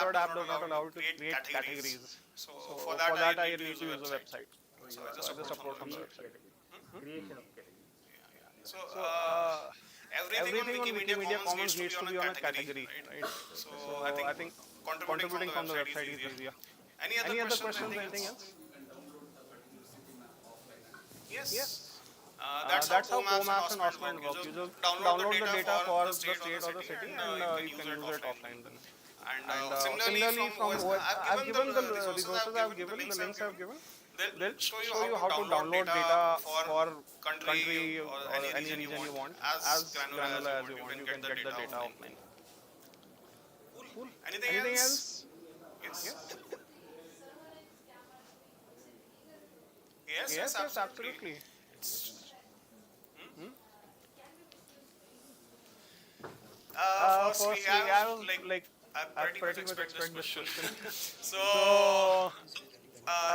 Android app does not allow you to create categories. So for that, I need to use a website. So I just upload from the website. Hmm? So everything on Wikimedia Commons needs to be on a category, right? So I think contributing from the website is easier. Any other questions? Anything else? Yes. That's how co-maps and Osmand work. You just download the data for the state or the city, and you can use it offline then. And similarly, from I've given the resources I've given, the links I've given. They'll show you how to download data for country or any region you want, as granular as you want. You can get the data offline. Cool. Anything else? Yes. Yes, absolutely. Hmm? First, we have like I pretty much expect this question. So,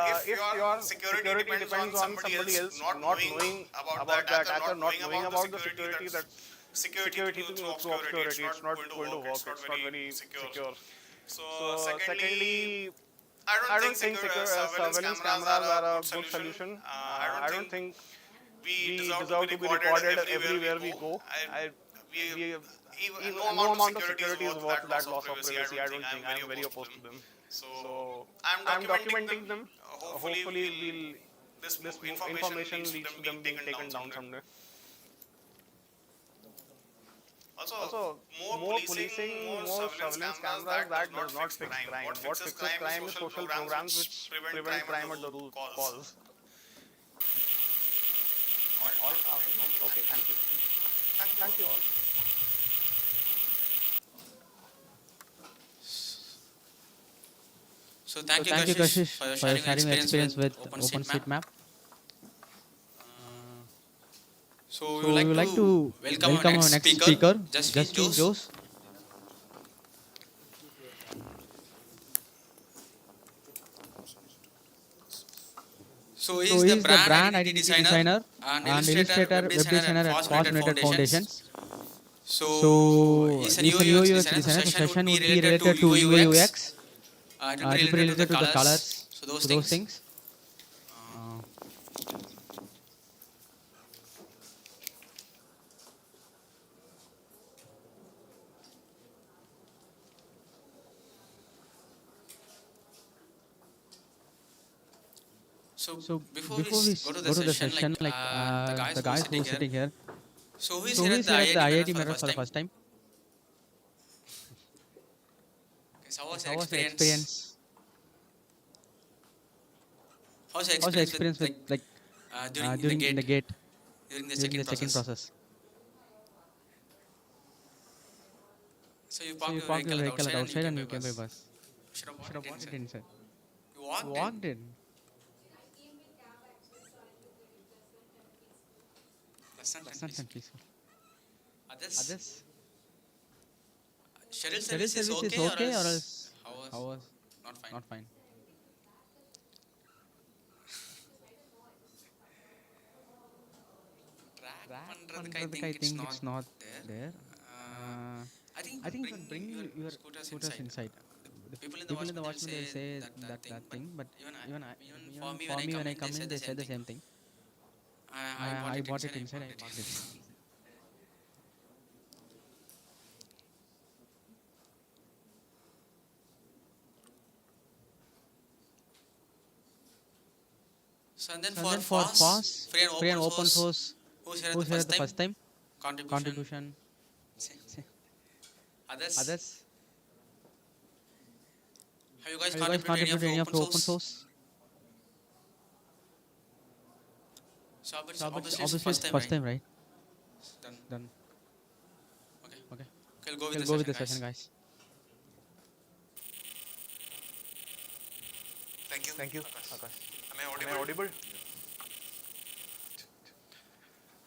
if your security depends on somebody else not knowing about the attack or not knowing about the security, that's security through obscurity. It's not going to work. It's not very secure. So, secondly, I don't think surveillance cameras are a good solution. I don't think we deserve to be recorded everywhere we go. We no amount of security is worth that loss of privacy. I don't think. I am very opposed to them. So I'm documenting them. Hopefully, this information leads to them being taken down someday. Also, more policing, more surveillance cameras, that does not fix crime. What fixes crime is social programs which prevent crime at the root cause. All okay. Thank you. Thank you all. So thank you, Thank you, Kashish, Kashish, for your for sharing sharing your experience with OpenStreetMap. OpenStreetMap. So we So would we like would like to to welcome our welcome next our next speaker, speaker, Jasleen Justine Jose. Jose. So he So is he the is the brand brand identity identity designer designer and and illustrator, web illustrator, web designer at designer at Foss Foss United United Foundations. Foundations. So So he's an he's a UI UX UI UX designer. So designer. So session would session be would be related to related to UI UI UX. UX. It will be It will be related to the related to the colors. colors. So those So those things. things. Uh, So so before we before we go to the go to the session, session, the guys the who are guys who sitting are here. sitting here. So who is So here who at is the here at the IIT Mirror IIT for the Mirror first for the time? first time? Okay, so how was your How was your experience? experience? How's your How's your experience with experience with during in the during in the gate gate during the during check-in the check-in process? process? So you So parked you your parked your vehicle at vehicle at outside and you outside came and by you came by bus. bus. You should have Should walked have it walked it inside. inside. You walked in. Walked in. Pleasant and Pleasant peaceful. and peaceful. Others, Others, shuttle shuttle service is service is okay or okay or else else how was how was not fine? not fine. Track Track பண்றதுக்கு I பண்றதுக்கு think I it's think not it's not there. there. Uh, Uh, I think you I can think you bring can bring your your scooters scooters inside. inside. The people in the People in the Watchmen they'll Watchmen say they'll say that thing, that but thing, but even even for me for when I me come when I in they come say in the they say same the thing. same thing. I bought I it bought inside. it I inside. I parked it parked here. it. So and then So and for then for Foss, Foss, free and free and open open source, source, who's here at the who's here at first the time? first time? Contribution. Contribution. See. See, Others, others, have you guys have you guys contributed any of contributed your any of open your open source? source? So So obviously it's the obviously it's first the time, first right? time, right? Done. Done. Okay. Okay. Okay, we'll go with We'll the go with session, the guys. session, guys. Thank you, Akash. Akash. Am I Am I audible? audible?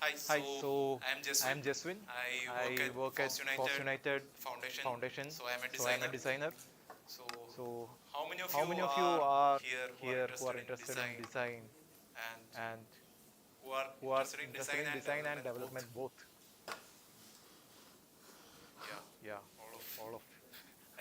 Hi, Hi, so I am I am Jaswin. Jaswin. I I work at Foss Foss United United Foundation. Foundation. So I am a So I am a designer. designer. So So how how many many of of you you are are here who are here who are interested in interested in design design and and who are who are interested in interested design in and design and development both? development both? Yeah, Yeah, all of. all of. I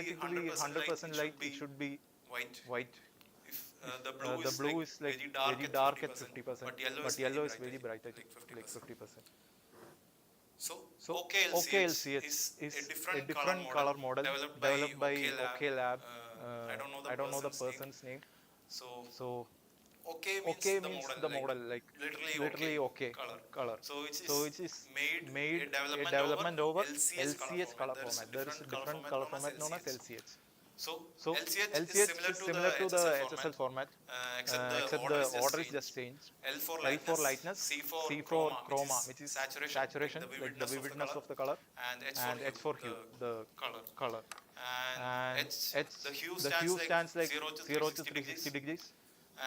aesthetically 100% like it should be white. the blue is like very dark at 50%, but yellow is very bright at like 50%. So OKLCH is a different color model developed by OK Lab. I don't know the person's name. So OK means the model, like literally OK color. So it is made a development over LCH color format. There is a different color format known as LCH. So LCH is similar to the HSL format, except the order is just changed. L for lightness, C for chroma, which is saturation, like the vividness of the color, and H for hue, the color. And H, the hue stands like 0 to 360 degrees,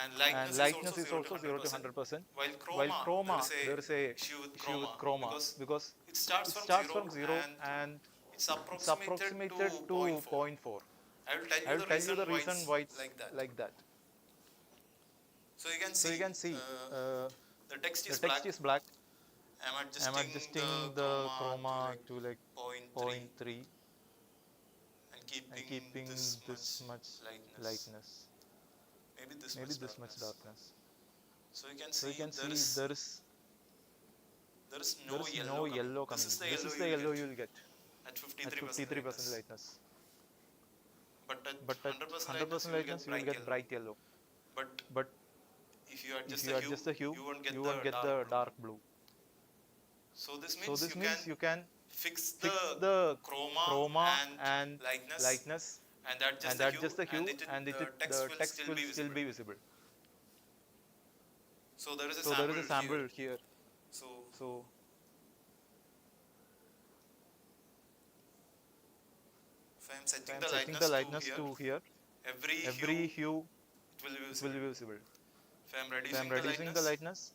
and lightness is also 0 to 100%. While chroma, there is a issue with chroma because it starts from 0 and it's approximated to zero point 0.4. I will tell you the reason why it's like that. So you can see the text is black. I'm adjusting the chroma to like 0.3 and keeping this much lightness, maybe this much darkness. So you can see there is no yellow coming. This is the yellow you will get at 53% lightness. But at 100% lightness, you will get bright yellow. But if you adjust the hue, you won't get the dark blue. So this means you can fix the chroma and lightness and adjust the hue, and the text will still be visible. So there is a sample here. So if I am setting the lightness to here, every hue will be visible. If I am reducing the lightness,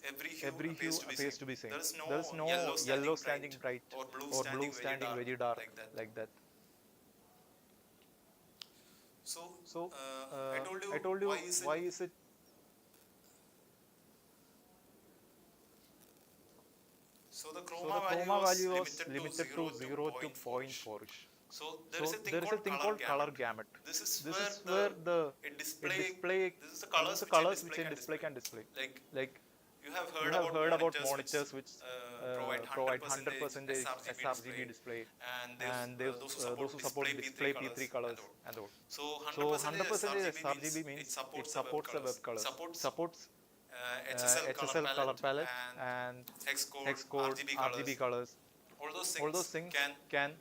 every hue appears to be same. There is no yellow standing bright or blue standing very dark like that. So I told you why is it. So the chroma value was limited to 0 to 0.4ish. So there is a thing called color gamut. This is where this is the colors which a display can display. Like you have heard about monitors which provide 100% sRGB display, and those who support display P3 colors and all. So 100% sRGB means it supports the web colors, supports HSL color palette and hex code, RGB colors. All those things can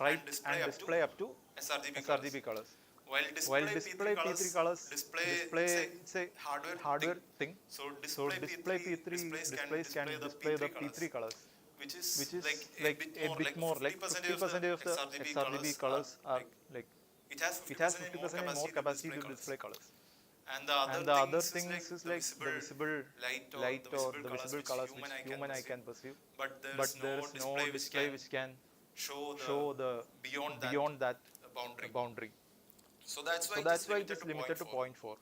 write and display up to sRGB colors. While display P3 colors display, it's a hardware thing. So display P3 displays can display the P3 colors, which is like a bit more, like 50% of the sRGB colors are like, it has 50% more capacity to display colors. And the other things is like the visible light or the visible colors which human eye can perceive, but there is no display which can show the beyond that boundary. So that's why it is limited to 0.4.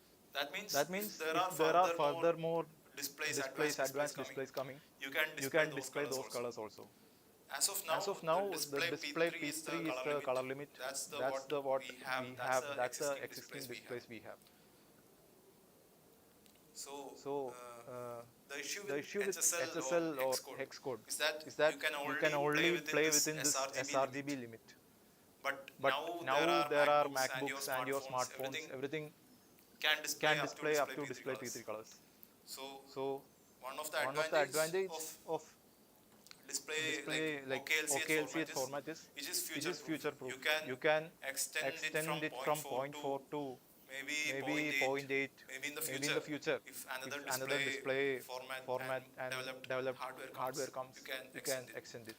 That means if there are further more displays, advanced displays coming, you can display those colors also. As of now, the display P3 is the color limit. That's the what we have. That's the existing displays we have. So the issue with HSL or hex code is that you can only play within this sRGB limit. But now there are MacBooks and your smartphones, everything can display up to display P3 colors. So one of the advantage of display like OKLCH format is it is future proof. You can extend it from 0.4 to maybe 0.8, maybe in the future. If another display format and developed hardware comes, you can extend it.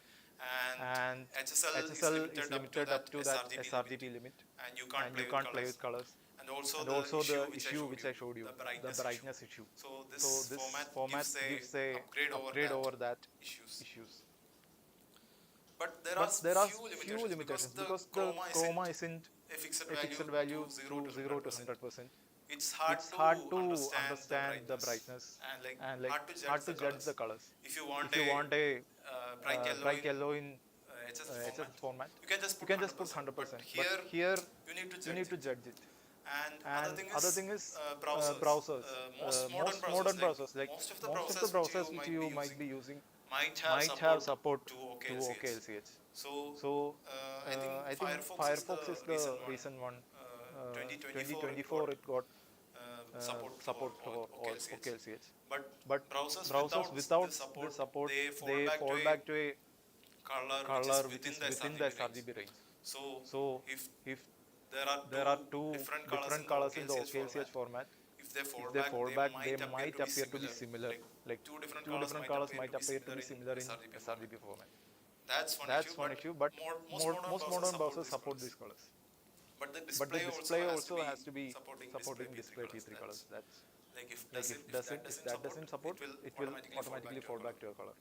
And HSL is limited up to that sRGB limit, and you can't play with colors. And also the issue which I showed you, the brightness issue. So this format gives a upgrade over that issues. But there are few limitations because the chroma isn't a fixed value through 0 to 100%. It's hard to understand the brightness and like hard to judge the colors. If you want a bright yellow in HSL format, you can just put 100%. But here you need to judge it. And other thing is browsers. Most modern browsers, like most of the browsers which you might be using, might have support to OKLCH. So I think Firefox is the recent one. 2024 it got support for OKLCH. But browsers without the support, they fall back to a color which is within the sRGB range. So if there are two different colors in the OKLCH format, if they fall back, they might appear to be similar. Like two different colors might appear to be similar in sRGB format. That's one issue, but most modern browsers support these colors. But the display also has to be supporting display T3 colors. That's like if that doesn't support, it will automatically fall back to a color.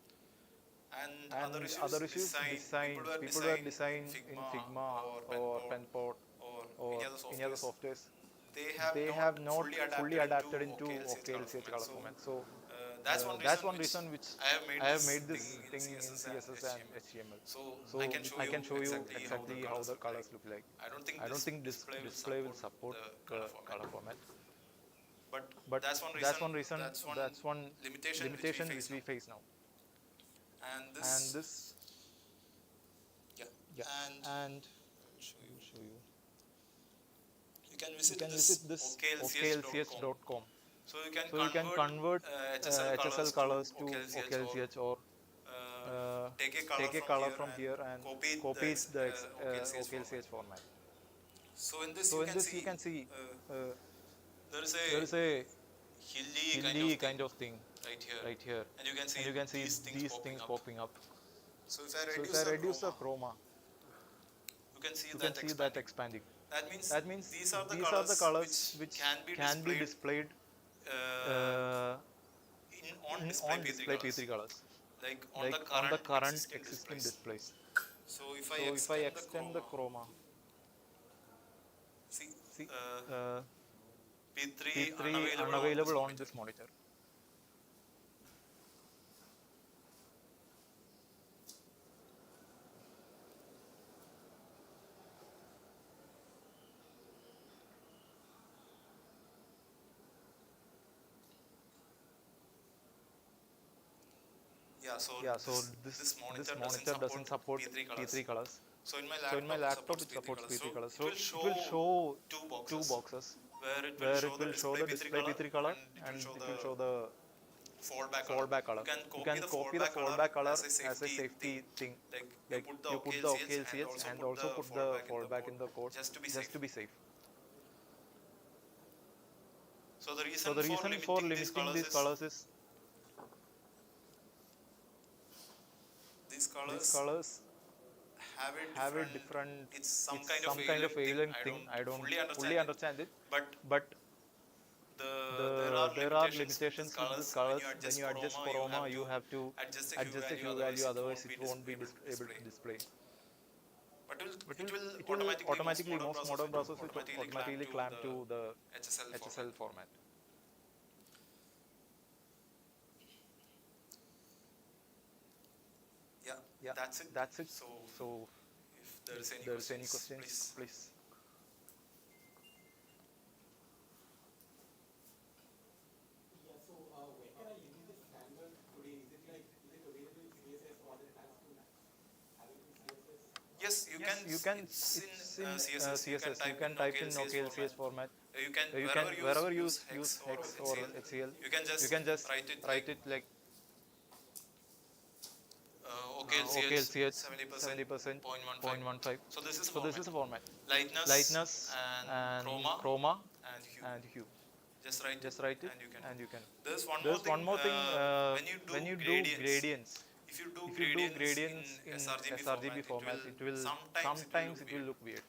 And other issues, design. People who design in Figma or Penport or any other softwares, they have not fully adapted into OKLCH color format. So that's one reason which I have made this thing in CSS and HTML. So I can show you exactly how the colors look like. I don't think this display will support the color format. But that's one reason, that's one limitation which we face now. And this, yeah, and show you. You can visit this OKLCH.com. So you can convert HSL colors to OKLCH, or take a color from here and copy the OKLCH format. So in this you can see there is a hilly kind of thing right here, and you can see these things popping up. So if I reduce the chroma, you can see that expanding. That means these are the colors which can be displayed on display P3 colors, like on the current existing displays. So if I extend the chroma, see P3 unavailable on this monitor. Yeah, so this monitor doesn't support P3 colors. So in my laptop it supports P3 colors. So it will show two boxes where it will show the display P3 color and it will show the fallback color. You can copy the fallback color as a safety thing. Like you put the OKLCH and also put the fallback in the code just to be safe. So the reason for limiting these colors is these colors have a different, it's some kind of alien thing. I don't fully understand it, but there are limitations with these colors. When you adjust chroma, you have to adjust the hue value, otherwise it won't be able to display. But it will automatically, most modern browsers will automatically clamp to the HSL format. Yeah, that's it. So if there is any questions, please. Yeah, so where can I use the standard today? Is it available in CSS or other tags to have it in CSS? Yes, you can. It's in CSS. You can type in OKLCS format. You can wherever use Hex or HCL. You can just write it like OKLCH 70%, 0.15. So this is a format. Lightness and chroma and hue. Just write it and you can. There's one more thing. When you do gradients, if you do gradients in sRGB format, it will sometimes look weird.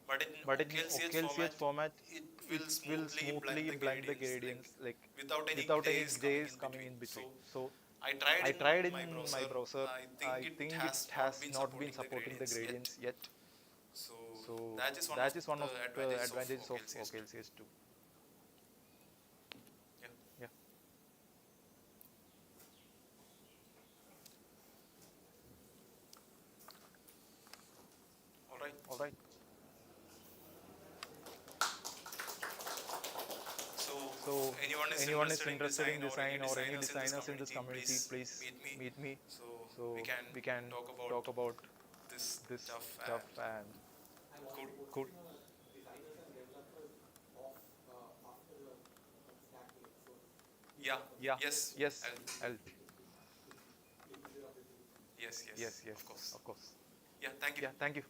But in OKLCH format, it will smoothly blend the gradients, like without any J's coming in between. So I tried in my browser. I think it has not been supporting the gradients yet. So that is one of the advantages of OKLCH too. Yeah. All right. So anyone is interested in design or any designers in this community, please meet me so we can talk about this stuff and I'm also good. posting designers and developers off after the stack meet. So please drop a Yeah. Yes. I'll. link in the description. Yes. Yes. Of course. Yeah. Thank you.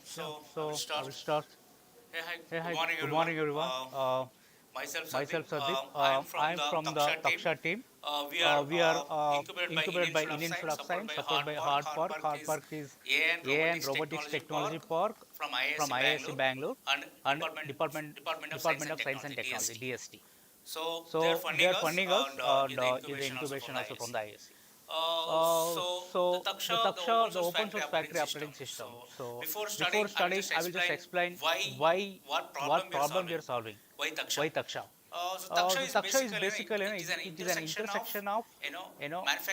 So I will start. Hey, hi. Good morning, everyone. Myself Sandeep. I am from the Taksha team. We are incubated by Indian Institute of Science, supported by Hard Park. Hard Park is AI and Robotics Technology Park from IISc Bangalore and Department of Science and Technology (DST). So they are funding us, and is the incubation also from the IISc. So the Taksha, the open source factory operating system. So before studying, I will just explain why, what problem we are solving. Why Taksha? The Taksha is basically, it is an intersection of,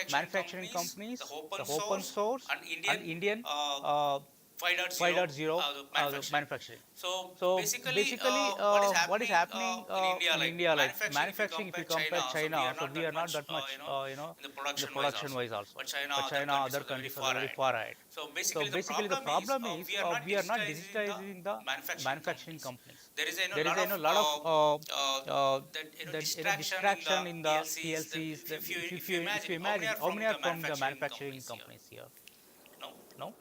manufacturing companies, the open source, and Indian uh, 5.0 manufacturing. So basically, what is happening in India, like manufacturing, if you compare China, so we are not that much, in the production wise also. But China, other countries are very far ahead. So basically, the problem is we are not digitizing the manufacturing companies. There is a lot of that distraction in the PLCs. If you imagine how many are from the manufacturing companies here? No.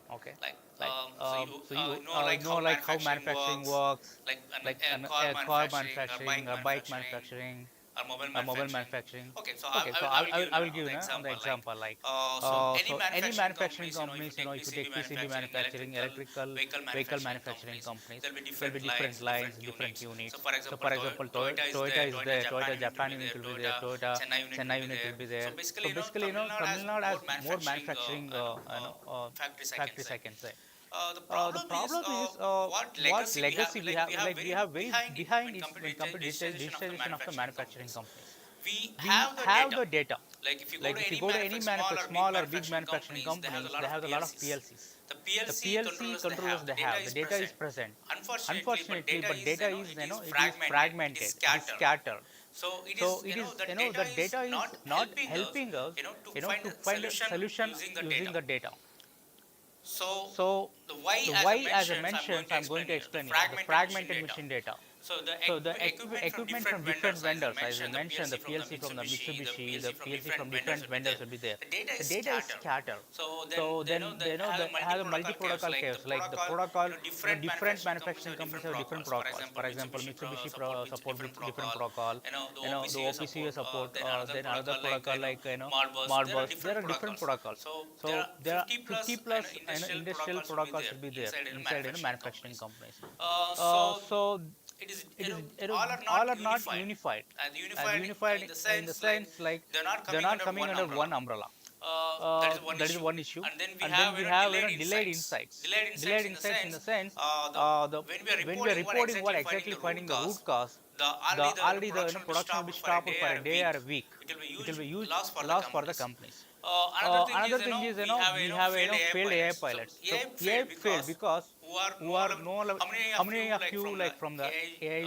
Okay. Like so you know like how manufacturing works, like a car manufacturing, a bike manufacturing, a mobile manufacturing. Okay, so I will give you an example. Like so any manufacturing companies, if you take PCB manufacturing, electrical vehicle manufacturing companies, there'll be different lines, different units. So for example, Toyota is there, Toyota Japan unit will be there, Toyota Chennai unit will be there. So basically, Tamil Nadu has more manufacturing, factories, I can say. The problem is what legacy we have. Like we have very behind is when compared to digitization of the manufacturing companies. We have the data. Like if you go to any small or big manufacturing companies, they have a lot of PLCs. The PLC controllers they have, the data is present. Unfortunately, but data is, it is fragmented, it is scattered. So it is, the data is not helping us, to find a solution using the data. So the why, as I mentioned, I'm going to explain here. The fragmented machine data. So the equipment from different vendors, as I mentioned, the PLC from the Mitsubishi, the PLC from different vendors will be there. The data is scattered. So then they have a multi-protocol chaos. Like the protocol, different manufacturing companies have different protocols. For example, Mitsubishi support different protocol. The OPC support. Then another protocol like Modbus. There are different protocols. So there are 50 plus industrial protocols will be there inside manufacturing companies. So it is, all are not unified, and unified in the sense like they're not coming under one umbrella. That is one issue. And then we have delayed insights. Delayed insights in the sense, the when we are reporting what exactly finding the root cause, the already the production will be stopped for a day or a week. It will be huge loss for the companies. Another thing is, we have failed AI pilots. So AI failed because who are no, how many of you like from the AI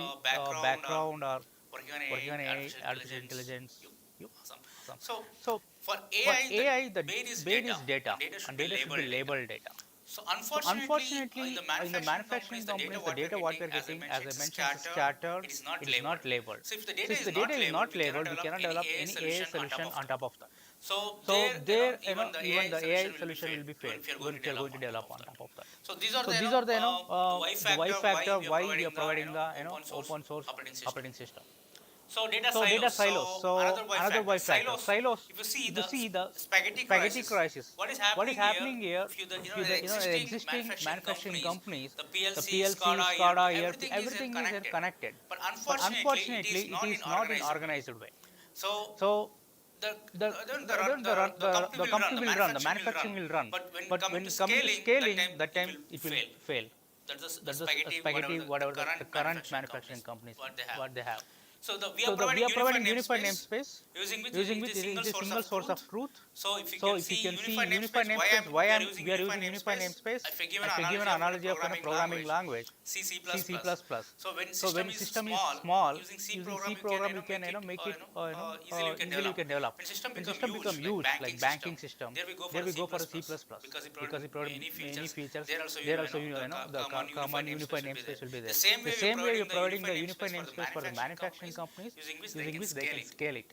background or working on AI, artificial intelligence? You? Awesome. So for AI, the base is data, and data should be labeled data. So unfortunately, in the manufacturing companies, the data what we are getting, as I mentioned, is scattered. It is not labeled. So if the data is not labeled, we cannot develop any AI solution on top of that. So there, even the AI solution will be failed, even if you are going to develop on top of that. So these are the, the why factor why we are providing the, open source operating system. So data silos. So another why factor. Silos. If you see the spaghetti crisis, what is happening here? If you the existing manufacturing companies, the PLC, SCADA, ERP, everything is connected. But unfortunately, it is not in organized way. So the company will run, the manufacturing will run, but when coming to scaling, that time it will fail. That's the spaghetti, whatever the current manufacturing companies what they have. So we are providing unified namespace using which is a single source of truth. So if you can see unified namespace, we are using unified namespace? If you give an analogy of a programming language, C++. So when system is small, using C program you can make it easily you can develop. When system become huge like banking system, there we go for a C++ because it provides many features. There also the common unified namespace will be there. The same way you're providing the unified namespace for the manufacturing companies using which they can scale it.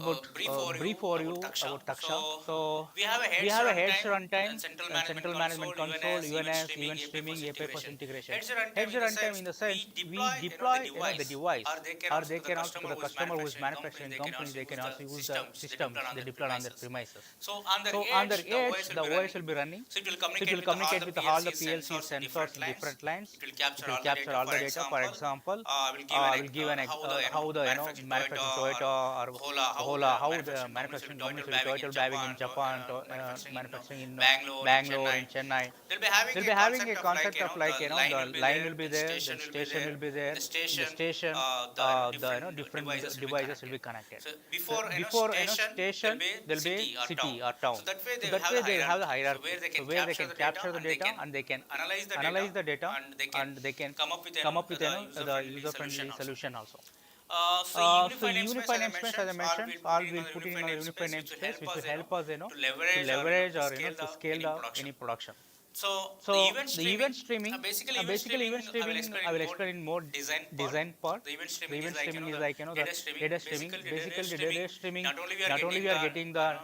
brief overview about Taksha. So we have a we heads have a heads runtime runtime, and central management console, UNS, event streaming, API Foss integration. Heads Heads runtime runtime in in the the sense sense we we deploy deploy the the device, device, or or they they can can also also to to the the customer customer who who is is manufacturing manufacturing company, company. they They can can also also use use the the systems systems they they deploy deploy on on their their premises. premises. So on the So on edge, their the edge, OS will the be OS running. will be running. So it will So it communicate will with all communicate the with all the PLC PLC sensors in sensors different in lines. different lines. It will It capture will all the capture data. all For the data. For example, example, I will give an will give an how how the manufacturing Toyota or Hola, how the manufacturing companies will be, Toyota will be having in Japan, manufacturing in Bangalore, in Chennai. They'll be having a concept of like, the line will be there, then station will be there. In the station, the different devices will be connected. So before station, there'll be city or town. So that way they have the hierarchy. So where they can capture the data and they can analyze the data and they can come up with the user friendly solution also. So unified namespace, as I mentioned, all will put it in a unified namespace, which will help us, to leverage or to scale the any production. So So the event streaming, basically event streaming, I will explain in more design part. The event streaming is like, the data streaming. Basically, the data streaming, not only we are getting the,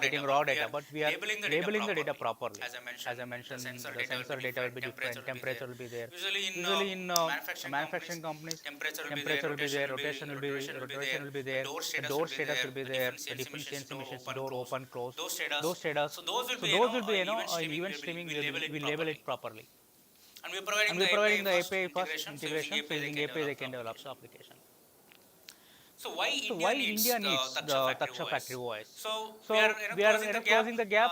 getting raw data, but we are labeling the data properly. As I mentioned, the sensor data will be different, temperature will be there. Usually in manufacturing companies, temperature will be there, rotation will be there, the door status will be there, the different CNC machines, door open, close, those status. So those will be, in event streaming, we label it properly. And we're providing the API first integration, so using API they can develop the application. So why India needs the Taksha factory OS? So So we are closing the gap.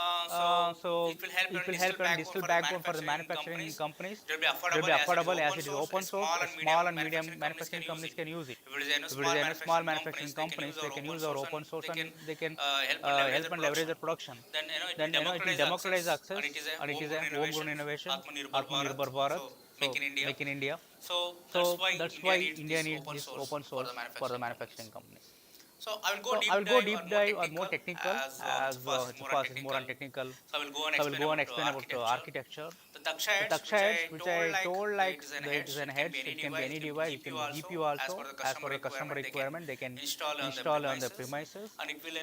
So it will help in digital backbone for the manufacturing companies. It will be It will be affordable as it is open source. Small and medium manufacturing manufacturing companies can use it. If it is If it is small manufacturing companies, they can use our open source and they can help and leverage the production. Then it will democratize access and it is a homegrown innovation. Atmanirbhar Bharat. So make in India. So So that's why India needs this open source for the manufacturing companies. So I will So I will go deep dive or more technical as Foss is more on technical. So I will go So I will go and explain explain about the architecture. The The Taksha Taksha heads, which I told like it is an head, it can be any device, it can be GPU also. As per the customer requirement, they can install on the premises.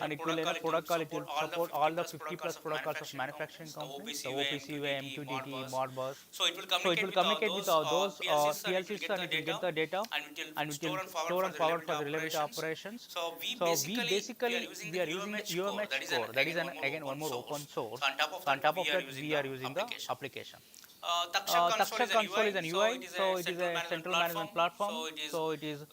And it will protocol, it will support all the 50 plus protocols of manufacturing companies, the OPC, MQTT, Modbus. So it will So it will communicate with those PLCs and it will get the data and it will store and power for the reliability operations. So So we basically we are using UMH core. That is again one more open source. So on top of that we are using the application. Taksha console is an UI, so it is a central management platform. So it is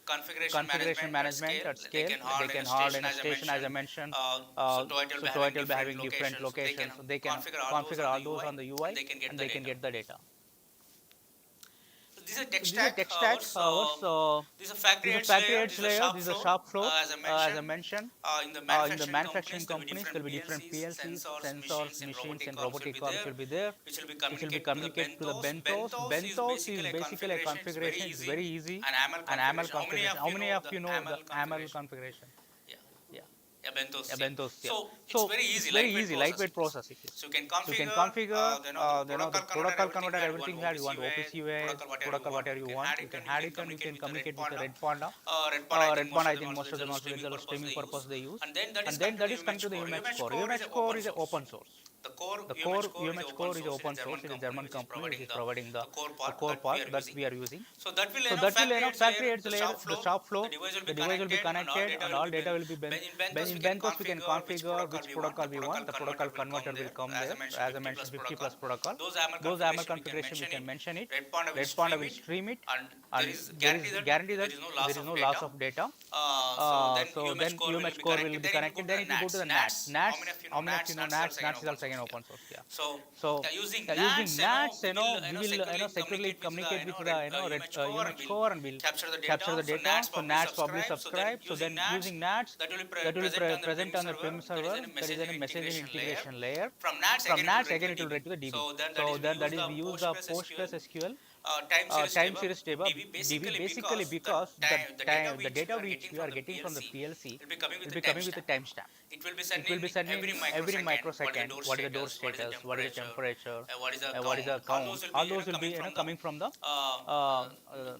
configuration management at scale. They can harden a station, as I mentioned. So Toyota will be having different locations. So they can configure all those on the UI and they can get the data. This is a tech This is a stack. tech stack. This is a factory This is edge a factory layer. edge layer. This is a shop floor. As I mentioned, In the in manufacturing companies, there will be different PLCs, sensors, machines, and robotic arms will be there, which will which will be communicated to the Bentos. Bentos is basically a configuration. It's very easy. An AML configuration. How many of you know the AML configuration? Yeah, Bentos. Yeah, Bentos. Yeah. So it's very easy, lightweight process. It is. So you can So you can configure, the protocol converter, everything you have. You want OPC UA, protocol, whatever you want. You can add it and you can communicate with the Red Panda. Red Panda, I think most of them also with the streaming purpose they use. And then that is coming to the UMH core. UMH core is open source. The core UMH core is open source. It is a German company which is providing the core part that we are using. So that will factory edge layer, the shop floor, the device will be connected and all data will be in Bentos we can configure which protocol we want. The protocol converter will come there. As I mentioned, 50 plus protocol. Those AML configuration we can mention it. Red Panda will stream it and there is guarantee that there is no loss of data. So then UMH core will be connected. Then it will go to the NATs. NATs, how many of you know NATs? NATs is also again open source. Yeah. So using NATs, we will securely communicate with the UMH core and we'll capture the data. So NATs probably subscribe. So then using NATs, that will be present on the PIM server. There is a messaging integration layer. From NATs again it will write to the DB. So then that is we use the PostgreSQL time series table basically because the data which we are getting from the PLC will be coming with a timestamp. It will be sending every microsecond what is the door status, what is the temperature, what is the count. All those will be coming from the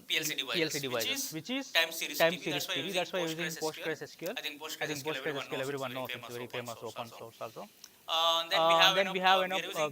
PLC devices, which is time series TV. That's why using PostgreSQL. I think PostgreSQL everyone knows it's very famous open source also. Then we have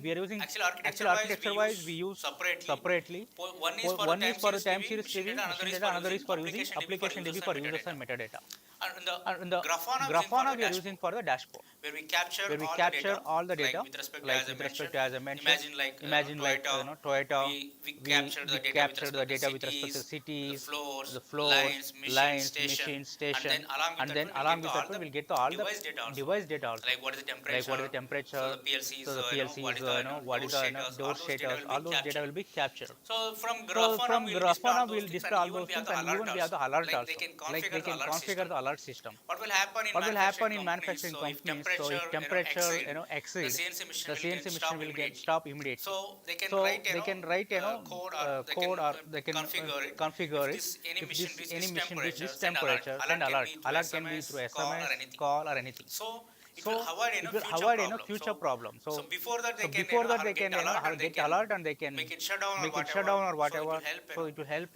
we are using actual architecture wise we use separately. One is for the time series TV, machine data, another is for using application DB for users and metadata. And in the Grafana Grafana we are using for the dashboard, where we capture where we all the capture data, all the data, like with respect to, like as I with respect mentioned, to, as I mentioned, imagine like Toyota, we capture the we data with capture the respect to data with respect to cities, the cities, floors, the floors, lines, machine, lines, station, machine, and then station, along with and that then one, we'll along get with all that the one we'll get all the device data also, device data also, like what is the like what is temperature, the temperature, so the PLC's, so the what PLCs, is the what door is the status, door all those data status, will be all those data captured. will be captured. So from So Grafana, from we'll display all Grafana those we'll things, display and all even those we have things, the and alert even we have also. the alert Like they also. can Like configure they the can alert configure system. the alert system. What will happen in What will manufacturing happen in companies? manufacturing So if companies? So temperature, if temperature the exceed, CNC machine the will get CNC machine stop will get immediately. stop immediately. So they can So write they can write code, or they can code, or they can configure it. configure If it. this any If machine this reach any this machine reach temperature, this send alert. temperature, send Alert can alert. be through Alert can be through SMS, call, or SMS, anything. call, or anything. So it will So avoid it will future avoid problem. future problem. So before that So they can before that they get can alert, and they get can alert, and they can make it shut down or make it shut whatever. down or So it will whatever. help So it will help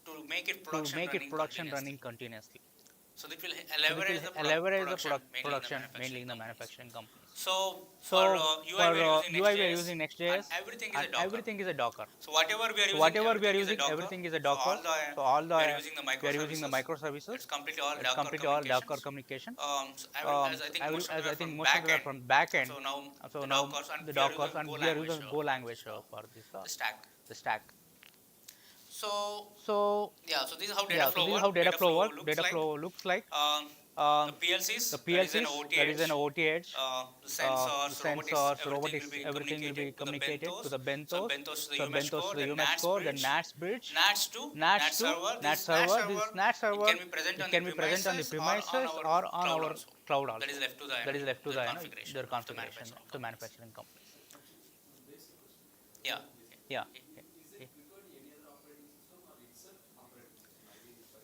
to make it to production make it running production continuously. running continuously. So it will So it leverage will the leverage the production mainly mainly in in the the manufacturing companies. manufacturing companies. So for So UI for we are using UI we are Next.js, using and Next.js, everything is and a Docker. everything is a Docker. So whatever we are So using, whatever we are everything is a using, Docker. everything is a So Docker. So all we are the using the we are using the microservices. microservices. It's completely all It's Docker completely all Docker communications. communication. So as I think most of As them I are think from most of back them are end. from back end. So now So the now Dockers, and the we are Dockers, using Go and we are language using Go language for for this the stack. the stack. So So yeah, so this is how data yeah, so flow this is work. how data Data flow flow work. looks Data like. flow looks like. Um, the Um, the PLCs, that is an PLCs, OT that is an edge, OTH, the the sensors, sensors, everything will robotics, be everything will be communicated to the communicated to bentos. the So bentos. bentos to the So UMH bentos to core, the then UMH NATS core, the bridge, NATS bridge, NATS to NAT NATS to server. NAT This NAT server. server, This NAT it server, can be present it on the can be present on the premises or on premises our or on cloud our also. cloud That is also. left to the That is left to their the configuration their of the configuration, manufacturing the companies. manufacturing companies. Yeah. Yeah.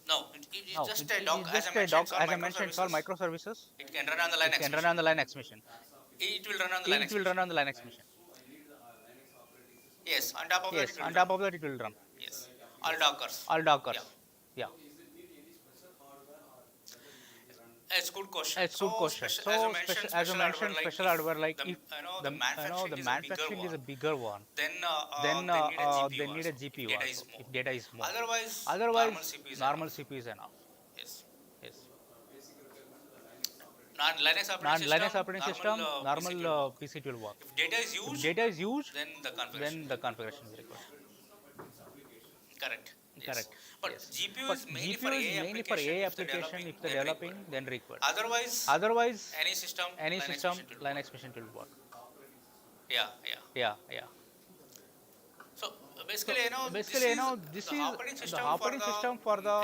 No, it's No, just it, a dock. it's As I just a mentioned, doc. it's all As I mentioned, it's all microservices. microservices. It can run on the It Linux can run machine. on the Linux machine. It will run on the It Linux will machine. run on the Linux machine. Yes, on top of that Yes, it will on run. top of that it will run. Yes, all Dockers. All Dockers. Yeah, Yeah, it's good question. it's good So question. special, So special, as I special hardware, mentioned, like special if hardware, like the if the the manufacturing is a bigger manufacturing is a one, bigger one, then then they need a they GPU need a also. If GPU data also is more. if data is more. Otherwise, normal Otherwise, CPU is normal enough. CPU is enough. Yes. Yes. Non Linux operating Non system, Linux operating normal system, PC it normal will work. PC it will work. If data is If huge, data is huge, then the configuration then is the required. configuration is required. Correct. Yes. Correct. But Yes. GPU But is mainly for GPU is AI mainly for application. AI If they're application. developing, If they're then developing, required. then required. Otherwise, Otherwise, any system, any Linux system, machine will work. Linux machine will work. Yeah, yeah. Yeah, yeah. So So basically, basically, this the is operating the system for operating the system for the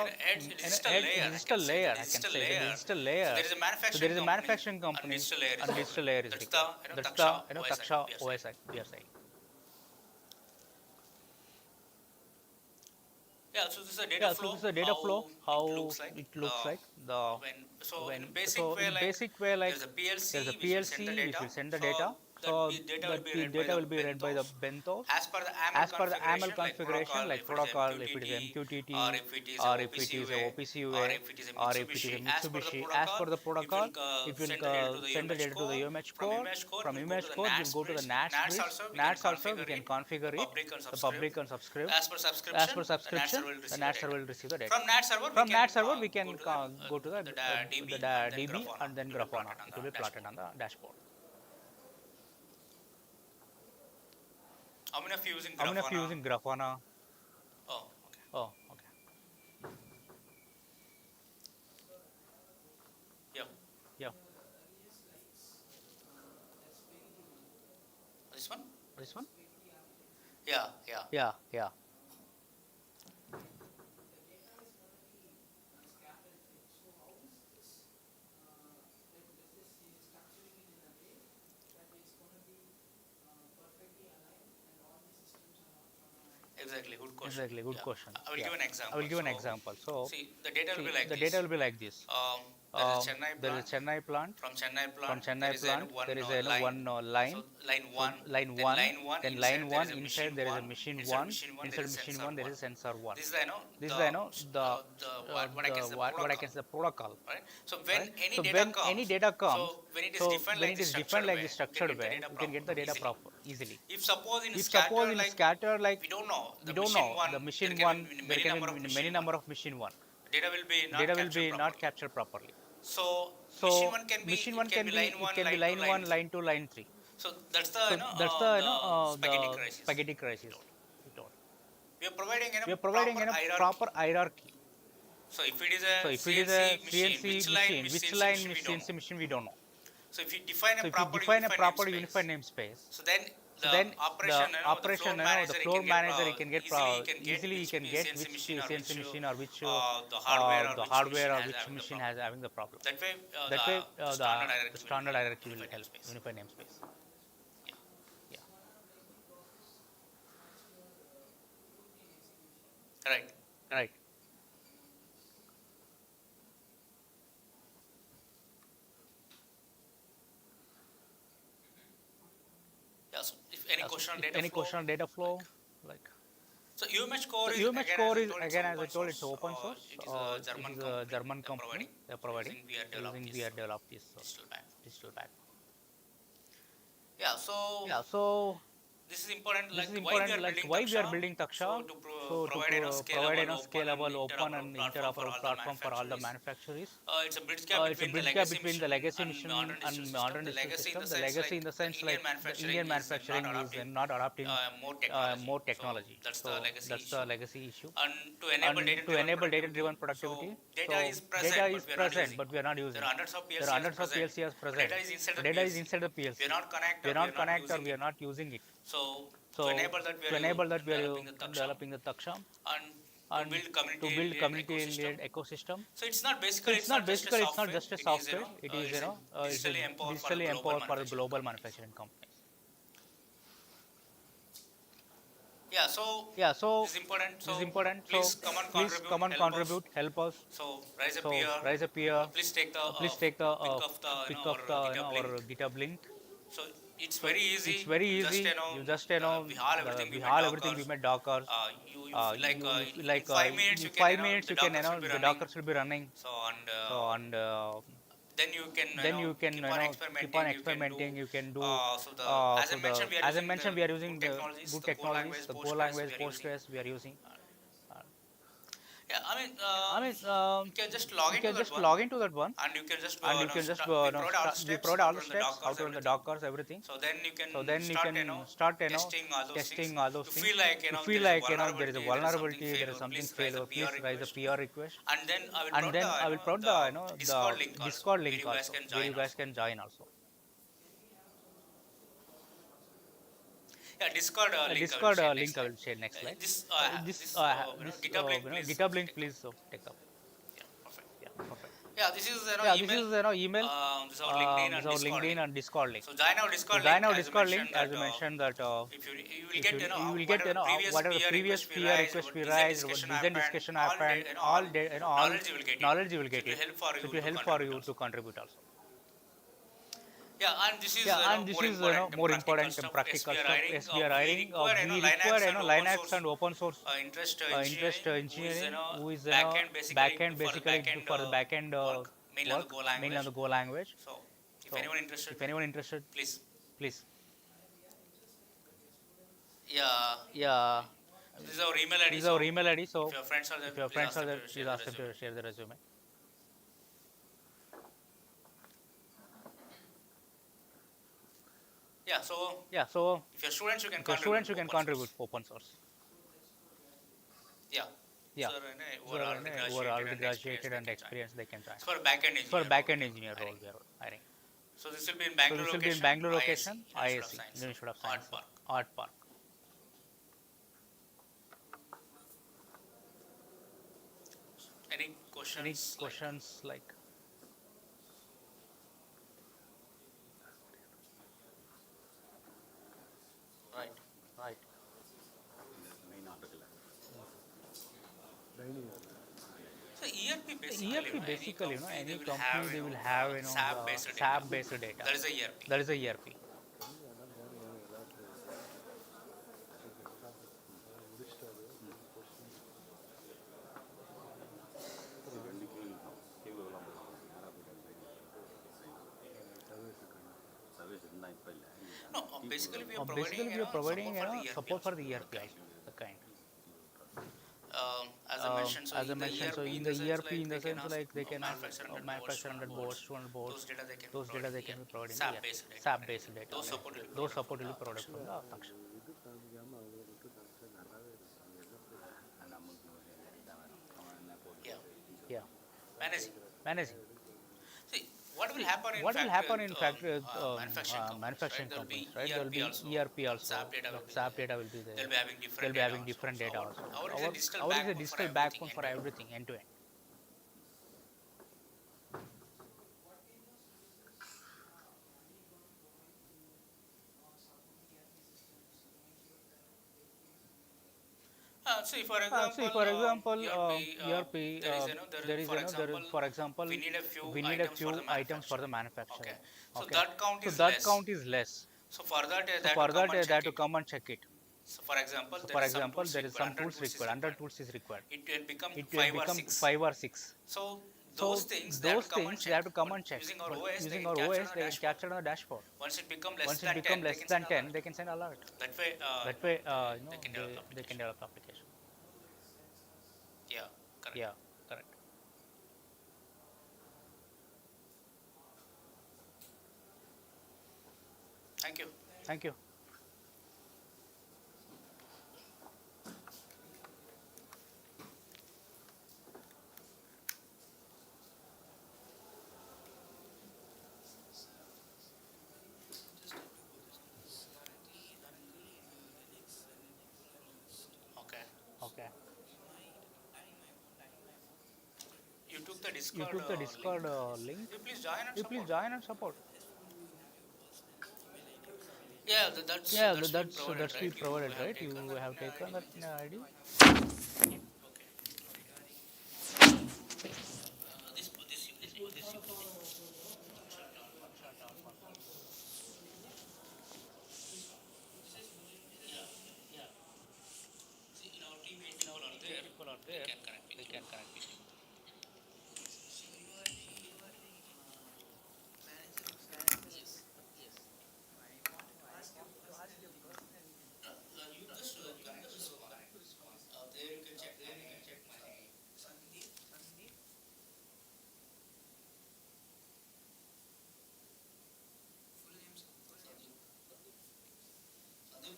digital layer. I digital can say layer. the I can digital say the layer. digital So layer. there is a So there is a manufacturing and company, digital layer is and digital layer is That's required. the That's Taksha the OS Taksha we are saying. OS we are saying. Yeah, so this is a data Yeah, so flow. this is a data flow. How it looks Uh, like the in when basic so way, in like basic way, like there's a PLC there's a which will send the PLC which data. will send the So data. So data will that be the read by data the will be read by the bentos bentos as per the AML as per the AML configuration, configuration, like if it is protocol, if it is MQTT MQTT, or if it is a or if it is a OPC-UA or OPC-UA, if it is a or if it is a Mitsubishi. Mitsubishi. As As per per the the protocol, protocol, it will send the data to the UMH From core. image core, From we'll go to image the core, we'll NATS go to the bridge. NATS NATS bridge. also, we can NATS also, we configure can it. configure The it. public and The subscribe. public and subscribe. As per As per subscription, subscription, the the NAT NAT server server will will receive the receive the data. data. From NAT server, From NAT server, we can go go to the DB the and then DB Grafana. and then It will be Grafana. plotted on It will be the plotted dashboard. on the dashboard. How many of you using How many of you Grafana? using Grafana? Oh, okay. Oh, okay. Yeah. Yeah. This one? This one? Yeah, yeah. Yeah, yeah. Exactly, good question. Exactly, good Yeah. question. I will Yeah. give an example. I will give an So, example. So, see, the data will be like the this. data will be like this. There is a Chennai There is plant. a Chennai plant. From Chennai From plant, Chennai there is plant, one there is line. one line. So line So one, line then one, line one, then inside line there one. is a Inside machine there is a one, machine inside one. machine one there Inside is machine sensor one there one. is a sensor one. This is This is what I can say what I can say the protocol. right? So when Right? any So data when comes, any data comes, so when it is so defined when like it this is defined like this structured structured way, way, you you can get the data easily. proper easily. If suppose in If scatter suppose in like scatter, like we don't know we don't know the machine there can one, be there many can number of be many machine number one. of machine one. data will be not captured properly. So So machine one can be, it can be line 1, line 2, line 3. So that's the So that's the spaghetti the crisis. spaghetti crisis. We told. We are providing We are proper providing a hierarchy. proper hierarchy. So if it is So a if it is a CNC machine, CNC machine, which line CNC machine we don't know. So if you define a So if you proper define a unified proper namespace, unified namespace, so then so the then operation, the the floor operation, manager, the he floor can get manager, he can get easily easily he which can get CNC which machine or CNC which machine or which the hardware or the which hardware machine or has which having the machine problem. has having the problem. That way, That way, the standard hierarchy the standard will hierarchy will unified help. namespace. Unified namespace. Yeah. Yeah. Right. Right. Yeah. So if any question on data Any flow, question on data flow, like. so UMH core So is UMH again, core as I is told, it's again, as I open told, source. it's open source. It is a It German is a company. German company. They're providing. Using we are developed Using this we are developed this digital bank. digital back. Yeah. So Yeah. So this is important. this Like is why we important. are Like building why we Taksha. are building So Taksha. to So to provide provide scalable, open and interoperable platform platform for for all the manufacturers. manufacturers. It's a bridge gap It's a between the bridge gap legacy between the mission legacy and mission modern digital and system. modern The digital legacy in system. the The sense legacy in like the the sense Indian like the manufacturing Indian is not manufacturing is adopting not adopting more technology. more So technology. that's the So legacy that's issue. the legacy issue. And to enable And to data-driven enable productivity, data-driven so productivity, data so is data present, is but we are not present, using. but we are not There using. are hundreds of There are PLCs hundreds of present, PLCs but present, data is inside but the data is PLC. inside the We are PLC. not connect We or are we are not not connect or using we are it. not using it. So to So enable that, we to are enable that, we are developing the Taksha developing the Taksha and to and build to build community-led ecosystem. community-led ecosystem. So it's not So basically, it's it's not not just a basically, it's not software. just a It is software. It is it's a it's a digitally empowered for the digitally global empowered for the manufacturing global companies. manufacturing companies. Yeah. So Yeah. So this is important. this is So important. So please come and please contribute, come and help us. contribute, help us. So raise a So peer. raise a peer. Please take the Please take the pick of the pick of our the GitHub link. our GitHub link. So it's So very it's easy. very You just easy. You just we all everything we we made all everything we Dockers. made Dockers. You feel like You feel in like 5 minutes in you can 5 minutes the you can Dockers will be the running. Dockers will be running. So So and then you can then you can keep on keep on experimenting. You can do experimenting. You can do so the as I so the mentioned we are as I using mentioned, the we are good using the technologies, good the Go technologies, language, the Go Postgres language, we are using. Postgres we are using. Yeah, I mean, I mean, you can just log you into can that just one, log into that one, and you can just and you can just we provide all the we steps provide how all to the run the steps how Dockers, to run the everything. Dockers, everything. So then you can So then you start can start testing all those things. testing all those You things. feel like You there feel is a like there is a vulnerability, there is something vulnerability, there is failure. something Please raise a failure. PR Please raise a request, PR request, and then I will and provide then I will provide the the Discord link also, Discord where link you guys also, can where you join guys also. can join also. Yeah, Discord link I will Discord share next link I slide. will share next slide. This GitHub link, please GitHub link, take up. please take up. Yeah, perfect. Yeah, perfect. Yeah, this is Yeah, this email. is email. This is our LinkedIn This is and our Discord LinkedIn link. and Discord link. So join our So Discord join link our as you Discord link, mentioned as that you mentioned that if you will if get you will get whatever the previous whatever the peer previous request we peer raised, request our we design raised, our discussion design happened, discussion happened, all knowledge you will get it. knowledge you will So get it will it. help for So you it will to help for contribute you to also. contribute also. Yeah, and this is Yeah, and this more is important more practical important and stuff. Yes, practical we are stuff. writing. Yes, we are We writing. require We Linux require and open Linux source and open source interest interest engineering, who is engineering, who is backend basically backend for the basically backend for the backend work mainly on the work, Go mainly on language. the Go language. So if So anyone interested, if anyone interested, please. please. Yeah, Yeah, this is our email this ID. is our So email ID. if So your friends are there, if your please friends ask are them there, to share please the ask them resume. to share the resume. Yeah, so Yeah, so if you're students, you can if you're contribute students, you can open source. contribute open source. Yeah. Yeah. So So who are already graduated and experienced, they can join. It's for a backend It's for a engineer. backend engineer role we are hiring. So this will be in So Bangalore this will be in location. Bangalore ISC, location, Institute of ISC, Science, Institute of Art Science, Park. Art Park. Any questions? Any questions like? Right. Right. So ERP basically, ERP basically, any they will company have, they will have, SAP based data. SAP based data. That is a ERP. That is a ERP. No, basically we are Basically, providing, we are providing support for the ERP support for also. the ERP also, the kind. As I as I mentioned, so in the ERP, in the sense like they cannot manufacture 100 manufacture 100 boards, boards, 200 boards. those data they can Those data provide they in can be ERP. provided in the SAP ERP. based data. SAP based data. Those support will be Those provided support will be from provided the from the function. yeah. Yeah, Managing. managing. See, what will happen in What will factory happen in factory manufacturing companies, right? manufacturing There will companies, be right? There will ERP be also, ERP also. SAP data The will be SAP there. data will be there. They'll be having They'll different be data having also. different So data also. our is a digital Our is a backbone for digital everything backbone end for to end. everything end to end. See, for See, example, for example, ERP, ERP, there is, for there is, example, for example, we need a few we need a items for the few items for the manufacturing. Okay, manufacturing. so Okay, that count so is that less. count is less. So for that, they So have to for come that, and they have check to it. come and check it. So for example, So there for is some example, tools there is required, some 100 tools tools is required, 100 required. tools is required. It will become It will 5 or become 6. 5 or 6. So those So things they have to those come and things they check. have to come But and check. using our But OS, they using can our capture on OS, the they can dashboard. capture on the dashboard. Once it become less Once it than become 10, they less can send than 10, alert. they can send alert. That way, That way, they can develop the they can application. develop the application. Yeah, correct. Yeah, correct. Thank you. Thank you. Okay. Okay. You took the You Discord took the link. Discord link. You please join and You please support. join and support. Yeah, Yeah, that's been provided, that's right? we You provided, have right? You taken that have taken that ID. ID. Okay. This you yeah, yeah. See, in our team, 8 people are there. People are They there. can connect with They you. can connect with you. Yes, yes. You just connect to Swan. There you can check my Sandeep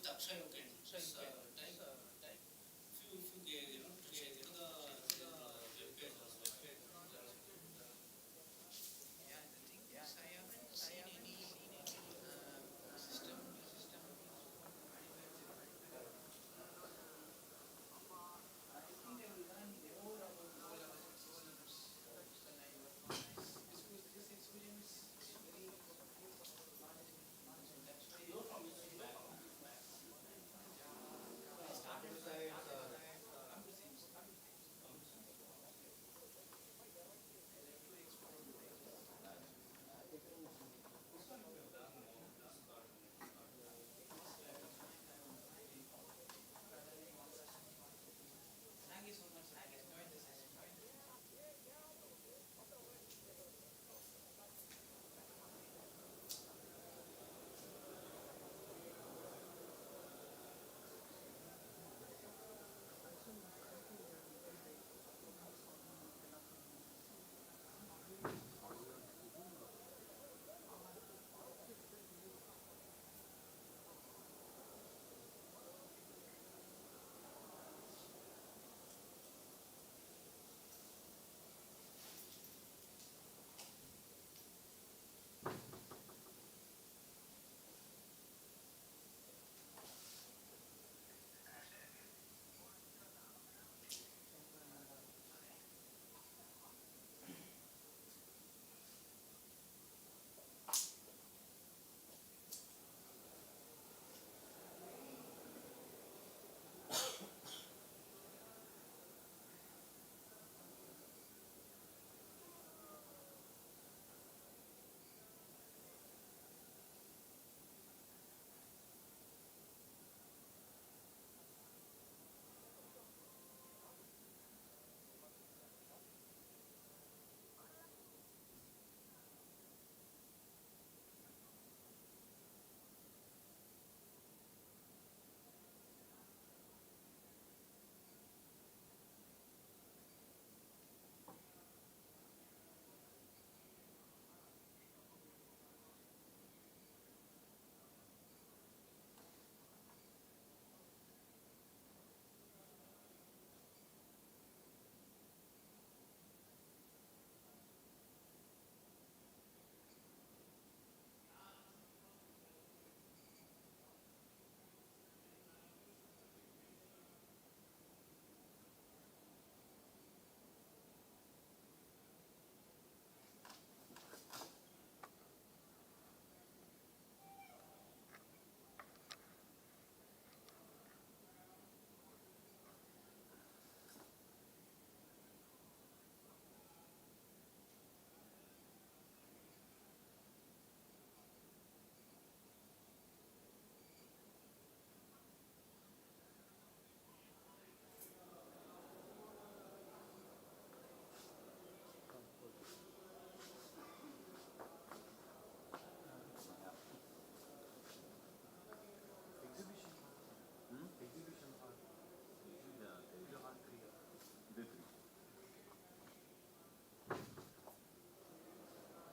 Takshay, you can type. If you get, to check the web page also.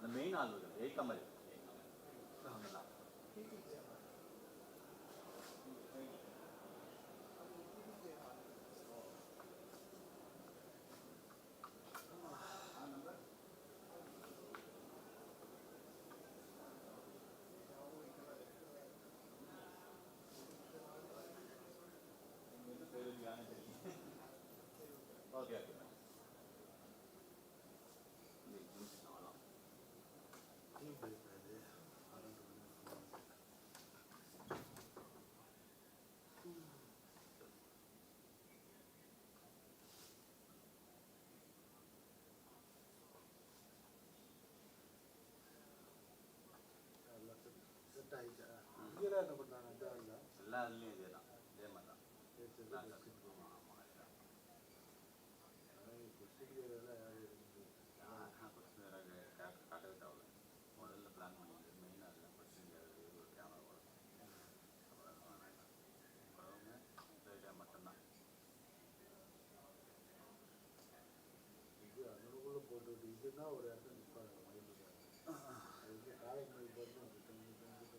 அந்த main ஆளுகள் eight மாதிரி okay okay என்ன பண்ணுறாங்க எல்லா இதுலேயும் இதே தான் இதே மாதிரி தான் காட்டவே தேவை முதல்ல பிளான் பண்ணிட்டு மெயினாக இல்லை கொஸ்டின் ஒரு கேமரா கூட அப்புறம் மட்டும்தான் இது அதுக்குள்ளே போட்டுவிட்டு இதுன்னா ஒரு இடத்துல நிற்பாங்க மைண்டுக்கு காலேஜ் மாதிரி போட்டு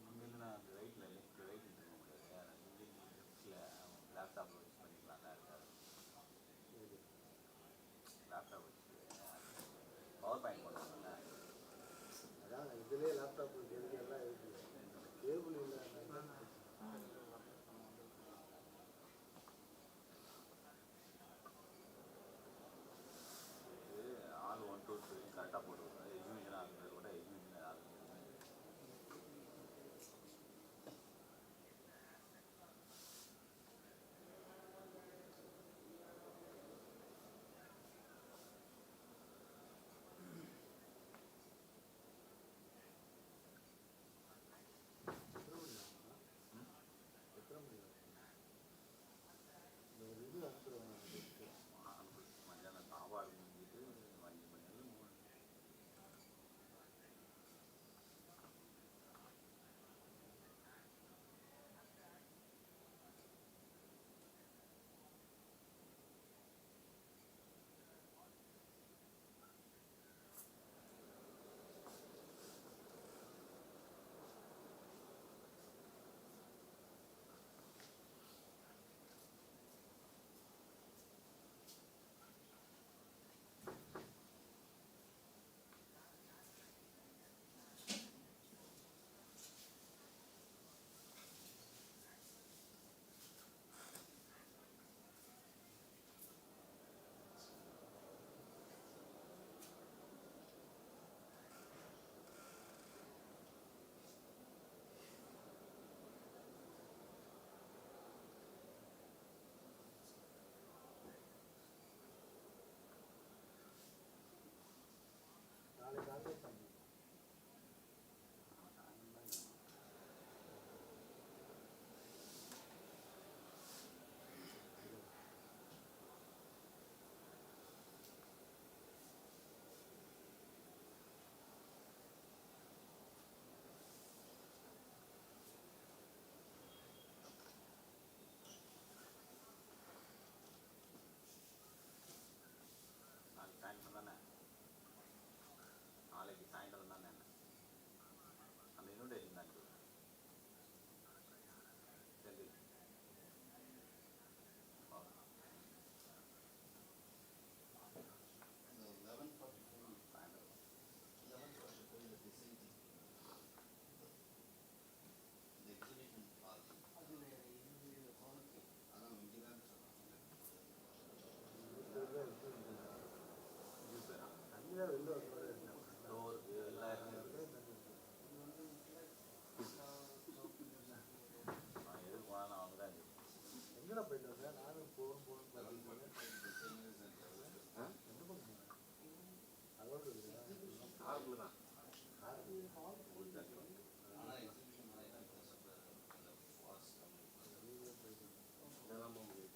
இங்கேருந்து நான் அந்த ரைட்டில் லெஃப்ட் ரைட் இருக்க முடியாது இங்கேருந்து லெஃப்டில் லேப்டாப்பில் யூஸ் பண்ணிக்கலாம் தான் இருக்காது லேப்டாப் வச்சு பவர் பாயிண்ட் பண்ணுவாங்கல்ல அதான் இதுலேயே லேப்டாப் கேள்வி எல்லாம் இருக்குது கேபிள் இல்லை இது ஆள் 1 2 3 கரெக்டாக போட்டுருவாங்க எக்ஸிபிஷன் ஆகுறது கூட எக்ஸிபிஷன் ஆகுது எத்தனை மணி இந்த ஒரு இது அனுப்புகிறேன் மத்தியானம் சாப்பாடு முடிஞ்சிட்டு 5 மணி நேரம் நாளைக்கு காலையில் பண்ணி நாளைக்கு சாயந்தரம் தானே நாளைக்கு சாயந்தரம் தானே அந்த இன்விடேஷன் தான் சரி அங்கே வெளில வந்து டோர் எல்லாம் நான் எதுக்கு போனாலும் அவங்க தான் எங்கடா போயிட்டு வந்தேன் நானும் போகணும்னு பார்த்தீங்கன்னா எந்த பக்கம் அதோடு இருக்குதா ஆளுக்குள்ள தான் இதெல்லாம் போக முடியாது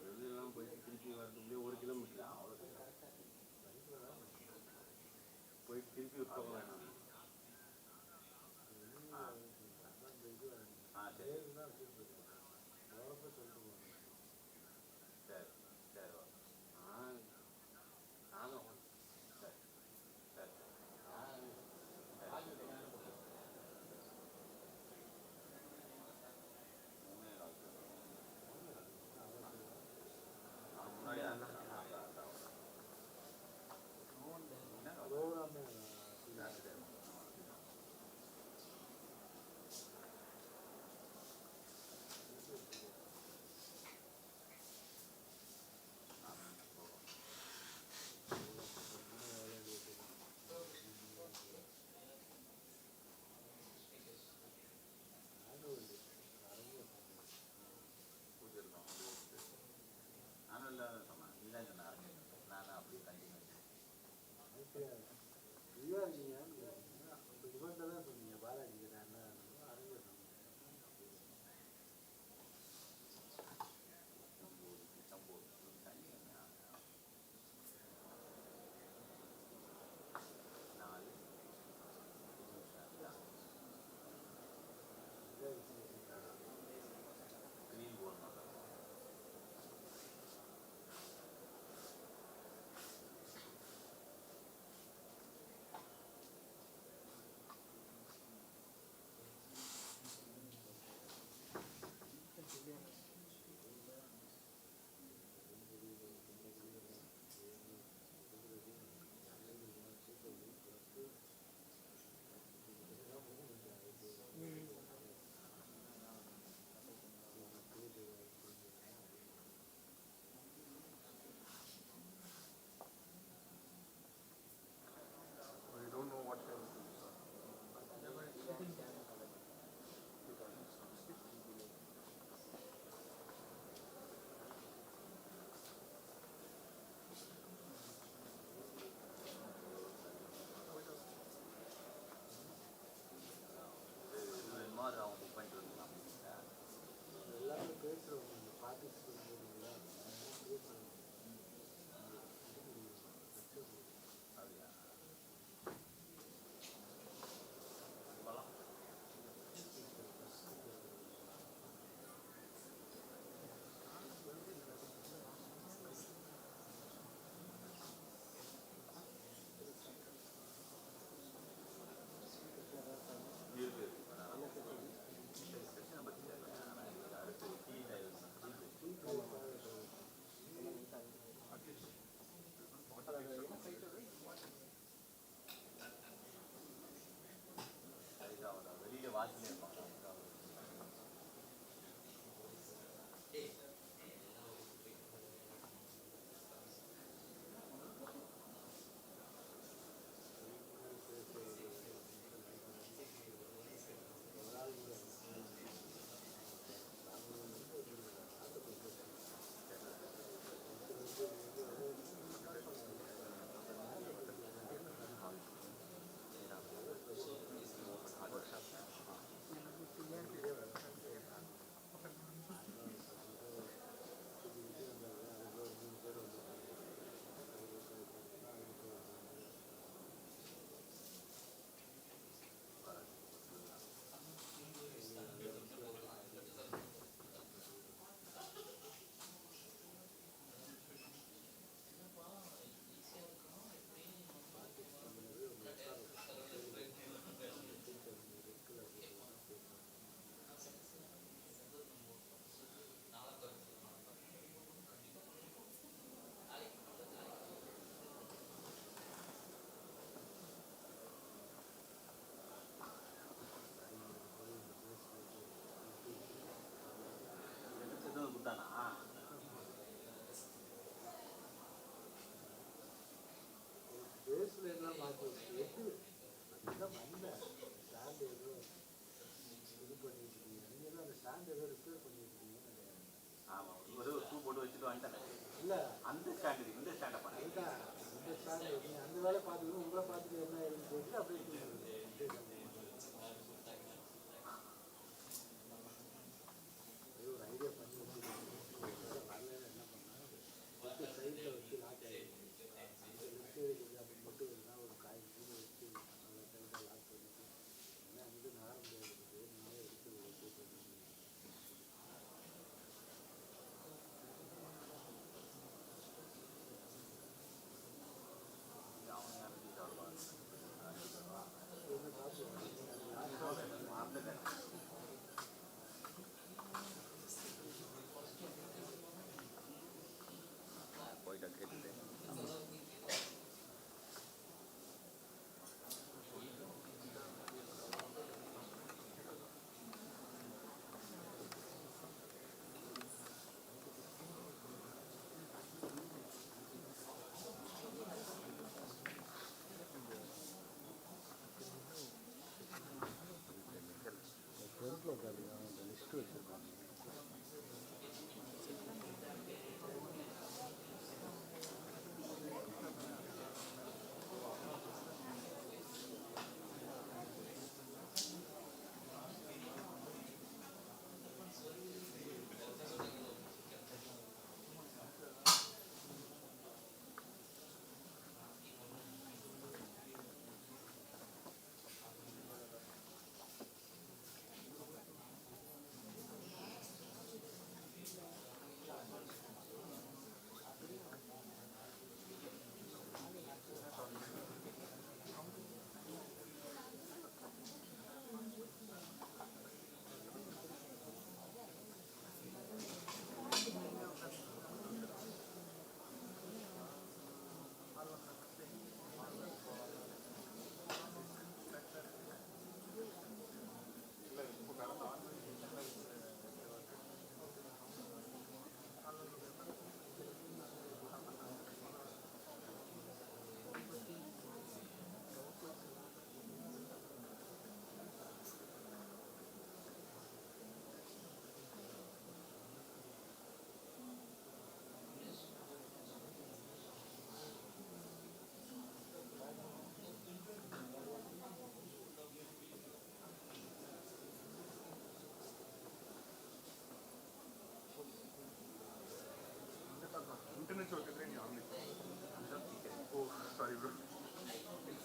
வெளியெல்லாம் போயிட்டு திருப்பி வரதுக்குள்ளே 1 கிலோமீட்டர் அவ்வளோ போயிட்டு திருப்பி போகலாம் சரி தான் வச்சுட்டு போகிறேன் போகிறப்ப சொல்லிட்டு போகிறேன்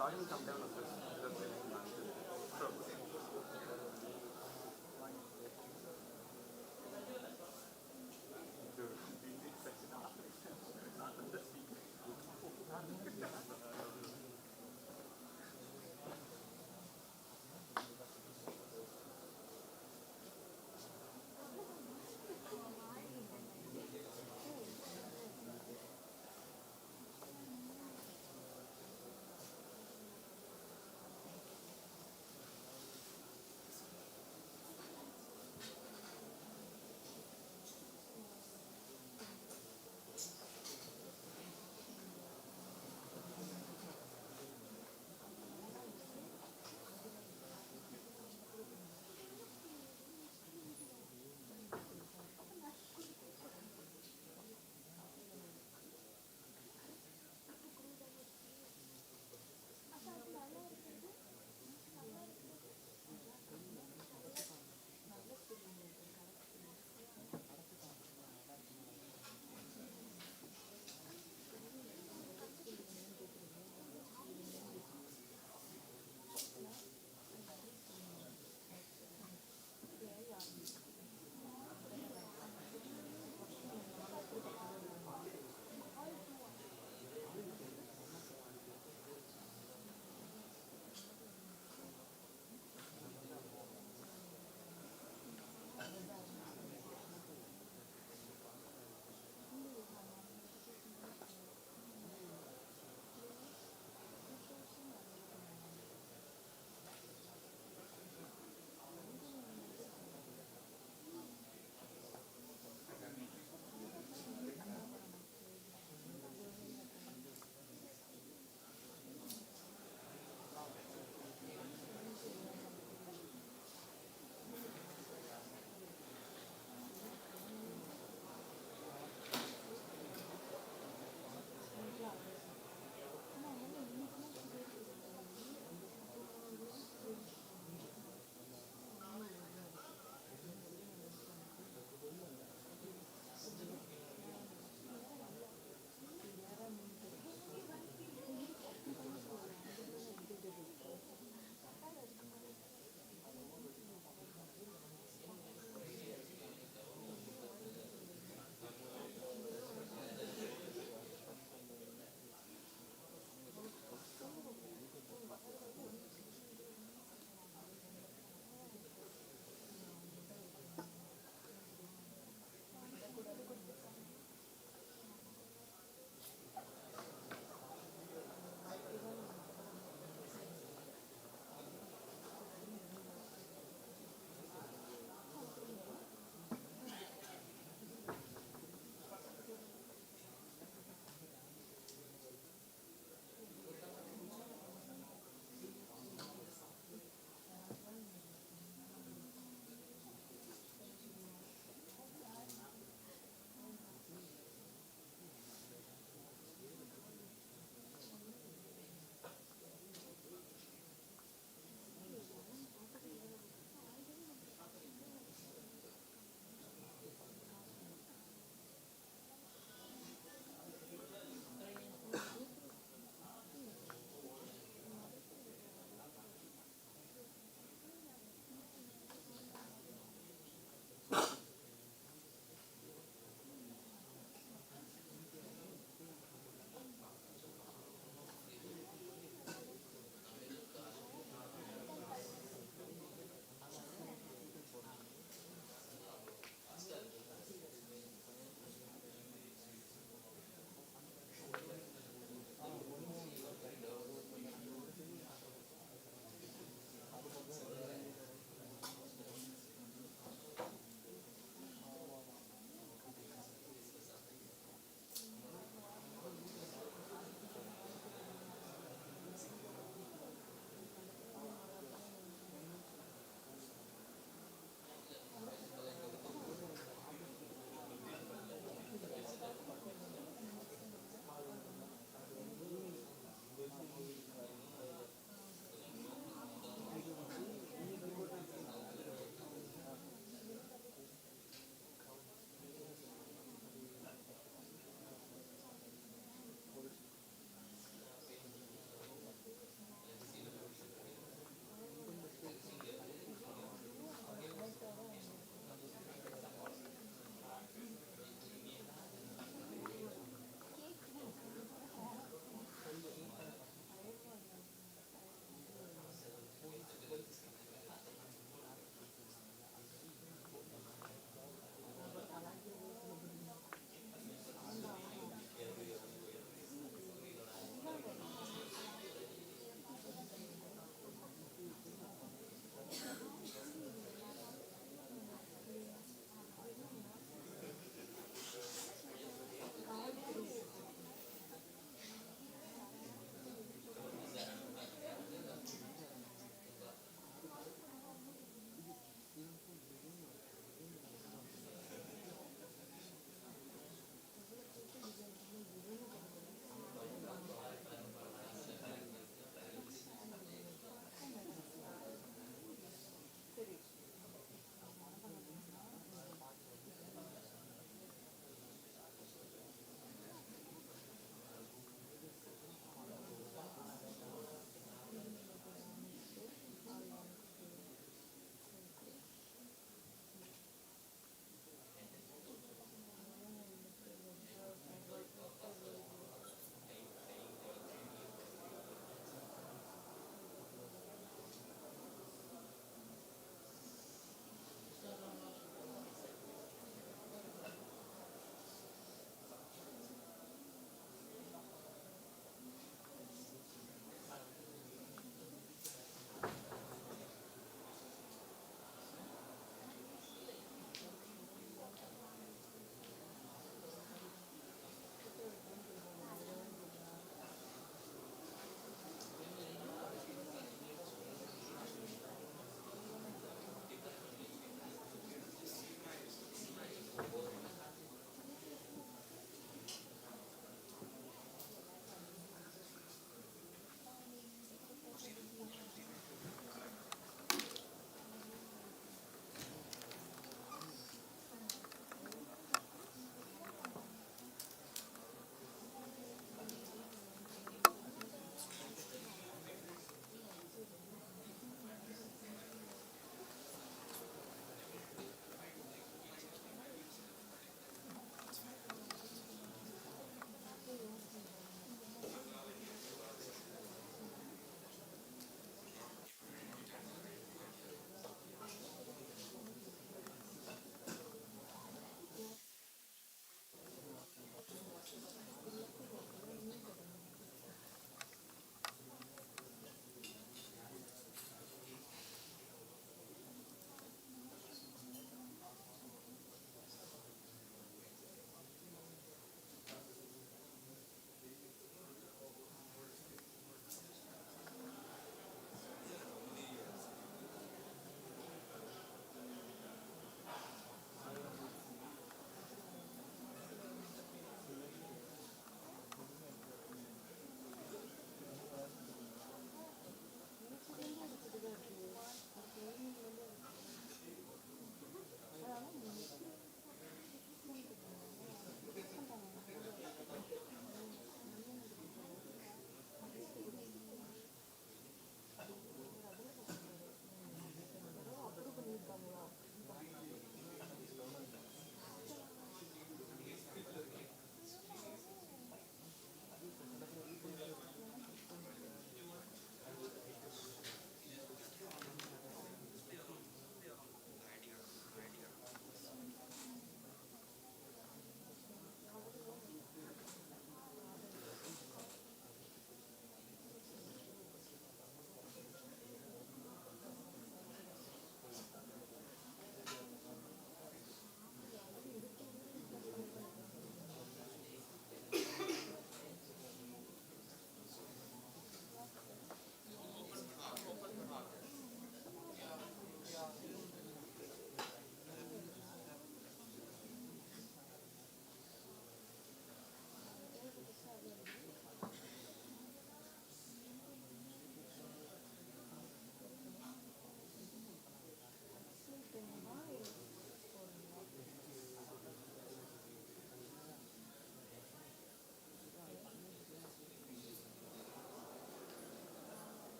charging sometimes of this.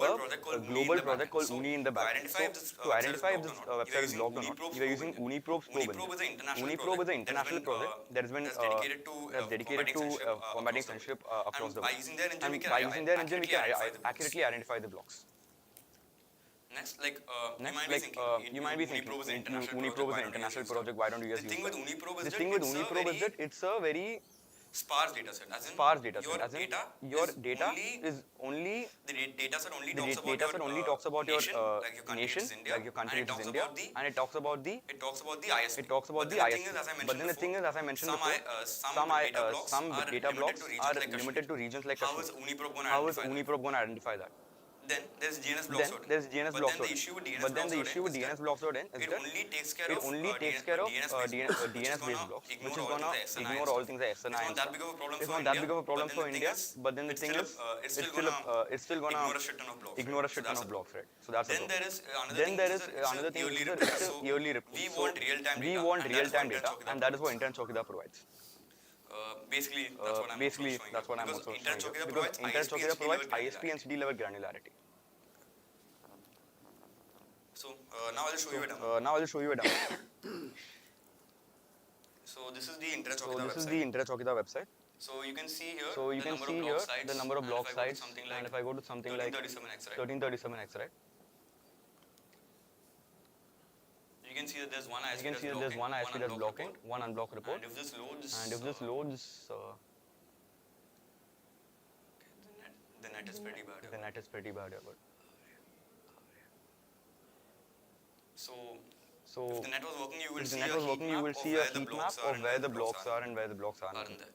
global project called Uni in the back. So to identify if this website is blocked or not, we are using Uniprobe's probe engine. Uniprobe is an international project that has been that's dedicated to combating censorship across the world. And by using their engine, we can accurately identify the blocks. Next, you might be thinking, Uniprobe is an international project. Why don't you just use that? The thing with Uniprobe is that it's a very sparse data set, as in your data is only the data set only talks about your nation, like your country, which is India, and it talks about the ISP. But then the thing is, as I mentioned before, some data blocks are limited to regions like Kashmir. How is Uniprobe going to identify that? Then there's GNS Then blocks. there's GNS But blocks. then the issue with DNS But then blocks the issue with DNS blocks.in is it that only takes care it of only takes care of DNS DNS-based blocks, which is ignore gonna ignore all things like SNI. It's not that big of a problem It's for not India. that big of a problem for India. But then the thing is, it's still gonna ignore a shit ton of blocks, right? So that's then the there problem. is Then there is another thing, yearly which report. is So yearly report. we So want real-time we data, want and that's real-time what data, Internet and that is what Internet Chowkidar provides. Basically, That's what I'm because also Internet showing you. Chowkidar Because Internet Chowkidar provides ISP granularity. and city level granularity. So now I'll show you a demo. Now I'll show you a demo. So this is the Internet So Chowkidar this is website. the Internet Chowkidar website. So you can see here So you the can number see of here blog sites, the number of and blog if I go to sites, something and like if I go to something like 1337x, right? 1337x, right? You can see that there's one ISP You can see that there's one ISP that's blocking, one unblock report, and if this loads, and if this loads, the net is pretty bad. the net is pretty bad. But So so if the net was working, you will if the see net a was heat working, you map will of see a where the heat blocks map are of and where the the blocks are and where the blocks aren't there.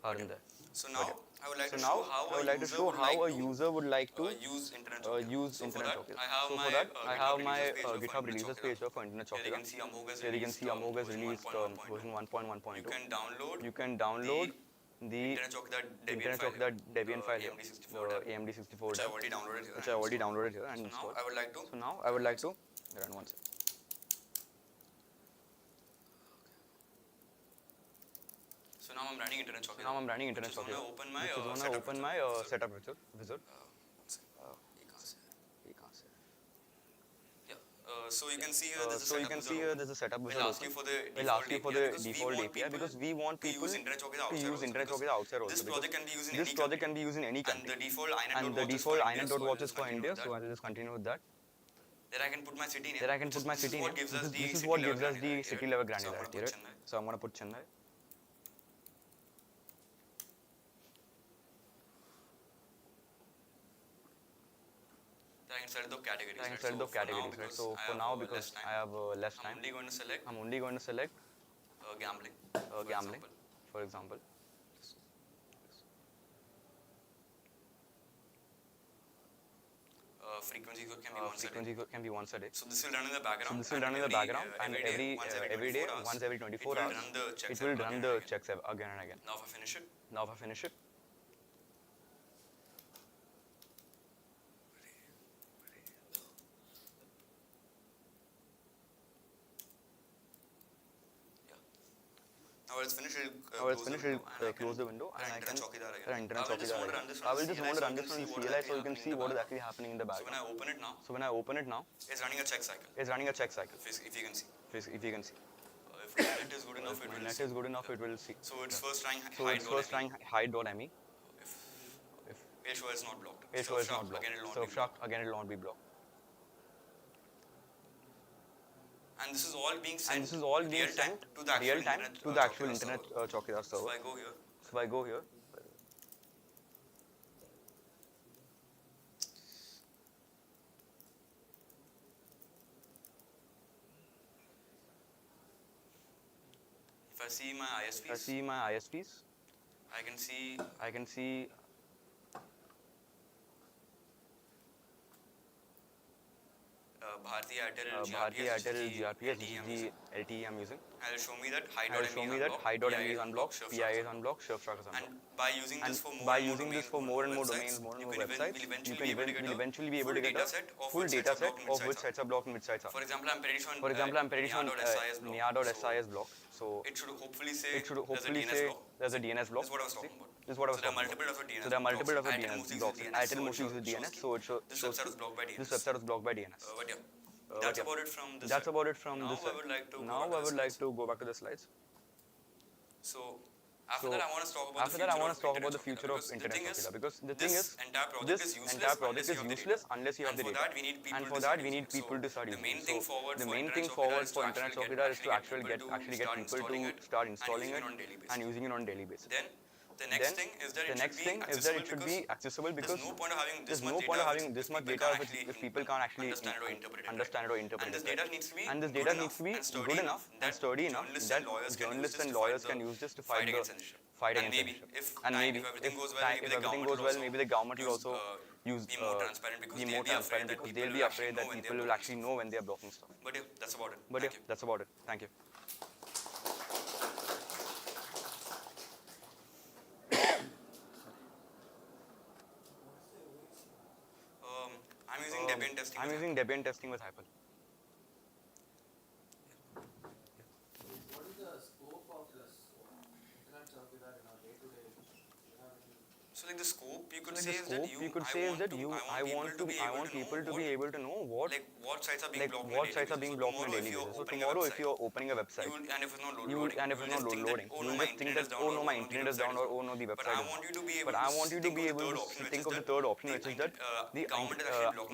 aren't there. So now I would like So to now show how I would like to show how a user would like to use Internet Chowkidar. use So Internet for that, Chowkidar. So I for that, I have my GitHub GitHub releases page for Internet Here you Chowkidar. can see Amog has Here you can see Amog has version released 1.1.2. version 1.1.2. You You can download the Internet Chowkidar Internet Debian Chowkidar file, Debian file, AMD64 the AMD64 which I already downloaded here. which I already downloaded here and So now installed. I would like to So now I would like to run one second. So now I'm running Internet Chowkidar. Now I'm running Internet Which is Chowkidar. gonna open my Which is gonna setup open wizard. my setup wizard. Yeah. So you can see here there's a So you setup can wizard see here open. there's a setup wizard We'll ask you open. for the We'll ask you for the default want API because we want people to use Internet Chowkidar to outside use also Internet because Chowkidar outside also. This because project can be used in this any project country. can be used in any And country. the default And the inet.watch is default for India, so I'll inet.watch is just for continue India, with that. so I'll just continue with that. There I can put my city name. There I can put my city name. This is what gives us the city level granularity, right? So I'm gonna put Chennai. Then I can set the categories. I can set the categories, right? So for now, because I have less I'm time, only going to select I'm only going to select gambling. gambling, for example. Frequency can be once a day. Frequency can be once a day. So this will run in the background. So this will run in the background, and every day, once every 24 hours, it will run the checks again and again. Now if I finish it, Now if I finish it, now it's finished. now it's finished, it'll close the window and I can run Internet Chowkidar again. I will just want to run this from CLI so you can see what is actually happening in the So when background. I open it now, So when I open it now, it's running a check cycle. it's running a check cycle, If you can see. if you can see. If the net is good enough, it If my will net see. is good enough, it will see. So it's first trying So it's first trying hide.me. If page show is not blocked. Page show is not blocked. Again, it will not be Surfshark, again it will not be blocked. And this is all being sent. And this is all being sent to the actual real time internet, to the actual Chowkidar Internet server. Chowkidar So server. if I go here, So if I go here, if I see my if I ISPs, see my ISPs, I can see I can see Bharti Airtel, Bharti Airtel, GRPS, LTE I'm GG, using. LTE I'm using. I'll show me that I'll show me that hide.me is unblocked, PI is unblocked, Surfshark is And unblocked. by using And this for more by and more using this domains, for more and more websites, domains, more and you more can websites, will you will eventually be able to get a full data set of which sites are blocked and which sites are. For example, I'm pretty sure. For example, I'm pretty sure nia.sis block. nia.sis is blocked. So It should hopefully say it should hopefully there's a DNS say block. there's a DNS block. This is what I was talking about. This is what I was So there are talking multiple about. of DNS So there are multiple of blocks. DNS blocks. Airtel mostly uses DNS, so it shows This website was blocked by DNS. this website was blocked by DNS. But yeah, But that's yeah. about it from this. That's side. about it from Now this I side. would like to Now I would like to go back to the slides. So after So that, I want to talk about after that, I want to talk about the future of Internet Chowkidar because the thing is, this entire project this is useless entire project is unless you have the useless data. unless you have And the for data. that, we need people And to for start that, we need using it. people So to start the using main it. thing So forward the for main Internet thing Chowkidar forward is for to Internet actually Chowkidar is to get actually get people people to start installing installing it it, start and installing using it, it on daily basis. and using it on daily basis. Then the next thing is that it should be accessible because there's no point of having this much data if people can't actually understand it or interpret and it. this data needs to be And this good data needs to be enough good enough and sturdy enough that journalists and lawyers can use this to fight against censorship. And maybe if everything goes well, maybe the government will also be more transparent because be more transparent because they'll be afraid that people will actually know when they are blocking stuff. But yeah, that's about it. But Thank yeah, you. that's about it. Thank you. I'm using Debian testing. I'm using Debian testing with Hyper. What is the scope of this internet circular in our day-to-day? So like the scope you could Like say the is that scope, I want people to be able to know what what sites are being blocked on a daily basis. So tomorrow if you're opening a website, and if it's not you will, and if it's not loading, you will just think that oh no, my internet is down, or oh no, the website is down. But I want you to be able to think of the third option, which is that the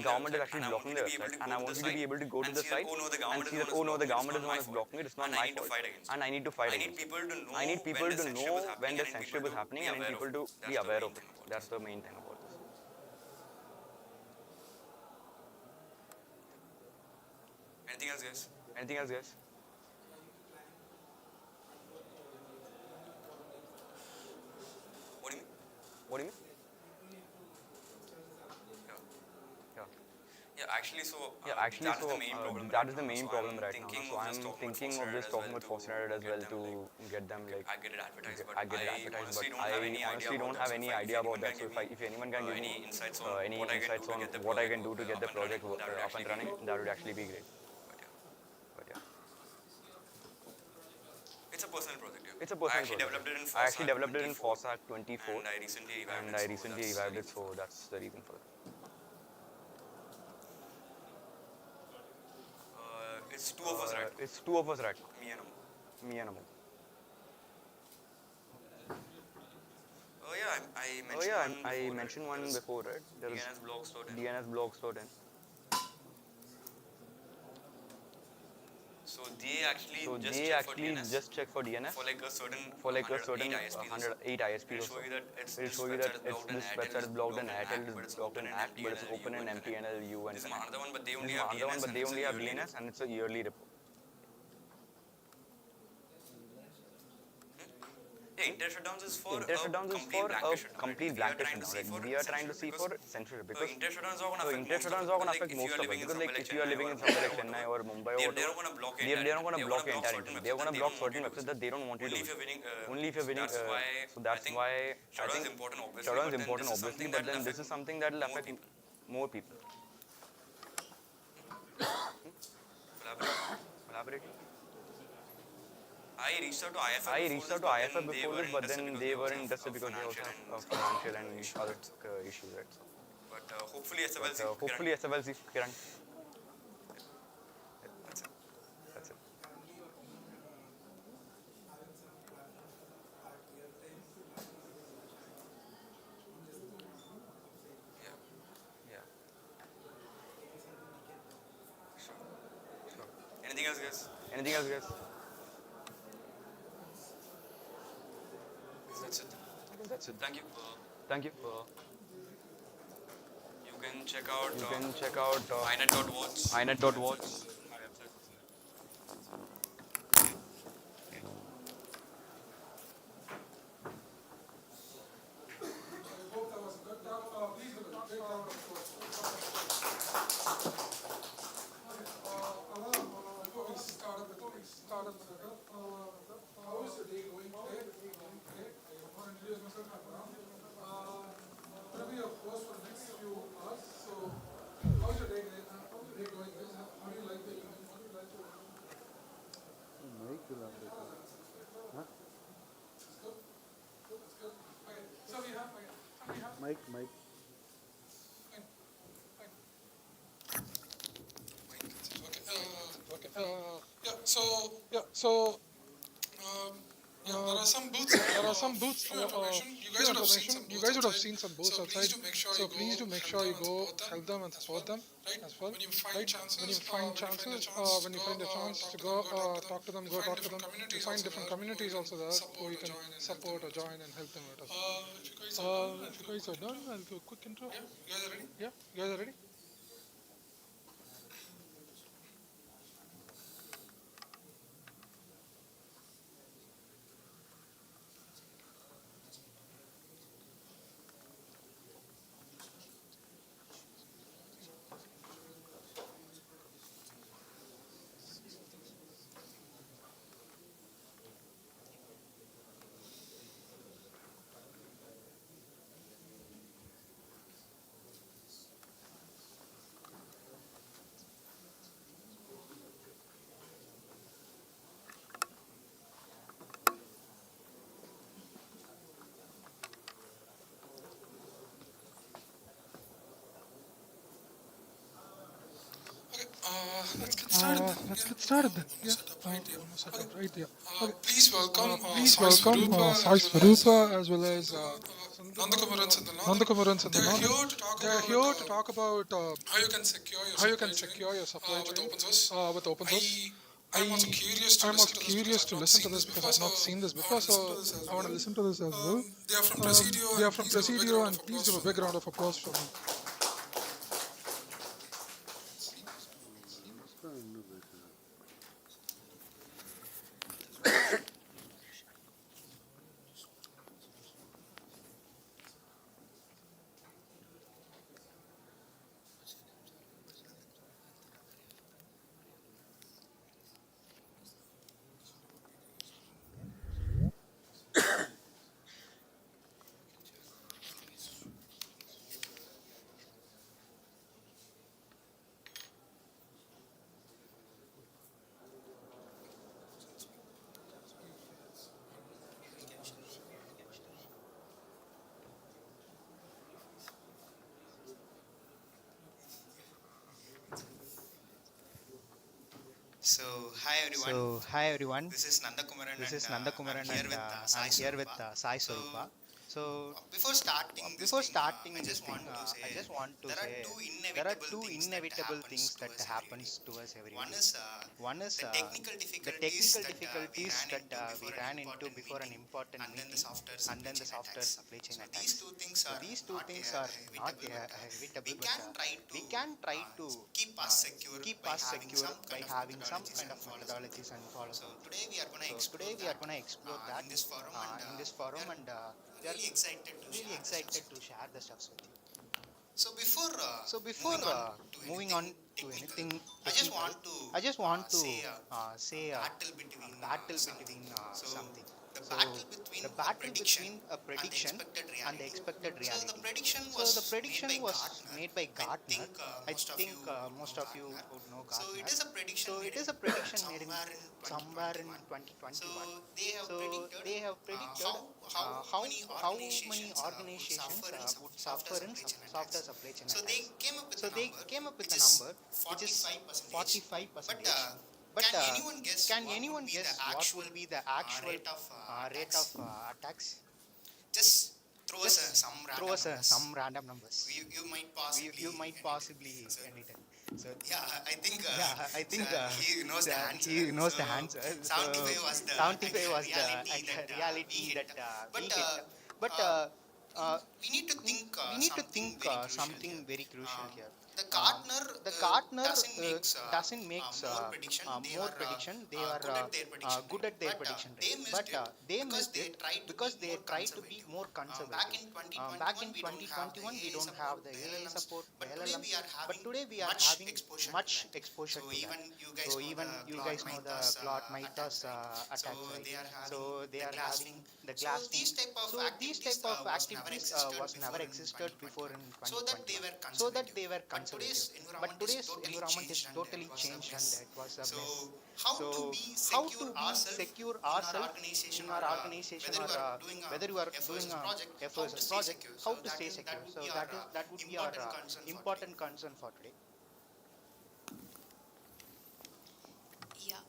government is actually blocking the website, and I want you to be able to go to the site and see that oh no, the government is the one who's blocking it, it's not my fault, and I need to fight against it. I need people to know when the censorship is happening, and I need people to be aware of it. That's the main thing about this. anything else, guys? Anything else, guys? What do you mean? What do you mean? Yeah, actually, so That's the main problem. that is the main So problem I'm right now. So I'm thinking of just talking with Foss as well to get them like I get it advertised, but I get it advertised, but I honestly don't have any idea about that. So if anyone can give me any insights any insights on what I can do to get the project up and running, that would actually be great. But yeah, it's a personal project. Yeah. it's a personal I actually project. developed it in I actually developed it in Foss Foss 24, and I recently revived and it. I so recently that's revived the it, so that's the reason for it. It's two of us, right? It's two of us right now, Me and Amu. me and Amu. Oh yeah, I mentioned one before, right? There is DNSblogs.in. DNSblogs.in. So they actually just check for DNS for like a certain 108 ISPs. ISPs or so. It'll show you that this website is blocked and Airtel is blocked and ACT, but it's open in MTNL, U, and This is another one, but they this only is have another one, but they only have DNS DNS and it's a yearly report. Yeah, Inter shutdowns is for Inter shutdowns is for a complete blanket shutdown. shutdown. We are trying to see for censorship because Inter shutdowns are Inter shutdowns are going to affect most of it. Because like if you are living in somewhere like Chennai or Mumbai or they're whatever, not going to block they're not going to block your entire certain internet. They're going to block certain websites websites that they don't want you to visit. only if you're winning. So that's why I shutdown think is important, obviously. shutdown is but then important, this is obviously, something but that then will this is something that will affect more people. Collaborating. I reached out to IFF before this, but then they weren't interested because they also have financial and other issues, right? So, But hopefully SFLC. hopefully SFLC, Kiran. That's it. That's it. Yeah. Anything else, guys? Anything else, guys? That's it. That's it. Thank you. Thank you. You can check out You can check out inet.watch. inet.watch. How is your day going today? I want to introduce myself. Going to be a host for the next few hours. So, how's your day going? How do you like the evening? How do you like to? It's good. It's good. Okay. So we have. Mike. Okay. Yeah. So There are some booths. Few information. You guys would have seen some booths outside. So please do make sure you go help them and support them as well. Right? When you find chances, when you find a chance to go talk to them, go talk to them. You find different communities also there who you can support or join and help them out as well. If you guys are done, I'll do a quick intro. Yeah, you guys are ready? Let's get started then. Yeah. Almost set up right there. Okay. Please welcome Sai Swarupa as well as Nandakamarans and the Nanda. They are here to talk about how you can secure your supply chain with open source. I'm also curious to listen to this because I've not seen this before, so I want to listen to this as well. They are from Presidio, and please give a big round of applause for them. So, hi everyone. This is Nandakumaran, and I'm here with Sai Swarupa. So, before starting this thing, I just want to say there are two inevitable things that happens to us every day. One is the technical difficulties that we ran into before an important meeting, and then the software supply chain attacks. So these two things are not evitable, but we can try to keep us secure by having some kind of methodologies and follow them. So today we are going to explore that in this forum, and we are really excited to share the stuffs with you. So before moving on to anything technical, I just want to say a battle between something. So the battle between a prediction and the expected reality. So the prediction was made by Gartner. I think most of you would know Gartner. So it is a prediction made in somewhere in 2021. So they have predicted how many organizations would suffer in software supply chain attacks. So they came up with a number which is 45%. But can anyone guess what would be the actual rate of attacks? Just throw us some random numbers. You might possibly anything. So yeah, I think he knows the answer. So 75 was the reality that we hit. But we need to think something very crucial here. The Gartner doesn't make more prediction. They are good at their prediction rate, but they missed it because they tried to be more conservative. Back in 2021, we don't have the AI support, the LLMs, but today we are having much exposure to that. So even you guys know the Claude Mythos attacks, right? So they are having the glass thing. So these type of activities was never existed before in 2021, so that they were conservative. But today's environment is totally changed, and it was a mess. So how to be secure ourselves in our organization, or whether you are doing a FOSS project, how to stay secure. So that would be our important concern for today. Yeah,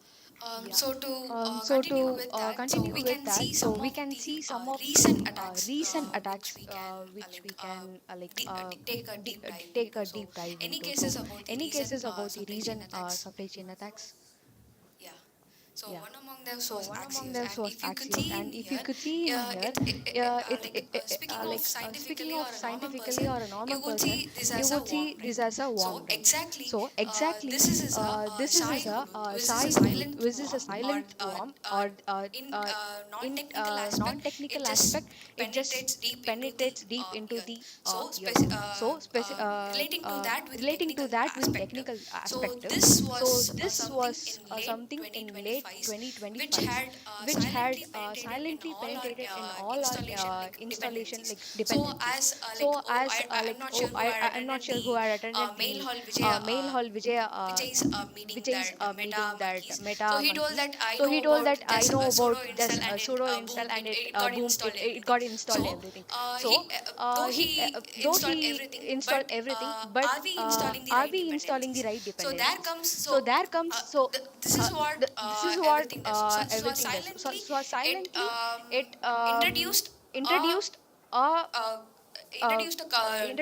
Yeah. So to So continue to with that, so continue we with can that, see so some we of can the see some of recent the attacks recent which attacks we can which we can take a deep dive take into. a So deep dive any into. cases So about the any recent cases about the supply chain recent attacks? supply chain attacks? Yeah. So Yeah. one among them So was one among Axios, them and was if you could Axios, see in and if you here, could see in here, speaking of speaking scientifically of or a normal scientifically person, or a you normal would person, see this you as a would worm, see right? this as a So worm, right? exactly, So exactly, this is a this is a silent worm, or in in non-technical aspect, it non-technical just aspect, it just penetrates deep into the penetrates deep into earth. the So earth. So relating to that with aspect. technical So aspect. this So was this something was in late something in late 2025, which 2025, had which had silently penetrated in silently all our penetrated in all our installation dependencies. like So dependencies. as So as I'm not sure who had I'm not attended sure who the had attended mail the hall Vijay Vijay's meeting Vijay's that meeting, Meta that monkeys. So Meta he told monkeys. that I So know he told about that I this know about sudo this install, and it sudo boom, install, and it it got boom, installed it everything. got installed So everything. he So though he though installed he everything, installed but everything, but are we installing the are right we installing the dependencies? right So there dependencies? comes So there comes, this is what this is what everything does. So everything does. silently So it silently it introduced a introduced a uh, uh,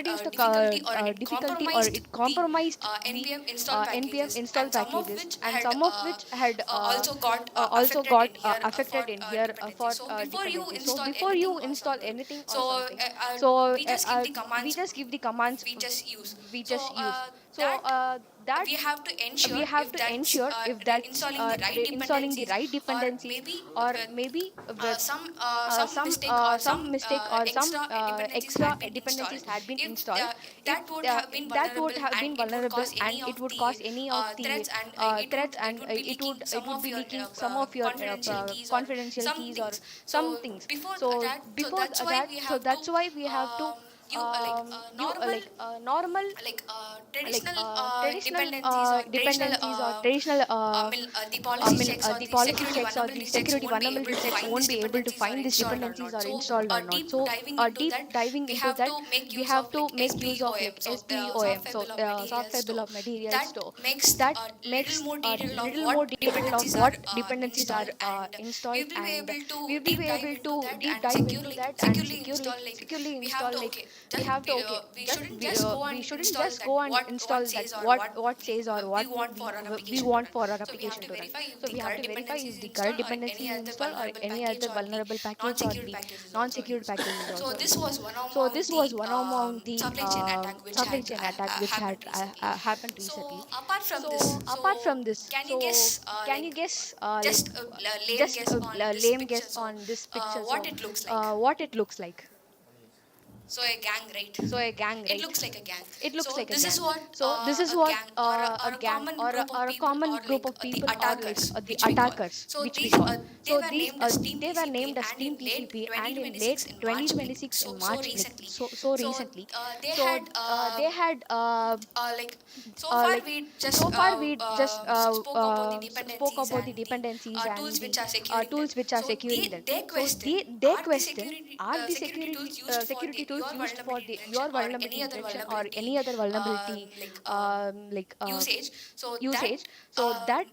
difficulty, or it difficulty, or compromised it the compromised the npm install npm packages, install and some of packages, which and had some of which had also got also affected in got here affected for in here dependencies. for So before you dependencies. So install before anything you or install something, anything or so something, so we just give the we commands just give the commands we just use. we So just use. So that that we have to we ensure have if to that's ensure if that's installing the right installing the dependencies, right or dependencies, maybe or with maybe with some mistake, or some mistake, or some extra dependencies extra had been installed. dependencies had been If installed. If that would have been that would vulnerable, have and been it would vulnerable, cause and any it of would cause the any of the threats, and threats, and it would be leaking some it would of be your leaking some of your confidential keys or confidential some keys or things. some So things. before So that, so before that's why that, we so have to that's why we have to you you normal, normal, traditional traditional dependencies, or traditional dependencies, or traditional the policy checks, or the the policy security checks, or the vulnerability checks security won't be able vulnerability to checks find these won't be able to dependencies are find these installed or dependencies not. are So installed or not. deep So diving into deep that, diving we into have that, to make we use have of to like make use of SBOM, like so SBOM, software so bill of materials. software bill So of materials. that So makes that a little makes more a detail of little more what detail of dependencies are what dependencies are installed, and we installed, will be and able to we will deep be dive able into to that deep and dive into that and securely we have install, to like just we just shouldn't just go we and shouldn't install just that go and what install that says or what says or we what want for our we application to want run. for our So we have application to to run. verify if So the we have correct to verify dependencies if is the correct installed, or dependency any is other installed, or vulnerable any package, other or the vulnerable package, or non-secured the package is also non-secured used. package is So also this used. was one So among this the was one among the supply chain attack which supply had chain attack which had happened recently. happened recently. So apart from this, So apart so from this, can you so guess can you guess just a lame just guess on a this lame picture? guess So on this picture? what So it looks like? what it looks like? So a gang, right? So a gang, It right? looks like a gang. It looks So like a this is gang. what So this is a what gang, a or a gang, common group of or a people, common or group like of the people, or like attackers the which we call. attackers, So which we these call. they So were these named as Team they were PCP, named as and Team in late PCP, and in late 2026 in March, like 2026 in so March, like recently. so So recently. they So had they had like so far like we just so far we just spoke about the spoke dependencies about the and the dependencies and tools which the are securing that. tools which are So securing that. they So question, they are the question, are the security tools used for security the tools your used for vulnerability the detection your or any vulnerability other detection, or vulnerability any other vulnerability like like usage? So that usage? So that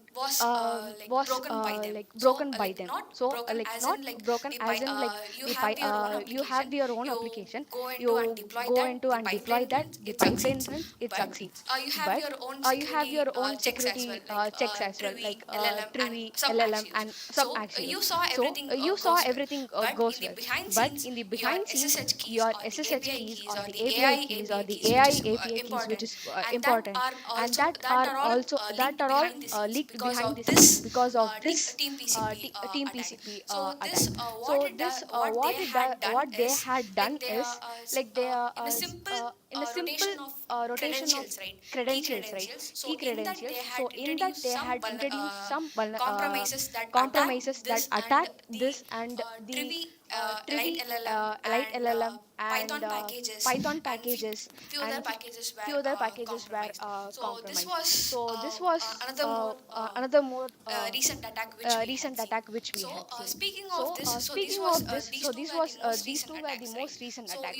like was broken by them. like So broken by them. not So broken like as not in like broken the as in like you have your own you application, have your own you application, go into and you deploy go that, into the and deploy pipeline that, runs, the it pipeline succeeds. runs, it But succeeds. you have But your own you have security your own checks as well, security like checks as well, Trivy, like LLM, and Trivy, some LLM, Axios. and sub So you Axios. saw So everything you saw goes well, everything but in goes the well. behind But scenes, in the your behind scenes, SSH keys, your or the SSH API keys, keys, or or the the API AI keys, or API the keys, which AI is API keys, which important, is and that important, are and also that are all that linked are all behind the scenes leaked because behind of the scenes this because of this Team PCP Team attack. PCP So this attack. what So this what they had done what they is had done like they are is like they are in a simple in a simple rotation of rotation of credentials, right? Key credentials, right? credentials. So Key in that they credentials. had So in that introduced they some had introduced some compromises that attack compromises that this and attacked the this and the Trivy, Light Trivy LLM, Light and LLM, and Python packages and few other packages were compromised. So this was another more recent attack which we had seen. So speaking of this, so these two were the most recent attacks, right?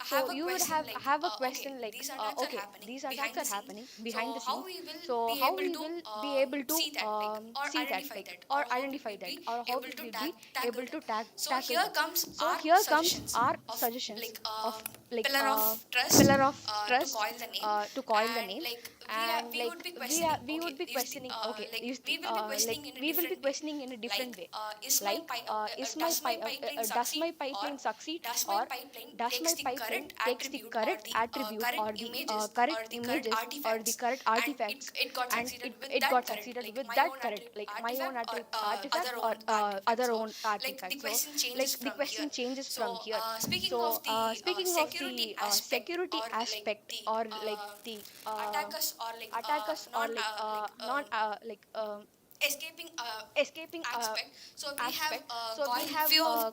So you would have a question like, okay, these attacks are happening behind the scenes. So how we will be able to see that, like, or identify that, or how we will be able to tackle that? So here comes our suggestions of, like, pillar of trust, to coil the name. And like we would be questioning, okay, like we will be questioning in a different way, like, does my pipeline succeed, or does my pipeline takes the correct attribute, or the correct images, or the correct artifacts, and it got succeeded with that correct, like my own artifact, or other own artifact. So like the question changes from here. So speaking of the security aspect, or like the attackers, or like non like escaping aspect. So we have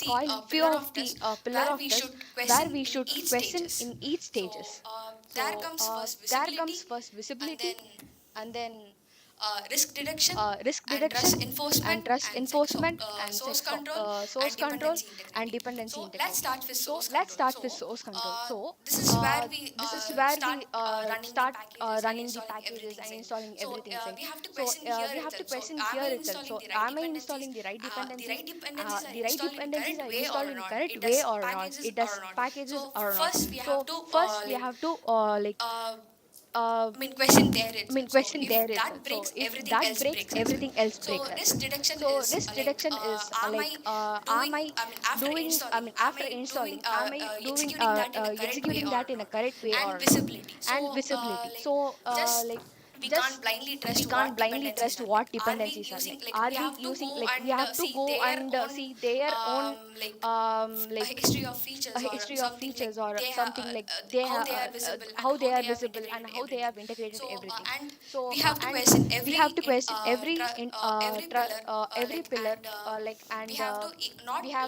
coiled few of the pillar of trust, where we should question in each stages. So there comes first visibility, and then risk detection, and trust enforcement, and source control, and dependency integrity. So let's start with source control. So this is where we start running the packages and installing everything, right? So we have to question here itself. So am I installing the right dependencies? The right dependencies are installed in correct way or not? It does packages or not? So first we have to uh, question there itself. So if that breaks, everything else breaks as well. So risk detection is like, am I doing, I mean, after installing, am I doing executing that in a correct way or not? And visibility. So like, just we can't blindly trust what dependencies are, like, are we using, like, we have to go and see their own like a history of features, or something, like they have how they are visible, and how they have integrated everything. So and we have to question every pillar, like, and we have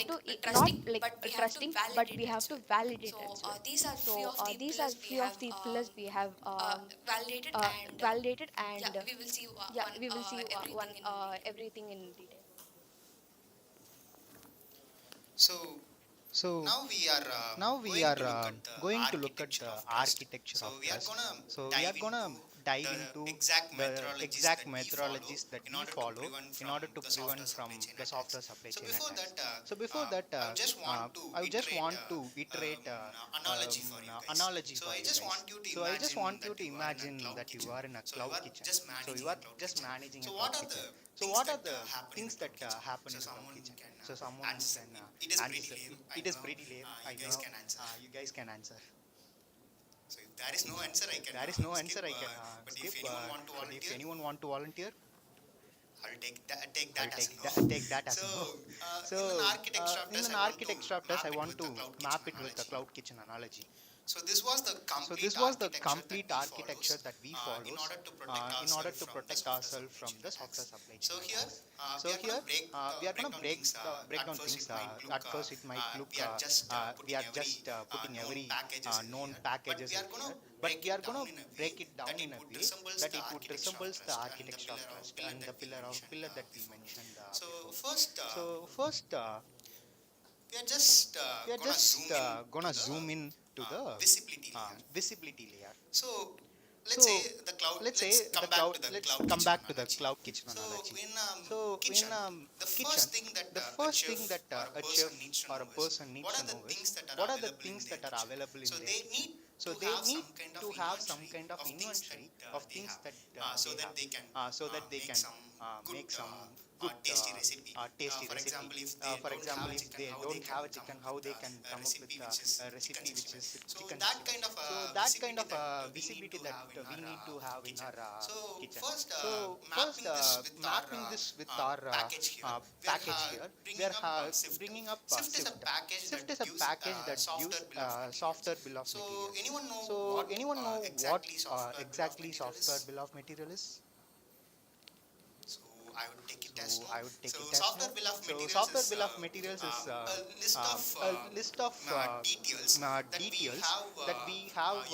to not like trusting, but we have to validate as well. So these are few of the pillars we have validated, and yeah, we will see one everything in detail. So now we are going to look at the architecture of trust. So we are gonna dive into the exact methodologies that we follow in order to prevent from the software supply chain attacks. So before that, I just want to iterate analogy for you guys. So I just want you to imagine that you are in a cloud kitchen. So you are just managing a cloud kitchen. So what are the things that happen in the cloud kitchen? So someone can answer. It is pretty lame. I know. You guys can answer. If there is no answer, I can skip. But if anyone want to volunteer, take that as a no. So in an architecture of test, I want to map it with the cloud kitchen analogy. So this was the complete architecture that we followed in order to protect ourselves from the software supply chain attacks. So here we are going to break down things. At first, it might look we are just putting every known packages in here, but we are going to break it down in a way that it would resembles the architecture of trust and the pillar that we mentioned before. So first, we are just gonna zoom in to the visibility layer. So let's say the cloud. Let's come back to the cloud kitchen analogy. So in kitchen, the first thing that a chef or a person needs to know is what are the things that are available in their kitchen. So they need to have some kind of inventory of things that they have, so that they can make some good tasty recipe. For example, if they don't have a chicken, how they can come up with a recipe which is chicken recipe. So that kind of visibility that we need to have in our kitchen. So first, mapping this with our package here, we are bringing up Swift. Swift is a package that gives software bill of materials. So anyone know what exactly software bill of material is? So I would take it as no. So software bill of materials is a list of details that we have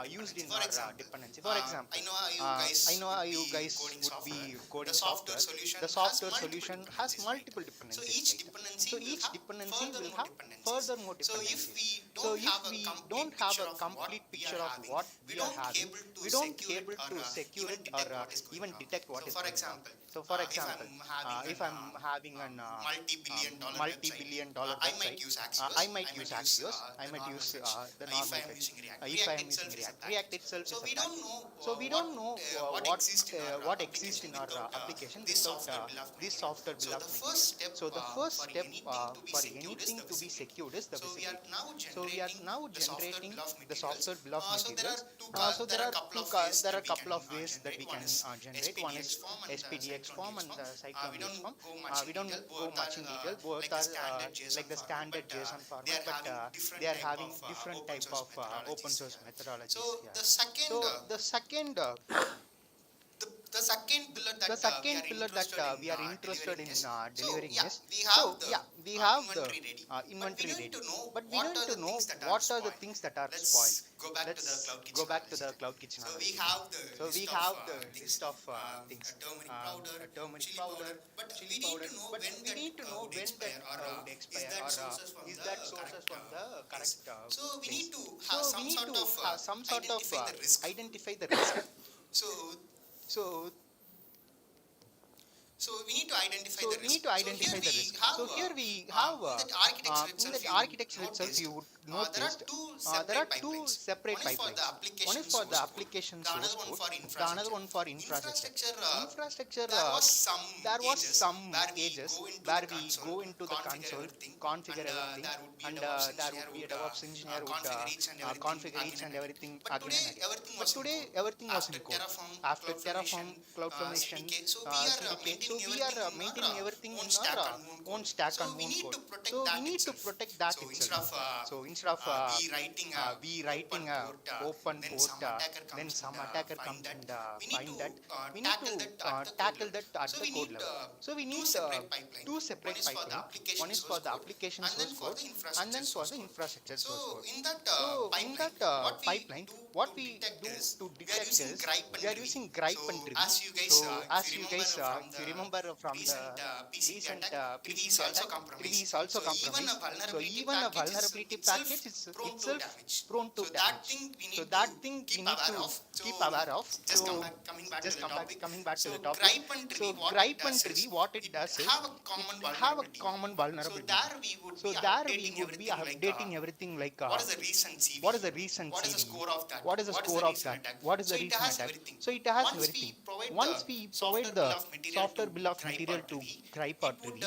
used in our dependency. For example, I know you guys would be coding software. The software solution has multiple dependencies, right? So each dependency will have further more dependencies. So if we don't have a complete picture of what we are having, we don't able to secure it or even detect what is going on. So for example, if I'm having an multi-billion dollar website, I might use Axios, I might use the normal fetch. If I am using React, React itself is a package. So we don't know what exists in our application without this software bill of material. So the first step for anything to be secured is the visibility. So we are now generating the software bill of materials. So there are a couple of ways that we can generate. One is SPDX form and the cyclone form. We don't go much in detail. Both are like the standard JSON format, but they are having different type of open source methodologies here. So the second pillar that we are interested in delivering is, so yeah, we have the inventory ready, but we need to know what are the things that are spoiled. Let's go back to the cloud kitchen analogy. So we have the list of things, a turmeric powder, chili powder, but we need to know when that would expire, or is that sources from the correct place. So we need to have some sort of identify the risk. So we need to identify the risk. So here we have in that architecture itself, you would notice there are two separate pipelines. One is for the application source code, the another one for infrastructure. Infrastructure, there was some pages where we go into the console, configure everything, and there would be a DevOps engineer would configure each and everything again and again. But today everything was in code. After Terraform, CloudFormation, CDK, so we are maintaining everything in our own stack and own code. So we need to protect that itself. So instead of we writing a open port, then some attacker comes and find that, we need to tackle that at the code level. So we need two separate pipeline. One is for the application source code and then for the infrastructure source code. So in that pipeline, what we do to detect is we are using gripe and tree. So as you guys, if you remember from the recent PC attack, Tree is also compromised. So even a vulnerability package is itself prone to damage. So that thing we need to keep aware of. So just coming back to the topic. So gripe and tree, what it does is it have a common vulnerability. So there we would be updating everything like what is the recent CD, what is the score of that, what is the score of that, what is the recent attack. So it has everything. Once we provide the software bill of material to gripe or tree,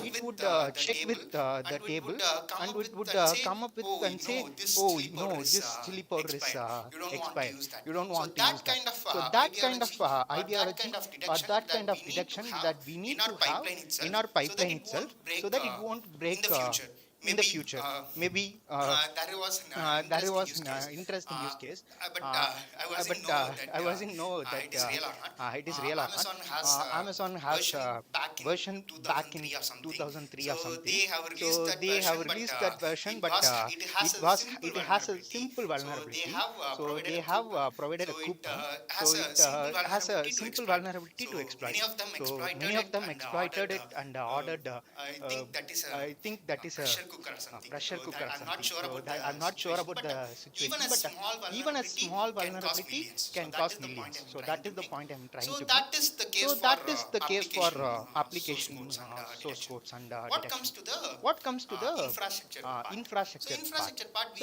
it would check with the table and it would come up with and say, oh no, this chili powder is expired, you don't want to use that. So that kind of ideology or that kind of detection that we need to have in our pipeline itself, so that it won't break in the future. Maybe there was an interesting use case, but I wasn't know that it is real or not. Amazon has a version back in 2003 or something. So they have released that version, but it has a simple vulnerability. So they have provided a coupon. So it has a simple vulnerability to exploit. So many of them exploited it and ordered. I think that is a pressure cooker or something. So I'm not sure about the situation, but even a small vulnerability can cost millions. So that is the point I'm trying to make. So that is the case for application source codes and detection. What comes to the infrastructure part? So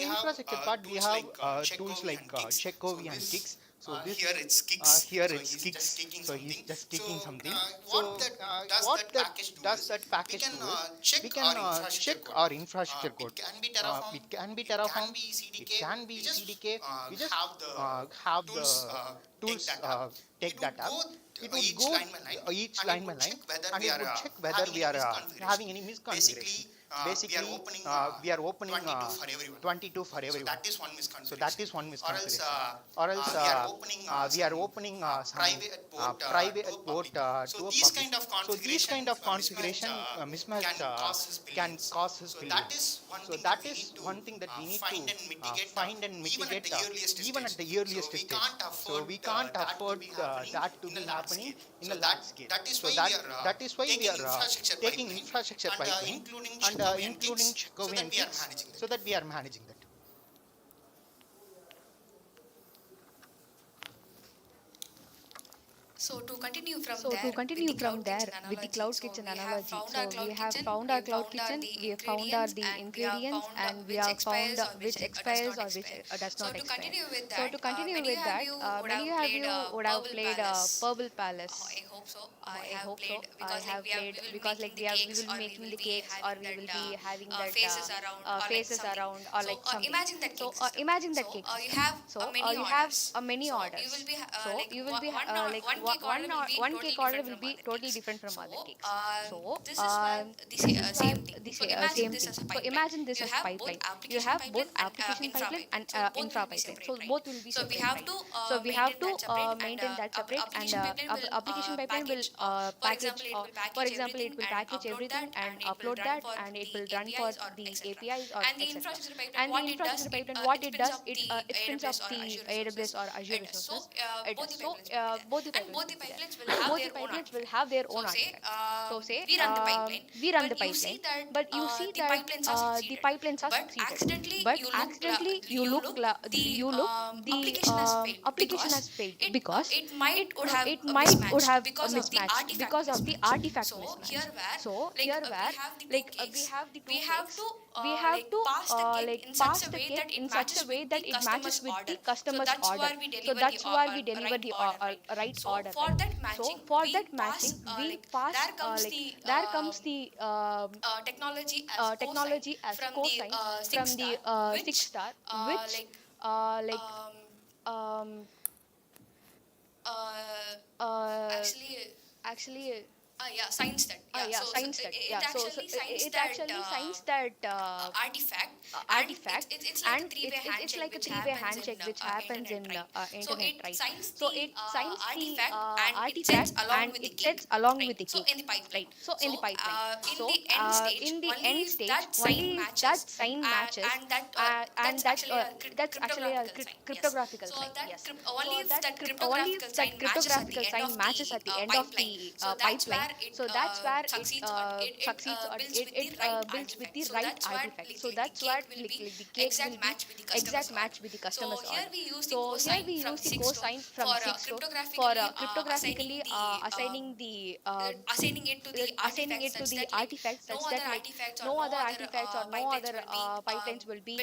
infrastructure part, we have tools like Checkov and Kicks. So this here it's kicks. So he's just kicking something. So what that does that package do is we can check our infrastructure code. It can be Terraform, it can be CDK. We just have the tools take that up. It would go each line by line and it would check whether we are having any misconfiguration. basically we are opening 22 for everyone. So that is one misconfiguration. Or else we are opening some private port to a public. So these kind of configuration mismatch can cause us failure. So that is one thing that we need to find and mitigate even at the earliest stage. So we can't afford that to be happening in a large scale. So that is why we are taking infrastructure pipeline and including Chekove and kicks, so that we are managing that. So to continue from there with the cloud kitchen analogy, so we have found our cloud kitchen, we have found our the ingredients, and we have found which expires or which does not expire. So to continue with that, many of you would have played Purple Palace. I hope so. I have played because like we will be making the cakes, or we will be having that faces around or like something. So imagine that cake system. So you have many orders. So you will be like one cake order will be totally different from other cakes. So this is where the same thing. So imagine this as pipeline. You have both application pipeline and infra pipeline. So both will be separate, right? So we have to maintain that separate, and application pipeline will package. For example, it will package everything and upload that, and it will run for the APIs or etc. And the infrastructure pipeline, what it does, it spins up the AWS or Azure resources. It does. So both the pipelines will be there, and both the pipelines will have their own artifacts. So say we run the pipeline, but you see that the pipelines are succeeded, but accidentally you look the application has failed because it might would have mismatched because of the artifact mismatch. So here where like we have the two cakes, we have to like pass the cake in such a way that it matches with the customer's order. So that's where we deliver the right order, right? So for that matching we pass like there comes the technology as cosine from the 6 star, which like um actually yeah, science that, yeah. So it actually science that artifact, and it's like a three-way handshake which happens in internet, right? So it signs the artifact and it sets along with the cake, right? So in the pipeline, so in the end stage, only if that sign matches, and that's actually a cryptographical sign, yes. So only if that cryptographical sign matches at the end of the pipeline, so that's where it succeeds, or it builds with the right artifact. So that's where like the cake will be exact match with the customer's order. So here we use the cosine from 6 to for cryptographically assigning it to the artifact, such that like no other artifacts or no other pipelines will be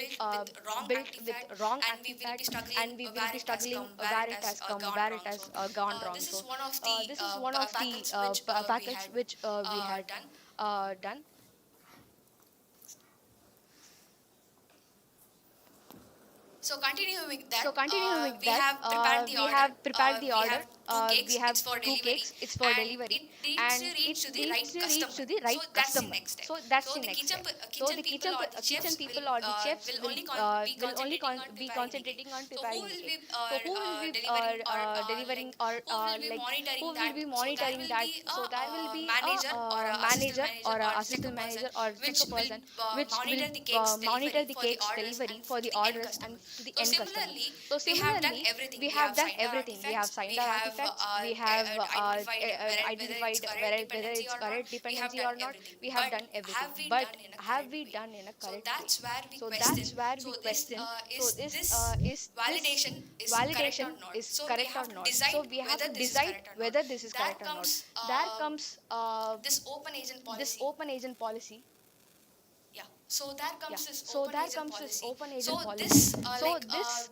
built with wrong artifact, and we will be struggling where it has come, where it has gone wrong. So this is one of the packets which we had done. So continuing with that, we have prepared the order. We have two cakes. It's for delivery, and it needs to reach to the right customer. So that's the next step. So the kitchen people or the chefs will only be concentrating on preparing the cake. So who will be delivering, or like who will be monitoring that? So there will be a manager or a assistant manager or such a person which will monitor the cake's delivery for the orders and to the end customer. So similarly, we have done everything. We have signed our artifacts. We have identified whether it's correct dependency or not. We have done everything. But have we done in a correct way? So that's where we question. So is this validation is correct or not? So we have to decide whether this is correct or not. There comes this open agent policy. Yeah, so there comes this open agent policy. So this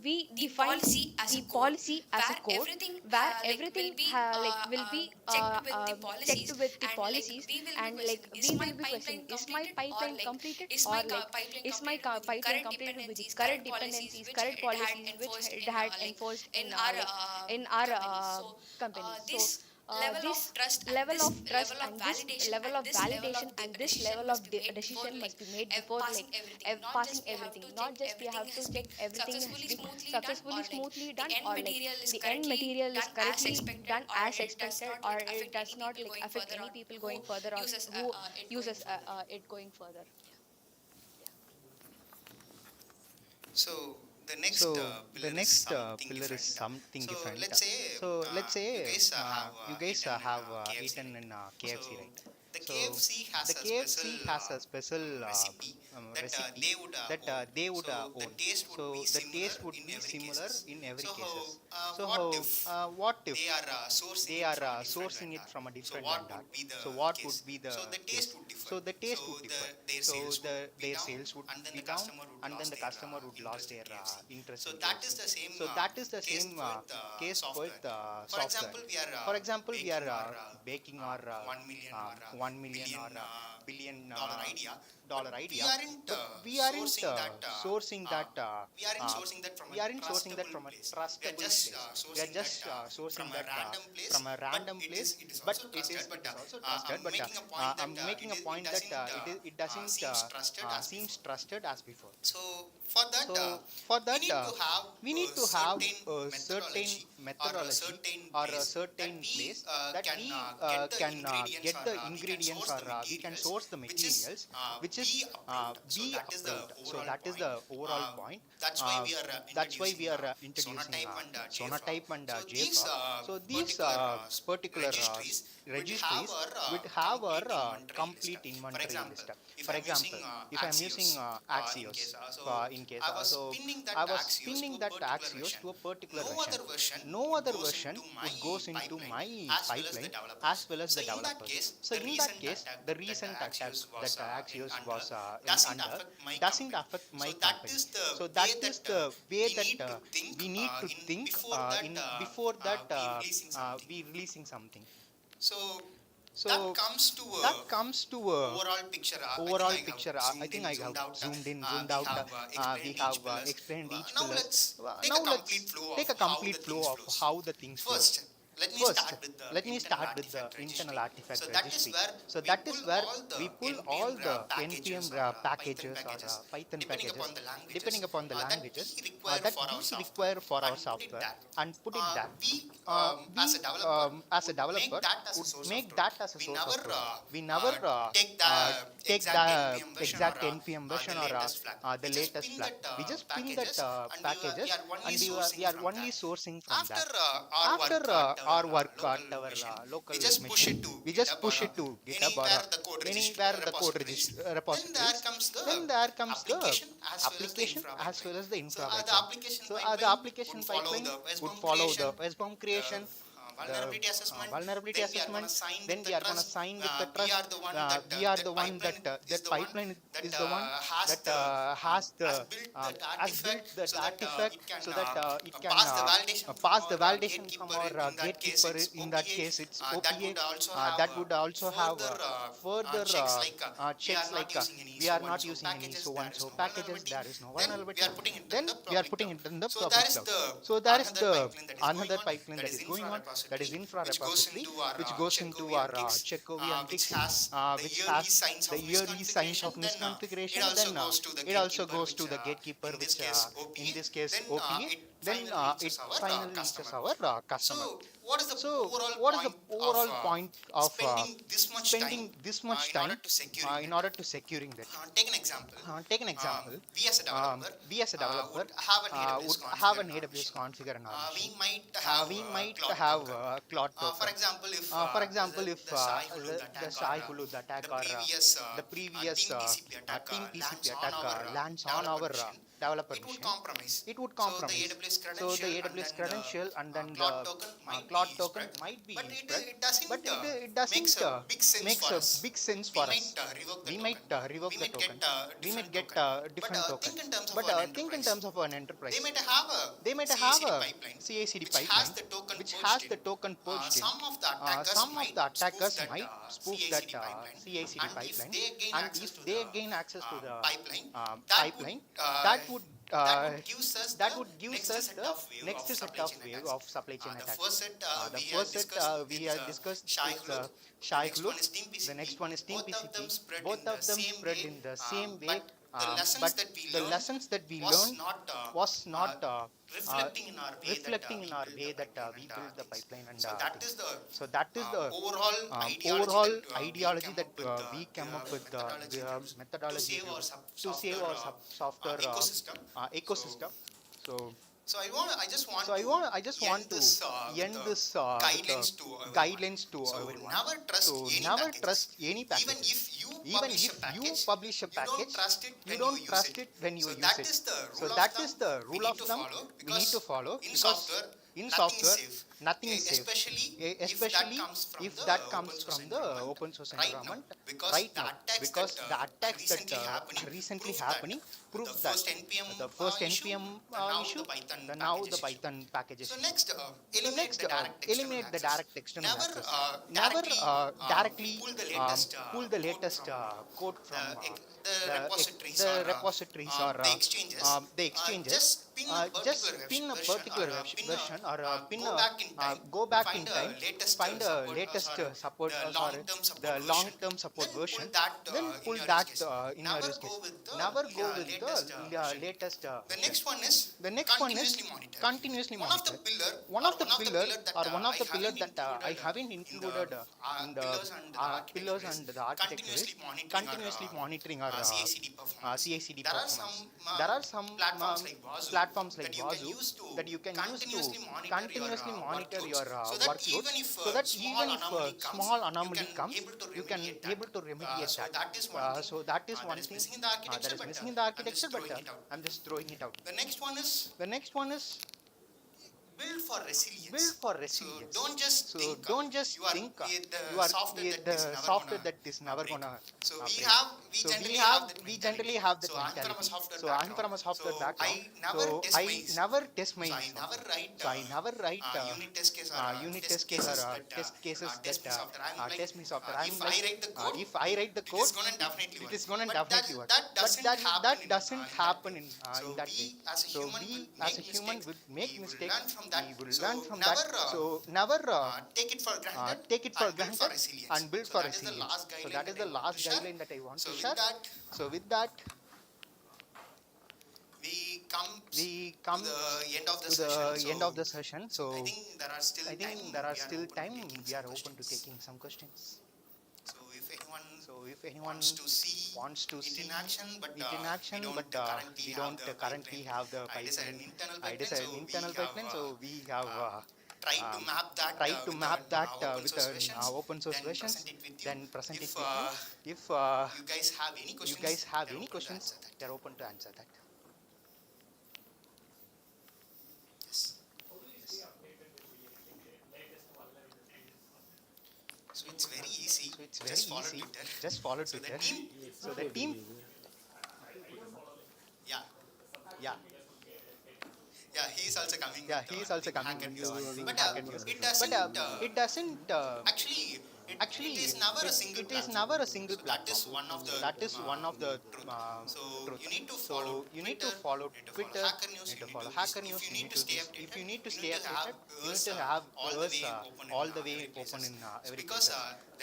we defined the policy as a code where everything like will be checked with the policies, and like we will be questioning, is my pipeline completed, or like is my pipeline completed with the correct dependencies, correct policies which it had enforced in our company. So this level of trust and this level of validation and this level of decision must be made before like passing everything. Not just we have to check everything has been successfully smoothly done, or like the end material is correctly done as expected, or it does not like affect any people going further, or who uses it going further. So the next pillar is something different. So let's say you guys have eaten in KFC, right? So the KFC has a special recipe that they would own. So the taste would be similar in every cases. So how, what if they are sourcing it from a different vendor? So what would be the case? So the taste would differ. So their sales would be down, and then the customer would lose their interest in KFC. So that is the same case with software. For example, we are baking our 1 million or billion dollar idea, but we aren't sourcing that. We aren't sourcing that from a trustable place. We are just sourcing that from a random place, but it is also trusted. But I'm making a point that it doesn't seems trusted as before. So for that, we need to have a certain methodology or a certain place that we can get the ingredients, or we can source the materials which is be approved. So that is the overall point. That's why we are introducing Sonotype and JFrog. So these particular registries would have our complete inventory list. For example, if I'm using Axios in case, so I was pinning that Axios to a particular version. No other version would goes into my pipeline as well as the developers. So in that case, the recent attack that Axios was under doesn't affect my company. So that is the way that we need to think in before that we releasing something. So that comes to a overall picture. I think I have zoomed in, zoomed out. We have explained each pillar. Now let's take a complete flow of how the things flow. First, let me start with the internal artifact registry. So that is where we pull all the npm packages or Python packages, depending upon the languages that we require for our software, and put it there. We, as a developer, would make that as a source of truth. We never take the exact npm version or the latest flag. We just ping that packages, and we are only sourcing from that. After our work at our local machine, we just push it to GitHub or anywhere the code repositories. Then there comes the application as well as the infra pipeline. So the application pipeline would follow the SBOM creation, the vulnerability assessment. Then we are going to sign with the trust. We are the one that that pipeline is the one that has built that artifact, so that it can pass the validation from our gatekeeper. In that case, it's OPA. That would also have further checks like we are not using any so and so packages. There is no vulnerability. Then we are putting it in the public cloud. So there is the another pipeline that is going on, that is infra repository, which goes into our Checkov and Tix, which has the yearly signs of misconfiguration. Then it also goes to the gatekeeper, which in this case OPA. Then it finally reaches our customer. So what is the overall point of spending this much time in order to securing that? Take an example. We as a developer would have an AWS configure in our machine. We might have cloud token. For example, if the Sai Hulud attack or the previous Team TCP attack lands on our developer machine, it would compromise. So the AWS credential and then the cloud token might be spread, but it doesn't makes a big sense for us. We might revoke the token. We might get a different token. But think in terms of an enterprise. They might have a CI/CD pipeline which has the token purged in. Some of the attackers might spoof that CI/CD pipeline, and if they gain access to the pipeline, that would uh, that would gives us the next set of wave of supply chain attacks. The first set we have discussed is Shy Loop. The next one is Team PCP. Both of them spread in the same way, but the lessons that we learned was not reflecting in our way that we build the pipeline and things. So that is the overall ideology that we came up with the methodology to save our software ecosystem. So I just want to end this with guidelines to everyone. So never trust any packages. Even if you publish a package, you don't trust it when you use it. So that is the rule of thumb we need to follow, because in software nothing is safe, especially if that comes from the open source environment right now, because the attacks that are recently happening proves that. The first npm issue, the now the Python packages issue. So next, eliminate the direct external access. Never directly pull the latest code from the repositories or the exchanges. Just pin a particular version, or go back in time, find a latest support, sorry, the long-term support version, then pull that in your use case. Never go with the latest version. The next one is continuously monitor. One of the pillar that I haven't included in the pillars and the architecture is continuously monitoring our CI/CD performance. There are some platforms like Wazoo that you can use to continuously monitor your workloads, so that even if a small anomaly comes, you can able to remediate that. So that is one thing that is missing in the architecture, but I'm just throwing it out. The next one is build for resilience. So don't just think you are the software that is never gonna break. So we generally have that mentality. So I'm from a software background, so I never test my software. So I never write unit test case or test cases that test my software. I'm like, if I write the code, it is gonna definitely work. But that doesn't happen in that way. So we as a human would make mistakes, we will learn from that. So never take it for granted and build for resilience. So that is the last guideline that I want to share. So with that, we come to the end of the session. So I think there are still time. We are open to taking some questions. So if anyone wants to see it in action, but we don't currently have the pipeline. It is an internal pipeline, so we have tried to map that with open source versions, then present it with you. If you guys have any questions, we are open to answer that. So it's very easy. Just follow Twitter. So the team, yeah, yeah. Yeah, he is also coming. Yeah, he is also coming. But it doesn't. Actually, it is never a single platform. That is one of the truth. So you need to follow Twitter, you need to follow Hacker News, you need to if you need to stay updated, you need to have us all the way open in every place.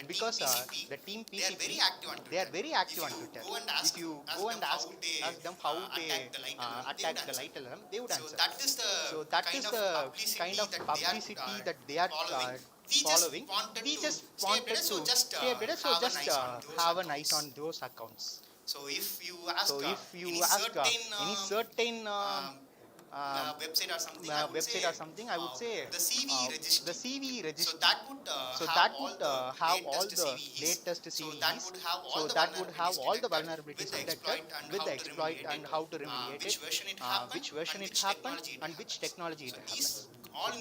Because the team PCP, they are very active on Twitter. If you go and ask them how they attack the light alarm, they would answer. So that is the kind of publicity that they are following. We just wanted to stay better, so just have an eye on those accounts. So if you ask any certain website or something, I would say the CV register. So that would have all the latest CVEs. So that would have all the vulnerabilities detected with the exploit and how to remediate it, which version it happened, and which technology it happens. All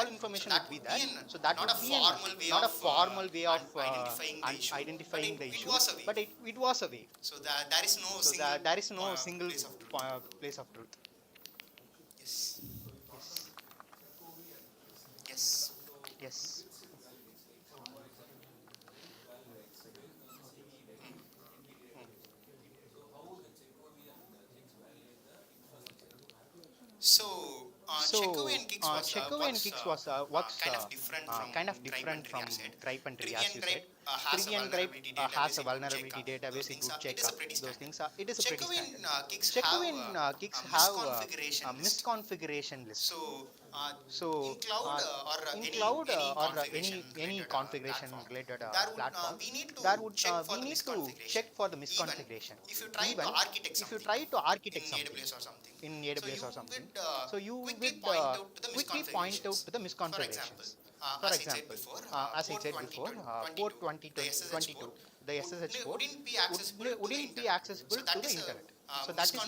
information would be there. So that would be not a formal way of identifying the issue, but it was a way. So there is no single place of truth. Yes. Yes. Yes. So Checkaway and Kicks was works kind of different from Gripe and Tree, as you said. Tree and Gripe has a vulnerability database. It would check those things. It is a pretty standard. Checkaway and Kicks have a misconfiguration list. So in cloud or any configuration related platform, there would we need to check for the misconfiguration. Even if you try to architect something in AWS or something, so you would quickly point out to the misconfigurations. For example, as I said before, port 2022, the SSH port wouldn't be accessible to the internet. So that is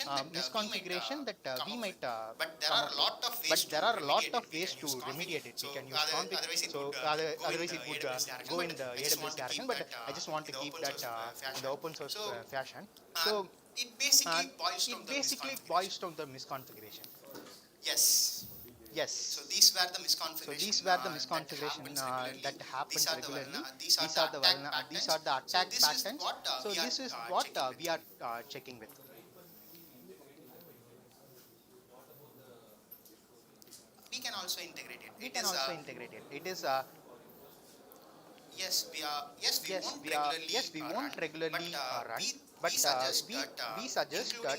a misconfiguration that we might come up with. But there are a lot of ways to remediate it. We can use config. So otherwise it would go in the AWS direction. But I just want to keep that in the open source fashion. So it basically boils down to the misconfiguration. Yes. So these were the misconfiguration that happens regularly. These are the attack patterns. So this is what we are checking with. We can also integrate it. It is yes, we won't regularly run, but we suggest that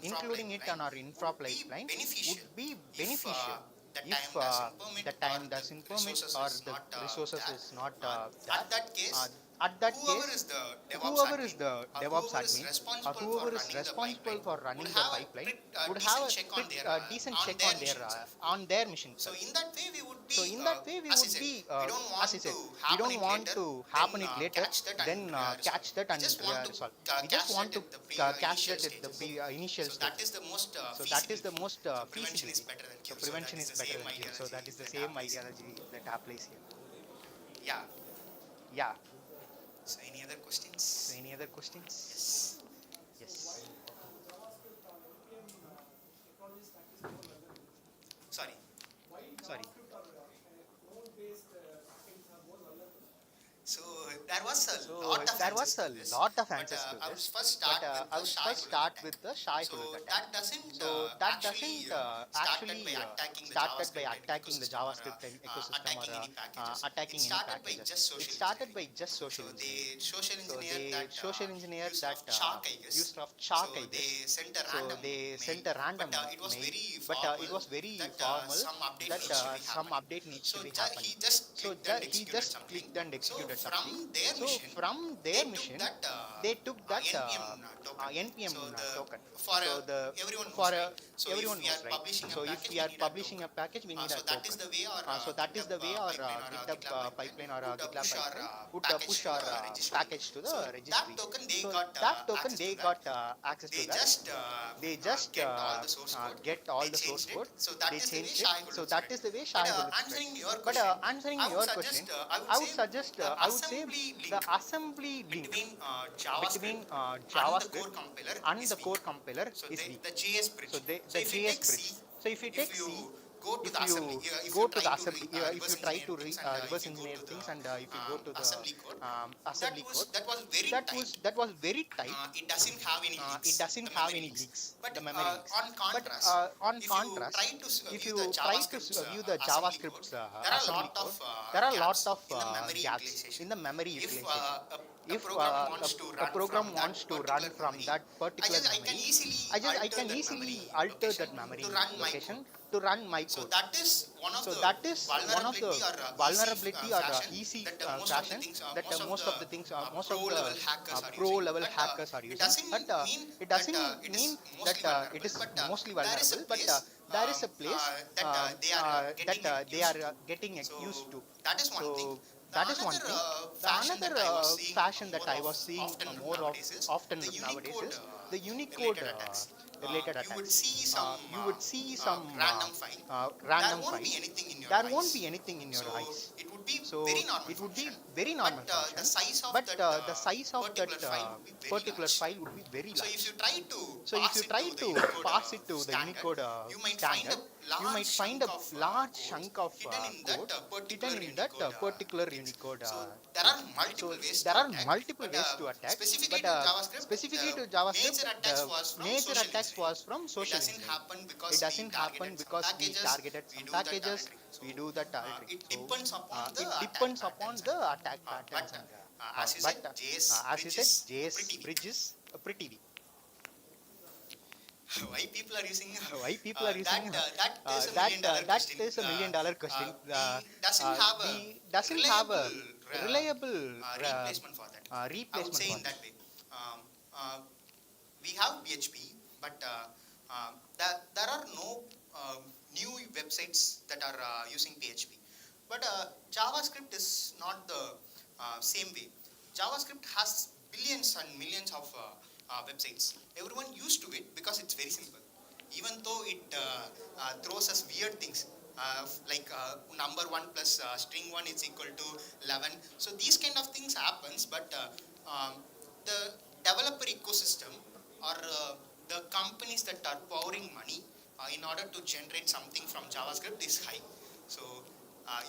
including it on our infra pipeline would be beneficial if the time doesn't permit or the resources is not there. At that case, whoever is the DevOps admin or whoever is responsible for running the pipeline would have a decent check on their mission. So in that way, we would be, as I said, we don't want to happen it later, then catch that and resolve. We just want to catch that at the initial stage. So that is the most feasibility. So prevention is better than cure. So that is the same ideology that applies here. Yeah. So any other questions? Yes. Sorry. So there was a lot of answers to this, but I would first start with the Shai-Hulud attack. So that doesn't actually started by attacking the JavaScript ecosystem or attacking any packages. It started by just social engineering. So they social engineered that use of chalk, I guess. So they sent a random mail, but it was very formal that some update needs to be happening. So he just clicked and executed something. So from their mission, they took that npm token. So everyone knows, right? So if we are publishing a package, we need a token. So that is the way our GitHub pipeline or GitLab pipeline would push our package to the registry. So that token they got access to that. They just get all the source code. They changed it. So that is the way Shai-Hulud spread. But answering your question, I would say the assembly link between JavaScript and the core compiler is weak. So the JS bridge. So if you take C, if you go to the assembly, if you try to reverse engineer things and if you go to the assembly code, that was very tight. It doesn't have any leaks, the memory leaks. But on contrast, if you try to view the JavaScript assembly code, there are a lot of gaps in the memory utilization. If a program wants to run from that particular memory, I can easily alter that memory location to run my code. So that is one of the vulnerability or easy fashion that most of the pro level hackers are using. But it doesn't mean that it is mostly vulnerable, but there is a place that they are getting used to. So that is one thing. The another fashion that I was seeing more often nowadays is the Unicode related attacks. You would see some random file. There won't be anything in your eyes. So it would be very normal function, but the size of that particular file would be very large. So if you try to pass it to the Unicode standard, you might find a large chunk of code hidden in that particular Unicode. So there are multiple ways to attack, but specifically to JavaScript, the major attack this was from social engineering. It doesn't happen because we targeted some packages, we do the targeting. So it depends upon the attack patterns and but as you said, JS bridge is pretty weak. Why people are using Why people are using that that is a million dollar question. We doesn't have a reliable replacement for that. I would replacement say for in that. that way. Uh, we have PHP, but there are no new websites that are using PHP. But JavaScript is not the same way. JavaScript has billions and millions of websites. Everyone used to it because it's very simple. Even though it throws us weird things, like number 1 plus string 1 is equal to 11. So these kind of things happens, but the developer ecosystem or the companies that are pouring money in order to generate something from JavaScript is high. So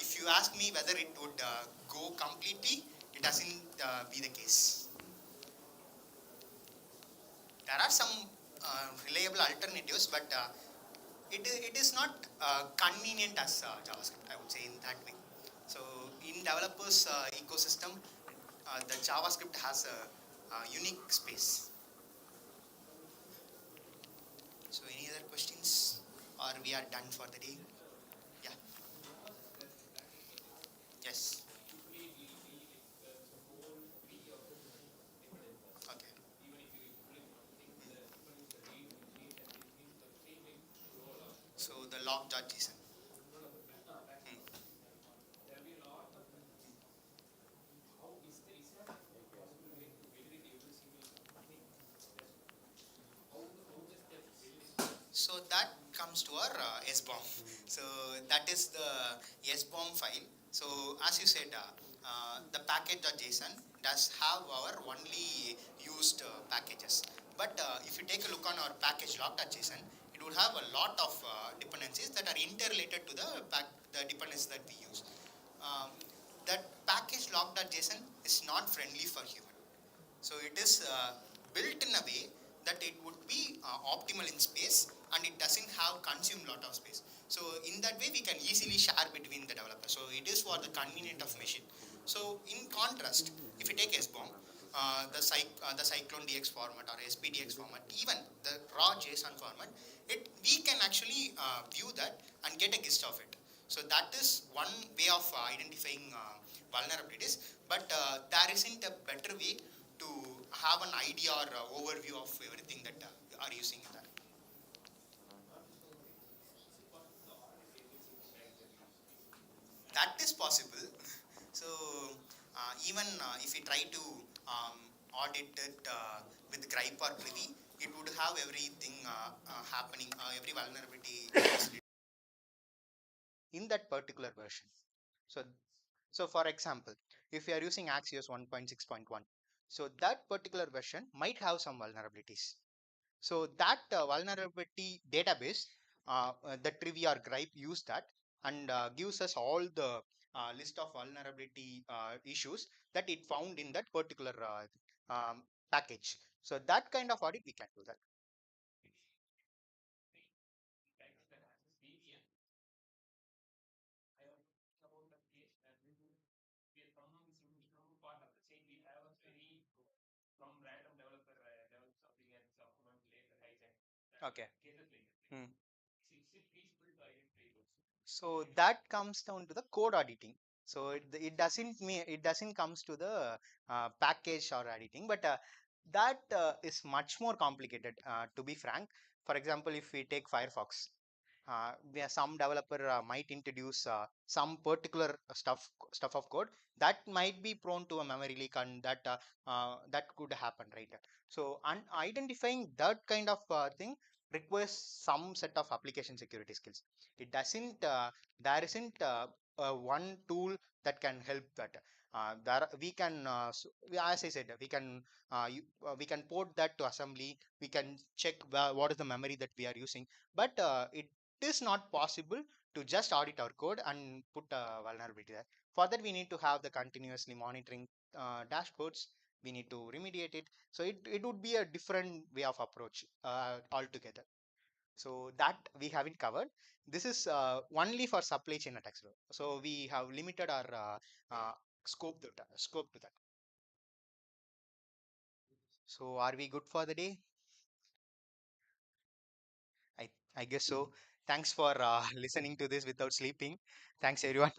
if you ask me whether it would go completely, it doesn't be the case. There are some reliable alternatives, but it is not convenient as JavaScript, I would say in that way. So in developers ecosystem, the JavaScript has a unique space. So any other questions, or we are done for the day? Yeah. Yes. Okay. So the log.json. Hmm. So that comes to our SBOM. So that is the SBOM file. So as you said, the package.json does have our only used packages. But if you take a look on our package log.json, it would have a lot of dependencies that are interrelated to the dependencies that we use. Um, that package log.json is not friendly for human. So it is built in a way that it would be optimal in space, and it doesn't have consume lot of space. So in that way we can easily share between the developers. So it is for the convenient of machine. So in contrast, if you take SBOM, the Cyclone DX format or SPDX format, even the raw JSON format, we can actually view that and get a gist of it. So that is one way of identifying vulnerabilities, but there isn't a better way to have an idea or overview of everything that are using that. That is possible. So even if we try to audit it with gripe or privy, it would have everything happening, every vulnerability In that particular version. So, so for example, if you are using Axios 1.6.1, so that particular version might have some vulnerabilities. So that vulnerability database, the trivia or gripe use that and gives us all the list of vulnerability issues that it found in that particular package. So that kind of audit we can do that. Okay. Hmm. So that comes down to the code auditing. So it doesn't mean it doesn't comes to the package or editing, but that is much more complicated. To be frank, for example, if we take Firefox, where some developer might introduce some particular stuff of code that might be prone to a memory leak, and that could happen, right? So identifying that kind of thing requires some set of application security skills. It doesn't there isn't one tool that can help that. There we can as I said, we can port that to assembly, we can check what is the memory that we are using, but it is not possible to just audit our code and put a vulnerability there. For that we need to have the continuously monitoring dashboards, we need to remediate it. So it would be a different way of approach altogether. So that we haven't covered. This is only for supply chain attacks. So we have limited our scope to that. So are we good for the day? I guess so. Thanks for listening to this without sleeping. Thanks everyone.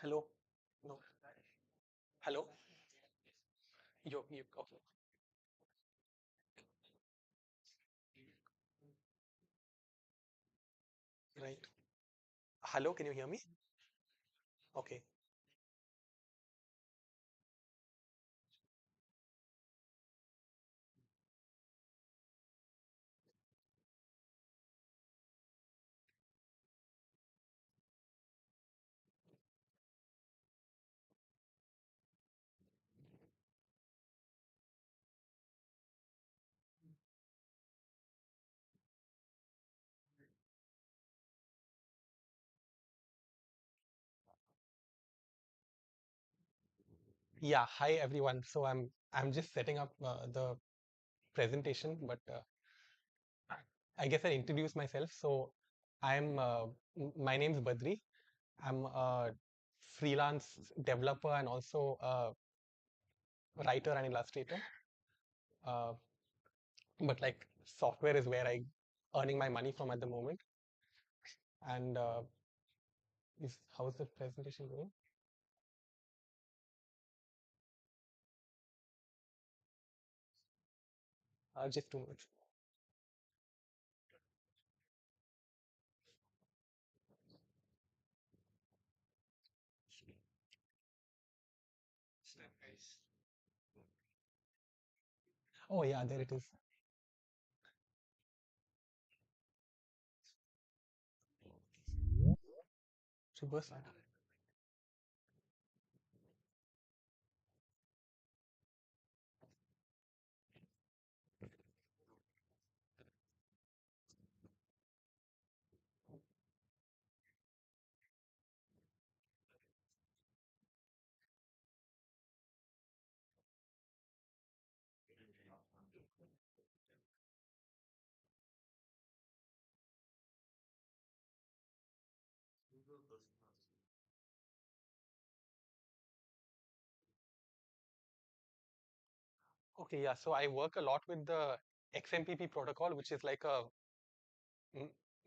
Hello. No. Hello. You. Okay. Right. Hello. Can you hear me? Okay. Yeah. Hi everyone. So I'm just setting up the presentation, but I guess I introduce myself. So I'm my name is Badri. I'm a freelance developer and also a writer and illustrator. Uh, but like software is where I earning my money from at the moment. And is how's the presentation going? Just 2 minutes. Oh yeah, there it is. Reverse. Okay, yeah. So I work a lot with the XMPP protocol, which is like a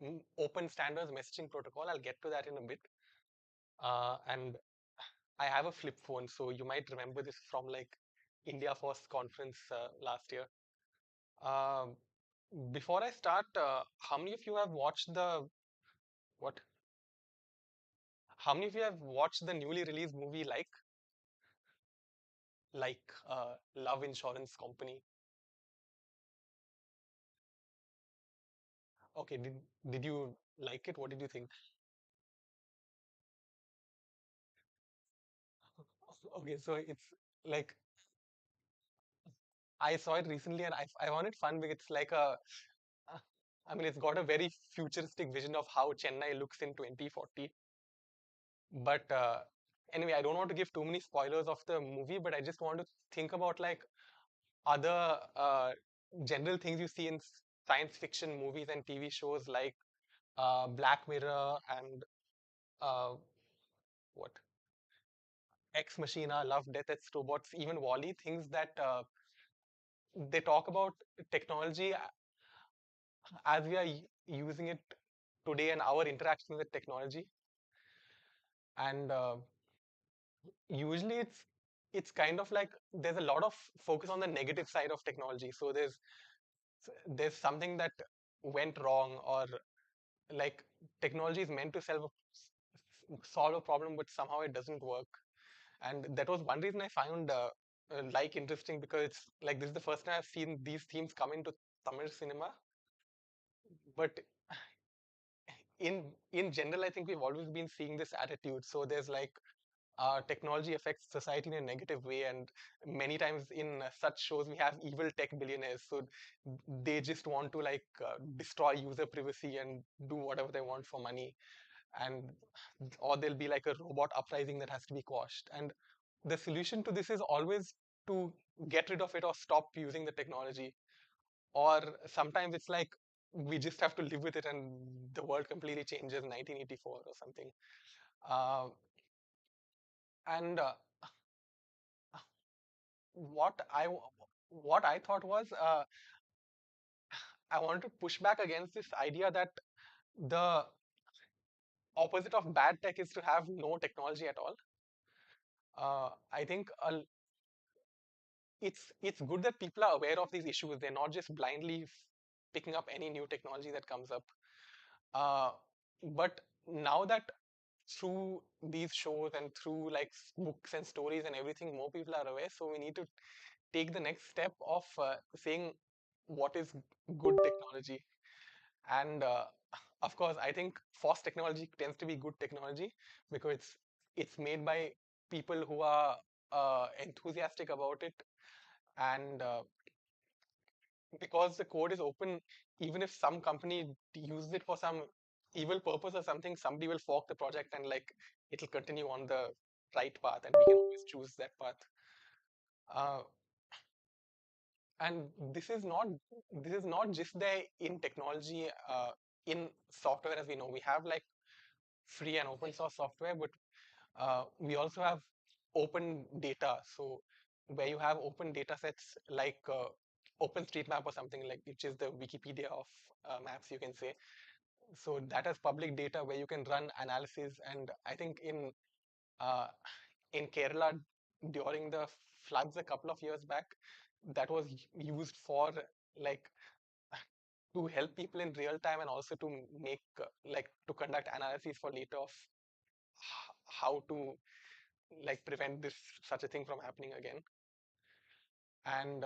mm, open standards messaging protocol. I'll get to that in a bit. And I have a flip phone, so you might remember this from like India Foss conference last year. Um, Before I start, how many of you have watched the what? How many of you have watched the newly released movie Like? like love insurance company. Okay, did you like it? What did you think? Okay, so it's like I saw it recently and I found it fun because it's like uh, I mean, it's got a very futuristic vision of how Chennai looks in 2040. But anyway, I don't want to give too many spoilers of the movie, but I just want to think about like other general things you see in science fiction movies and TV shows like Black Mirror and uh, what Ex Machina, Love, Death, and Robots, even Wally, things that they talk about technology as we are using it today and our interaction with technology. And usually it's kind of like there's a lot of focus on the negative side of technology. So there's something that went wrong, or like technology is meant to solve a problem, but somehow it doesn't work. And that was one reason I found like interesting, because it's like this is the first time I've seen these themes come into Tamil cinema. But in general, I think we've always been seeing this attitude. So there's like technology affects society in a negative way, and many times in such shows we have evil tech billionaires. So they just want to like destroy user privacy and do whatever they want for money, and or there'll be like a robot uprising that has to be quashed. And the solution to this is always to get rid of it or stop using the technology. Or sometimes it's like we just have to live with it and the world completely changes, 1984 or something. Uh, and what I what I thought was I wanted to push back against this idea that the opposite of bad tech is to have no technology at all. I think it's good that people are aware of these issues. They're not just blindly picking up any new technology that comes up. Uh, but now that through these shows and through like books and stories and everything, more people are aware. So we need to take the next step of saying what is good technology. And of course, I think Foss technology tends to be good technology because it's made by people who are enthusiastic about it, and because the code is open, even if some company uses it for some evil purpose or something, somebody will fork the project and like it'll continue on the right path, and we can always choose that path. Uh, and this is not just there in technology. In software, as we know, we have like free and open source software, but we also have open data. So where you have open data sets like OpenStreetMap or something, like which is the Wikipedia of maps, you can say. So that has public data where you can run analysis. And I think uh, in Kerala during the floods a couple of years back, that was used for like to help people in real time, and also to make like to conduct analyses for later of how to like prevent this such a thing from happening again. And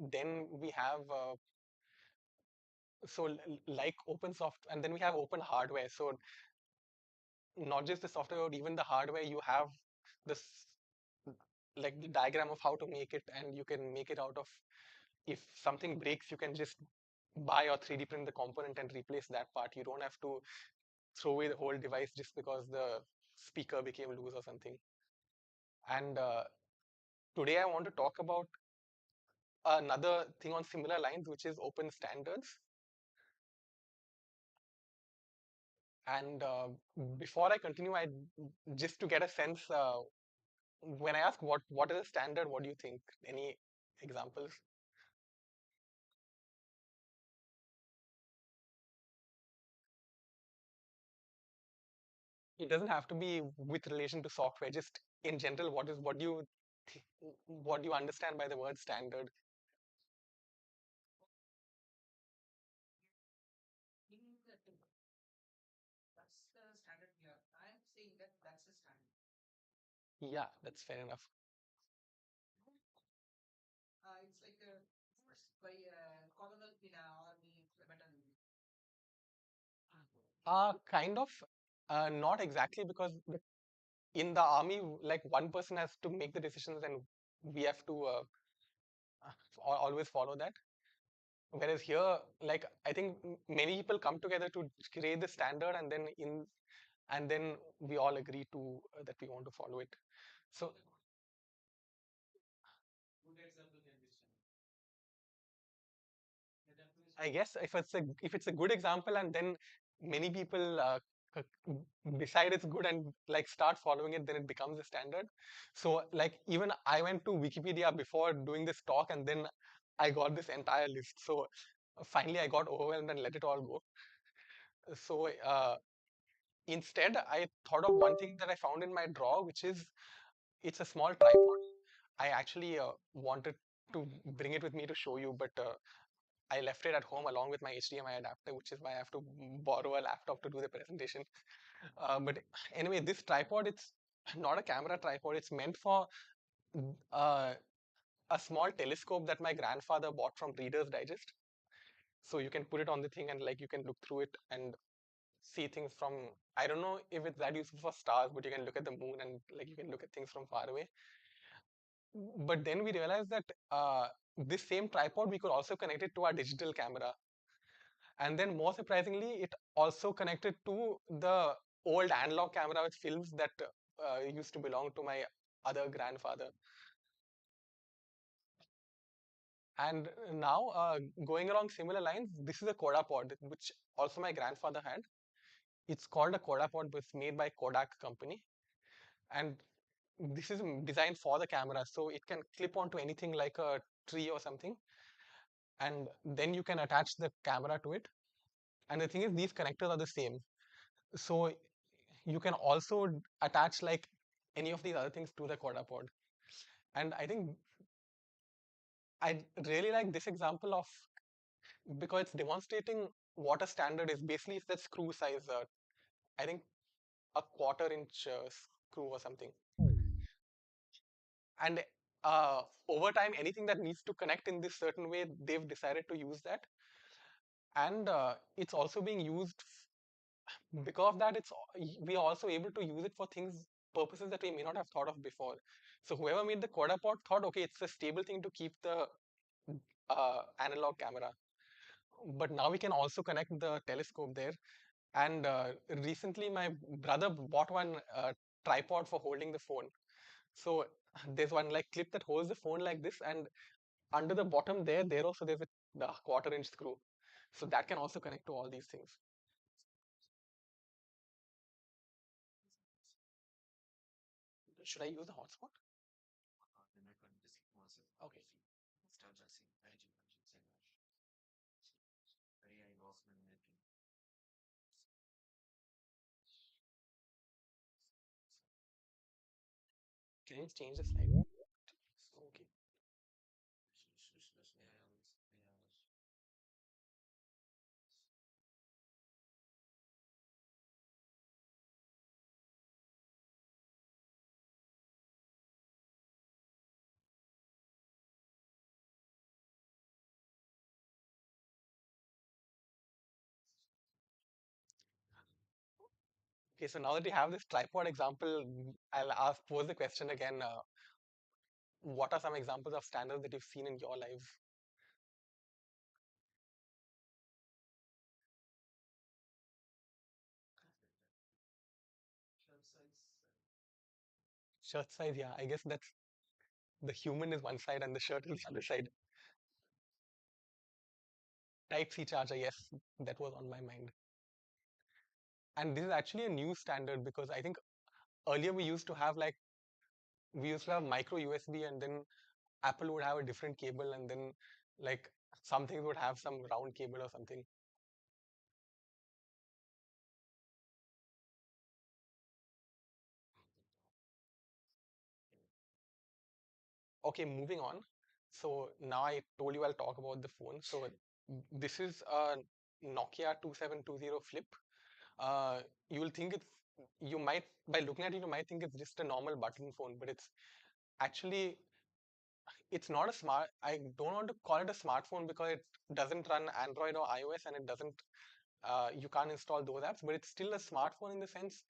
then we have like open soft, and then we have open hardware. So not just the software, but even the hardware, you have this like the diagram of how to make it, and you can make it out of, if something breaks, you can just buy or 3D print the component and replace that part. You don't have to throw away the whole device just because the speaker became loose or something. And today I want to talk about another thing on similar lines, which is open standards. And before I continue, I just to get a sense, when I ask what is a standard, what do you think? Any examples? It doesn't have to be with relation to software. Just in general, what do you understand by the word standard? That's the standard here. I am saying that that's the standard. Yeah, that's fair enough. Kind of. Not exactly, because in the army, like one person has to make the decisions and we have to always follow that. Whereas here, like I think many people come together to create the standard, and then we all agree to that we want to follow it. So I guess if it's a good example, and then many people decide it's good and like start following it, then it becomes a standard. So like even I went to Wikipedia before doing this talk, and then I got this entire list. So finally I got overwhelmed and let it all go. So instead I thought of one thing that I found in my drawer, which is it's a small tripod. I actually wanted to bring it with me to show you, but I left it at home along with my HDMI adapter, which is why I have to borrow a laptop to do the presentation. But anyway, this tripod, it's not a camera tripod. It's meant for uh, a small telescope that my grandfather bought from Reader's Digest. So you can put it on the thing and like you can look through it and see things from, I don't know if it's that useful for stars, but you can look at the moon and like you can look at things from far away. But then we realized that this same tripod, we could also connect it to our digital camera. And then more surprisingly, it also connected to the old analog camera with films that used to belong to my other grandfather. And now, going along similar lines, this is a Kodapod, which also my grandfather had. It's called a Kodapod, but it's made by Kodak company. And this is designed for the camera, so it can clip onto anything like a tree or something. And then you can attach the camera to it. And the thing is, these connectors are the same. So you can also attach like any of these other things to the quadrupod. And I think I really like this example of, because it's demonstrating what a standard is. Basically, it's that screw size. I think a quarter-inch screw or something. And over time, anything that needs to connect in this certain way, they've decided to use that. And it's also being used because of that. We are also able to use it for purposes that we may not have thought of before. So whoever made the quadrupod thought, okay, it's a stable thing to keep the analog camera, but now we can also connect the telescope there. And recently my brother bought one tripod for holding the phone. So there's one like clip that holds the phone like this, and under the bottom there also there's the quarter-inch screw, so that can also connect to all these things. Should I use the hotspot? Okay. Can you change the slide? Okay. Okay, so now that we have this tripod example, I'll pose the question again. What are some examples of standards that you've seen in your lives? Shirt size, yeah. I guess that's the human is one side and the shirt is the other side. Type C charger, yes, that was on my mind. And this is actually a new standard, because I think earlier we used to have micro USB, and then Apple would have a different cable, and then like some things would have some round cable or something. Okay, moving on. So now I told you I'll talk about the phone. So this is a Nokia 2720 Flip. You will think you might, by looking at it, you might think it's just a normal button phone, but it's actually, it's not a smart, I don't want to call it a smartphone because it doesn't run Android or iOS, and it doesn't, you can't install those apps, but it's still a smartphone in the sense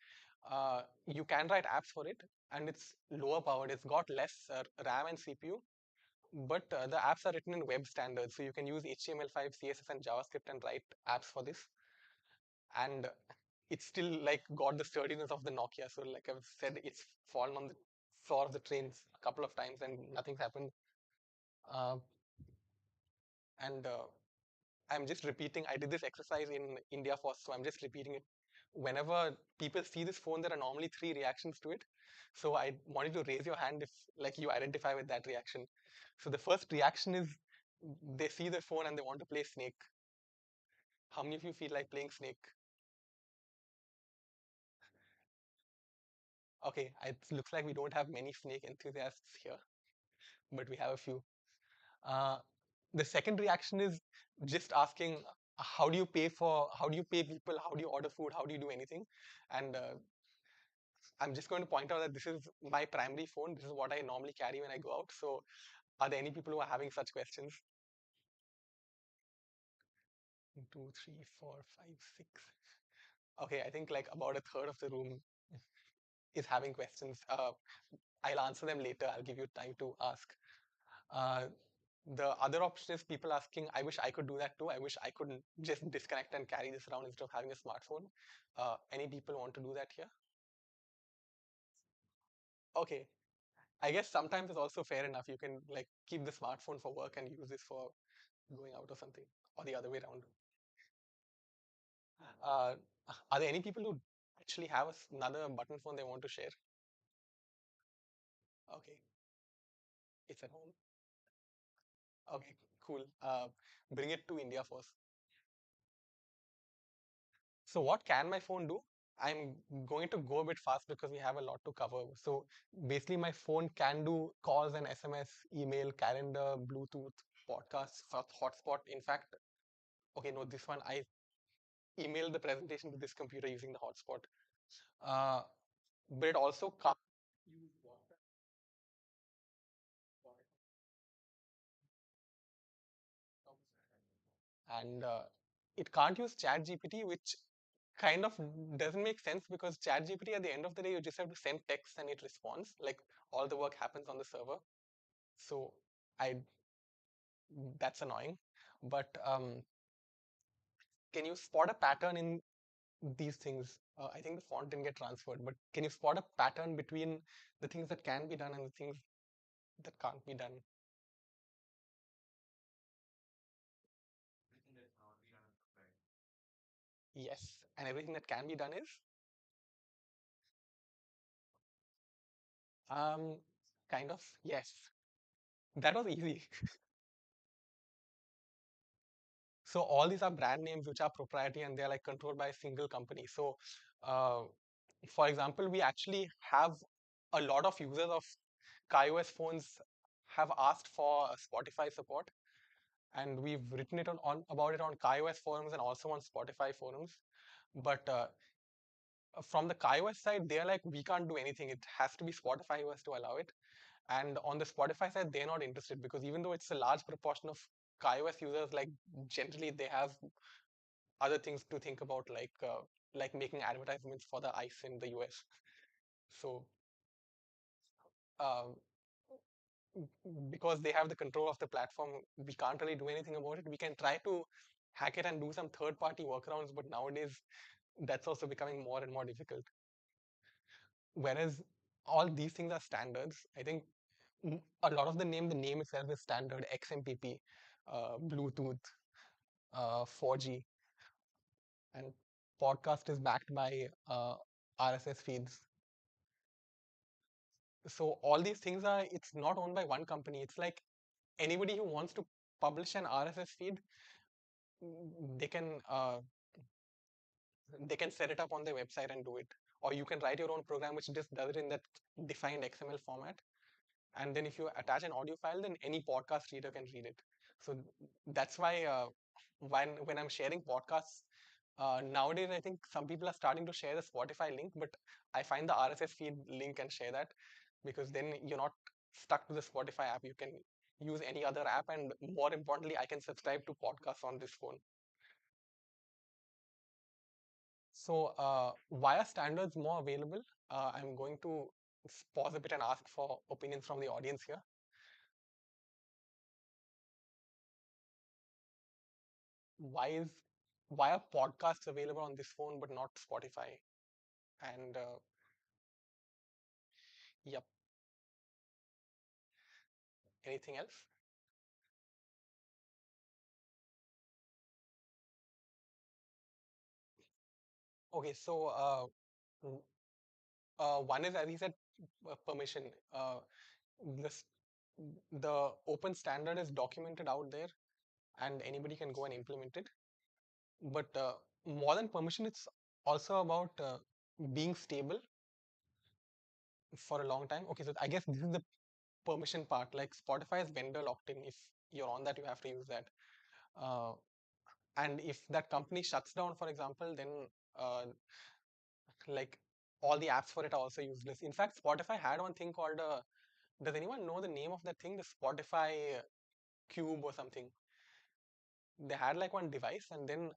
you can write apps for it, and it's lower powered. It's got less RAM and CPU, but the apps are written in web standards, so you can use HTML5, CSS, and JavaScript and write apps for this. And it's still like got the sturdiness of the Nokia. So like I've said, it's fallen on the floor of the trains a couple of times and nothing's happened. Uh, and I'm just repeating. I did this exercise in India Foss, so I'm just repeating it. Whenever people see this phone, there are normally three reactions to it. So I wanted to raise your hand if like you identify with that reaction. So the first reaction is they see the phone and they want to play Snake. How many of you feel like playing Snake? Okay, it looks like we don't have many Snake enthusiasts here, but we have a few. Uh, the second reaction is just asking, how do you pay people, how do you order food, how do you do anything? And I'm just going to point out that this is my primary phone. This is what I normally carry when I go out. So are there any people who are having such questions? 2, 3, 4, 5, 6. Okay, I think like about a third of the room is having questions. I'll answer them later. I'll give you time to ask. Uh, the other option is people asking, I wish I could do that too. I wish I could just disconnect and carry this around instead of having a smartphone. Any people want to do that here? Okay. I guess sometimes it's also fair enough. You can like keep the smartphone for work and use this for going out or something, or the other way around. Uh, are there any people who actually have another button phone they want to share? Okay, it's at home. Okay, cool. Bring it to India first. So what can my phone do? I'm going to go a bit fast because we have a lot to cover. So basically my phone can do calls and SMS, email, calendar, Bluetooth, podcasts, hotspot. In fact, okay, no, this one I emailed the presentation to this computer using the hotspot. Uh, but it also can't use WhatsApp. And it can't use ChatGPT, which kind of doesn't make sense because ChatGPT at the end of the day you just have to send text and it responds. Like all the work happens on the server. So I that's annoying. But can you spot a pattern in these things? I think the font didn't get transferred, but can you spot a pattern between the things that can be done and the things that can't be done? Yes, and everything that can be done is um kind of yes. That was easy. So all these are brand names which are proprietary and they're like controlled by a single company. So uh, for example, we actually have a lot of users of iOS phones have asked for Spotify support, and we've written it on about it on iOS forums and also on Spotify forums. But from the iOS side, they're like, we can't do anything. It has to be Spotify who has to allow it. And on the Spotify side, they're not interested because even though it's a large proportion of iOS users, like generally they have other things to think about, like making advertisements for the ice in the US. So um, because they have the control of the platform, we can't really do anything about it. We can try to hack it and do some third-party workarounds, but nowadays that's also becoming more and more difficult. Whereas all these things are standards, I think a lot of the name itself is standard XMPP, Bluetooth, 4G, and podcast is backed by RSS feeds. So all these things are, it's not owned by one company. It's like anybody who wants to publish an RSS feed, they can uh, they can set it up on their website and do it. Or you can write your own program which just does it in that defined XML format. And then if you attach an audio file, then any podcast reader can read it. So that's why when I'm sharing podcasts, Nowadays, I think some people are starting to share the Spotify link, but I find the RSS feed link and share that because then you're not stuck to the Spotify app. You can use any other app, and more importantly, I can subscribe to podcasts on this phone. So, why are standards more available? I'm going to pause a bit and ask for opinions from the audience here. Why is why are podcasts available on this phone but not Spotify? And yep, anything else? Okay, so one is, as he said, permission. This the open standard is documented out there, and anybody can go and implement it. But more than permission, it's also about being stable for a long time. Okay, so I guess this is the permission part. Like Spotify is vendor locked in. If you're on that, you have to use that. Uh, and if that company shuts down, for example, then uh, like all the apps for it are also useless. In fact, Spotify had one thing called does anyone know the name of that thing? The Spotify Cube or something. They had like one device, and then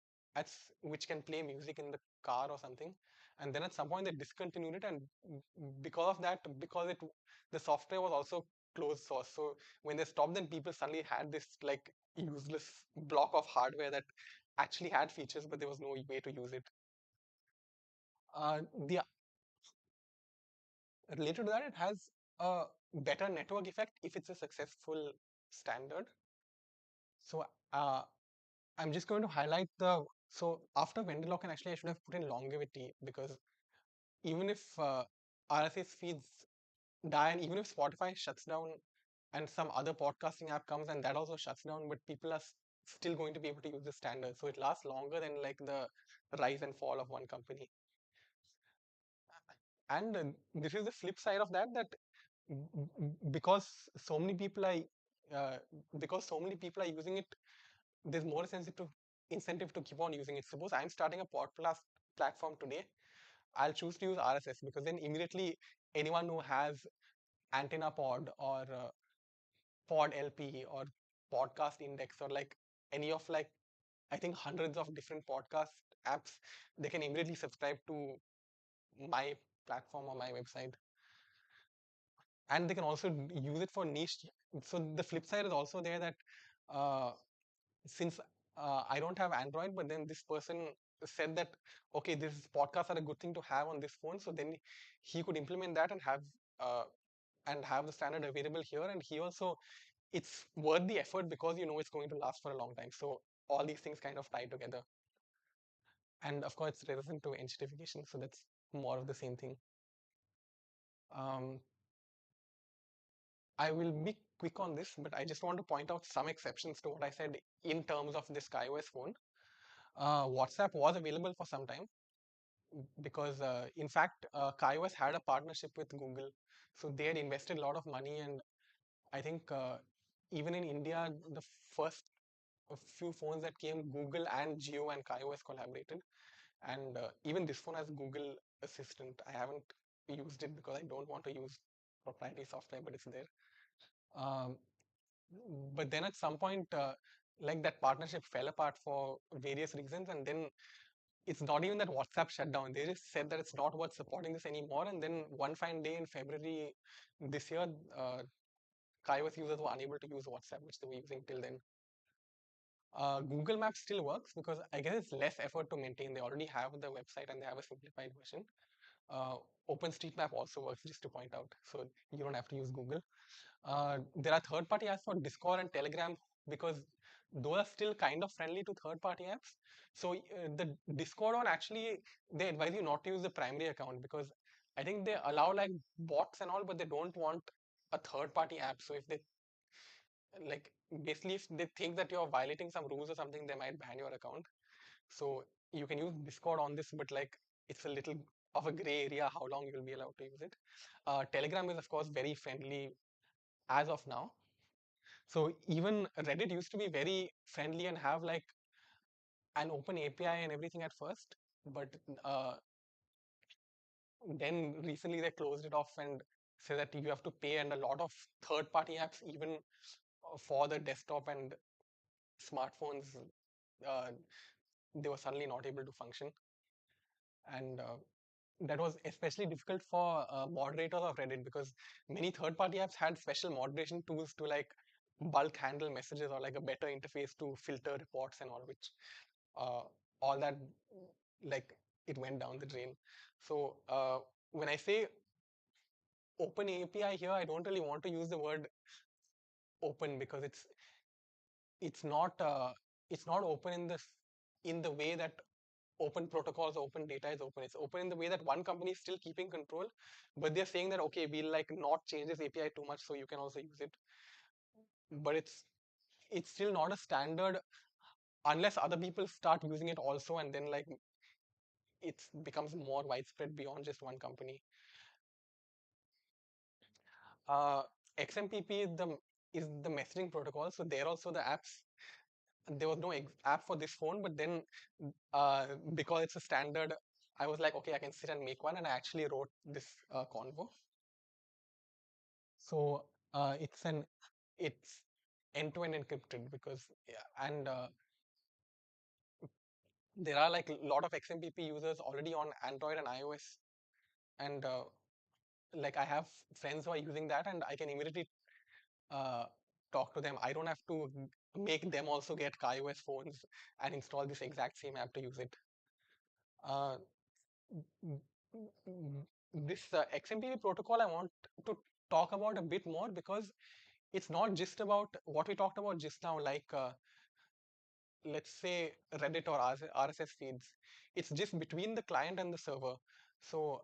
which can play music in the car or something. And then at some point they discontinued it, and because of that, because the software was also closed source. So when they stopped, then people suddenly had this like useless block of hardware that actually had features, but there was no way to use it. The Related to that, it has a better network effect if it's a successful standard. So I'm just going to highlight so after vendor lock, and actually I should have put in longevity, because even if RSS feeds die, and even if Spotify shuts down and some other podcasting app comes and that also shuts down, but people are still going to be able to use the standard. So it lasts longer than like the rise and fall of one company. And this is the flip side of that, because so many people are uh, using it, there's more incentive to keep on using it. Suppose I'm starting a podcast platform today, I'll choose to use RSS because then immediately anyone who has Antenna Pod or Pod LP or Podcast Index or like any of like I think hundreds of different podcast apps, they can immediately subscribe to my platform or my website, and they can also use it for niche. So the flip side is also there, that uh, since I don't have Android, but then this person said that okay, this podcasts are a good thing to have on this phone, so then he could implement that uh, and have the standard available here, and he also, it's worth the effort because you know it's going to last for a long time. So all these things kind of tie together, and of course it's resistant to enshrification, so that's more of the same thing. Um, I will be quick on this, but I just want to point out some exceptions to what I said in terms of this iOS phone. WhatsApp was available for some time because, in fact, iOS had a partnership with Google. So they had invested a lot of money, and I think even in India, the first few phones that came, Google and Geo and iOS collaborated. And even this phone has Google Assistant. I haven't used it because I don't want to use proprietary software, but it's there. Um, but then at some point, like that partnership fell apart for various reasons, and then it's not even that WhatsApp shut down. They just said that it's not worth supporting this anymore. And then one fine day in February this year, iOS users were unable to use WhatsApp, which they were using till then. Google Maps still works because I guess it's less effort to maintain. They already have the website and they have a simplified version. Uh, OpenStreetMap also works, just to point out, so you don't have to use Google. There are third-party apps for Discord and Telegram because those are still kind of friendly to third-party apps. So the Discord one, actually, they advise you not to use the primary account because I think they allow like bots and all, but they don't want a third-party app. So if they like basically if they think that you're violating some rules or something, they might ban your account. So you can use Discord on this, but like it's a little of a gray area how long you'll be allowed to use it. Telegram is of course very friendly as of now. So even Reddit used to be very friendly and have like an open API and everything at first, but then recently they closed it off and say that you have to pay, and a lot of third-party apps, even for the desktop and smartphones, uh, they were suddenly not able to function. And that was especially difficult for moderators of Reddit, because many third-party apps had special moderation tools to like bulk handle messages, or like a better interface to filter reports and all, which uh, all that, like, it went down the drain. So when I say open API here, I don't really want to use the word open, because it's not it's not open in the way that open protocols, open data is open. It's open in the way that one company is still keeping control, but they're saying that okay, we'll like not change this API too much, so you can also use it. But it's still not a standard unless other people start using it also, and then like it becomes more widespread beyond just one company. Uh, XMPP is the messaging protocol, so there also the apps. There was no app for this phone, but then because it's a standard, I was like, okay, I can sit and make one, and I actually wrote this convo. So it's end-to-end encrypted, because and there are like a lot of XMPP users already on Android and iOS, and like I have friends who are using that, and I can immediately uh, talk to them. I don't have to make them also get iOS phones and install this exact same app to use it. Uh, this XMPP protocol I want to talk about a bit more, because it's not just about what we talked about just now, like let's say Reddit or RSS feeds. It's just between the client and the server. So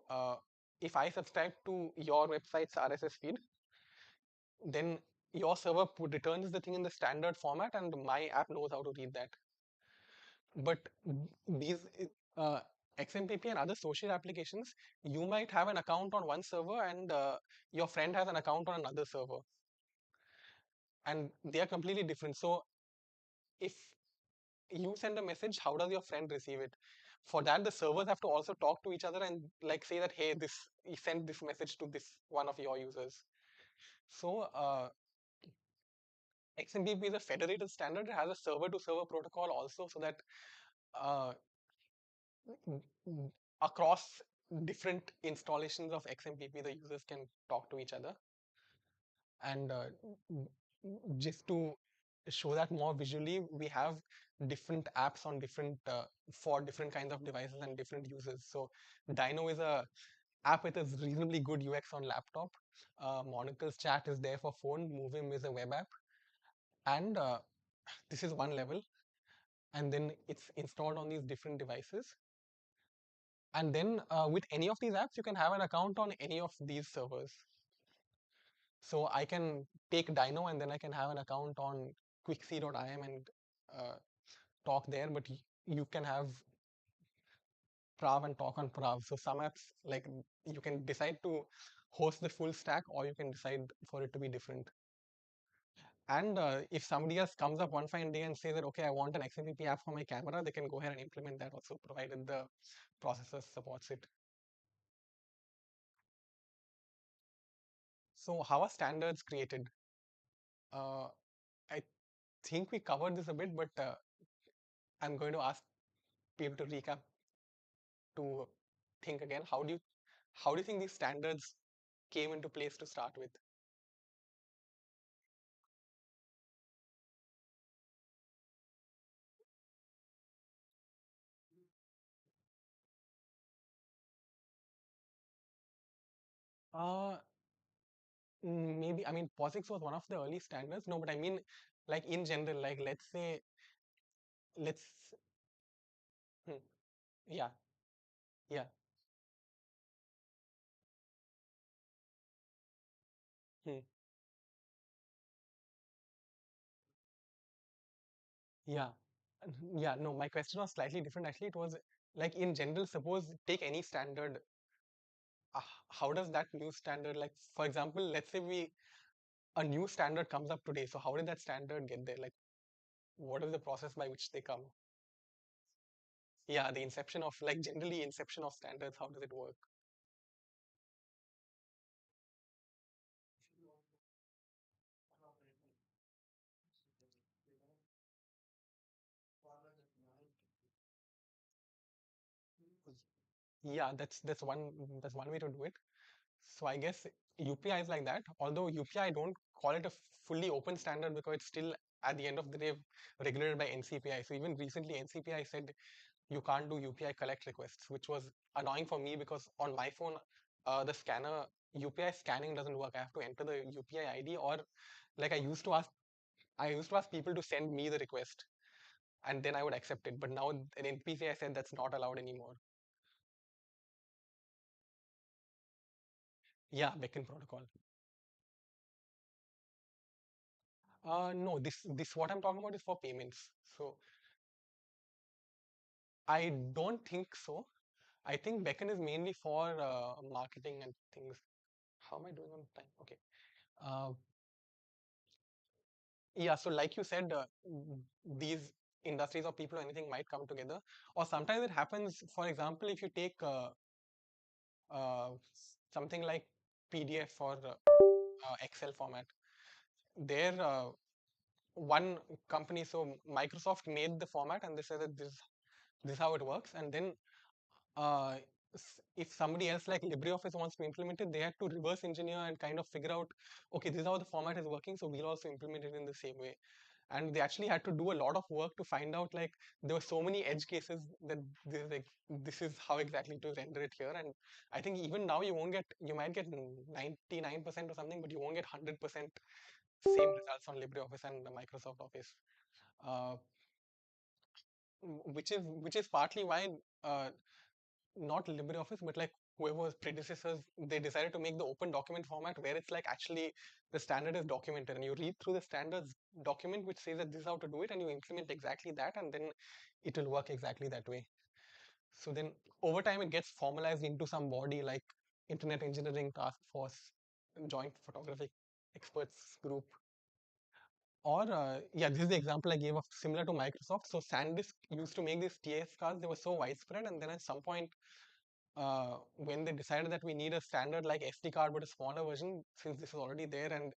if I subscribe to your website's RSS feed, then your server returns the thing in the standard format, and my app knows how to read that. But these uh, XMPP and other social applications, you might have an account on one server, and your friend has an account on another server, and they are completely different. So if you send a message, how does your friend receive it? For that, the servers have to also talk to each other and like say that, hey, this you send this message to this one of your users. So XMPP is a federated standard. It has a server-to-server protocol also, so that uh, across different installations of XMPP, the users can talk to each other. And just to show that more visually, we have different apps on different for different kinds of devices and different users. So Dino is a app with a reasonably good UX on laptop. Monocle's chat is there for phone. Movim is a web app, and this is one level. And then it's installed on these different devices. And then with any of these apps, you can have an account on any of these servers. So I can take Dino, and then I can have an account on quixie.im and talk there, but you can have Prav and talk on Prav. So some apps, like, you can decide to host the full stack, or you can decide for it to be different. And if somebody else comes up one fine day and says that, okay, I want an XMPP app for my camera, they can go ahead and implement that also, provided the processor supports it. So how are standards created? I think we covered this a bit, but I'm going to ask people to recap, to think again. How do you think these standards came into place to start with? Uh, Maybe, I mean, POSIX was one of the early standards. No, but I mean, like in general, like let's say, let's, hmm, yeah, yeah, hmm, yeah, yeah. No, my question was slightly different. Actually, it was like in general, suppose take any standard. How does that new standard, like, for example, let's say a new standard comes up today. So how did that standard get there? Like, what is the process by which they come? yeah, the inception of, like, generally inception of standards, how does it work? Yeah, that's one way to do it. So I guess UPI is like that. Although UPI, I don't call it a fully open standard because it's still at the end of the day regulated by NCPI. So even recently NCPI said you can't do UPI collect requests, which was annoying for me because on my phone, the scanner UPI scanning doesn't work. I have to enter the UPI ID, or like I used to ask people to send me the request and then I would accept it. But now in NPCI said that's not allowed anymore. Yeah, beacon protocol. No, this what I'm talking about is for payments. So I don't think so. I think beacon is mainly for marketing and things. How am I doing on time? Okay. Uh, yeah. So like you said, these industries or people or anything might come together, or sometimes it happens. For example, if you take uh, something like PDF or Excel format, there one company, so Microsoft made the format and they said that this is how it works, and then uh, if somebody else like LibreOffice wants to implement it, they had to reverse engineer and kind of figure out, okay, this is how the format is working, so we'll also implement it in the same way. And they actually had to do a lot of work to find out, like, there were so many edge cases that this is how exactly to render it here. And I think even now you might get 99% or something, but you won't get 100% same results on LibreOffice and the Microsoft Office. Uh, which is partly why not LibreOffice, but like whoever's predecessors, they decided to make the open document format where it's like actually the standard is documented and you read through the standards document which says that this is how to do it and you implement exactly that and then it will work exactly that way. So then over time it gets formalized into some body like Internet Engineering Task Force, Joint Photographic Experts Group. Or yeah, this is the example I gave of similar to Microsoft. So SanDisk used to make these TS cards, they were so widespread, and then at some point when they decided that we need a standard like SD card but a smaller version, since this is already there, and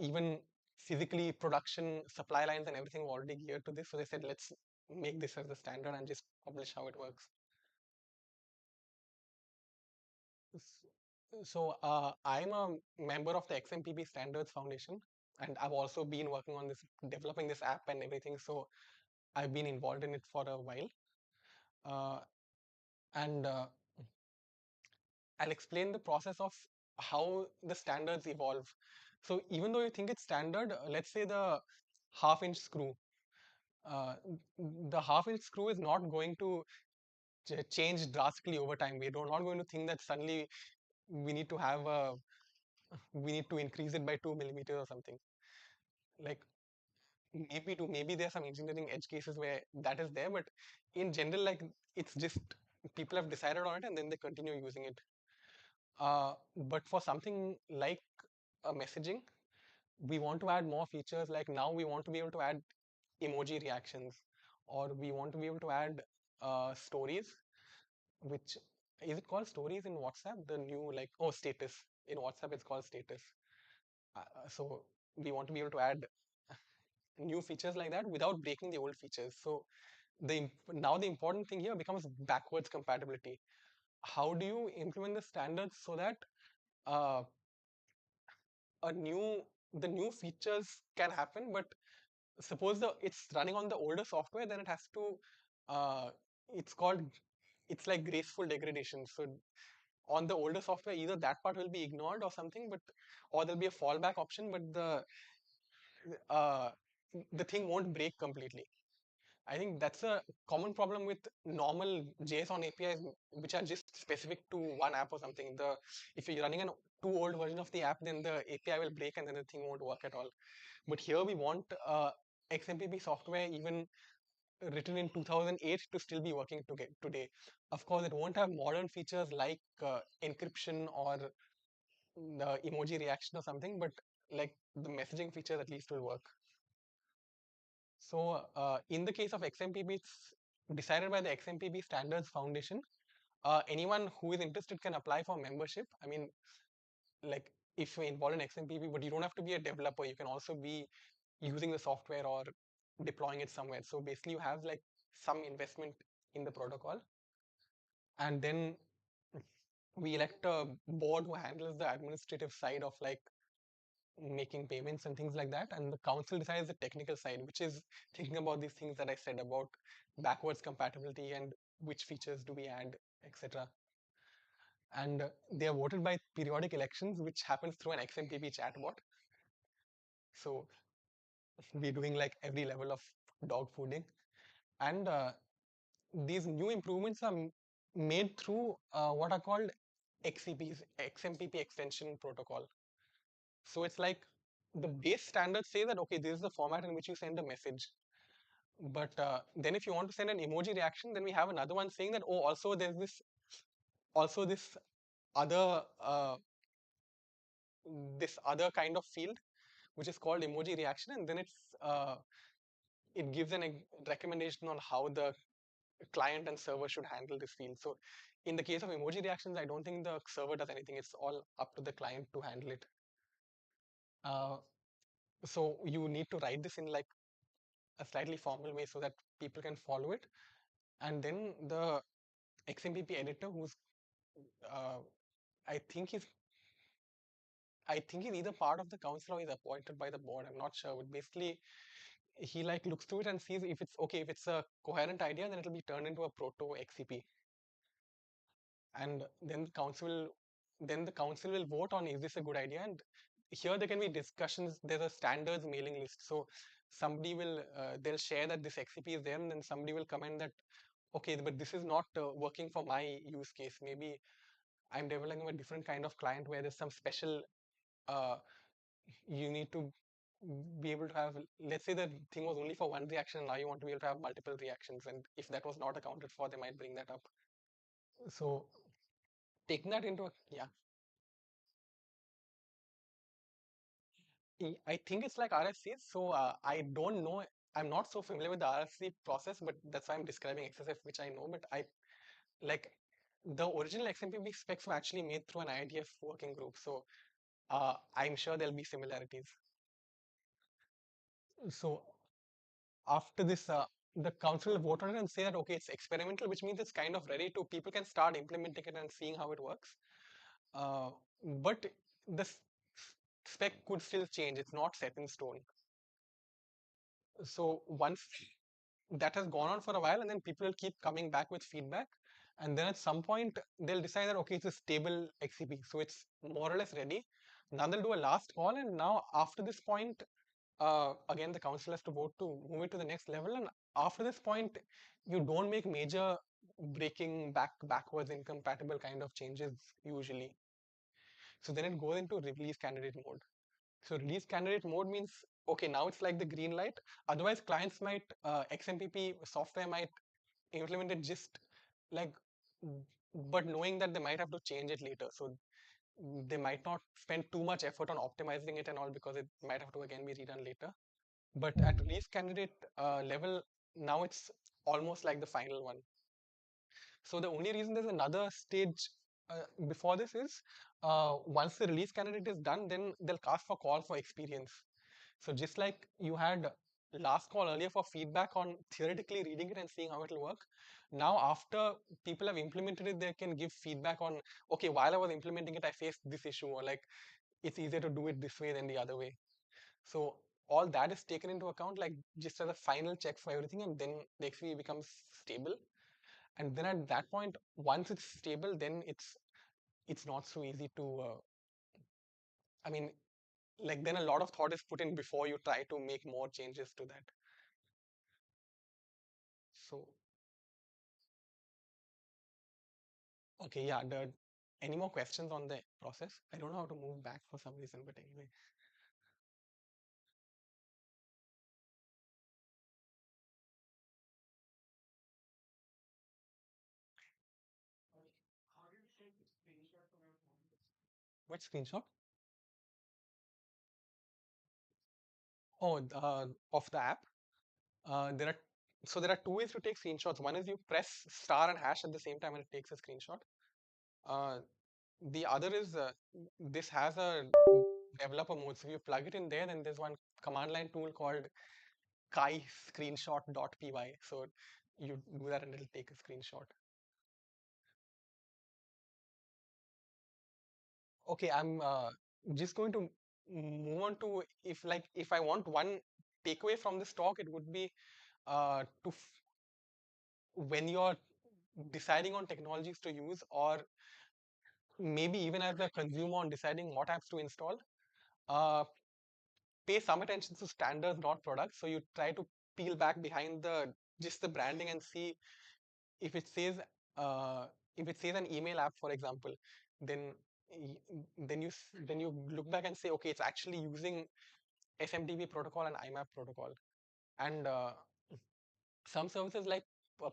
even physically production supply lines and everything were already geared to this, so they said let's make this as the standard and just publish how it works. So I'm a member of the XMPP Standards Foundation, and I've also been working on this, developing this app and everything. So I've been involved in it for a while, uh, and I'll explain the process of how the standards evolve. So even though you think it's standard, let's say the half-inch screw. Uh, the half-inch screw is not going to change drastically over time. We're not going to think that suddenly we need to have a we need to increase it by 2 millimeters or something. Like maybe there's some engineering edge cases where that is there, but in general, like it's just people have decided on it and then they continue using it. But for something like messaging, we want to add more features. Like now we want to be able to add emoji reactions, or we want to be able to add stories, which is it called stories in WhatsApp? The new like status in WhatsApp, it's called status. So we want to be able to add new features like that without breaking the old features. So now the important thing here becomes backwards compatibility. How do you implement the standards so that uh, a new the new features can happen, but suppose it's running on the older software, then it has to uh, it's called it's like graceful degradation. So on the older software, either that part will be ignored or something, but or there'll be a fallback option, but uh, the thing won't break completely. I think that's a common problem with normal JSON APIs, which are just specific to one app or something. If you're running an too old version of the app, then the API will break and then the thing won't work at all. But here we want XMPP software even written in 2008 to still be working today. Of course, it won't have modern features like encryption or the emoji reaction or something, but like the messaging features at least will work. So in the case of XMPP, it's decided by the XMPP Standards Foundation. Anyone who is interested can apply for membership. I mean, like if you're involved in XMPP, but you don't have to be a developer. You can also be using the software or deploying it somewhere. So basically, you have like some investment in the protocol, and then we elect a board who handles the administrative side of like making payments and things like that, and the council decides the technical side, which is thinking about these things that I said about backwards compatibility and which features do we add, etc. And they are voted by periodic elections, which happens through an XMPP chatbot. So we're doing like every level of dog fooding, and these new improvements are made through what are called XCPs, XMPP extension protocol. So it's like the base standards say that okay, this is the format in which you send a message. But then if you want to send an emoji reaction, then we have another one saying that oh, also there's this other this other kind of field which is called emoji reaction, and then it gives an recommendation on how the client and server should handle this field. So in the case of emoji reactions, I don't think the server does anything. It's all up to the client to handle it. Uh, so you need to write this in like a slightly formal way so that people can follow it. And then the XMPP editor, who's uh, I think he's either part of the council or he's appointed by the board. I'm not sure, but basically he like looks through it and sees if it's okay, if it's a coherent idea, then it'll be turned into a proto XCP. And then the council will vote on is this a good idea, and here there can be discussions. There's a standards mailing list, so somebody will they'll share that this XCP is there, and then somebody will comment that okay, but this is not working for my use case. Maybe I'm developing a different kind of client where there's some special uh, you need to be able to have, let's say the thing was only for one reaction, now you want to be able to have multiple reactions, and if that was not accounted for, they might bring that up. So taking that into yeah, I think it's like RFCs. So I don't know. I'm not so familiar with the RFC process, but that's why I'm describing XSF, which I know. But I like the original XMPP specs were actually made through an IDF working group. So I'm sure there'll be similarities. So after this, the council will vote on it and say that okay, it's experimental, which means it's kind of ready to people can start implementing it and seeing how it works. Uh, but the spec could still change. It's not set in stone. So once that has gone on for a while, and then people will keep coming back with feedback, and then at some point they'll decide that okay, it's a stable XCP, so it's more or less ready. Now they'll do a last call, and now after this point, again the council has to vote to move it to the next level. And after this point, you don't make major breaking backwards incompatible kind of changes usually. So then it goes into release candidate mode. So release candidate mode means okay, now it's like the green light. Otherwise, clients might XMPP software might implement it just like, but knowing that they might have to change it later. So they might not spend too much effort on optimizing it and all because it might have to again be redone later. But at release candidate level, now it's almost like the final one. So the only reason there's another stage before this is once the release candidate is done, then they'll cast for call for experience. So just like you had last call earlier for feedback on theoretically reading it and seeing how it will work, now after people have implemented it, they can give feedback on, okay, while I was implementing it, I faced this issue, or like it's easier to do it this way than the other way. So all that is taken into account, like just as a final check for everything, and then the XP becomes stable. And then at that point, once it's stable, then it's not so easy to. I mean, like then a lot of thought is put in before you try to make more changes to that. So okay, yeah. Any more questions on the process? I don't know how to move back for some reason, but anyway. What screenshot? Oh, of the app. There are So there are two ways to take screenshots. One is you press star and hash at the same time and it takes a screenshot. The other is this has a developer mode. So if you plug it in there, then there's one command line tool called kai screenshot.py. So you do that and it'll take a screenshot. Okay, I'm just going to move on to if I want one takeaway from this talk, it would be when you're deciding on technologies to use, or maybe even as a consumer on deciding what apps to install, uh, pay some attention to standards, not products. So you try to peel back behind the just the branding and see if it says uh, an email app, for example, then then you look back and say, okay, it's actually using SMTP protocol and IMAP protocol, and some services uh,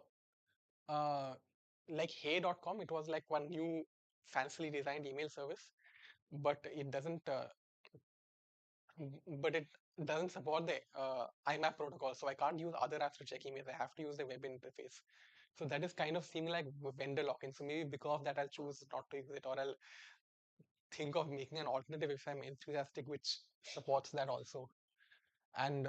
uh, like hey.com, it was like one new fancily designed email service, but it doesn't support the IMAP protocol, so I can't use other apps to check emails. I have to use the web interface. So that is kind of seeming like vendor lock-in. So maybe because of that, I'll choose not to use it, or I'll think of making an alternative if I'm enthusiastic, which supports that also. And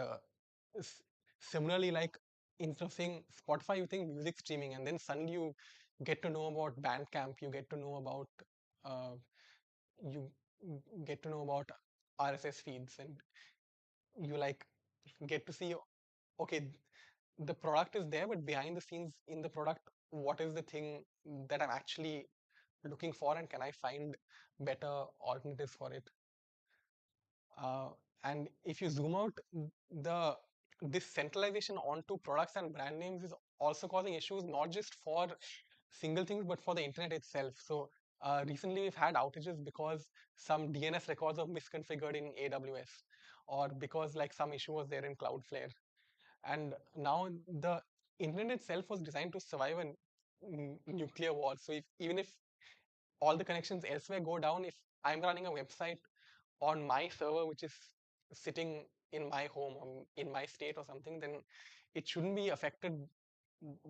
s- similarly, like instead of saying Spotify, you think music streaming, and then suddenly you get to know about Bandcamp, you get to know about uh, you get to know about RSS feeds, and you like get to see, okay, the product is there, but behind the scenes in the product, what is the thing that I'm actually looking for, and can I find better alternatives for it? Uh, and if you zoom out, the this centralization onto products and brand names is also causing issues, not just for single things, but for the internet itself. So recently we've had outages because some DNS records are misconfigured in AWS, or because like some issue was there in Cloudflare. And now the internet itself was designed to survive a nuclear war. So even if all the connections elsewhere go down, if I'm running a website on my server, which is sitting in my home or in my state or something, then it shouldn't be affected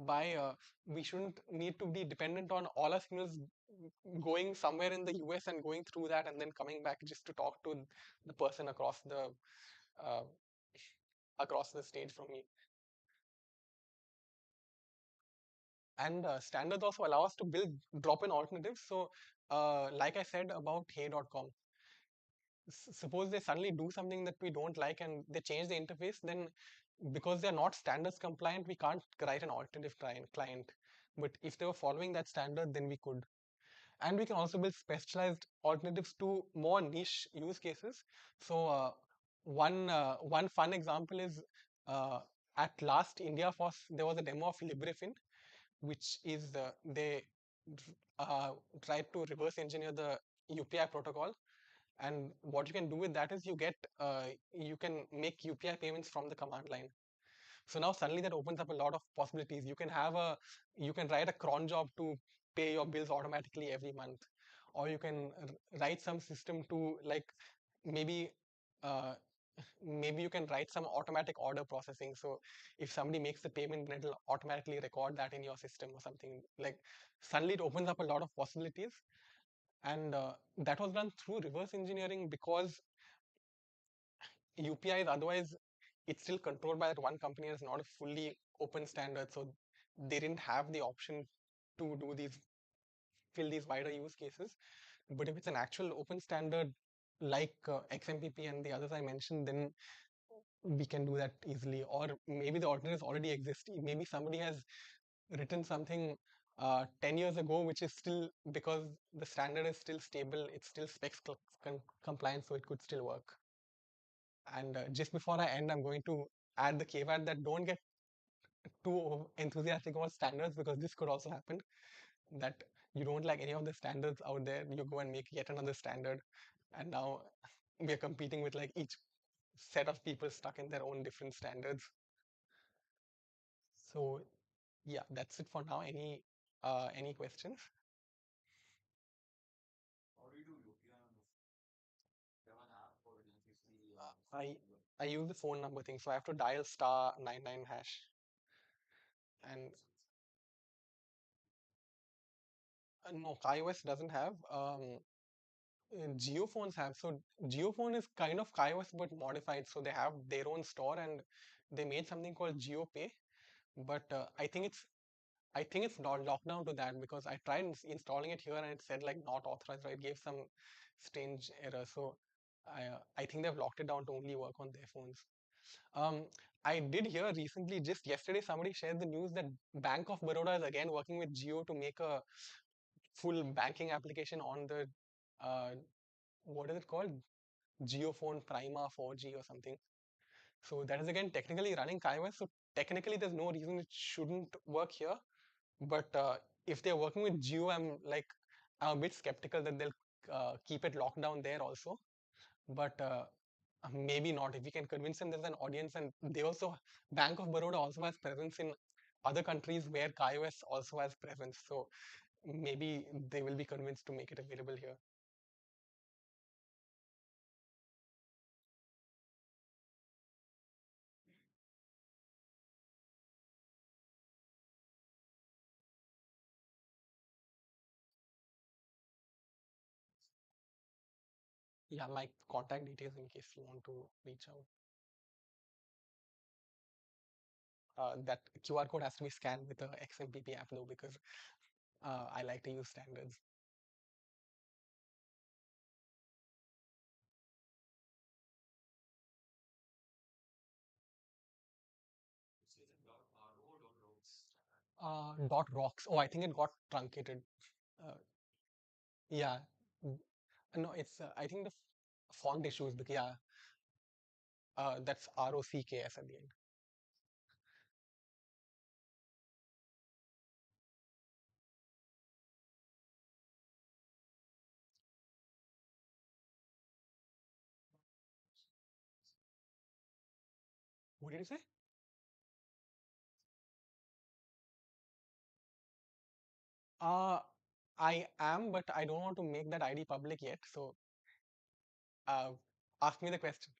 by, we shouldn't need to be dependent on all our signals going somewhere in the US and going through that and then coming back just to talk to the person uh, across the stage from me. And standards also allow us to build drop-in alternatives. So like I said about hey.com, suppose they suddenly do something that we don't like and they change the interface, then because they're not standards compliant, we can't write an alternative client. But if they were following that standard, then we could. And we can also build specialized alternatives to more niche use cases. So one fun example is at last India Foss, there was a demo of Librefin, which is they uh, tried to reverse engineer the UPI protocol. And what you can do with that is you can make UPI payments from the command line. So now suddenly that opens up a lot of possibilities. You can write a cron job to pay your bills automatically every month, or you can write some system to like maybe uh, maybe you can write some automatic order processing. So if somebody makes the payment, then it'll automatically record that in your system or something. Like suddenly it opens up a lot of possibilities, and that was done through reverse engineering because UPI is otherwise it's still controlled by that one company. It's not a fully open standard, so they didn't have the option to fill these wider use cases. But if it's an actual open standard like XMPP and the others I mentioned, then we can do that easily. Or maybe the alternatives already exist. Maybe somebody has written something 10 years ago, which is still, because the standard is still stable, it's still specs compliant, so it could still work. And just before I end, I'm going to add the caveat that don't get too enthusiastic about standards, because this could also happen that you don't like any of the standards out there, you go and make yet another standard, and now we are competing with like each set of people stuck in their own different standards. So yeah, that's it for now. Any questions? I use the phone number thing, so I have to dial *99#. and no, iOS doesn't have. Geophones have. So Geophone is kind of iOS but modified. So they have their own store and they made something called GeoPay. But I think it's not locked down to that because I tried installing it here and it said like not authorized. Or it gave some strange error. So I think they've locked it down to only work on their phones. Um, I did hear recently, just yesterday, somebody shared the news that Bank of Baroda is again working with Geo to make a full banking application on the uh, what is it called? Geophone Prima 4G or something. So that is again technically running iOS. So technically, there's no reason it shouldn't work here. But if they're working with Geo, I'm a bit skeptical that they'll keep it locked down there also. But maybe not. If we can convince them there's an audience, and they also Bank of Baroda also has presence in other countries where iOS also has presence. So maybe they will be convinced to make it available here. Yeah, my contact details in case you want to reach out. That QR code has to be scanned with a XMPP app though, because I like to use standards. Dot rocks. Oh, I think it got truncated. Uh, yeah. No, it's I think the font issues. Because yeah, that's ROCKS at the end. What did you say? Uh, I am, but I don't want to make that ID public yet. So, uh, ask me the question.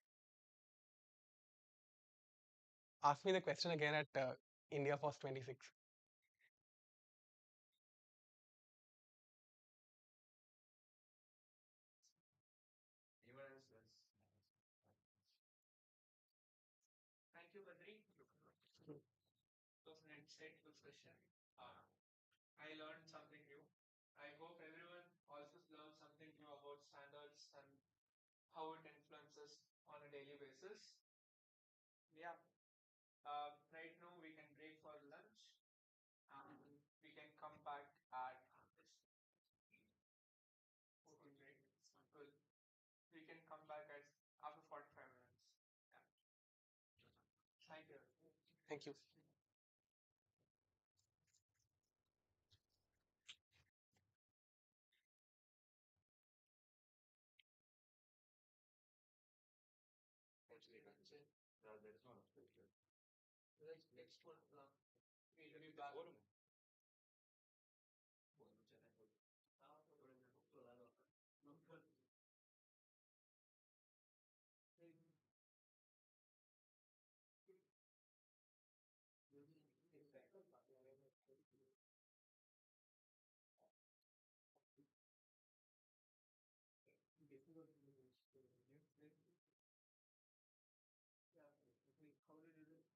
Ask me the question again at India Foss 26. Thank you, Badri. It was an insightful discussion. Uh, I learned something new. I hope everyone also learned something new about standards and how it influences on a daily basis. Yeah. Right now we can break for lunch and we can come back at this 14 break. Well, we can come back at after 45 minutes. Yeah. Thank you. Thank you. Next one, we'll be back.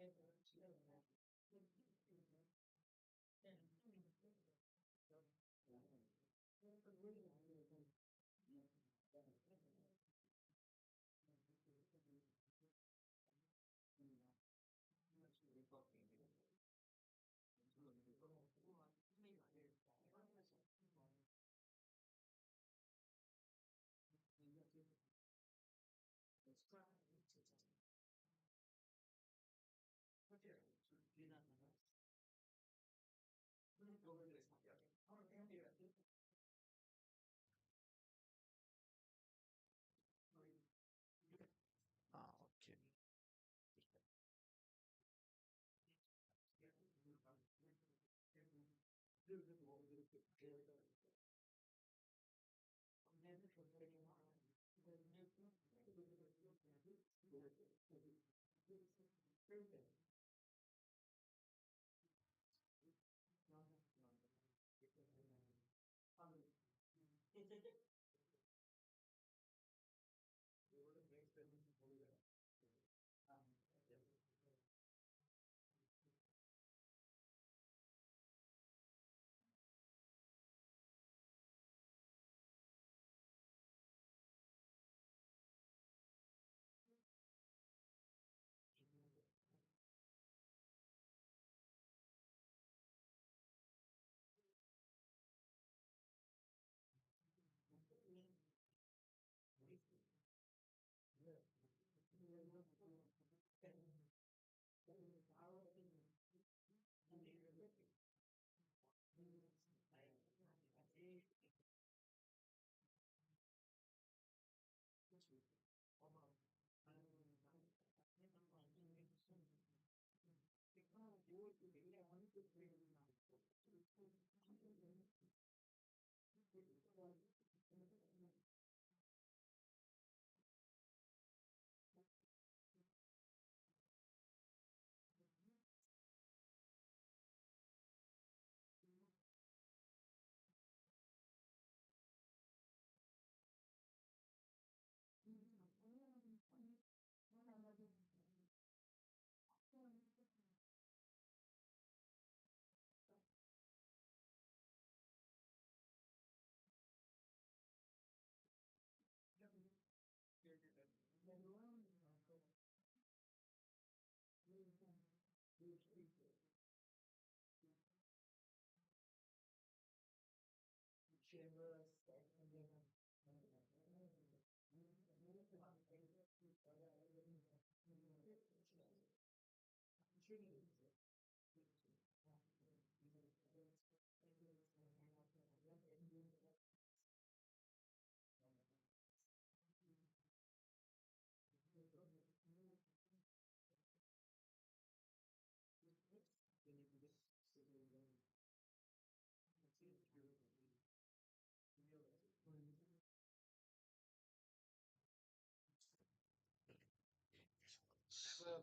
Okay.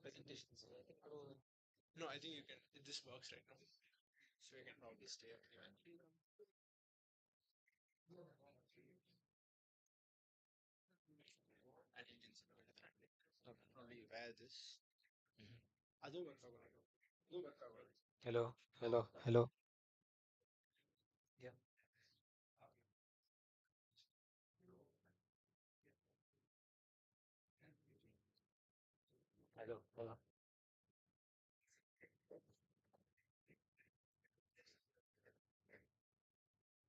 Presentations. No, I think you can. This works right now, so you can probably stay up here. And you can sort of only wear this. ಅದು ಬರ್ತಾವಲ್ಲ. ಇದು ಬರ್ತಾವಲ್ಲ. Hello, hello, hello. Yeah. Hello, hello.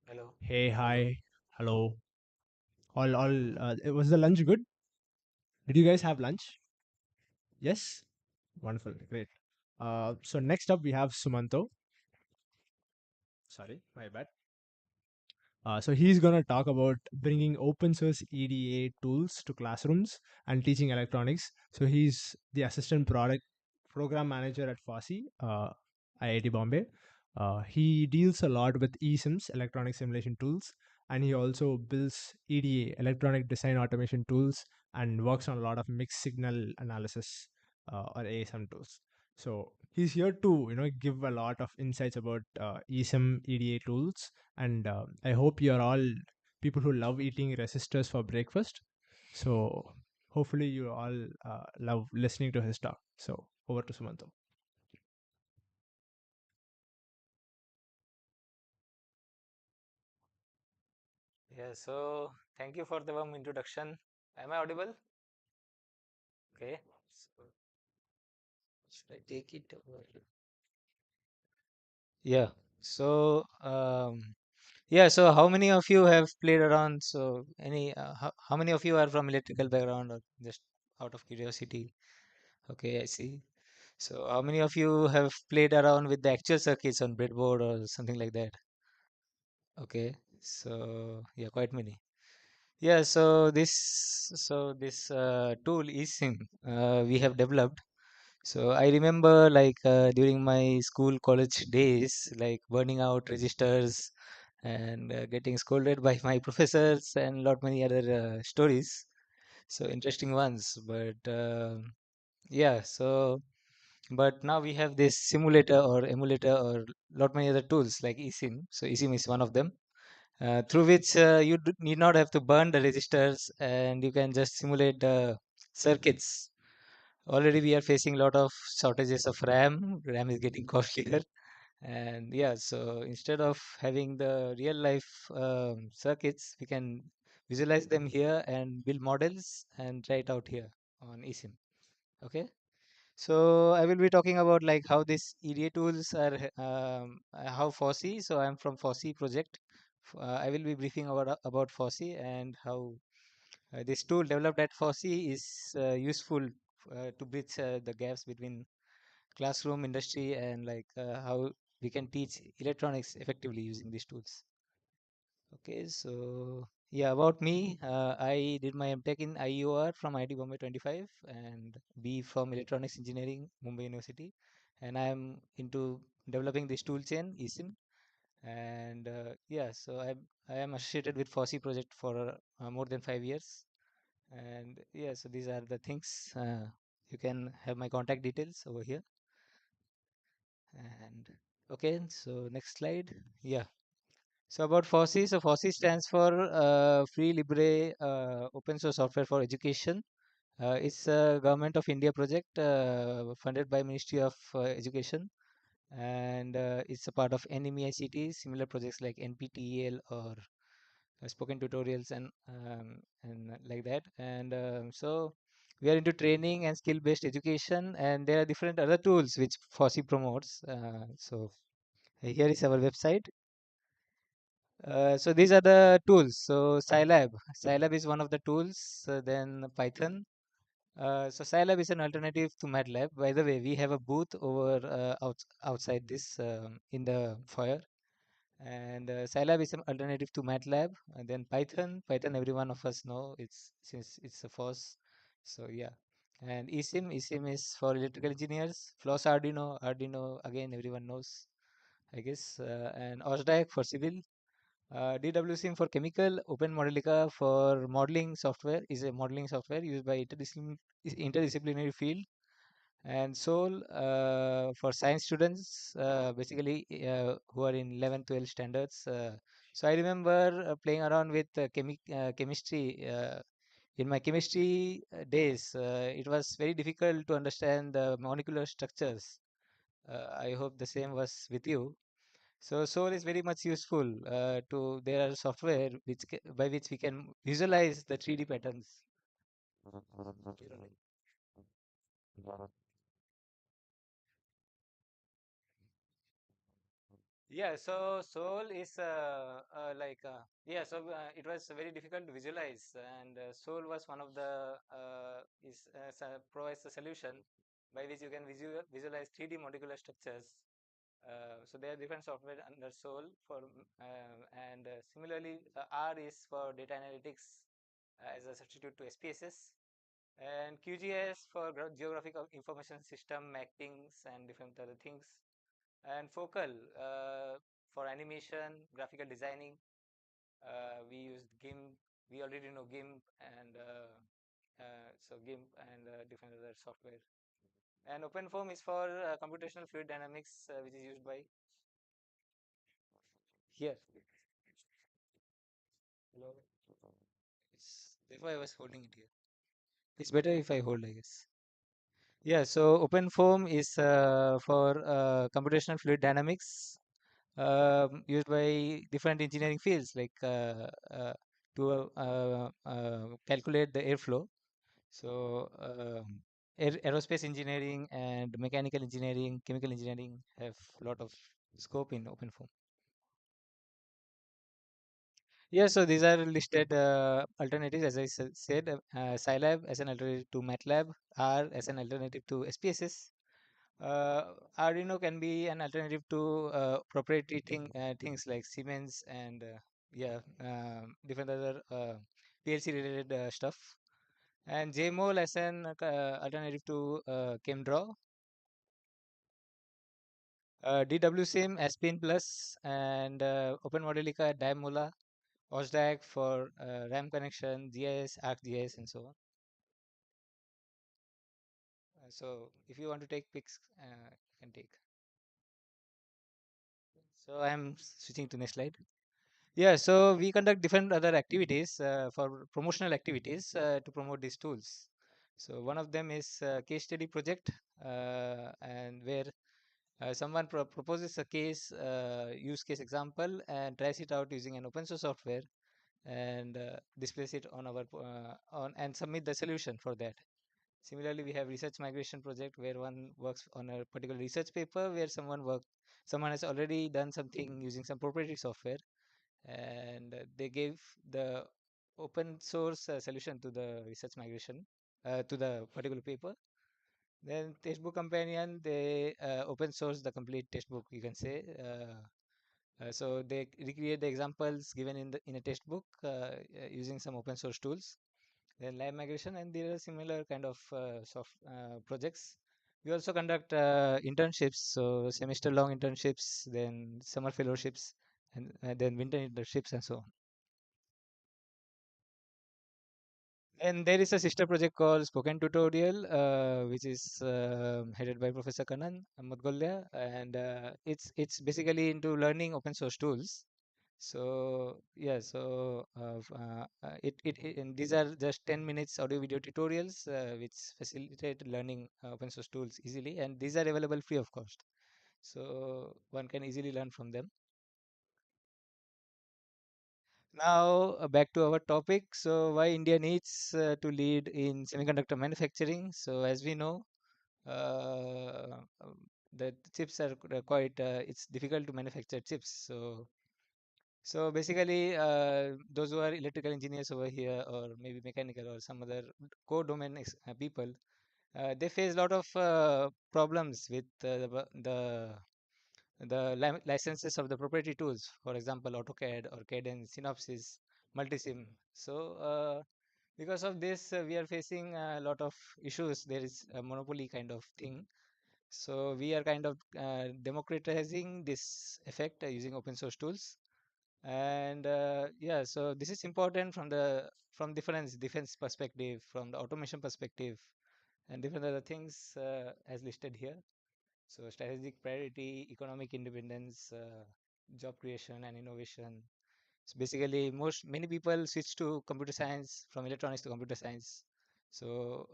Hello. Hey, Hello. hi, hello. All. Was the lunch good? Did you guys have lunch? Yes. Wonderful. Great. So next up we have Sumanto. Sorry, my bad. So he's going to talk about bringing open source EDA tools to classrooms and teaching electronics. So he's the assistant product program manager at Foss, IIT Bombay. He deals a lot with eSIMs, electronic simulation tools, and he also builds EDA, electronic design automation tools, and works on a lot of mixed signal analysis or ASM tools. So he's here to give a lot of insights about eSIM EDA tools, and I hope you're all people who love eating resistors for breakfast. So hopefully you all love listening to his talk. So Over to Sumanta. Yeah, so thank you for the warm introduction. Am I audible? Okay. So should I take it over? Yeah. So yeah, so how many of you have played around? So any how many of you are from electrical background or just out of curiosity? Okay, I see. So how many of you have played around with the actual circuits on breadboard or something like that? Okay. So yeah, quite many. Yeah, so this tool eSIM we have developed. So I remember like during my school college days, like burning out registers and getting scolded by my professors and lot many other stories. So interesting ones, but yeah. So but now we have this simulator or emulator or lot many other tools like eSIM. So eSIM is one of them through which you need not have to burn the registers and you can just simulate the circuits. Already we are facing a lot of shortages of RAM. RAM is getting costlier. And yeah, so instead of having the real life circuits, we can visualize them here and build models and try it out here on eSIM. Okay. So I will be talking about like how these EDA tools are, how Fossy. So I'm from Fossy project. I will be briefing about Fossy and how this tool developed at Fossy is useful to bridge the gaps between classroom, industry, and like how we can teach electronics effectively using these tools. Okay, so yeah, about me, I did my MTech in IUR from IIT Bombay 25 and B from Electronics Engineering, Mumbai University, and I am into developing this tool chain, eSIM, and yeah, so I am associated with Fossy project for more than 5 years, and yeah, so these are the things. You can have my contact details over here, and okay, so next slide. Yeah. So about FOSSI, so FOSSI stands for Free Libre Open Source Software for Education. It's a Government of India project funded by Ministry of Education, and it's a part of NMEICT, similar projects like NPTEL or spoken tutorials and like that. And so we are into training and skill-based education, and there are different other tools which FOSSI promotes. So here is our website. So these are the tools. So Scilab is one of the tools. Then Python. So Scilab is an alternative to MATLAB. By the way, we have a booth over outside this in the foyer. And Scilab is an alternative to MATLAB. And then Python, every one of us know it's since it's a Foss. So yeah. And eSIM is for electrical engineers. Floss Arduino again everyone knows, I guess. And OSDAC for civil. DWSIM for chemical, Open Modelica for modeling software is a modeling software used by interdisciplinary field, and SOL for science students, basically who are in 11, 12 standards. So I remember playing around with chemistry. In my chemistry days, it was very difficult to understand the molecular structures. I hope the same was with you. So Soul is very much useful to there are software by which we can visualize the 3D patterns. Yeah, so Soul is yeah, so it was very difficult to visualize, and Soul was one of the provides a solution by which you can visualize 3D molecular structures. So there are different software under Soul and similarly R is for data analytics as a substitute to SPSS, and QGIS for geographic information system mappings and different other things, and Focal for animation, graphical designing. We used GIMP. We already know GIMP and so GIMP and different other software. And OpenFOAM is for computational fluid dynamics, which is used by here. Hello. That's why I was holding it here. It's better if I hold, I guess. Yeah, so OpenFOAM is for computational fluid dynamics used by different engineering fields like to calculate the airflow. So aerospace engineering and mechanical engineering, chemical engineering have a lot of scope in OpenFOAM. Yeah, so these are listed alternatives, as I said, Scilab as an alternative to MATLAB, R as an alternative to SPSS. Arduino can be an alternative to proprietary things like Siemens and yeah, different other PLC related stuff. And JMOL as an alternative to ChemDraw. DWSIM, Aspin Plus, and OpenModelica, Diamola, OSDAC for RAM connection, GIS, ArcGIS, and so on. So if you want to take pics, you can take. So I'm switching to next slide. Yeah, so we conduct different other activities for promotional activities to promote these tools. So one of them is case study project, and where someone proposes a case use case example and tries it out using an open source software and displays it on our on and submit the solution for that. Similarly, we have research migration project where one works on a particular research paper where someone has already done something using some proprietary software and they gave the open source solution to the research migration to the particular paper. Then textbook companion, they open source the complete textbook, you can say. So they recreate the examples given in a textbook using some open source tools. Then live migration, and there are similar kind of soft projects. We also conduct internships, so semester long internships, then summer fellowships, and then winter internships, and so on. And there is a sister project called Spoken Tutorial, which is headed by Professor Kanan Mudgolya, and it's basically into learning open source tools. So yeah, so and these are just 10 minutes audio video tutorials which facilitate learning open source tools easily, and these are available free of cost. So one can easily learn from them. Now back to our topic. So why India needs to lead in semiconductor manufacturing? So as we know, the chips are quite. It's difficult to manufacture chips. So basically, those who are electrical engineers over here, or maybe mechanical or some other core domain people, they face a lot of problems with the licenses of the proprietary tools, for example, AutoCAD or Cadence, Synopsys, Multisim. So because of this, we are facing a lot of issues. There is a monopoly kind of thing. So we are kind of democratizing this effect using open source tools. And yeah, so this is important from defense perspective, from the automation perspective, and different other things as listed here. So strategic priority, economic independence, job creation and innovation. So basically, many people switch to computer science from electronics to computer science. So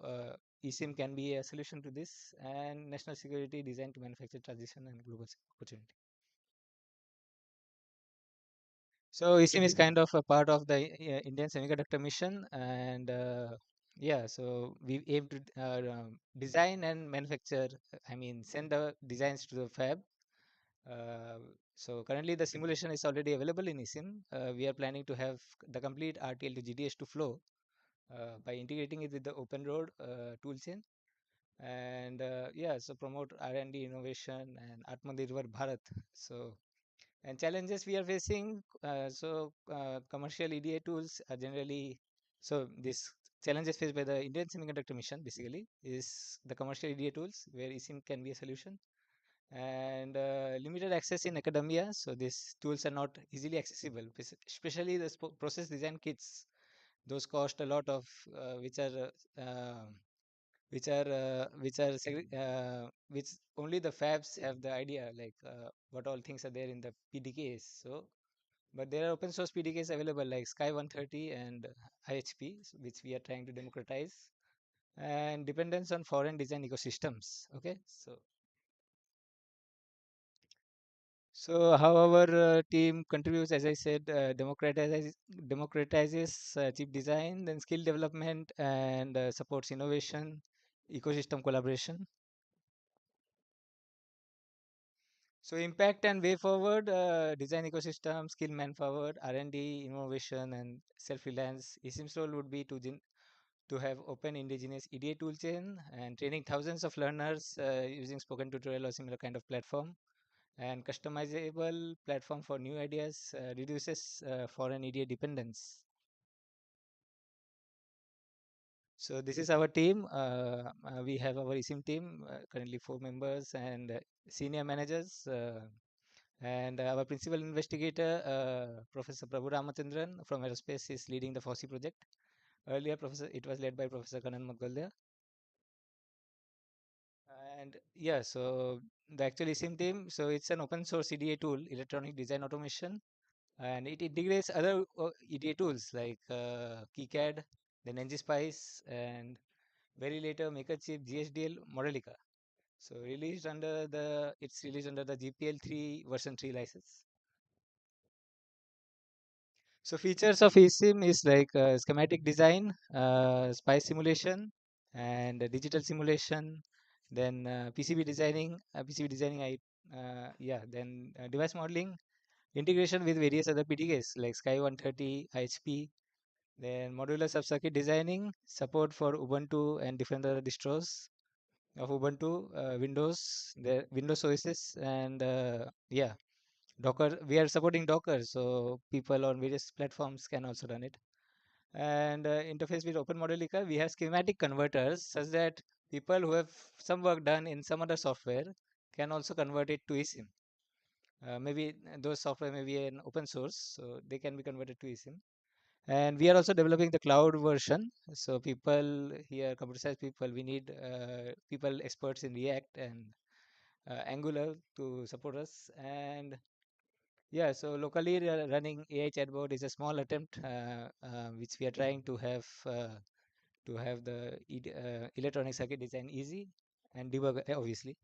eSIM can be a solution to this, and national security, design to manufacture transition, and global opportunity. So eSIM is kind of a part of the Indian semiconductor mission, and yeah, so we aim to design and manufacture. I mean, send the designs to the fab. So currently the simulation is already available in eSIM. We are planning to have the complete RTL to GDS to flow by integrating it with the open road toolchain. And yeah, so promote R&D innovation and Atmanirbhar Bharat. So and challenges we are facing. Commercial EDA tools are generally this challenges faced by the Indian semiconductor mission basically is the commercial EDA tools where eSIM can be a solution, and limited access in academia. So these tools are not easily accessible, especially the process design kits. Those cost a lot of which only the fabs have the idea, like what all things are there in the PDKs. So but there are open source PDKs available like Sky 130 and IHP, which we are trying to democratize. and dependence on foreign design ecosystems. Okay, so how our team contributes, as I said, democratizes chip design, then skill development, and supports innovation, ecosystem collaboration. So impact and way forward, design ecosystem, skill manpower, R&D, innovation, and self-reliance. eSIM's role would be to have open indigenous EDA toolchain and training thousands of learners using spoken tutorial or similar kind of platform, and customizable platform for new ideas reduces foreign EDA dependence. So this is our team. We have our eSIM team, currently 4 members and senior managers. And our principal investigator, Professor Prabhu Ramachandran from Aerospace, is leading the Foss project. Earlier, it was led by Professor Kanan Magdalya. And yeah, so the actual eSIM team, so it's an open source EDA tool, electronic design automation, and it integrates other EDA tools like KiCad, then ngSpice, and very later MakerChip, GSDL, Modelica. So it's released under the GPL 3 version 3 license. So features of eSIM is like schematic design, spice simulation, and digital simulation. Then then device modeling, integration with various other PDKs like Sky 130, IHP. Then modular sub-circuit designing, support for Ubuntu and different other distros of Ubuntu, the Windows OSs, and Docker. We are supporting Docker, so people on various platforms can also run it. And interface with Open Modelica, we have schematic converters such that people who have some work done in some other software can also convert it to eSIM. Maybe those software may be an open source, so they can be converted to eSIM. And we are also developing the cloud version. So people here, computer science people, we need people experts in React and Angular to support us. And yeah, so locally running AI chatbot is a small attempt which we are trying to have the electronic circuit design easy and debug obviously.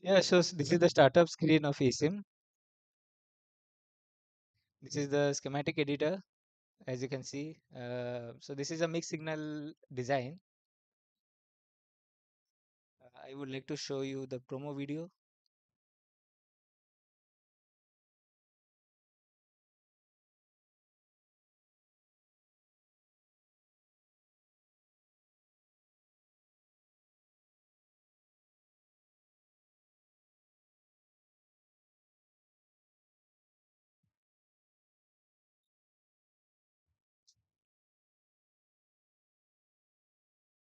Yeah, so this is the startup screen of eSIM. This is the schematic editor, as you can see. So this is a mixed signal design. I would like to show you the promo video.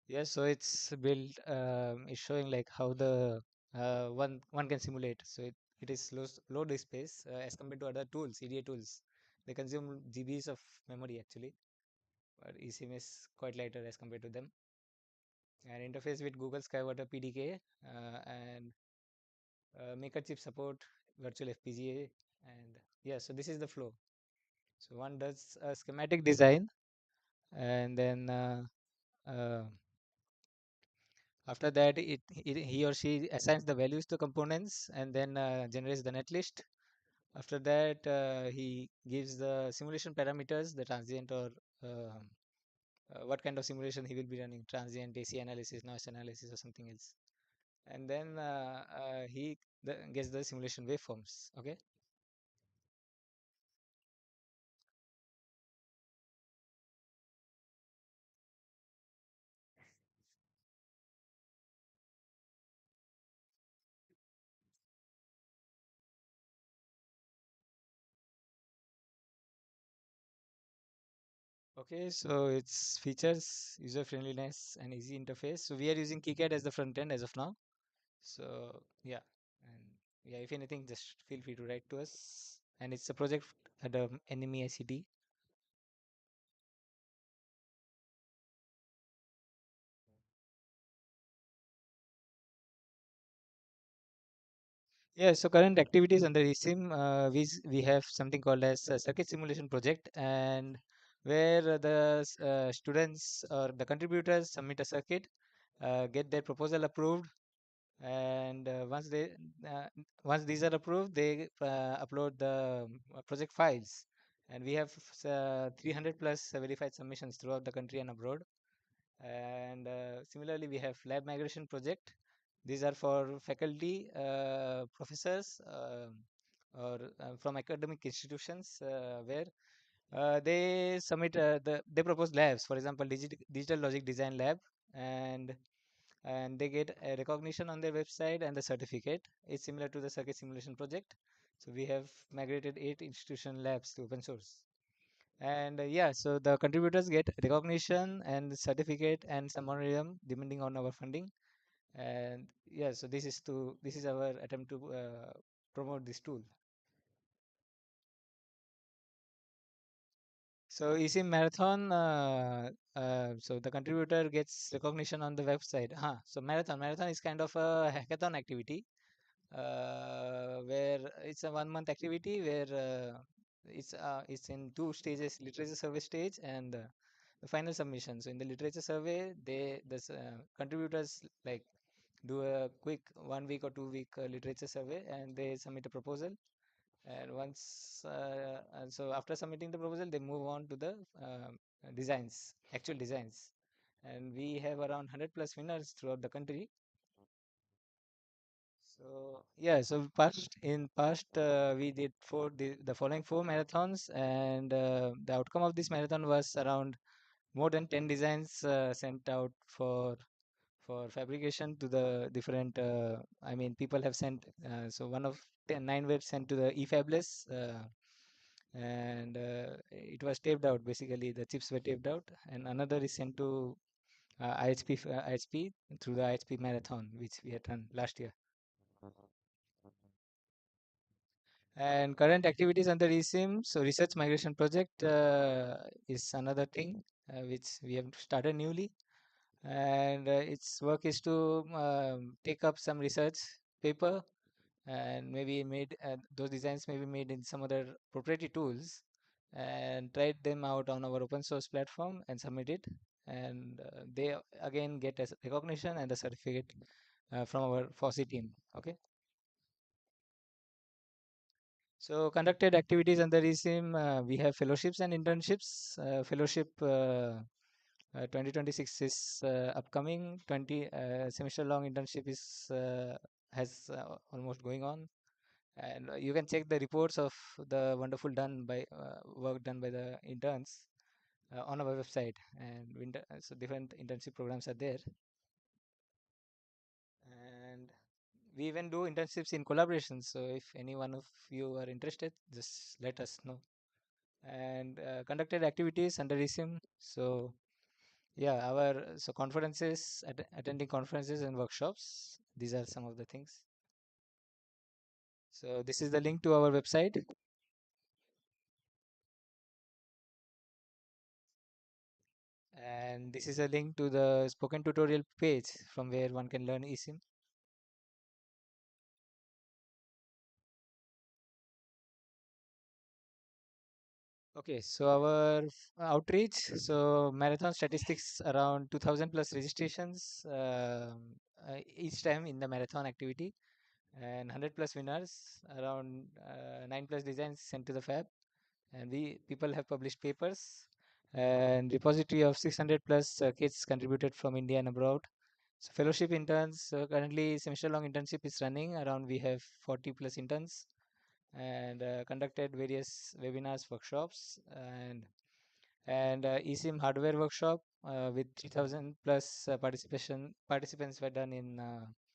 Yes, so it's built. It's showing like how the one can simulate. So it is low disk space as compared to other tools, EDA tools. They consume GBs of memory actually, but eSIM is quite lighter as compared to them. And interface with Google Skywater PDK and Maker chip support, virtual FPGA, and yeah. So this is the flow. So one does a schematic design, and then after that, he or she assigns the values to components and then generates the netlist. After that, he gives the simulation parameters, the transient or what kind of simulation he will be running, transient, AC analysis, noise analysis, or something else. And then he gets the simulation waveforms. Okay. Okay, so its features, user friendliness, and easy interface. So we are using KiCad as the front end as of now. So yeah, and yeah, if anything, just feel free to write to us. And it's a project at the NME ICT. Yeah, so current activities under eSIM, we have something called as a circuit simulation project, and where the students or the contributors submit a circuit, get their proposal approved, and uh, once these are approved, they upload the project files, and we have 300 plus verified submissions throughout the country and abroad. And similarly, we have lab migration project. These are for faculty, professors, or from academic institutions, where they submit they propose labs, for example, digital logic design lab, and they get a recognition on their website, and the certificate is similar to the circuit simulation project. So we have migrated 8 institution labs to open source. And yeah, so the contributors get recognition and certificate and some honorarium depending on our funding. And yeah, so this is our attempt to promote this tool. So eSIM Marathon, so the contributor gets recognition on the website. So Marathon is kind of a hackathon activity, where it's a 1 month activity where it's in 2 stages: literature survey stage and the final submission. So in the literature survey, the contributors like do a quick 1 week or 2 week literature survey, and they submit a proposal. And so after submitting the proposal, they move on to the actual designs. And we have around 100 plus winners throughout the country. So yeah, so past we did the following 4 marathons, and the outcome of this marathon was around more than 10 designs sent out for fabrication to the different. I mean, people have sent. So one of 9 were sent to the eFabless, and it was taped out. Basically, the chips were taped out, and another is sent to IHP through the IHP marathon, which we had run last year. And current activities under eSIM, so research migration project is another thing which we have started newly, and its work is to take up some research paper, and maybe made those designs may be made in some other proprietary tools, and tried them out on our open source platform and submit it, and they again get a recognition and a certificate from our Foss team. Okay. So conducted activities under eSIM, we have fellowships and internships. Fellowship 2026 is upcoming. 20 semester long internship is has almost going on, and you can check the reports of the wonderful work done by the interns on our website. And so different internship programs are there, and we even do internships in collaboration. So if any one of you are interested, just let us know. And conducted activities under eSIM. So yeah, our conferences, attending conferences and workshops. These are some of the things. So this is the link to our website. And this is a link to the spoken tutorial page from where one can learn eSIM. Okay, so our outreach, so marathon statistics around 2000 plus registrations each time in the marathon activity, and 100 plus winners, around 9 plus designs sent to the fab, and people have published papers, and repository of 600 plus kits contributed from India and abroad. So fellowship interns, currently semester long internship is running around. We have 40 plus interns, and conducted various webinars, workshops, and eSIM hardware workshop with 3000 plus participants were done in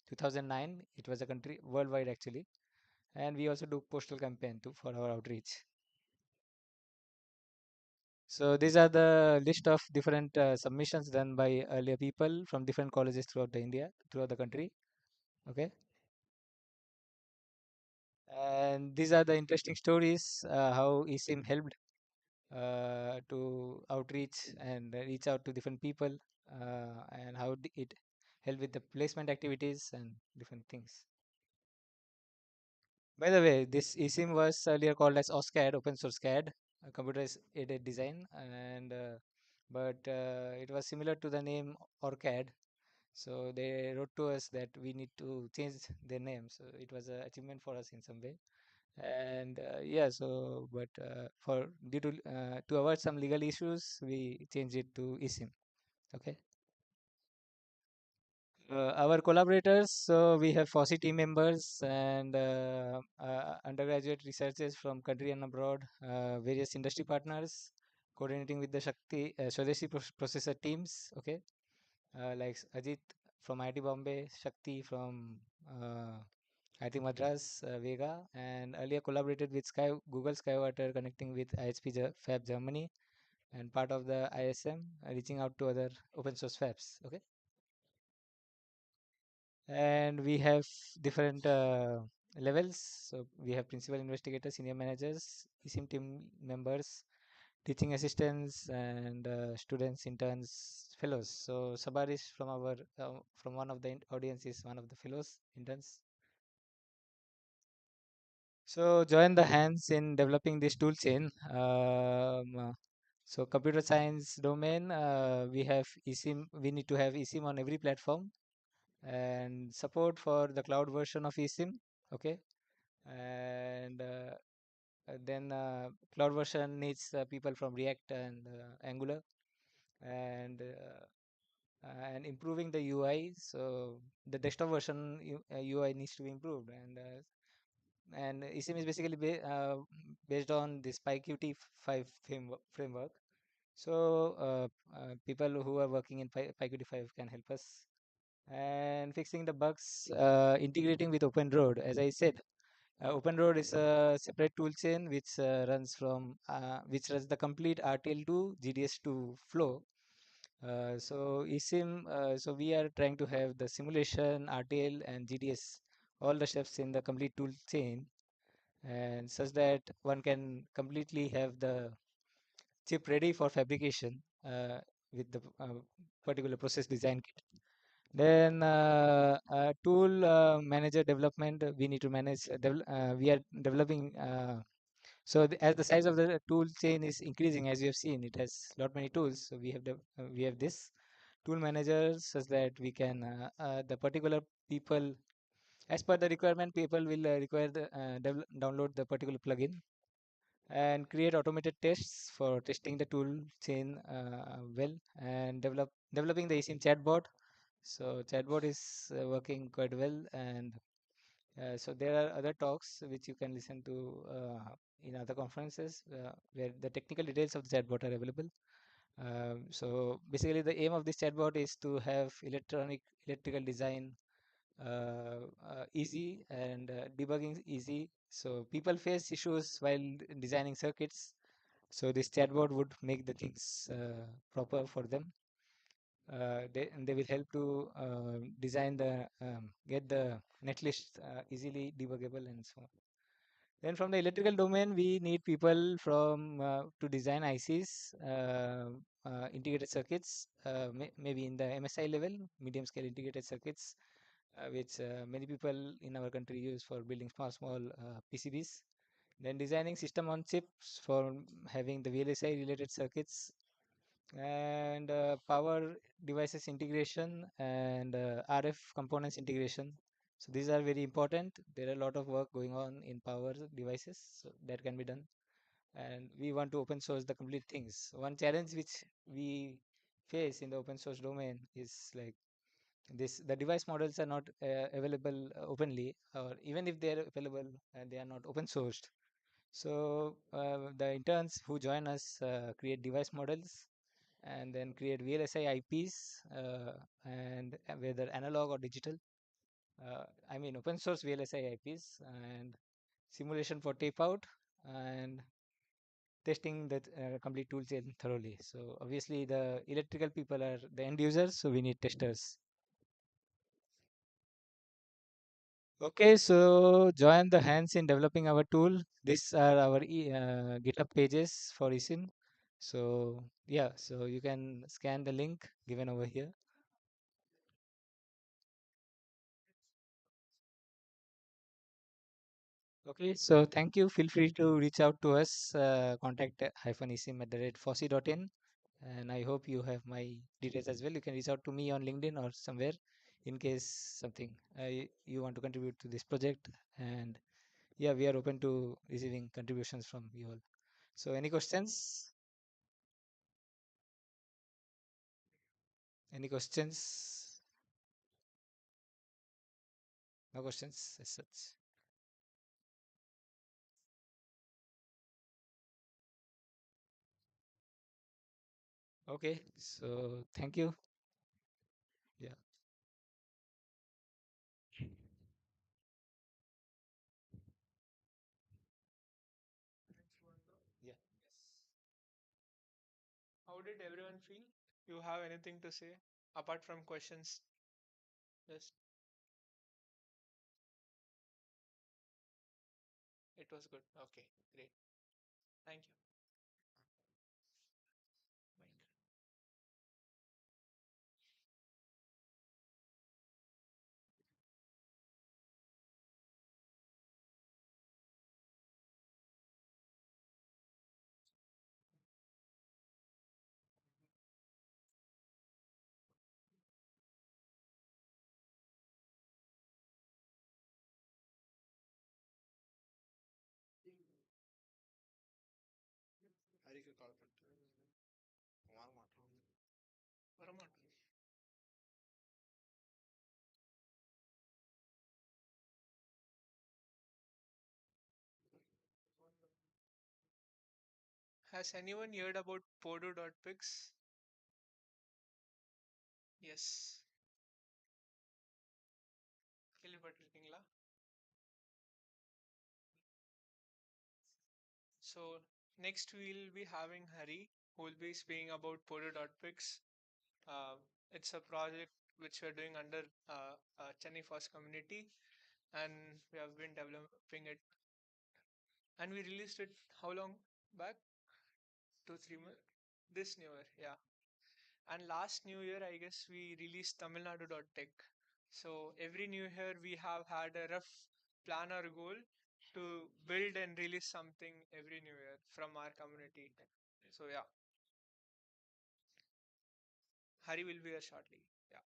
2009. It was a country worldwide actually, and we also do postal campaign too for our outreach. So these are the list of different submissions done by earlier people from different colleges throughout throughout the country. Okay. And these are the interesting stories, how eSIM helped to outreach and reach out to different people, and how it helped with the placement activities and different things. By the way, this eSIM was earlier called as OSCAD, open source CAD, computer aided design, and but it was similar to the name ORCAD. So they wrote to us that we need to change their name. So it was an achievement for us in some way. And yeah, so but for due to avoid some legal issues, we changed it to eSIM. Okay. Our collaborators, so we have Foss team members and undergraduate researchers from country and abroad, various industry partners coordinating with the Shakti Swadeshi processor teams. Okay, like Ajit from IIT Bombay, Shakti from IIT Madras, Vega, and earlier collaborated with Google Skywater, connecting with IHP Fab Germany, and part of the ISM, reaching out to other open source fabs. Okay. And we have different levels. So we have principal investigators, senior managers, eSIM team members, teaching assistants, and students, interns, fellows. So Sabar is from our from one of the audience is one of the fellows, interns. So join the hands in developing this tool chain. So computer science domain, we have eSIM. We need to have eSIM on every platform, and support for the cloud version of eSIM. Okay, and then cloud version needs people from React and Angular, and improving the UI. So the desktop version UI needs to be improved, and eSIM is basically based on this PyQt5 framework. So people who are working in PyQt5 can help us, and fixing the bugs, integrating with OpenRoad. As I said, OpenRoad is a separate toolchain which runs the complete RTL to GDS to flow. So eSIM, so we are trying to have the simulation, RTL, and GDS, all the steps in the complete tool chain, and such that one can completely have the chip ready for fabrication with the particular process design kit. Then tool manager development, we need to manage. We are developing. So as the size of the tool chain is increasing, as you have seen, it has lot many tools. So we have this tool manager such that we can the particular people, as per the requirement, people will require the download the particular plugin and create automated tests for testing the tool chain well, and developing the eSIM chatbot. So chatbot is working quite well, and so there are other talks which you can listen to in other conferences where the technical details of the chatbot are available. So basically, the aim of this chatbot is to have electrical design easy, and debugging easy. So people face issues while designing circuits. So this chatbot would make the things proper for them. They will help to design the get the netlist easily debuggable and so on. Then from the electrical domain, we need people from to design ICs, integrated circuits, maybe in the MSI level, medium scale integrated circuits, which many people in our country use for building small PCBs. Then designing system on chips for having the VLSI related circuits, and power devices integration, and RF components integration. So these are very important. There are a lot of work going on in power devices, so that can be done. And we want to open source the complete things. One challenge which we face in the open source domain is like this: the device models are not available openly, or even if they are available, they are not open sourced. So the interns who join us create device models, and then create VLSI IPs, and whether analog or digital. I mean open source VLSI IPs, and simulation for tape out, and testing the complete tool chain thoroughly. So obviously the electrical people are the end users, so we need testers. Okay, so join the hands in developing our tool. These are our GitHub pages for eSIM. So yeah, so you can scan the link given over here. Okay, so thank you. Feel free to reach out to us. Contact -esim@fossy.in, and I hope you have my details as well. You can reach out to me on LinkedIn or somewhere in case something you want to contribute to this project. And yeah, we are open to receiving contributions from you all. So, any questions? Any questions? No questions as such. Okay, so thank you. Yeah. Yeah. How did everyone feel? You have anything to say apart from questions? Just it was good. Okay, great. Thank you. హరికి call పెట్టు వరమాట Varamat. Has anyone heard about Podo.pix? Yes. கேள்விப்பட்டிருக்கீங்களா? So next we'll be having Hari who will be speaking about Podo.pix. Uh, it's a project which we're doing under Chennai Foss community, and we have been developing it, and we released it how long back? 2 3 months. This new year, yeah. And last new year, I guess we released Tamilnadu.tech. So every new year, we have had a rough plan or goal to build and release something every new year from our community. So yeah, Hari will be here shortly. Yeah.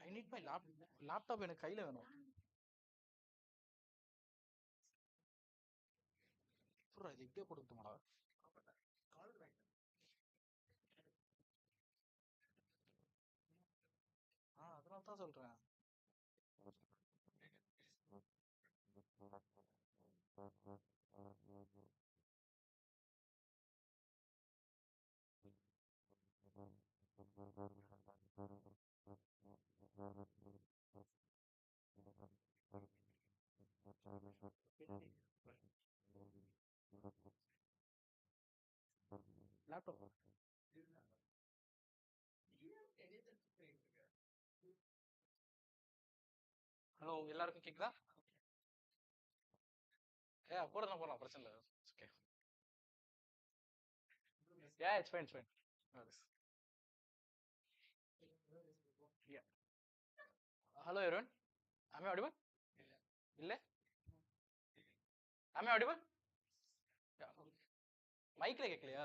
I need my laptop எனக்கு கையில வேணும். இது இப்படியே கொடுத்துமாடா. அதனால தான் சொல்றேன். Laptop hello எல்லாருக்கும் கேக்குதா? போறதா போலாம், பிரச்சனை இல்லை. Okay. It's fine, it's fine. No worries. Yeah. Hello everyone. Am I audible? இல்ல? Am I audible? Yeah. மைக்ல கேட்கலையா?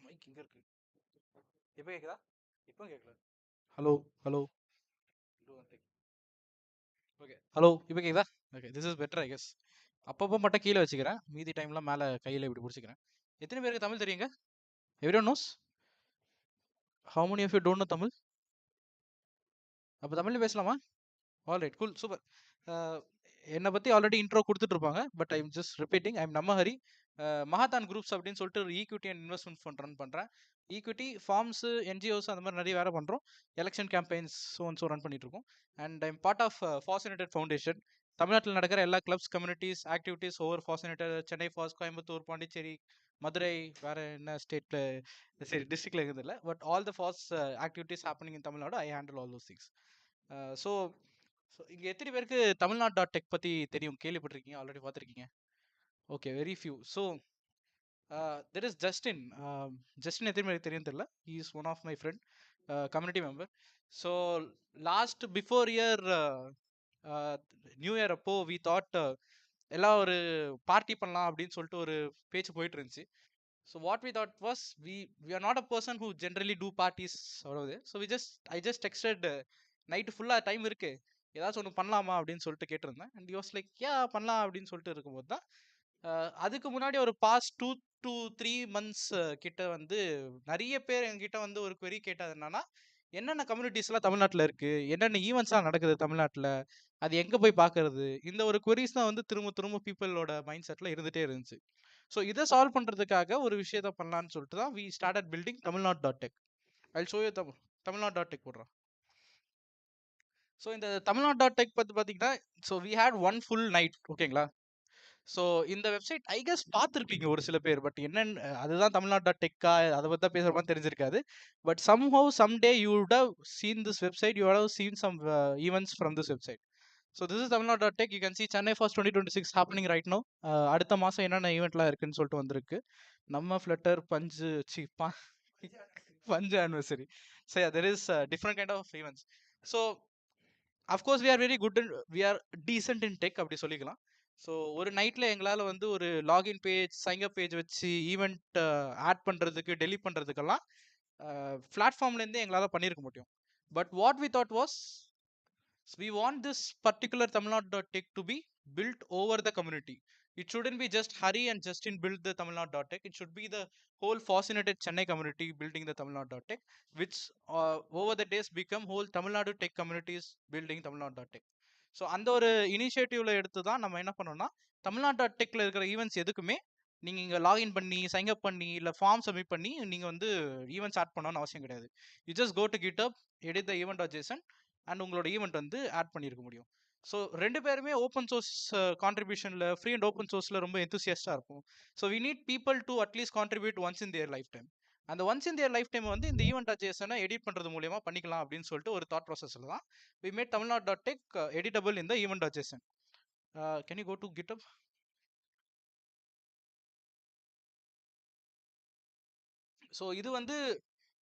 மைக் இங்க இருக்கு. இப்போ கேக்குதா? இப்போ கேட்கல. Hello hello. ஓகே. ஹலோ இப்போ கேக்குதா? Okay, this is better I guess. அப்பப்போ மட்டும் கீழே வச்சுக்கிறேன், மீதி டைம்லாம் மேலே கையில் இப்படி பிடிச்சிக்கிறேன். எத்தனை பேருக்கு தமிழ் தெரியுங்க? Everyone knows? How many of you don't know Tamil? அப்போ தமிழ்ல பேசலாமா? Alright, cool, super. என்னை பற்றி ஆல்ரெடி இன்ட்ரோ கொடுத்துட்ருப்பாங்க, but I'm just repeating. I'm நம்ம ஹரி. மகாதான் குரூப்ஸ் அப்படின்னு சொல்லிட்டு ஒரு equity and investment fund run பண்ணுறேன். ஈக்விட்டி ஃபார்ம்ஸு, என்ஜிஓஸ் அந்த மாதிரி நிறைய வேலை பண்ணுறோம். எலெக்ஷன் கேம்பெயின்ஸ் ஸோ ரன் பண்ணிட்டுருக்கோம். And I'm part of fascinated foundation. தமிழ்நாட்டில் நடக்கிற எல்லா clubs, communities, activities over fascinated, Chennai, ஃபாஸ், Coimbatore, Pondicherry, Madurai, வேறு என்ன ஸ்டேட்டில், சரி டிஸ்ட்ரிக்டில் இருக்கிறதில்ல, but all the FOSS activities happening in Tamil Nadu, I handle all those things. So இங்கே எத்தனை பேருக்கு தமிழ்நாடு டாட் டெக் பற்றி தெரியும், கேள்விப்பட்டிருக்கீங்க, ஆல்ரெடி பார்த்துருக்கீங்க? Okay, very few. So there is Justin. Justin எத்தனை பேருக்கு தெரியும் தெரியல. He is one of my friend, community member. So last before year new year அப்போ வி தாட் எல்லாம் ஒரு பார்ட்டி பண்ணலாம் அப்படின்னு சொல்லிட்டு ஒரு பேச்சு போயிட்டு இருந்துச்சு. So what we thought was, we are not a person who generally do parties அவ்வளவு. So I just texted, night ஃபுல்லாக டைம் இருக்கு, ஏதாச்சும் ஒன்று பண்ணலாமா அப்படின்னு சொல்லிட்டு கேட்டிருந்தேன். அண்ட் யோஸ் லைக் பண்ணலாம் அப்படின்னு சொல்லிட்டு இருக்கும்போது தான் அதுக்கு முன்னாடி ஒரு பாஸ்ட் 2 to 3 months கிட்ட வந்து நிறைய பேர் எங்ககிட்ட வந்து ஒரு query கேட்டது என்னன்னா, என்னென்ன கம்யூனிட்டிஸ்லாம் தமிழ்நாட்டில் இருக்கு, என்னென்ன ஈவெண்ட்ஸ்லாம் நடக்குது தமிழ்நாட்டில், அது எங்கே போய் பார்க்கறது, இந்த ஒரு queries தான் வந்து திரும்ப திரும்ப பீப்புளோட மைண்ட் செட்டில் இருந்துகிட்டே இருந்துச்சு. ஸோ இதை சால்வ் பண்ணுறதுக்காக ஒரு விஷயத்த பண்ணலான்னு சொல்லிட்டு தான் we started building Tamil Nadu dot tech. I show you Tamil Nadu dot tech போடுறோம். ஸோ இந்த தமிழ்நாடு டாட் டெக் பற்றி பார்த்தீங்கன்னா, so we had one full night, ஓகேங்களா. ஸோ இந்த வெப்சைட் ஐ கெஸ் பார்த்துருப்பீங்க ஒரு சில பேர், பட் என்னன்னு அதுதான் தமிழ்நாடு டாட் டெக்கா, அதை பற்றி தான் பேசுகிற மாதிரி தெரிஞ்சிருக்காது. But somehow someday you would have seen this website, you would have seen some events from this website. So this is Tamil Nadu dot tech. You can see Chennai FOSS 2026 happening right no. அடுத்த மாதம் என்னென்ன ஈவெண்ட்லாம் இருக்குன்னு சொல்லிட்டு வந்திருக்கு. நம்ம ஃப்ளட்டர் பஞ்சு பஞ்சு anniversary. So there is different kind of events. So of course we are very good in, we are decent in tech அப்படி சொல்லிக்கலாம். ஸோ ஒரு நைட்டில் எங்களால் வந்து ஒரு லாகின் பேஜ், சைன்அப் பேஜ் வச்சு ஈவெண்ட் ஆட் பண்ணுறதுக்கு, டெலிட் பண்ணுறதுக்கெல்லாம் பிளாட்ஃபார்ம்லேருந்தே எங்களால் பண்ணியிருக்க முடியும். But what we thought was, we want this particular tamilnadu.tech to be built over the community. It shouldn't be just Hari and Justin build the tamilnadu.tech. It should be the whole fascinated Chennai community building the tamilnadu.tech, which over the days become whole Tamil Nadu tech communities building tamilnadu.tech. So அந்த ஒரு இனிஷியேட்டிவ்ல எடுத்து தான் நம்ம என்ன பண்ணோம்னா, Tamil Nadu dot டெக்ல இருக்கிற events எதுக்குமே நீங்கள் இங்கே லாகின் பண்ணி, சைன்அப் பண்ணி, இல்லை ஃபார்ம் சப்மிட் பண்ணி நீங்கள் வந்து ஈவெண்ட்ஸ் ஆட் பண்ணணும்னு அவசியம் கிடையாது. You just go to GitHub, edit the event or JSON, and உங்களோட ஈவெண்ட் வந்து ஆட் பண்ணியிருக்க முடியும். ஸோ ரெண்டு பேருமே ஓப்பன் சோர்ஸ் கான்ட்ரிபியூஷனில், ஃப்ரீ அண்ட் ஓப்பன் சோர்ஸில் ரொம்ப எந்தூசியஸ்டாக இருக்கும். So we need people to at least contribute once in their life time. அந்த once in their life time வந்து இந்த ஈவெண்ட் அட்ஜேஷனை எடிட் பண்ணுறது மூலியமாக பண்ணிக்கலாம் அப்படின்னு சொல்லிட்டு ஒரு தாட் ப்ராசஸில் தான் we made Tamil Nadu dot tech editable இந்த ஈவெண்ட் அட்ஜேஷன். Can you go to GitHub? So இது வந்து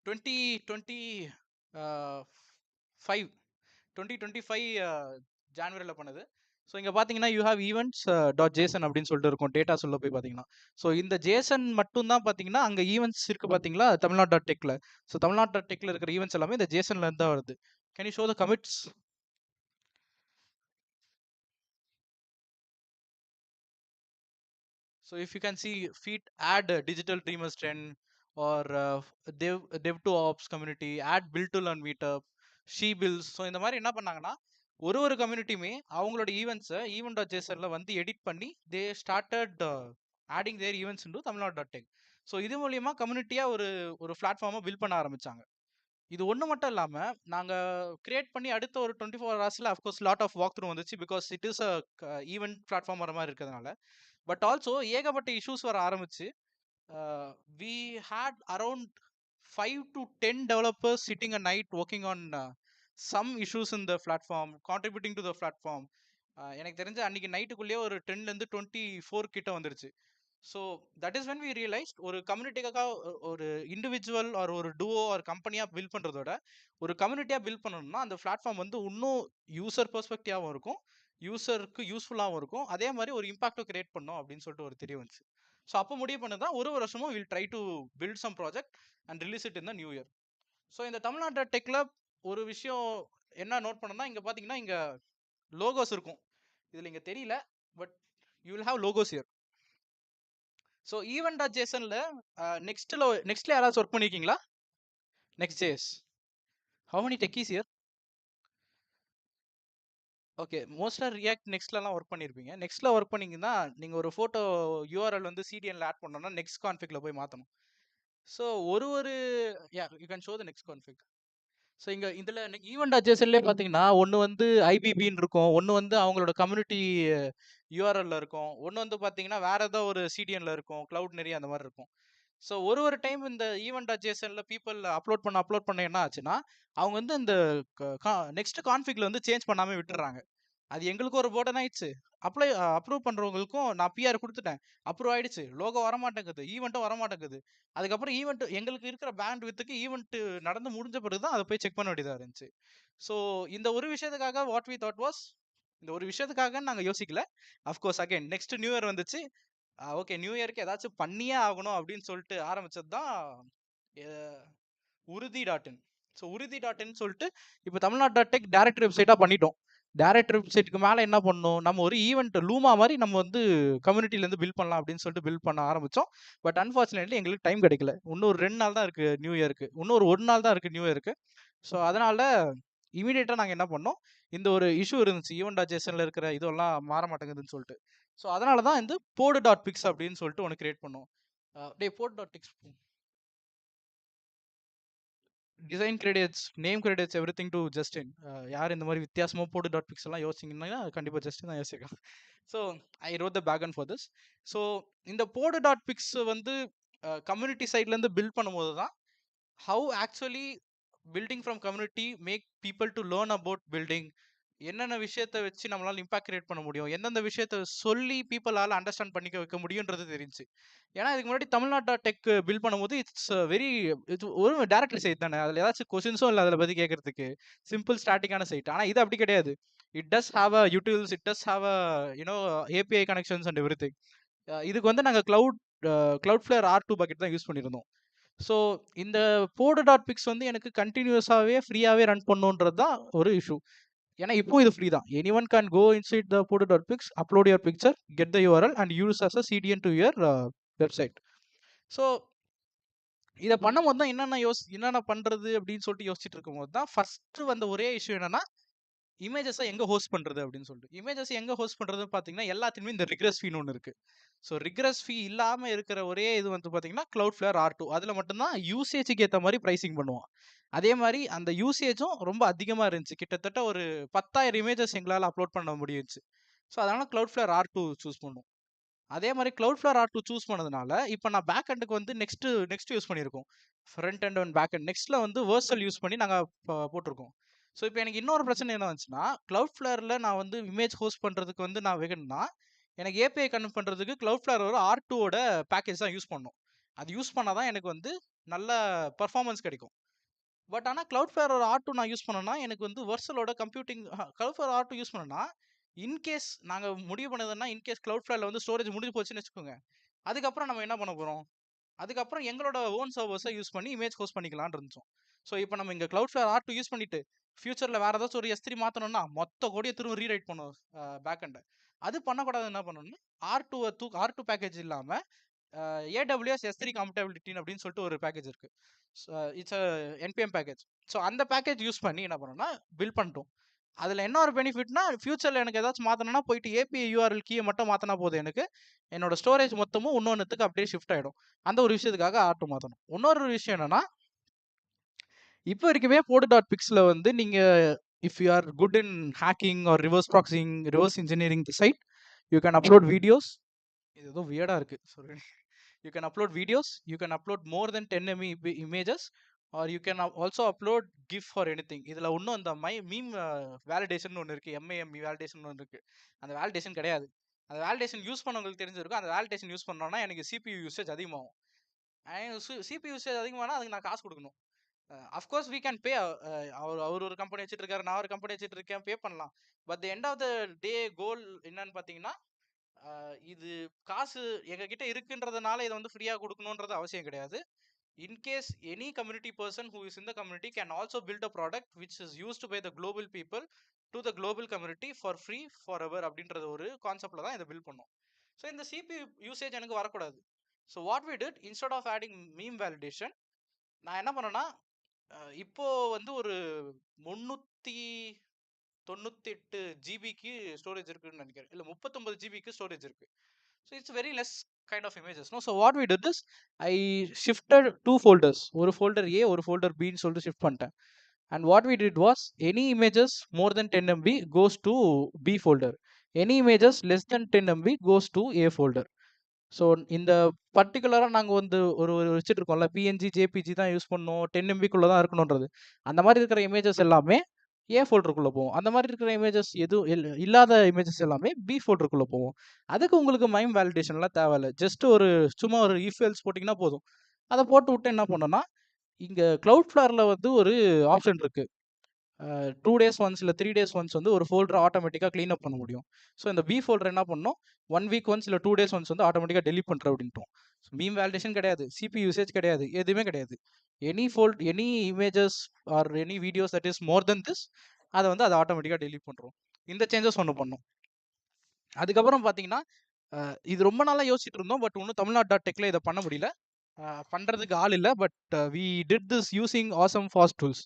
2025 ஜான்வரியில் பண்ணுது. ஸோ இங்கே பார்த்தீங்கன்னா you have events dot JSON அப்படின்னு சொல்லிட்டு இருக்கும், டேட்டா சொல்ல போய் பார்த்தீங்கன்னா. ஸோ இந்த ஜேசன் மட்டும் தான் பார்த்தீங்கன்னா அங்கே ஈவெண்ட்ஸ் இருக்குது பார்த்தீங்களா தமிழ்நாடு டாட் டெக்கில். ஸோ தமிழ்நாடு டாட் டெக்கில் இருக்கிற ஈவெண்ட்ஸ் எல்லாமே இந்த ஜேசன்லேருந்து தான் வருது. Can you show the commits? So if you can see, feed add digital dreamers trend or dev to ops community, add build to learn meetup, she builds. So இந்த மாதிரி என்ன பண்ணாங்கன்னா, ஒரு கம்யூனிட்டியுமே அவங்களோட ஈவெண்ட்ஸை ஈவெண்ட் டாட் ஜேசனில் வந்து எடிட் பண்ணி they started adding their events into Tamil Nadu dot tech. So இது மூலியமா கம்யூனிட்டியாக ஒரு பிளாட்ஃபார்மை பில்ட் பண்ண ஆரம்பிச்சாங்க. இது ஒன்று மட்டும் இல்லாமல் நாங்கள் கிரியேட் பண்ணி அடுத்த ஒரு 24 hours of course lot of walk through வந்துச்சு, because it is a event platform வர மாதிரி இருக்கிறதுனால. பட் ஆல்சோ ஏகப்பட்ட இஷ்யூஸ் வர ஆரம்பிச்சு. we had around 5 to 10 developers sitting a night working on some issues in the platform, contributing to the platform. எனக்கு தெரிஞ்ச அன்னைக்கு நைட்டுக்குள்ளேயே ஒரு 10லேருந்து 24 கிட்ட வந்துருச்சு. So that is when we realized ஒரு கம்யூனிட்டிக்காக ஒரு இண்டிவிஜுவல் ஆர் ஒரு டுவோ ஆர் கம்பெனியாக பில்ட் பண்ணுறதோட ஒரு கம்யூனிட்டியாக பில்ட் பண்ணணும்னா அந்த பிளாட்ஃபார்ம் வந்து இன்னும் யூசர் பெர்ஸ்பெக்டிவாகவும் இருக்கும், யூசருக்கு யூஸ்ஃபுல்லாகவும் இருக்கும், அதே மாதிரி ஒரு இம்பாக்டும் கிரியேட் பண்ணும் அப்படின்னு சொல்லிட்டு ஒரு தெரிய வந்துச்சு. ஸோ அப்போ முடிவு பண்ணதான் ஒரு வருஷமும் will try to build some project and release it in the new year. So இந்த தமிழ்நாட்டு டெக்ல ஒரு விஷயம் என்ன நோட் பண்ணணும்னா, இங்கே பார்த்தீங்கன்னா இங்கே லோகோஸ் இருக்கும். இதில் இங்கே தெரியல, but you will have logos here. So event ஜேசன்ல நெக்ஸ்ட்ல யாராச்சும் ஒர்க் பண்ணிருக்கீங்களா? Next JS how many techies here? Okay, மோஸ்ட்டாக ரியாக்ட் நெக்ஸ்ட்லலாம் ஒர்க் பண்ணியிருப்பீங்க. நெக்ஸ்ட்டில் ஒர்க் பண்ணிங்கன்னா நீங்கள் ஒரு ஃபோட்டோ யூஆர்எல் வந்து சிடிஎனில் ஆட் பண்ணோன்னா நெக்ஸ்ட் கான்ஃபிகில் போய் மாற்றணும். ஸோ ஒரு you can show the next config. So இங்கே இதில் ஈவெண்ட் அட்ஜஸ்ட்லேயே பார்த்தீங்கன்னா ஒன்று வந்து ஐபிபின்னு இருக்கும், ஒன்று வந்து அவங்களோட கம்யூனிட்டி யூஆர்எல்ல இருக்கும், ஒன்று வந்து பார்த்தீங்கன்னா வேற ஏதோ ஒரு சிடிஎன்ல இருக்கும், கிளவுட் நிறைய அந்த மாதிரி இருக்கும். ஸோ ஒரு டைம் இந்த ஈவெண்ட் அட்ஜேஷனில் பீப்புள் அப்லோட் பண்ண என்ன ஆச்சுன்னா, அவங்க வந்து இந்த நெக்ஸ்ட் கான்ஃபிகில் வந்து சேஞ்ச் பண்ணாமல் விட்டுறாங்க. அது எங்களுக்கு ஒரு போர்டன் ஆயிடுச்சு. அப்ரூவ் பண்ணுறவங்களுக்கும் நான் பிஆர் கொடுத்துட்டேன், அப்ரூவ் ஆயிடுச்சு, லோகோ வரமாட்டேங்குது, ஈவெண்ட்டும் வரமாட்டேங்குது. அதுக்கப்புறம் ஈவெண்ட் எங்களுக்கு இருக்கிற பேண்ட் வித்துக்கு ஈவெண்ட் நடந்து முடிஞ்ச பிறகு தான் அதை போய் செக் பண்ண வேண்டியதாக இருந்துச்சு. ஸோ இந்த ஒரு விஷயத்துக்காக வாட் வி தாட் வாஸ், இந்த ஒரு விஷயத்துக்காக நாங்கள் யோசிக்கல. Of course again next new year வந்துச்சு, ஓகே நியூ இயருக்கு ஏதாச்சும் பண்ணியே ஆகணும் அப்படின்னு சொல்லிட்டு ஆரம்பிச்சது தான் உறுதி டாட் இன். ஸோ உறுதி டாட் இன் சொல்லிட்டு இப்போ தமிழ்நாடு டெக் டேரக்டர் வெப்சைட்டாக பண்ணிட்டோம். டேரக்டர் வெப்சைட்டுக்கு மேலே என்ன பண்ணணும், நம்ம ஒரு ஈவெண்ட் லூமா மாதிரி நம்ம வந்து கம்யூனிட்டிலேருந்து பில்ட் பண்ணலாம் அப்படின்னு சொல்லிட்டு பில்ட் பண்ண ஆரம்பித்தோம். பட் அன்ஃபார்ச்சுனேட்லி எங்களுக்கு டைம் கிடைக்கல. இன்னொரு 2 நாள் தான் இருக்குது நியூ இயருக்கு, இன்னொரு 1 நாள் தான் இருக்குது நியூ இயருக்கு. ஸோ அதனால் இமீடியட்டாக நாங்கள் என்ன பண்ணோம், இந்த ஒரு இஷ்யூ இருந்துச்சு, ஈவெண்ட் அட்ஜேஷனில் இருக்கிற இதெல்லாம் மாற மாட்டேங்குதுன்னு சொல்லிட்டு. ஸோ அதனால தான் இந்த போடு டாட் பிக்ஸ் அப்படின்னு சொல்லிட்டு ஒன்று கிரியேட் பண்ணோம். Podu dot pics design credits, name credits, everything to Justin. யார் இந்த மாதிரி வித்தியாசமாக போடு டாட் பிக்ஸ் எல்லாம் யோசிச்சிங்கன்னா கண்டிப்பாக ஜஸ்டின் தான் யோசிக்கலாம். So I wrote the back end for this. So இந்த போடு டாட் பிக்ஸ் வந்து கம்யூனிட்டி சைட்லேருந்து பில்ட் பண்ணும்போது தான் how actually building from community make people to learn about building, என்னென்ன விஷயத்தை வச்சு நம்மளால இம்பாக்ட் கிரியேட் பண்ண முடியும், எந்தெந்த விஷயத்த சொல்லி பீப்புளால் அண்டர்ஸ்டாண்ட் பண்ணிக்க வைக்க முடியுன்றது தெரிஞ்சு. ஏன்னா இதுக்கு முன்னாடி தமிழ்நாட்டா டெக் பில்ட் பண்ணும்போது இட்ஸ் வெரி, இது ஒரு டேரக்டர் சைட் தானே, அதில் ஏதாச்சும் கொஸ்டின்ஸும் இல்லை அதில் பற்றி கேட்கறதுக்கு, சிம்பிள் ஸ்டாட்டிக்கான சைட். ஆனால் இது அப்படி கிடையாது. It does have a utils, it does have a you know API connections and every thing. இதுக்கு வந்து நாங்கள் Cloudflare R2 பக்கெட் தான் யூஸ் பண்ணியிருந்தோம். ஸோ இந்த போடு டாட் பிக்ஸ் வந்து எனக்கு கண்டினியூஸாகவே ஃப்ரீயாகவே ரன் பண்ணுன்றது தான் ஒரு இஷ்யூ. ஏன்னா இப்போ இது ஃப்ரீ தான், any one can go inside the Podu dot pics, upload your picture, get the URL and use as a CDN to your website. So இதை பண்ணும்போது தான் என்னென்ன பண்ணுறது அப்படின்னு சொல்லிட்டு யோசிச்சுட்டு இருக்கும்போது தான் ஃபஸ்ட்டு வந்த ஒரே இஷ்யூ என்னன்னா, இமேஜஸை எங்கே ஹோஸ்ட் பண்ணுறது அப்படின்னு சொல்லிட்டு. இமேஜஸ் எங்கே ஹோஸ்ட் பண்ணுறதுன்னு பார்த்தீங்கன்னா எல்லாத்துலேயுமே இந்த ரிக்ரஸ் ஃபீன்னு ஒன்று இருக்குது. ஸோ ரிக்ரஸ் ஃபீ இல்லாமல் இருக்கிற ஒரே இது வந்து பார்த்தீங்கன்னா Cloudflare R2. அதில் மட்டும்தான் யூசேஜுக்கு ஏற்ற மாதிரி ப்ரைசிங் பண்ணுவோம். அதே மாதிரி அந்த யூசேஜும் ரொம்ப அதிகமாக இருந்துச்சு, கிட்டத்தட்ட ஒரு 10,000 இமேஜஸ் எங்களால் அப்லோட் பண்ண முடிஞ்சிச்சு. ஸோ அதனால் Cloudflare R2 சூஸ் பண்ணுவோம். அதே மாதிரி Cloudflare R2 சூஸ் பண்ணதுனால இப்போ நான் பேக் எண்டுக்கு வந்து நெக்ஸ்ட் யூஸ் பண்ணியிருக்கோம், front end and back end. நெக்ஸ்ட்டில் வந்து வேர்சல் யூஸ் பண்ணி நாங்கள் போட்டிருக்கோம். ஸோ இப்போ எனக்கு இன்னொரு பிரச்சனை என்ன வந்துச்சுன்னா, Cloudflareல நான் வந்து இமேஜ் ஹோஸ்ட் பண்ணுறதுக்கு வந்து நான் வேணும்னா எனக்கு ஏபிஐ கனெக்ட் பண்ணுறதுக்கு Cloudflare ஒரு R2ஓட பேக்கேஜ் தான் யூஸ் பண்ணணும். அது யூஸ் பண்ணால் தான் எனக்கு வந்து நல்ல பர்ஃபார்மன்ஸ் கிடைக்கும். பட் ஆனால் Cloudflare ஒரு R2 நான் யூஸ் பண்ணேன்னா எனக்கு வந்து வெர்சலோட Cloudflare R2 யூஸ் பண்ணேன்னா இன்கேஸ் நாங்கள் முடிவு பண்ணதுன்னா, இன்கேஸ் Cloudflareல வந்து ஸ்டோரேஜ் முடிஞ்சு போச்சுன்னு வச்சுக்கோங்க, அதுக்கப்புறம் நம்ம என்ன பண்ண போகிறோம், அதுக்கப்புறம் எங்களோட ஓன் சர்வர்ஸை யூஸ் பண்ணி இமேஜ் ஹோஸ்ட் பண்ணிக்கலாம்னு இருந்துச்சோம். ஸோ இப்போ நம்ம இங்கே Cloudflare R2 யூஸ் பண்ணிட்டு ஃபியூச்சரில் வேறு ஏதாச்சும் ஒரு S3 மாற்றணும்னா மொத்த கோடியை திரும்ப ரீரைட் பண்ணுவோம் பேக்கெண்டை. அது பண்ணக்கூடாது. என்ன பண்ணணும்னா R2 பேக்கேஜ் இல்லாமல் AWS S3 கம்பேட்டபிலிட்டி அப்படின்னு சொல்லிட்டு ஒரு பேக்கேஜ் இருக்குது. It's NPM package. ஸோ அந்த பேக்கேஜ் யூஸ் பண்ணி என்ன பண்ணணும்னா பில்ட் பண்ணிட்டோம். அதில் என்ன ஒரு பெனிஃபிட்னா, ஃபியூச்சரில் எனக்கு ஏதாச்சும் மாற்றணும்னா போயிட்டு ஏபிஐ யூஆர்எல் கீயை மட்டும் மாற்றினா போதும், எனக்கு என்னோட ஸ்டோரேஜ் மொத்தமும் இன்னொன்றுத்துக்கு அப்படியே ஷிஃப்ட் ஆகிடும். அந்த ஒரு விஷயத்துக்காக R2 மாற்றணும். இன்னொரு விஷயம் என்னன்னா, இப்போ வரைக்குமே போடு டாட் பிக்ஸில் வந்து நீங்கள் if you are good in hacking or reverse engineering the site, you can upload videos. இது ஏதோ வியர்டாக இருக்குது, sorry. you can upload videos, you can upload more than 10 MB images, or you can also upload GIF or anything. இதில் இன்னும் அந்த meme validation ஒன்று இருக்குது, MIME validation ஒன்று இருக்குது. அந்த வேலிடேஷன் கிடையாது. அந்த வேலிடேஷன் யூஸ் பண்ணவங்களுக்கு தெரிஞ்சிருக்கும். அந்த வேலிடேஷன் யூஸ் பண்ணோன்னா எனக்கு CPU யூசேஜ் அதிகமாகும். CPU யூசேஜ் அதிகமானால் அதுக்கு நான் காசு கொடுக்கணும். Of course we can pay. அவர் ஒரு கம்பெனி வச்சுட்டு இருக்காரு, நான் ஒரு கம்பெனி வச்சுட்டு இருக்கேன், பே பண்ணலாம். But the end of the day goal என்னன்னு பார்த்தீங்கன்னா, இது காசு எங்ககிட்ட இருக்குன்றதுனால இதை வந்து ஃப்ரீயாக கொடுக்கணுன்றது அவசியம் கிடையாது. In case any community person who is in the community can also build a product which is used by the global people to the global community for free forever அப்படின்றது ஒரு கான்செப்டில் தான் இதை பில்ட் பண்ணோம். ஸோ இந்த CPU usage எனக்கு வரக்கூடாது. So what we did, instead of adding meme validation, நான் என்ன பண்ணேன்னா, இப்போ வந்து ஒரு 398 ஜிபிக்கு ஸ்டோரேஜ் இருக்குன்னு நினைக்கிறேன், இல்லை 39 ஜிபிக்கு ஸ்டோரேஜ் இருக்கு. So it's very less kind of images. No, so what we did is I shifted 2 folders, ஒரு ஃபோல்டர் ஏ ஒரு ஃபோல்டர் பின்னு சொல்லிட்டு ஷிஃப்ட் பண்ணிட்டேன். And what we did was, any images more than 10 MB goes to B folder, any images less than 10 MB goes to A folder. So இந்த பர்டிகுலராக நாங்கள் வந்து ஒரு வச்சுட்டு இருக்கோம்ல, பிஎன்ஜி ஜேபிஜி தான் யூஸ் பண்ணோம், 10 MBக்குள்ளே தான் இருக்கணுன்றது. அந்த மாதிரி இருக்கிற இமேஜஸ் எல்லாமே ஏ ஃபோல்டருக்குள்ளே போவோம். அந்த மாதிரி இருக்கிற இமேஜஸ் எதுவும் இல்லாத இமேஜஸ் எல்லாமே பி ஃபோல்டருக்குள்ளே போவோம். அதுக்கு உங்களுக்கு மைம் வேலிடேஷன்லாம் தேவையில்லை. ஜஸ்ட் ஒரு சும்மா ஒரு இஃப் எல்ஸ் போட்டிங்கன்னா போதும். அதை போட்டு விட்டு என்ன பண்ணோன்னா, இங்கே க்ளவுட் ஃப்ளாரில் வந்து ஒரு ஆப்ஷன் இருக்குது. 2 days ஒன்ஸ் இல்லை 3 days ஒன்ஸ் வந்து ஒரு ஃபோல்டரை ஆட்டோமேட்டிக்காக க்ளீன் அப் பண்ண முடியும். ஸோ இந்த பி ஃபோல்டர் என்ன பண்ணணும், 1 week ஒன்ஸ் இல்லை 2 days ஒன்ஸ் வந்து ஆட்டோமேட்டிக்காக டெலிட் பண்ணுற அப்படின்ட்டோம். ஸோ மீம் வேலிடேஷன் கிடையாது, சிபி யூசேஜ் கிடையாது, எதுவுமே கிடையாது. Any images or any videos that is more then this, அதை வந்து அதை ஆட்டோமேட்டிக்காக டெலிட் பண்ணுறோம். இந்த சேஞ்சஸ் ஒன்று பண்ணோம். அதுக்கப்புறம் பார்த்தீங்கன்னா, இது ரொம்ப நாளாக யோசிச்சுட்டு இருந்தோம், பட் இன்னும் தமிழ்நாடு டாட் டெக்கில் இதை பண்ண முடியல, பண்ணுறதுக்கு ஆள் இல்லை. But we did this using awesome fast tools.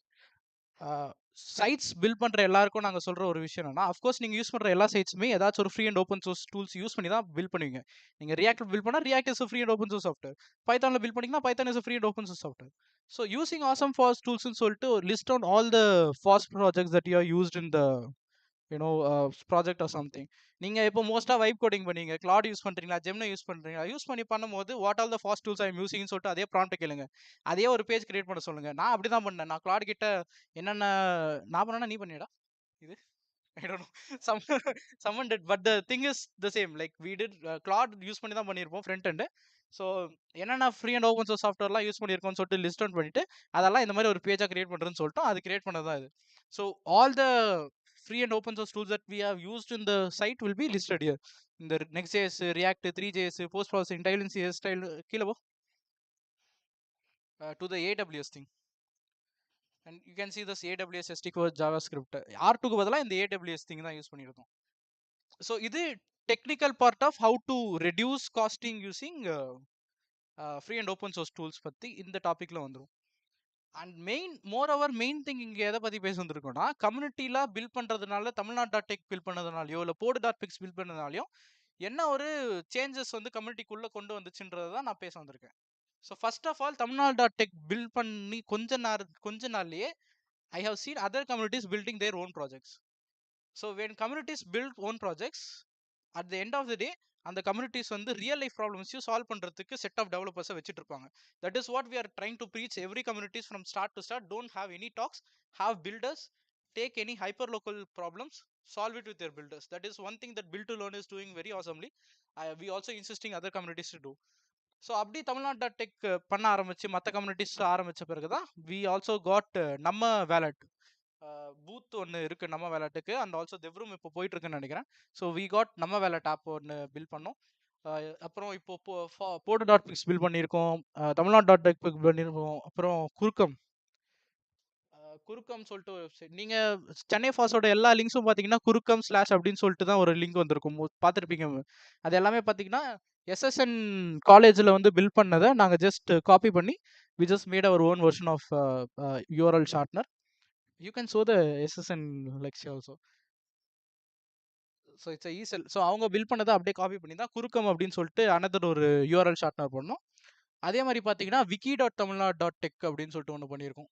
Sites build பண்ணுற எல்லாருக்கும் நாங்கள் சொல்கிற ஒரு விஷயம் என்னன்னா, அஃப்கோர்ஸ் நீங்கள் யூஸ் பண்ணுற எல்லா சைட்ஸுமே ஏதாச்சும் ஒரு free and open source tools use பண்ணி தான் பில்ட் பண்ணுவீங்க. நீங்கள் ரியாக்ட் பில்ட் பண்ணால் React is free and open source software. பைத்தானில் பில்ட் பண்ணிங்கன்னா Python is free and open source software. So using awesome FOSS டூல்ஸ்னு சொல்லிட்டு list on all the FOSS projects that you are used in the project or something. நீங்கள் இப்போ மோஸ்ட்டாக vibe coding பண்ணீங்க, Claude use பண்ணுறீங்களா, Gemini use பண்ணுறீங்களா, use பண்ணி பண்ணும்போது what all the FOSS tools I am யூசிங்னு சொல்லிட்டு அதே ப்ராம்ப்ட் கேளுங்க, அதே ஒரு பேஜ் கிரியேட் பண்ண சொல்லுங்கள். நான் அப்படி தான் பண்ணேன். நான் கிளாட் கிட்ட என்னென்ன நான் பண்ணேன்னா நீ பண்ணிடா இது I don't know. Someone did, but the thing is the same. Like we did Claude use பண்ணி தான் பண்ணியிருப்போம் ஃப்ரண்ட் எண்டு. ஸோ என்னென்ன ஃப்ரீ அண்ட் ஓப்பன் சோர்ஸ் சாஃப்ட்வேர்லாம் யூஸ் பண்ணியிருக்கோம்னு சொல்லிட்டு லிஸ்ட் அவுட் பண்ணிட்டு அதெல்லாம் இந்த மாதிரி ஒரு பேஜாக கிரியேட் பண்ணுறேன்னு சொல்லிட்டு அது கிரியேட் பண்ணது தான் இது. So all the free and open source tools that we have used in the site will be listed here. In the Next.js, React, 3.js, post processing, Tailwind CSS, style, கீழே போ to the AWS thing. And you can see this AWS SD code JavaScript. R2க்கு பதிலாக இந்த AWS thing தான் use பண்ணியிருக்கோம். So இது technical part of how to reduce costing using free and open source tools பற்றி இந்த டாப்பிக்கில் வந்துடும். அண்ட் மெயின் திங் இங்கே எதை பற்றி பேச வந்திருக்கோம்னா, கம்யூனிட்டியில் பில்ட் பண்ணுறதுனால தமிழ்நாடு டாட் டெக் பில்ட் பண்ணதுனாலையோ இல்லை போர்டு டாட் பிக்ஸ் பில்ட் பண்ணதுனாலையோ என்ன ஒரு சேஞ்சஸ் வந்து கம்யூனிட்டிக்குள்ளே கொண்டு வந்துச்சுன்றதை தான் நான் பேச வந்திருக்கேன். So first of all Tamil Nadu dot tech build பண்ணி கொஞ்ச நாள்லேயே I have seen other communities building their own projects. So when communities build own projects, at the end of the day, அந்த கம்யூனிட்டிஸ் வந்து ரியல் லைஃப் ப்ராப்ளம்ஸையும் solve பண்ணுறதுக்கு set of டெவலப்பர்ஸை வச்சுட்டு இருப்பாங்க. That is what we are trying to preach every communities from start to start. Don't have any talks, have builders, take any hyper local problems, solve it with your builders. That is one thing that build to learn is doing very awesomely. We also insisting other communities to do. So அப்படி Tamil Nadu dot tech பண்ண ஆரம்பிச்சு மற்ற communities ஆரம்பித்த பிறகு தான் we also got நம்ம wallet booth ஒன்று இருக்குது நம்ம வேலட்டுக்கு. அண்ட் ஆல்சோ தெவ்ரூம் இப்போ போயிட்டு இருக்குன்னு நினைக்கிறேன். ஸோ வி காட் நம்ம வேலட் ஆப் ஒன்று பில்ட் பண்ணோம். அப்புறம் இப்போ போர்டு டாட் பிக்ஸ் பில்ட் பண்ணியிருக்கோம், தமிழ்நாடு டாட் டெக் பிக் பண்ணியிருக்கோம். அப்புறம் குறுக்கம் சொல்லிட்டு வெப்சைட், நீங்கள் சென்னை ஃபாஸோட எல்லா லிங்க்ஸும் பார்த்தீங்கன்னா குறுக்கம் ஸ்லாஷ் அப்படின்னு சொல்லிட்டு தான் ஒரு லிங்க் வந்திருக்கும், பார்த்துருப்பீங்க. அது எல்லாமே பார்த்தீங்கன்னா எஸ்எஸ்என் காலேஜில் வந்து பில்ட் பண்ணதை நாங்கள் ஜஸ்ட் காப்பி பண்ணி we just made our own version of URL shortener. You can show the SSN lecture also. So it's ஈசல். ஸோ அவங்க பில்ட் பண்ணதை அப்படியே காப்பி பண்ணி தான் குறுக்கம் அப்படின்னு சொல்லிட்டு அனதர் ஒரு URL ஷார்ட்னர் பண்ணோம். அதே மாதிரி பார்த்தீங்கன்னா wiki.tamilnadu.tech அப்படின்னு சொல்லிட்டு ஒன்று பண்ணியிருக்கோம்.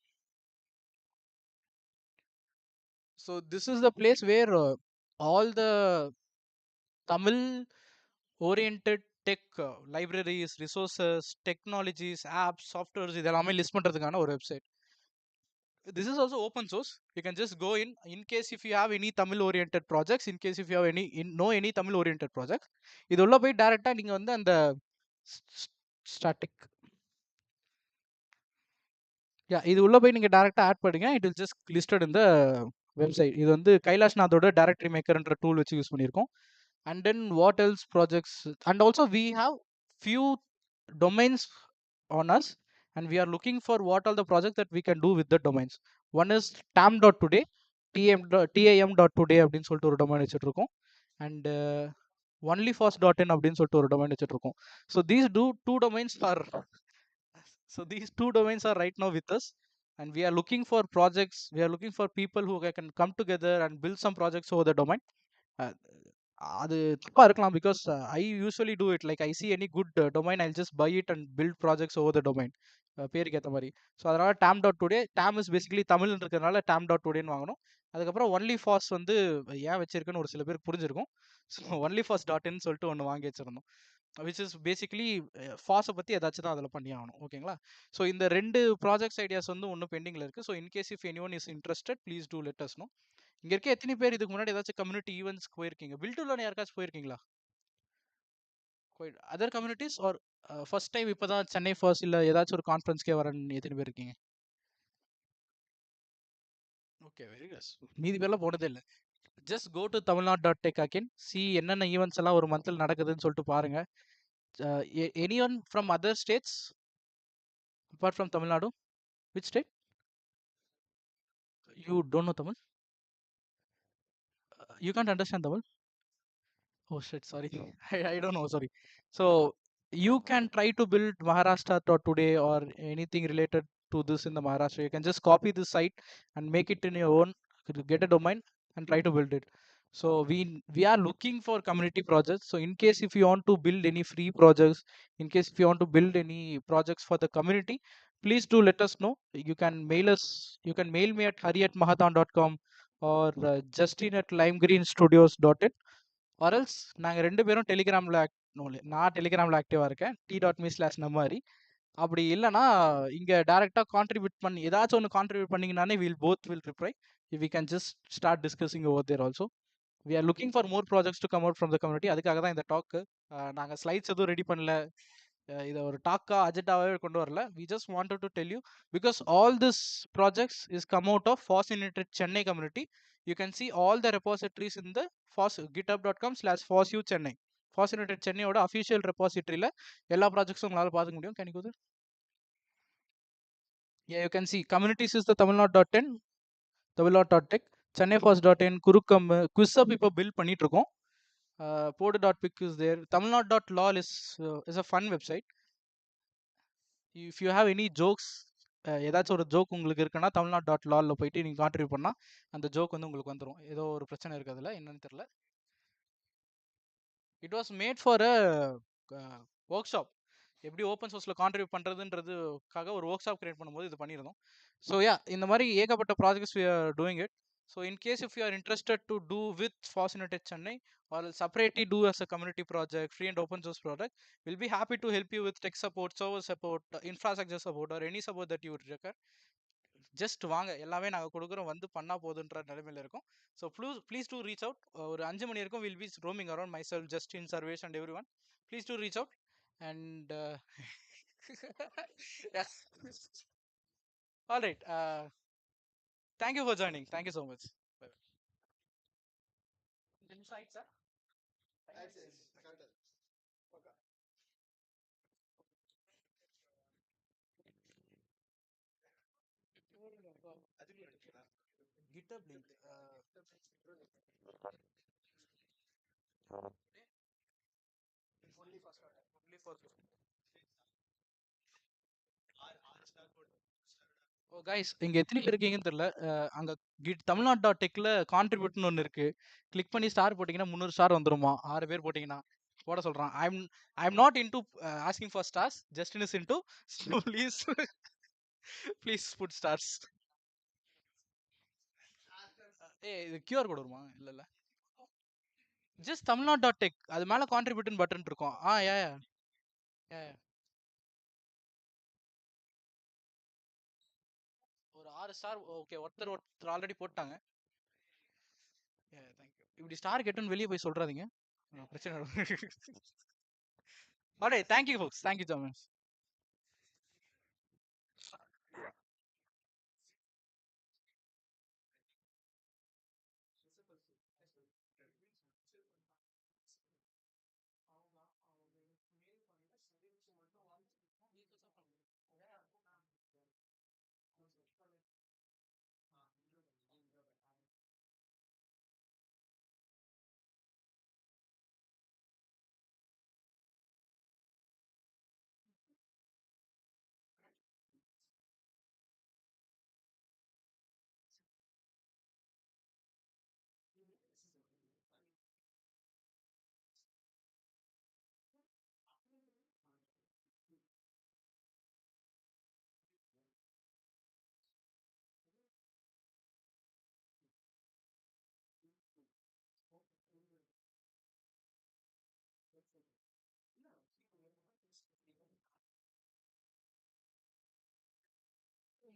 So this is the place where all the Tamil orient tech libraries, resources, technologies, apps, softwares இதெல்லாமே லிஸ்ட் பண்ணுறதுக்கான ஒரு website. This is also open source. You can just go in case if you have any Tamil oriented projects, in case if you have any Tamil oriented projects, இது உள்ள போய் டைரக்டா நீங்க வந்து அந்த ஸ்டாட்டிக் இது உள்ள போய் நீங்க டைரக்டா ஆட் பண்ணுங்க. It will just listed in the website. இது வந்து கைலாஷ்நாதோட டைரக்டரி மேக்கர்ன்ற டூல் வச்சு யூஸ் பண்ணியிருக்கோம். And then what else projects, and also we have few domains on us, and we are looking for what all the projects that we can do with the domains. One is tam.today, tam.today அப்படின்னு சொல்லிட்டு ஒரு domain வச்சுட்டு இருக்கோம். And onlyfoss.in அப்படின்னு சொல்லிட்டு ஒரு domain வச்சுட்டு இருக்கோம். So these two domains are right now with us, and we are looking for projects. We are looking for people who can come together and build some projects over the domain. அது தப்பா இருக்கலாம், because I usually do it like I see any good domain I just buy it and build projects over the domain, பேருக்கு ஏற்ற மாதிரி. So அதனால tam.today, tam is basically Tamil இருக்கிறதுனால tam.todayன்னு வாங்கணும். அதுக்கப்புறம் ஒன்லி ஃபாஸ் வந்து ஏன் வச்சிருக்குன்னு ஒரு சில பேருக்கு புரிஞ்சிருக்கும். ஸோ ஒன்லி ஃபாஸ் .in சொல்லிட்டு ஒன்று வாங்கி வச்சிருந்தோம், விச் இஸ் பேசிக்கலி ஃபாஸை பற்றி ஏதாச்சும் தான் அதில் பண்ணி ஆகணும். ஓகேங்களா? ஸோ இந்த 2 ப்ராஜெக்ட்ஸ் ஐடியாஸ் வந்து ஒன்றும் பெண்டிங்கில் இருக்குது. So in case if any one is interested, please do let us know. இங்க இருக்க எத்தனை பேர் இதுக்கு முன்னாடி ஏதாச்சும் கம்யூனிட்டி ஈவெண்ட்ஸ்க்கு போயிருக்கீங்க? பில்டுல யாருக்காச்சும் போயிருக்கீங்களா? Other communities or first time இப்போதான் சென்னை ஃபர்ஸ்ட் இல்லை ஏதாச்சும் ஒரு கான்ஃபரன்ஸ்க்கே வரேன்னு எத்தனை பேர் இருக்கீங்க? Okay, very good. மீதி பேர்லாம் போனதே இல்லை. Just go to Tamil Nadu dot tech again, see என்னென்ன ஈவெண்ட்ஸ் எல்லாம் ஒரு மந்த்தில் நடக்குதுன்னு சொல்லிட்டு பாருங்க. Any one from other states apart from Tamil Nadu? Which state? You don't know Tamil? You can't understand Tamil? Oh shit, sorry. I don't know, sorry. So you can try to build Maharashtra.today or anything related to this in the Maharashtra. You can just copy this site and make it in your own, get a domain and try to build it. So we are looking for community projects. So in case if you want to build any free projects, in case if you want to build any projects for the community, please do let us know. You can mail us. You can mail me at hari@mahathan.com or justin@limegreenstudios.in. ஆர்எல்ஸ் நாங்கள் 2 பேரும் டெலிகிராமில் நான் டெலிகிராமில் ஆக்டிவாக இருக்கேன், t.me/நம்மாரி. அப்படி இல்லைனா இங்கே டேரெக்டாக கான்ட்ரிபியூட் பண்ணி ஏதாச்சும் ஒன்று கான்ட்ரிபியூட் பண்ணிங்கனாலே both will reply. If we can just start discussing over there also. We are looking for more projects to come out from the community. அதுக்காக தான் இந்த டாக்கு. நாங்கள் ஸ்லைட்ஸ் எதுவும் ரெடி பண்ணல, இதை ஒரு டாக்கா அஜெண்டாவே கொண்டு வரல. We just wanted to tell you because all this projects is come out of Foss United Chennai community. You can see all the repositories in the Foss github.com/FossU Chennai. Foss United சென்னையோட official ரெபாசிட்டரியில் எல்லா ப்ராஜெக்ட்ஸும் உங்களால் பார்த்துக்க முடியும். Can you go there? Yeah, you can see communities is the tamilnadu.in, tamilnadu.tech, chennaifoss.in, kurukkam, quizzup இப்போ build பண்ணிட்டு இருக்கோம். Podu.pic is there. Tamilnadu.lol is a fun website. If you have any jokes, ஏதாச்சும் ஒரு joke உங்களுக்கு இருக்குன்னா தமிழ்நாடு.லால்ல போயிட்டு நீங்கள் contribute பண்ணால் அந்த ஜோக் வந்து உங்களுக்கு வந்துடும். ஏதோ ஒரு பிரச்சனை இருக்கிறதுல என்னன்னு தெரியல. It was made for a work shop, எப்படி ஓப்பன் சோர்ஸில் கான்ட்ரிபியூட் பண்ணுறதுன்றதுக்காக ஒரு ஒர்க் ஷாப் கிரியேட் பண்ணும்போது இது பண்ணியிருந்தோம். ஸோ இந்த மாதிரி ஏகப்பட்ட projects we are doing it. So in case if you are interested to do with Foss United Chennai or separately do as a community project, free and open source project, we'll be happy to help you with tech support, server support, infrastructure support or any support that you would require. Just வாங்க, எல்லாமே நாங்கள் கொடுக்குறோம், வந்து பண்ணால் போதுன்ற நிலைமையில் இருக்கும். So please do reach out. ஒரு 5 மணி வரைக்கும் will be roaming around my self, Justin, Sarvesh and every one. Please do reach out and all right. Thank you for joining. Thank you so much. GitHub link. Only for O guys, இங்கே எத்தனை பேர் இருக்கீங்கன்னு தெரியல. அங்கே தமிழ்நாடு.டெக்கில் கான்ட்ரிபியூட்னு ஒன்று இருக்குது. கிளிக் பண்ணி ஸ்டார் போட்டிங்கன்னா 300 ஸ்டார் வந்துருமா? 6 பேர் போட்டிங்கன்னா போட சொல்கிறான். I'm not into asking for stars, just in is into. Please please put stars. இது கியூஆர் கோடு வருமா? இல்லை ஜஸ்ட் தமிழ்நாடு டாட் டெக் அது மேலே கான்ட்ரிபியூட்னு பட்டன் இருக்கும். யா யா யா ஒரு 6 ஸ்டார். ஓகே, ஒருத்தர் ஒருத்தர் ஆல்ரெடி போட்டாங்க. தேங்க்யூ. இப்படி ஸ்டார் கெட்டுன்னு வெளியே போய் சொல்றாதீங்க, பிரச்சனை. Alright, thank you folks, thank you so much.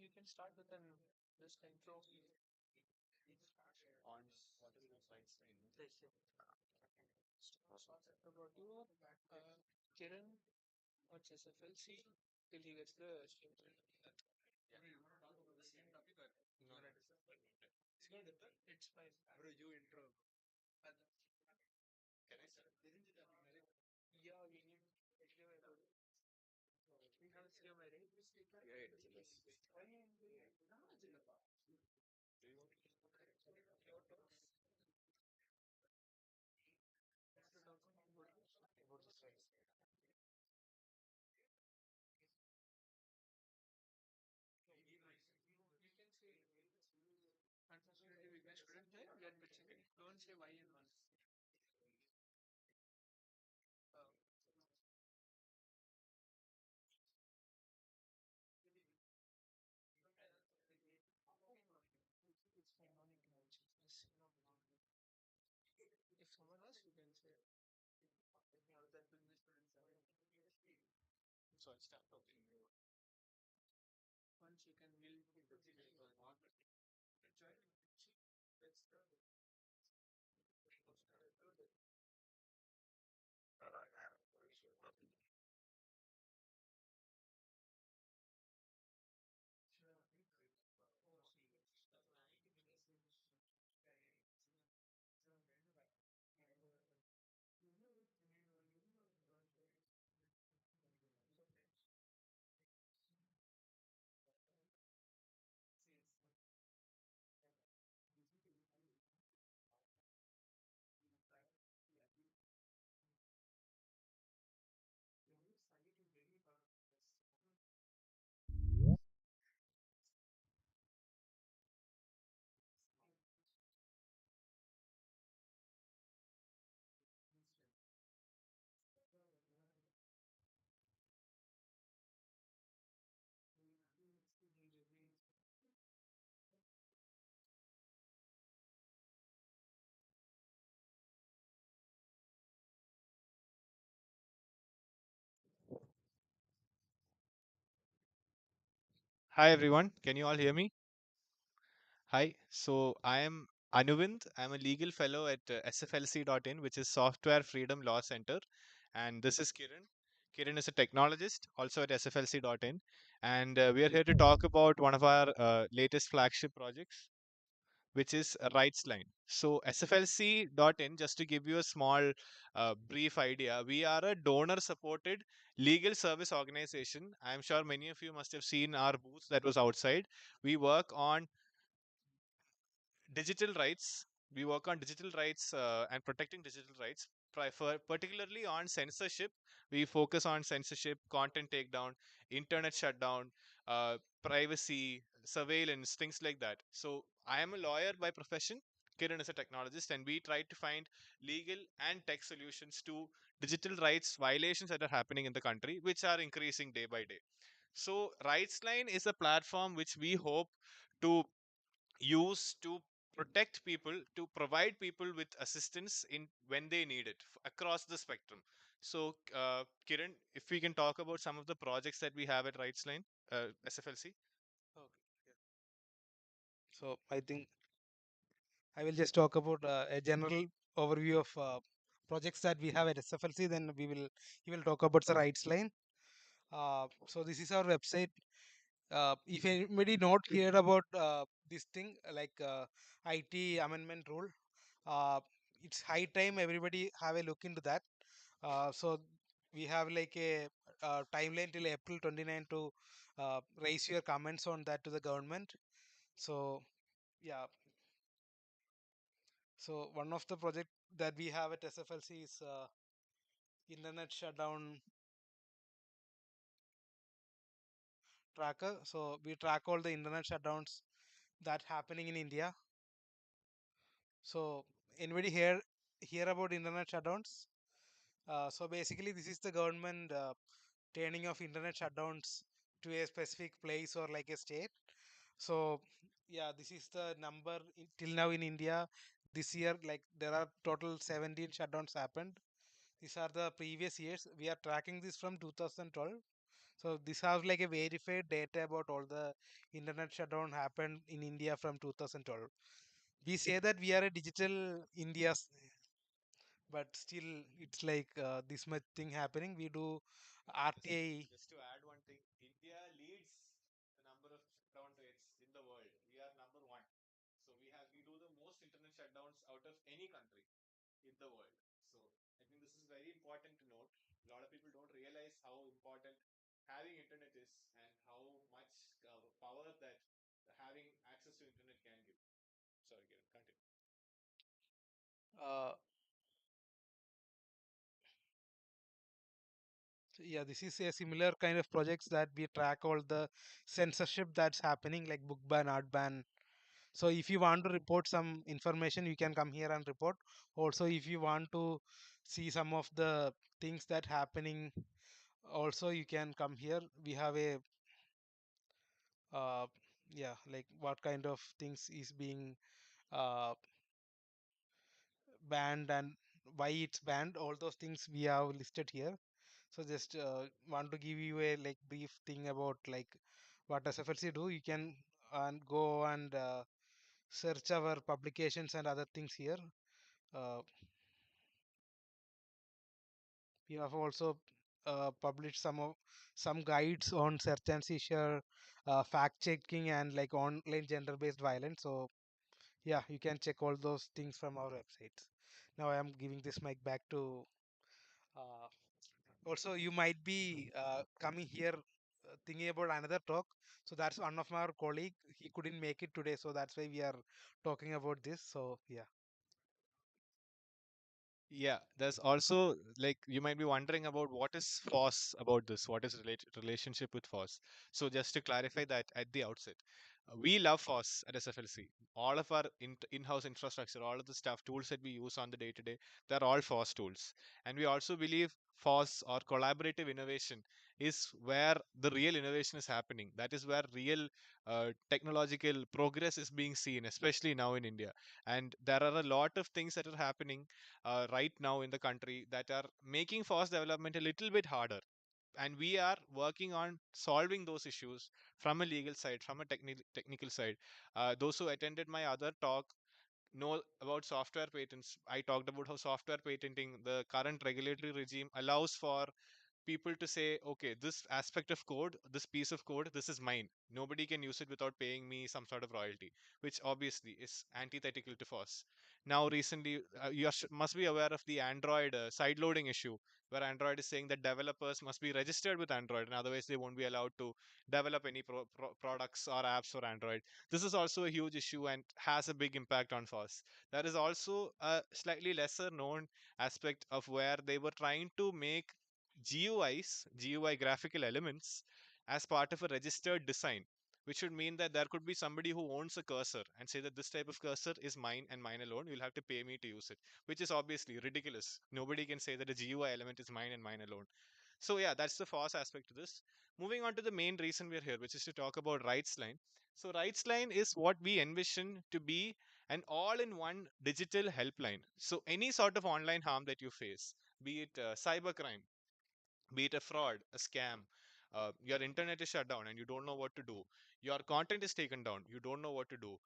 You can start with an this intro. On what is the slides name? About you, Kiran, what's SFLC till he gets the stream. Yeah, you want to talk about the same topic or no? It's good. It's fine. Bro, you intro. And Can I start? Isn't it a yeah, we need HDMI code. We have HDMI, right? Yeah, it is. It is. Why? Do you want to talk about the slides? You can say, unfortunately, we guys couldn't hear. We are pitching it. Don't say why and one. Uh, it's fine. No need to mention. Just, if someone else, you can say. Yeah, that business students are. So I start talking. Once you can will join. Let's start. Hi everyone, can you all hear me? Hi, so I am Anuvind. I'm a legal fellow at SFLC.in, which is Software Freedom Law Center. And this is Kiran. Kiran is a technologist also at SFLC.in. And we are here to talk about one of our latest flagship projects, which is RightsLine. So SFLC.in, just to give you a small brief idea, we are a donor-supported legal service organization. I'm sure many of you must have seen our booth that was outside. We work on digital rights. We work on digital rights and protecting digital rights. Particularly on censorship, we focus on censorship, content takedown, internet shutdown, privacy, surveillance, things like that. So I am a lawyer by profession. Kiran is a technologist, and we try to find legal and tech solutions to digital rights violations that are happening in the country, which are increasing day by day. So RightsLine is a platform which we hope to use to protect people, to provide people with assistance in when they need it across the spectrum. So, Kiran, if we can talk about some of the projects that we have at RightsLine, SFLC. Okay. So I think I will just talk about a general overview of projects that we have at SFLC. Then he will talk about the rights line. So this is our website. If anybody not heard about this thing like IT amendment rule, uh, it's high time everybody have a look into that. So we have like a timeline till April 29 to raise your comments on that to the government. So yeah, so one of the project that we have at SFLC is internet shutdown tracker. So we track all the internet shutdowns that happening in India. So anybody here hear about internet shutdowns? So basically, this is the government turning off internet shutdowns to a specific place or like a state. So yeah, this is the number till now in India. This year, like there are total 17 shutdowns happened. These are the previous years. We are tracking this from 2012. So this has like a verified data about all the internet shutdown happened in India from 2012. We say that we are a digital India, but still it's like this much thing happening. We do RTI. Just to add one thing, India leads the number of shutdown rates in the world. We are number one. So we do the most internet shutdowns out of any country in the world. So I think this is very important to note. A lot of people don't realize how important having internet is and how much power that having access to internet can give. Sorry, Kiran, continue. Uh, so yeah, this is a similar kind of projects that we track all the censorship that's happening, like book ban, art ban. So if you want to report some information, you can come here and report. Also, if you want to see some of the things that happening, also you can come here. We have a uh, yeah, like what kind of things is being uh, banned and why it's banned. All those things we have listed here. So just want to give you a like brief thing about like what does FLC do. You can and go and search our publications and other things here. Uh, we have also published some guides on search and seizure, fact checking, and like online gender based violence. So yeah, you can check all those things from our websites. Now I am giving this mic back to. Uh, Also, you might be coming here thinking about another talk. So that's one of our colleague. He couldn't make it today, so that's why we are talking about this. So yeah. Yeah, there's also like you might be wondering about what is Foss about this, what is relationship with Foss. So just to clarify that at the outset, we love Foss at SFLC. All of our in-house infrastructure, all of the stuff, tools that we use on the day to day, they're all Foss tools. And we also believe Foss or collaborative innovation is where the real innovation is happening. That is where real technological progress is being seen, especially now in India. And there are a lot of things that are happening right now in the country that are making forest development a little bit harder. And we are working on solving those issues from a legal side, from a technical side. Those who attended my other talk know about software patents. I talked about how software patenting, the current regulatory regime, allows for people to say, okay, this aspect of code, this piece of code, this is mine. Nobody can use it without paying me some sort of royalty, which obviously is antithetical to FOSS. Now, recently, must be aware of the Android sideloading issue, where Android is saying that developers must be registered with Android, and otherwise they won't be allowed to develop any products or apps for Android. This is also a huge issue and has a big impact on FOSS. There is also a slightly lesser known aspect of where they were trying to make GUI graphical elements, as part of a registered design, which would mean that there could be somebody who owns a cursor and say that this type of cursor is mine and mine alone. You'll have to pay me to use it, which is obviously ridiculous. Nobody can say that a GUI element is mine and mine alone. So yeah, that's the false aspect to this. Moving on to the main reason we're here, which is to talk about rights line. So rights line is what we envision to be and all in one digital helpline. So any sort of online harm that you face, be it cybercrime, be it a fraud, a scam, your internet is shut down and you don't know what to do, your content is taken down, you don't know what to do,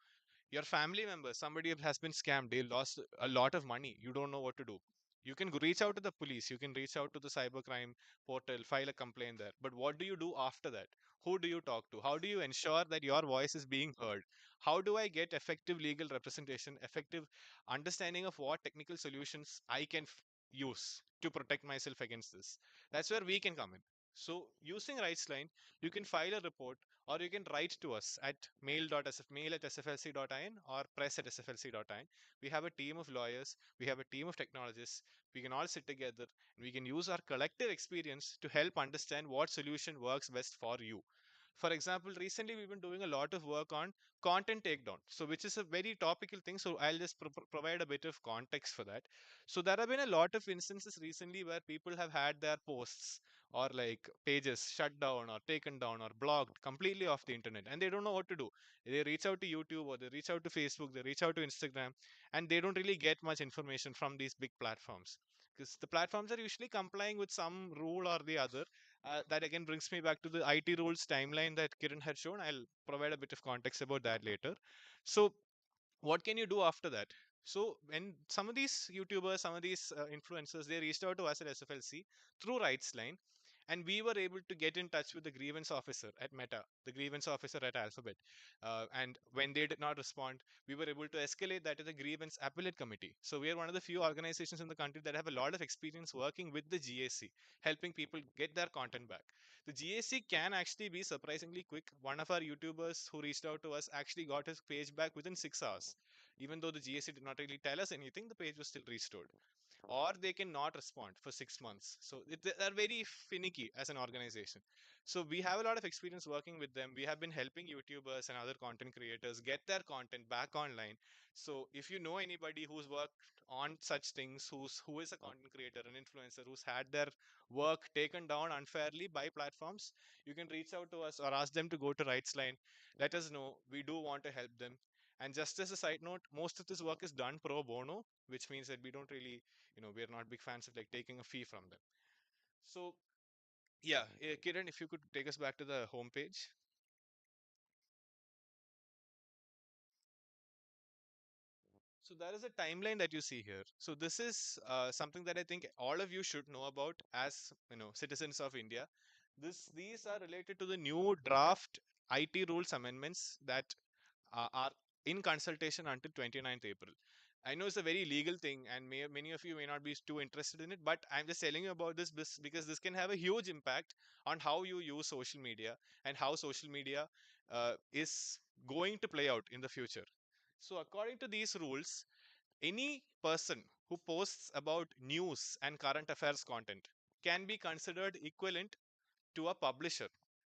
your family member, somebody has been scammed, they lost a lot of money, you don't know what to do. You can reach out to the police, you can reach out to the cybercrime portal, file a complaint there, but what do you do after that? Who do you talk to? How do you ensure that your voice is being heard? How do I get effective legal representation, effective understanding of what technical solutions I can use to protect myself against this? That's where we can come in. So using RightsLine, you can file a report, or you can write to us at mail@sflc.in or press@sflc.in. We have a team of lawyers, we have a team of technologists. We can all sit together and we can use our collective experience to help understand what solution works best for you. For example, recently we've been doing a lot of work on content takedown, so which is a very topical thing. So I'll just provide a bit of context for that. So there have been a lot of instances recently where people have had their posts or like pages shut down or taken down or blocked completely off the internet, and they don't know what to do. They reach out to YouTube or they reach out to Facebook, they reach out to Instagram, and they don't really get much information from these big platforms, because the platforms are usually complying with some rule or the other. That again brings me back to the IT rules timeline that Kiran had shown. I'll provide a bit of context about that later. So what can you do after that? So when some of these YouTubers, some of these influencers, they reached out to us at SFLC through RightsLine, and we were able to get in touch with the grievance officer at Meta, the grievance officer at Alphabet. And when they did not respond, we were able to escalate that to the grievance appellate committee. So we are one of the few organizations in the country that have a lot of experience working with the GAC, helping people get their content back. The GAC can actually be surprisingly quick. One of our YouTubers who reached out to us actually got his page back within 6 hours. Even though the GAC did not really tell us anything, the page was still restored. Or they can not respond for 6 months. So they're very finicky as an organization. So we have a lot of experience working with them. We have been helping YouTubers and other content creators get their content back online. So if you know anybody who's worked on such things, who is a content creator, an influencer, who's had their work taken down unfairly by platforms, you can reach out to us or ask them to go to RightsLine. Let us know. We do want to help them. And just as a side note, most of this work is done pro bono, which means that we don't really, we're not big fans of like taking a fee from them. So yeah, Kiran, if you could take us back to the homepage. So there is a timeline that you see here. So this is something that I think all of you should know about as citizens of India. These are related to the new draft IT rules amendments that are in consultation until 29th April. I know it's a very legal thing, and many of you may not be too interested in it, but I'm just telling you about this because this can have a huge impact on how you use social media and how social media is going to play out in the future. So, according to these rules, any person who posts about news and current affairs content can be considered equivalent to a publisher.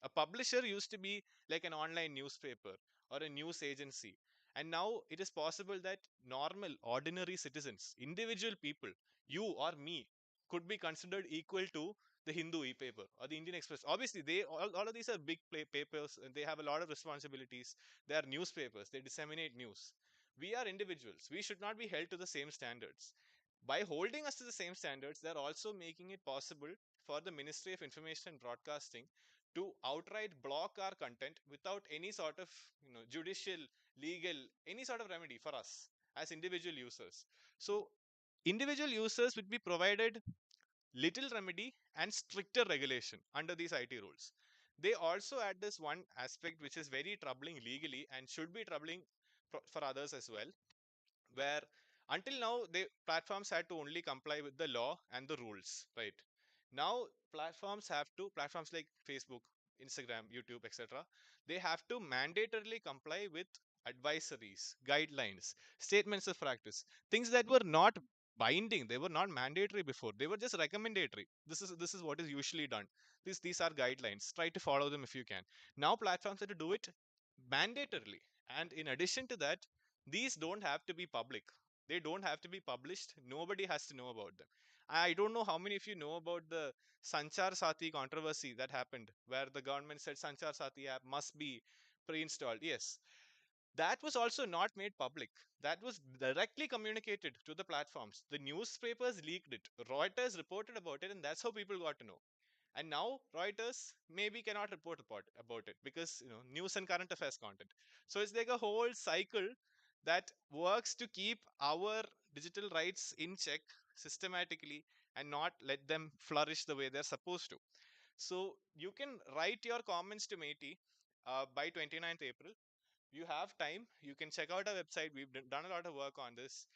A publisher used to be like an online newspaper or a news agency. And now it is possible that normal, ordinary citizens, individual people, you or me, could be considered equal to the Hindu e-paper or the Indian Express. Obviously, all of these are big papers and they have a lot of responsibilities. They are newspapers, they disseminate news. We are individuals. We should not be held to the same standards. By holding us to the same standards, they're also making it possible for the Ministry of Information and Broadcasting to outright block our content without any sort of judicial, legal, any sort of remedy for us as individual users. So individual users would be provided little remedy and stricter regulation under these IT rules. They also add this one aspect which is very troubling legally and should be troubling for others as well, where until now the platforms had to only comply with the law and the rules, right? Now platforms like Facebook, Instagram, YouTube, etc., they have to mandatorily comply with advisories, guidelines, statements of practice, things that were not binding, they were not mandatory before, they were just recommendatory. This is what is usually done. These are guidelines, try to follow them if you can. Now platforms have to do it mandatorily, and in addition to that, these don't have to be public, they don't have to be published, nobody has to know about them. I don't know how many of you know about the Sanchar Sati controversy that happened, where the government said Sanchar Sati app must be pre-installed. Yes, that was also not made public. That was directly communicated to the platforms. The newspapers leaked it. Reuters reported about it, and that's how people got to know. And now Reuters maybe cannot report about it because news and current affairs content. So it's like a whole cycle that works to keep our digital rights in check systematically and not let them flourish the way they're supposed to. So you can write your comments to Meti by 29th April. You have time. You can check out our website. We've done a lot of work on this.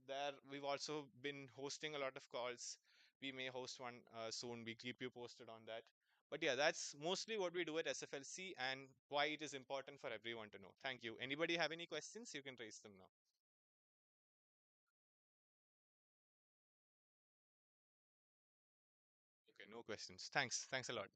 There we've also been hosting a lot of calls. We may host one soon. We keep you posted on that. But yeah, that's mostly what we do at SFLC and why it is important for everyone to know. Thank you. Anybody have any questions? You can raise them now. Okay, no questions. Thanks a lot.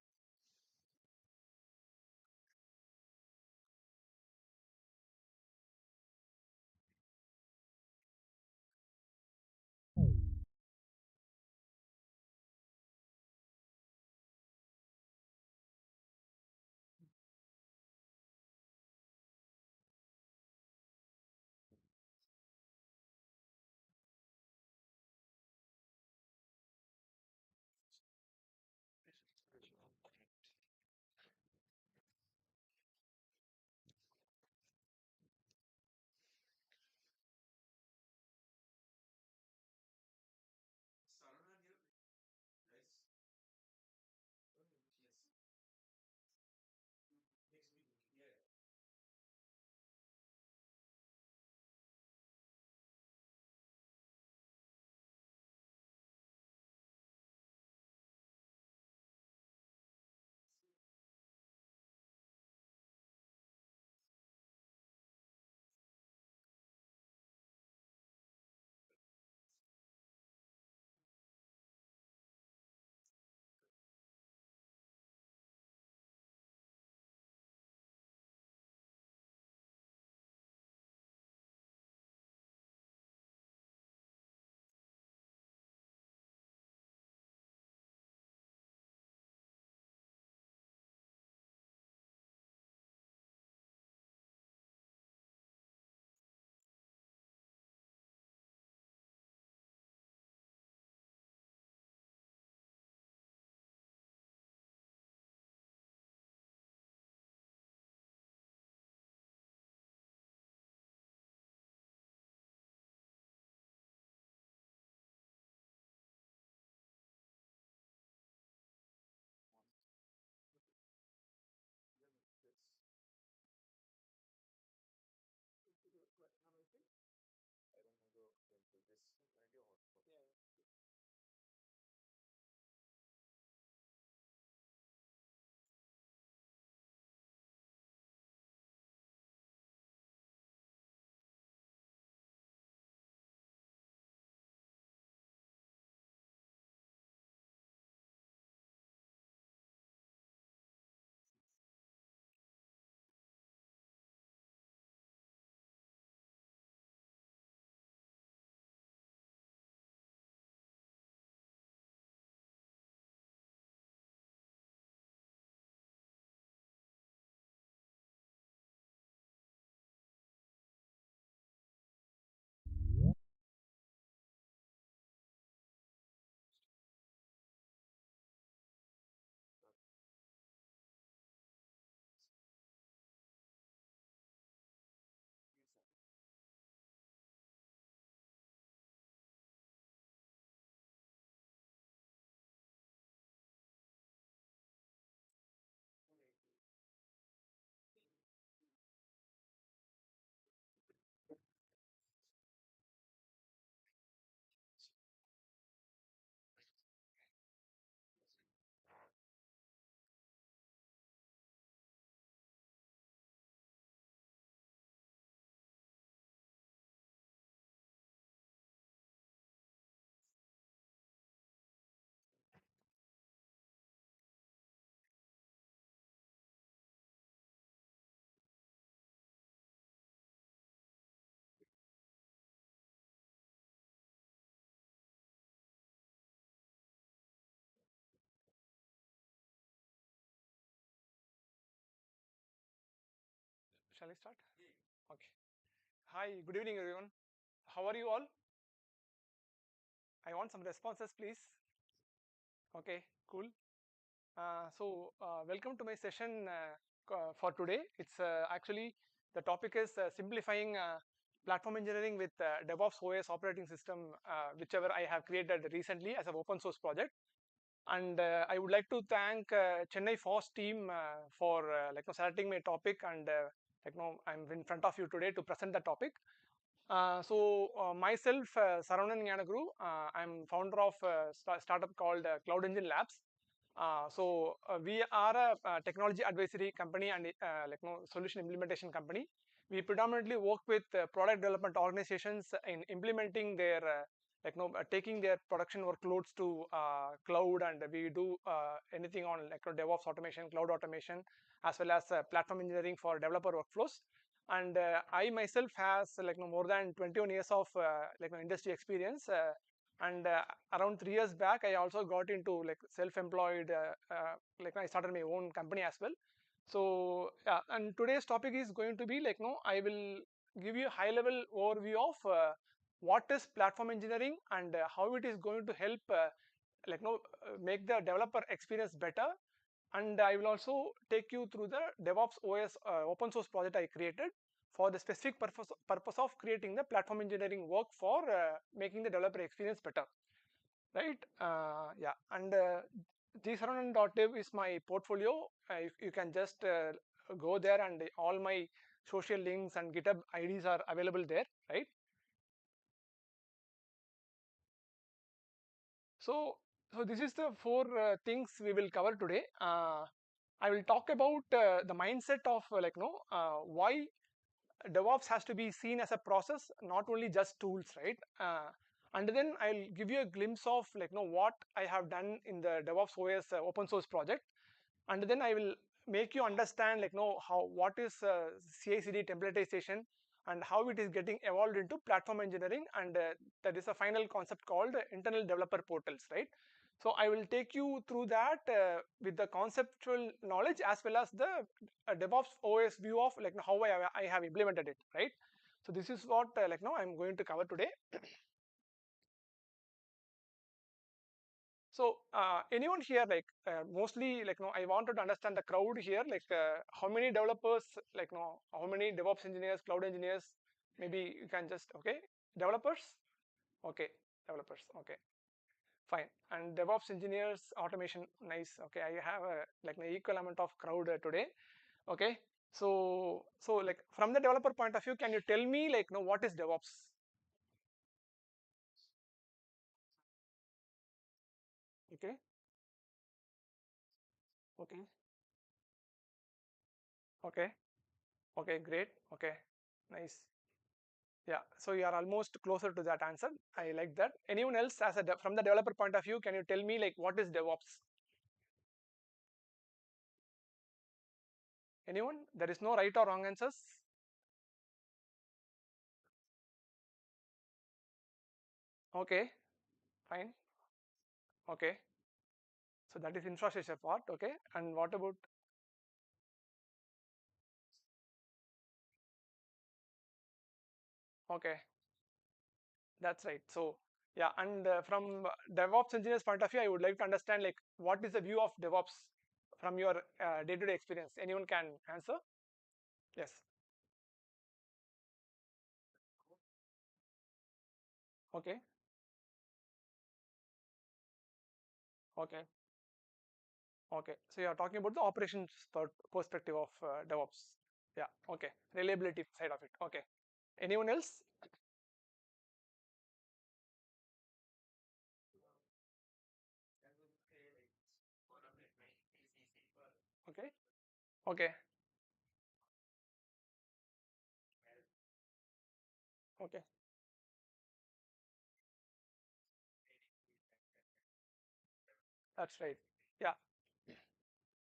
Shall I start? Okay. Hi, good evening, everyone. How are you all? I want some responses, please. Okay, cool. Welcome to my session for today. It's actually the topic is simplifying platform engineering with DevOps OS operating system, whichever I have created recently as an open source project. And I would like to thank Chennai Foss team for selecting my topic, and I'm in front of you today to present the topic. Myself, Saravanan Nyanaguru, I'm founder of a startup called Cloud Engine Labs. We are a technology advisory company and solution implementation company. We predominantly work with product development organizations in implementing their taking their production workloads to cloud, and we do anything on DevOps automation, cloud automation, as well as platform engineering for developer workflows. And I myself has more than 21 years of industry experience, and around 3 years back I also got into self-employed, I started my own company as well. So yeah, and today's topic is going to be I will give you a high level overview of what is platform engineering and how it is going to help make the developer experience better. And I will also take you through the DevOps OS open source project I created for the specific purpose of creating the platform engineering work for making the developer experience better, right? Yeah, and gsaranan.dev is my portfolio. You can just go there, and all my social links and GitHub IDs are available there, right? So this is the four things we will cover today. I will talk about the mindset of why DevOps has to be seen as a process, not only just tools, right? And then I'll give you a glimpse of what I have done in the DevOps OS open source project, and then I will make you understand what is CI/CD templatization and how it is getting evolved into platform engineering, and there is a final concept called internal developer portals, right? So I will take you through that with the conceptual knowledge as well as the DevOps OS view of how I have implemented it, right? So this is what I'm going to cover today. So anyone here mostly I wanted to understand the crowd here, how many developers, how many DevOps engineers, cloud engineers, maybe you can just, okay, developers, okay, developers, okay, fine, and DevOps engineers, automation, nice, okay, I have an equal amount of crowd today, okay. So from the developer point of view, can you tell me what is DevOps? Okay, okay, okay, okay, great, okay, nice. Yeah, so you are almost closer to that answer. I like that. Anyone else, as a from the developer point of view, can you tell me what is DevOps? Anyone? There is no right or wrong answers. Okay, fine. Okay, so that is infrastructure part. Okay, and what about? Okay, that's right. So yeah, and from DevOps engineers point of view, I would like to understand what is the view of DevOps from your day-to-day experience. Anyone can answer? Yes. Okay. Okay. Okay. So you are talking about the operations perspective of DevOps. Yeah. Okay. Reliability side of it. Okay. Anyone else? Okay. Okay. Okay. That's right. Yeah.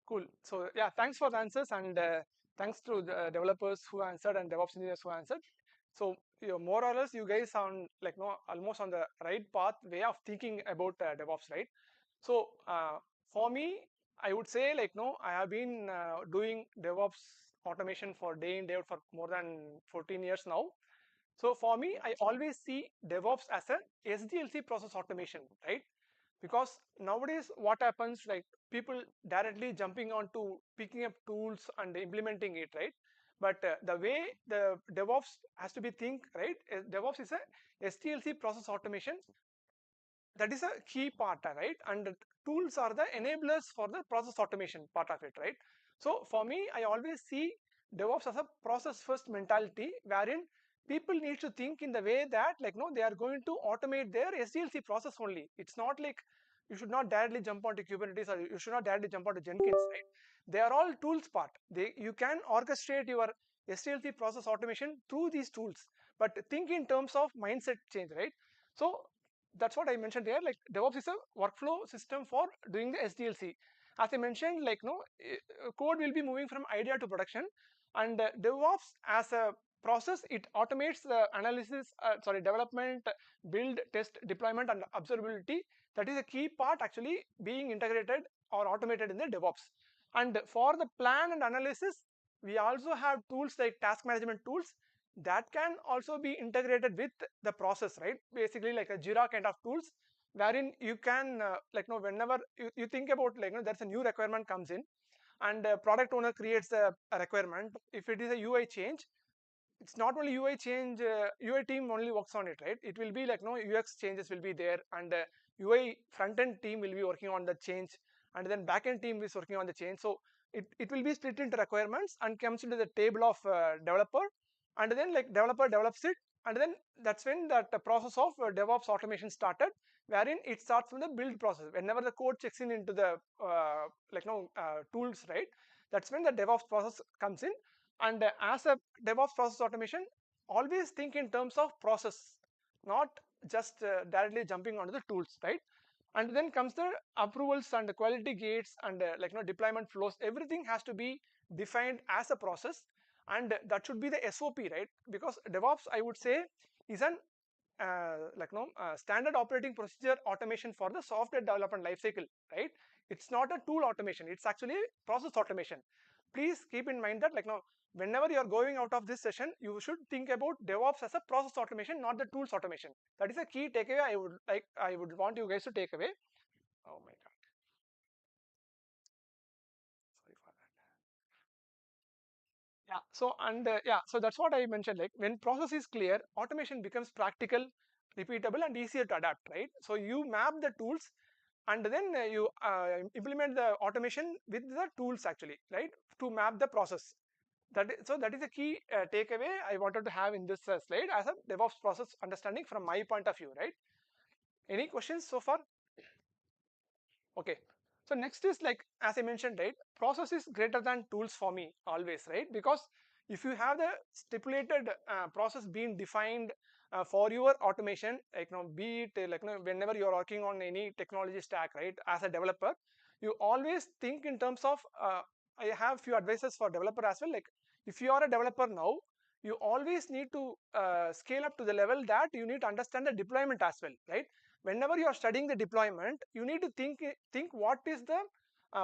Cool. So yeah, thanks for the answers, and thanks to the developers who answered and DevOps engineers who answered. So more or less, you guys are on almost on the right path way of thinking about DevOps, right? So for me, I would say I have been doing DevOps automation for day in day out for more than 14 years now. So for me, I always see DevOps as a SDLC process automation, right? Because nowadays what happens, like people directly jumping onto picking up tools and implementing it, right? But the way the DevOps has to be think, right? DevOps is a SDLC process automation. That is a key part, right? And tools are the enablers for the process automation part of it, right? So for me, I always see DevOps as a process first mentality, wherein people need to think in the way that, like, no, they are going to automate their SDLC process only. It's not like you should not directly jump onto Kubernetes, or you should not directly jump onto Jenkins, right? They are all tools part. You can orchestrate your SDLC process automation through these tools, but think in terms of mindset change, right? So that's what I mentioned here. Like, DevOps is a workflow system for doing the SDLC. As I mentioned, like, no, code will be moving from idea to production, and DevOps as a process, it automates the analysis, development, build, test, deployment, and observability. That is a key part actually being integrated or automated in the DevOps. And for the plan and analysis, we also have tools like task management tools that can also be integrated with the process, right? Basically like a Jira kind of tools, wherein you can whenever you think about, like, there's a new requirement comes in, and product owner creates a requirement. If it is a UI change, it's not only UI change, UI team only works on it, right? It will be like, no, UX changes will be there, and UI front end team will be working on the change, and then back end team is working on the change. So it will be split into requirements and comes into the table of developer, and then like developer develops it, and then that's when that process of DevOps automation started, wherein it starts from the build process. Whenever the code checks in into the tools, right? That's when the DevOps process comes in. And as a DevOps process automation, always think in terms of process, not just directly jumping onto the tools, right? And then comes the approvals and the quality gates and deployment flows. Everything has to be defined as a process, and that should be the SOP, right? Because DevOps, I would say, is an standard operating procedure automation for the software development lifecycle, right? It's not a tool automation; it's actually process automation. Please keep in mind that, whenever you are going out of this session, you should think about DevOps as a process automation, not the tools automation. That is a key takeaway I would want you guys to take away. Oh my god. Sorry for that. Yeah. So that's what I mentioned. Like, when process is clear, automation becomes practical, repeatable, and easier to adapt, right? So you map the tools, and then you implement the automation with the tools actually, right? To map the process. So that is a key takeaway I wanted to have in this slide as a DevOps process understanding from my point of view, right? Any questions so far? Okay. So next is, like, as I mentioned, right? Process is greater than tools for me always, right? Because if you have the stipulated process being defined for your automation, like, be it whenever you are working on any technology stack, right? As a developer, you always think in terms of. I have few advices for developer as well. Like, if you are a developer now, you always need to scale up to the level that you need to understand the deployment as well, right? Whenever you are studying the deployment, you need to think what is the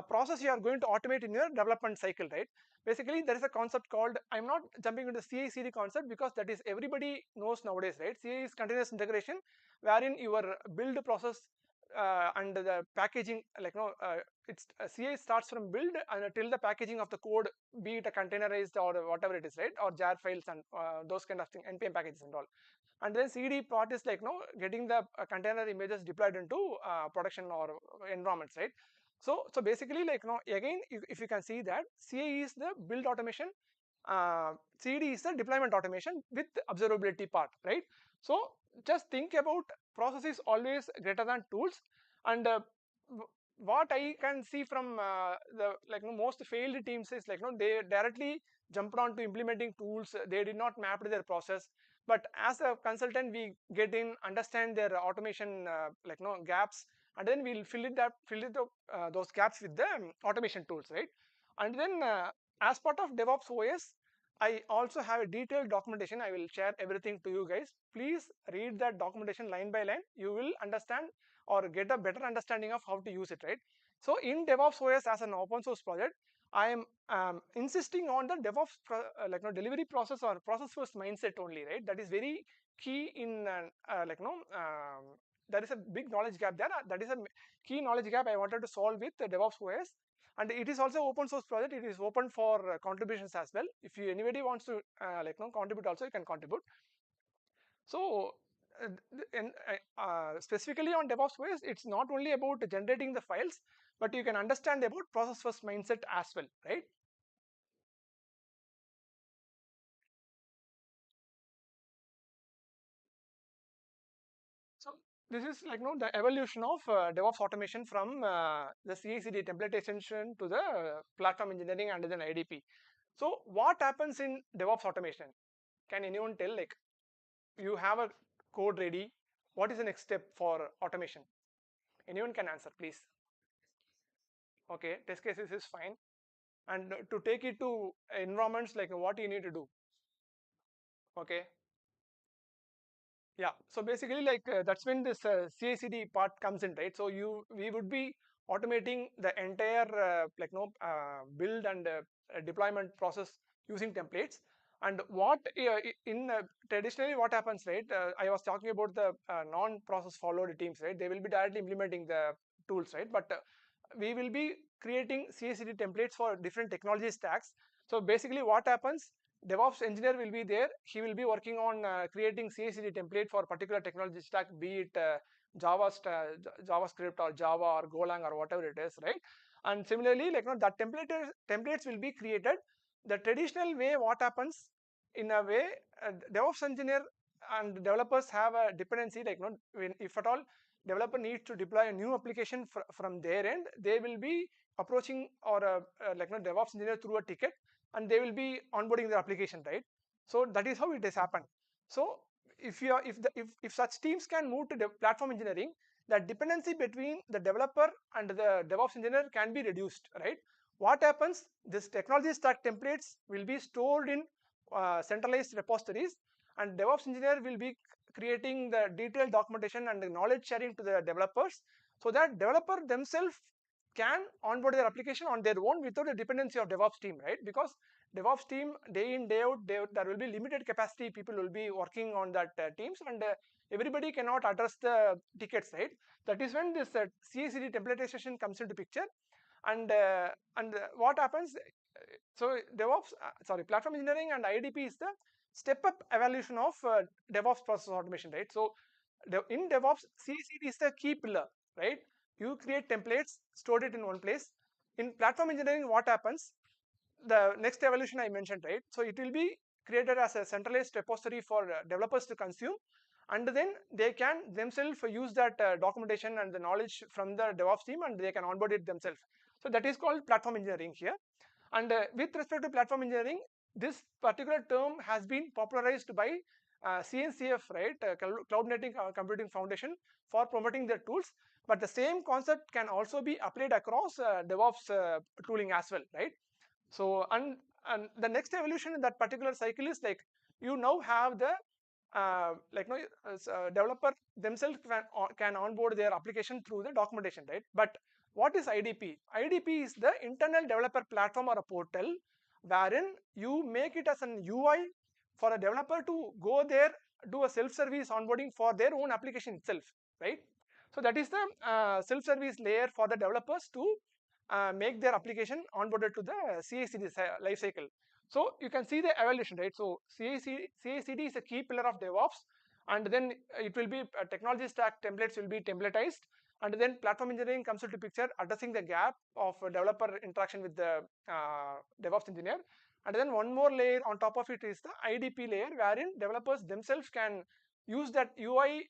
process you are going to automate in your development cycle, right? Basically, there is a concept called, I'm not jumping into CI/CD concept because that is everybody knows nowadays, right? CI is continuous integration, wherein your build process and the packaging, it's CI starts from build until the packaging of the code, be it a containerized or whatever it is, right? Or jar files and those kind of things, npm packages and all. And then CD part is like, getting the container images deployed into production or environments, right? So basically, like, again, if you can see that CI is the build automation, CD is the deployment automation with observability part, right? So just think about process is always greater than tools. And what I can see from the most failed teams is, they directly jumped on to implementing tools. They did not map their process. But as a consultant, we get in, understand their automation gaps, and then we'll fill those gaps with the automation tools, right? And then as part of DevOps OS, I also have a detailed documentation. I will share everything to you guys. Please read that documentation line by line. You will understand or get a better understanding of how to use it, right? So in DevOps OS as an open source project, I am insisting on the DevOps delivery process or process first mindset only, right? That is very key in there is a big knowledge gap there. That is a key knowledge gap I wanted to solve with the DevOps OS. And it is also open source project. It is open for contributions as well. If anybody wants to contribute also, you can contribute. So specifically on DevOps OS, it's not only about generating the files, but you can understand about process first mindset as well, right? So this is the evolution of DevOps automation from the CI/CD template extension to the platform engineering and then IDP. So what happens in DevOps automation? Can anyone tell? Like, you have a code ready. What is the next step for automation? Anyone can answer, please. Okay, test cases is fine. And to take it to environments, like what you need to do. Okay. Yeah, so basically that's when this CI/CD part comes in, right? So we would be automating the entire build and deployment process using templates. And what in traditionally what happens, right? I was talking about the non-process followed teams, right? They will be directly implementing the tools, right? But we will be creating CI/CD templates for different technology stacks. So basically what happens, DevOps engineer will be there. He will be working on creating CI/CD template for particular technology stack, be it JavaScript or Java or Golang or whatever it is, right? And similarly, that templates will be created. The traditional way, what happens in a way, DevOps engineer and developers have a dependency. If at all developer needs to deploy a new application from their end, they will be approaching or DevOps engineer through a ticket, and they will be onboarding the application, right? So that is how it has happened. So if such teams can move to platform engineering, the dependency between the developer and the DevOps engineer can be reduced, right? What happens? This technology stack templates will be stored in centralized repositories, and DevOps engineer will be creating the detailed documentation and the knowledge sharing to the developers, so that developer themselves can onboard their application on their own without the dependency of DevOps team, right? Because DevOps team, day in, day out, there will be limited capacity. People will be working on that teams, and everybody cannot address the tickets, right? That is when this CI/CD templatization comes into picture. And what happens? So platform engineering and IDP is the step-up evaluation of DevOps process automation, right? So in DevOps, CI/CD is the key pillar, right? You create templates, store it in one place. In platform engineering, what happens? The next evolution I mentioned, right? So it will be created as a centralized repository for developers to consume, and then they can themselves use that documentation and the knowledge from the DevOps team, and they can onboard it themselves. So that is called platform engineering here. And with respect to platform engineering, this particular term has been popularized by CNCF, right? Cloud Native Computing Foundation, for promoting their tools. But the same concept can also be applied across DevOps tooling as well, right? So and the next evolution in that particular cycle is you now have the developer themselves can onboard their application through the documentation, right? But what is IDP? IDP is the internal developer platform or a portal wherein you make it as an UI for a developer to go there, do a self-service onboarding for their own application itself, right? So that is the self-service layer for the developers to make their application onboarded to the CI/CD lifecycle. So you can see the evolution, right? So CI/CD is a key pillar of DevOps, and then it will be technology stack templates will be templatized, and then platform engineering comes into picture, addressing the gap of developer interaction with the DevOps engineer. And then one more layer on top of it is the IDP layer, wherein developers themselves can use that UI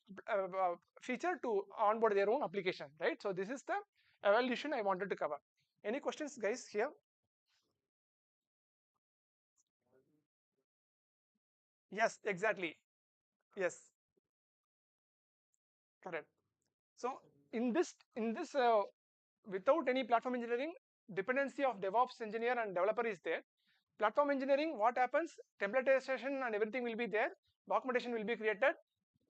feature to onboard their own application, right? So this is the evolution I wanted to cover. Any questions, guys, here? Yes, exactly. Yes, correct. So in this without any platform engineering, dependency of DevOps engineer and developer is there. Platform engineering, what happens? Templatization and everything will be there. Documentation will be created,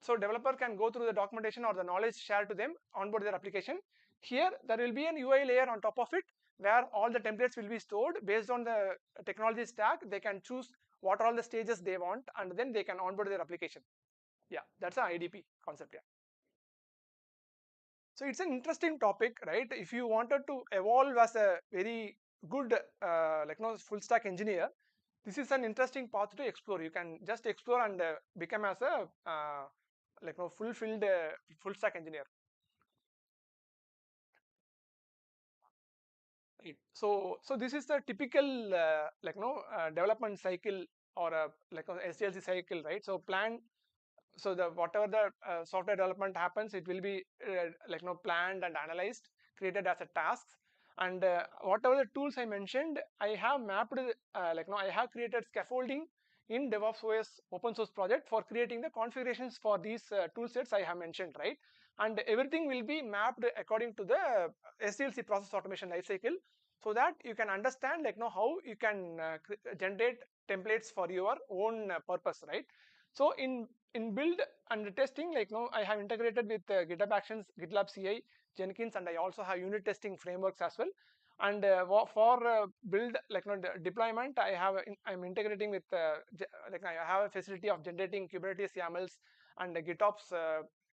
so developer can go through the documentation or the knowledge shared to them, onboard their application. Here there will be an UI layer on top of it, where all the templates will be stored based on the technology stack. They can choose what are all the stages they want, and then they can onboard their application. Yeah, that's an IDP concept. Yeah. So it's an interesting topic, right? If you wanted to evolve as a very good, full stack engineer, this is an interesting path to explore. You can just explore and become as a fulfilled full stack engineer. Right. So this is the typical development cycle or a SDLC cycle, right? So plan. So the whatever the software development happens, it will be planned and analyzed, created as a task, and whatever the tools I mentioned, I have mapped I have created scaffolding in DevOps OS open source project for creating the configurations for these tool sets I have mentioned, right? And everything will be mapped according to the SDLC process automation lifecycle, so that you can understand how you can generate templates for your own purpose, right? So in build and testing, I have integrated with GitHub Actions, GitLab CI, Jenkins, and I also have unit testing frameworks as well. And for build deployment, I'm integrating with I have a facility of generating Kubernetes YAMLs and GitOps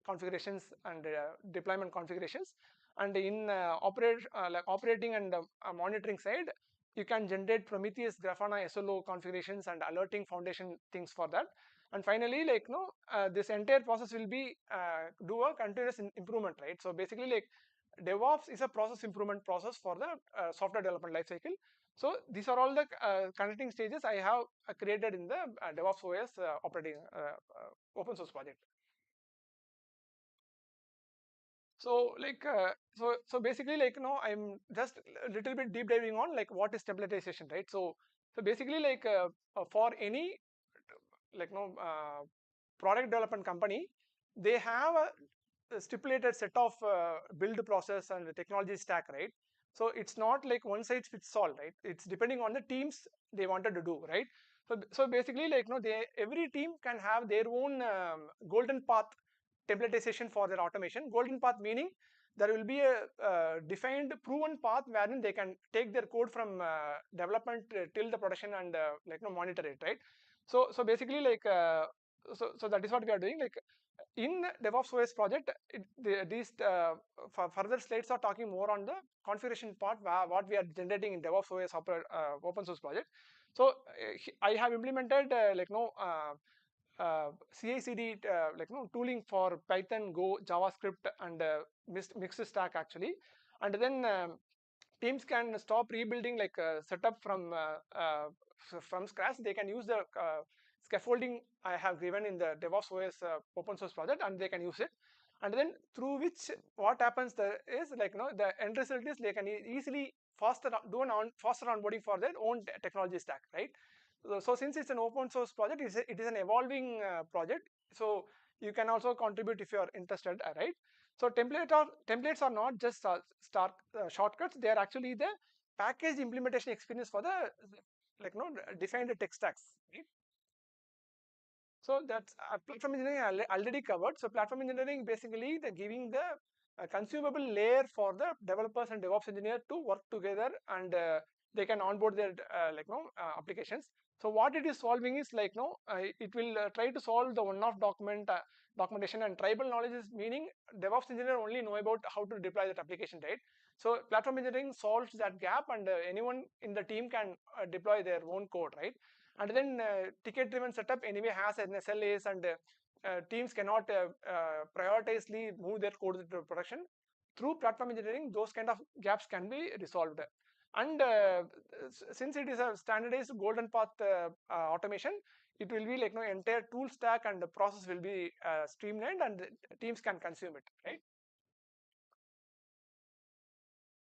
configurations and deployment configurations. And in operating and monitoring side, you can generate Prometheus, Grafana, SLO configurations and alerting foundation things for that. And finally, this entire process will be do a continuous improvement, right? So basically, DevOps is a process improvement process for the software development lifecycle. So these are all the connecting stages I have created in the DevOps OS operating open source project. So so basically, I'm just a little bit deep diving on what is templatization, right? So basically, for any product development company, they have a stipulated set of build process and technology stack, right? So it's not like one size fits all, right? It's depending on the teams they wanted to do, right? So basically, every team can have their own golden path templatization for their automation. Golden path meaning there will be a defined proven path wherein they can take their code from development till the production and monitor it, right? So basically, so that is what we are doing. In DevOps OS project, these further slides are talking more on the configuration part, what we are generating in DevOps OS open source project. So I have implemented CI/CD tooling for Python, Go, JavaScript, and mixed stack actually, and then teams can stop rebuilding setup from scratch. They can use the scaffolding I have given in the DevOps OS open source project, and they can use it. And then through which what happens there is the end result is they can easily faster onboarding for their own technology stack, right? So since it's an open source project, it is an evolving project. So you can also contribute if you are interested, right? So templates are not just shortcuts; they are actually the package implementation experience for the defined tech stacks, right? So that's platform engineering I already covered. So platform engineering basically the giving the consumable layer for the developers and DevOps engineer to work together, and they can onboard their applications. So what it is solving is it will try to solve the one-off documentation, and tribal knowledge is meaning DevOps engineer only know about how to deploy that application, right? So platform engineering solves that gap, and anyone in the team can deploy their own code, right? And then ticket driven setup anyway has an SLAs, and teams cannot prioritizely move their code to production. Through platform engineering, those kind of gaps can be resolved. And since it is a standardized golden path automation, it will be entire tool stack and the process will be streamlined, and teams can consume it, right?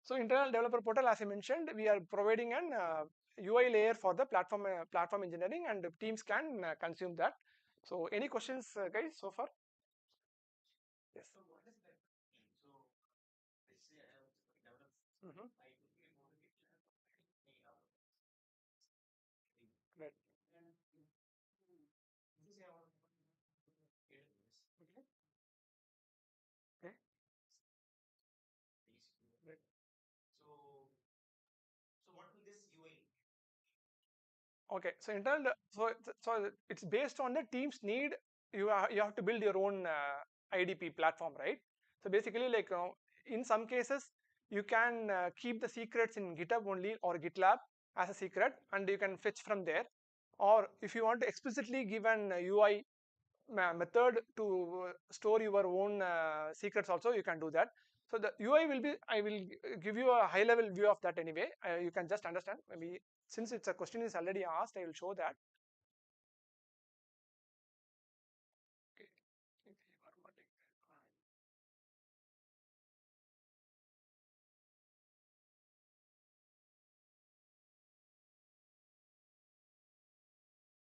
So internal developer portal, as I mentioned, we are providing an UI layer for the platform engineering, and teams can consume that. So any questions, guys, so far? Yes. So what is that? So let's say I have developed. Right. Okay. Okay. Right. So Okay, so internal, so it's based on the team's need. You have to build your own IDP platform, right? So basically, like in some cases, you can keep the secrets in GitHub only or GitLab as a secret, and you can fetch from there. Or if you want to explicitly give an UI method to store your own secrets also, you can do that. So the UI will be, I will give you a high level view of that anyway. You can just understand. Maybe since it's a question is already asked, I will show that. Okay.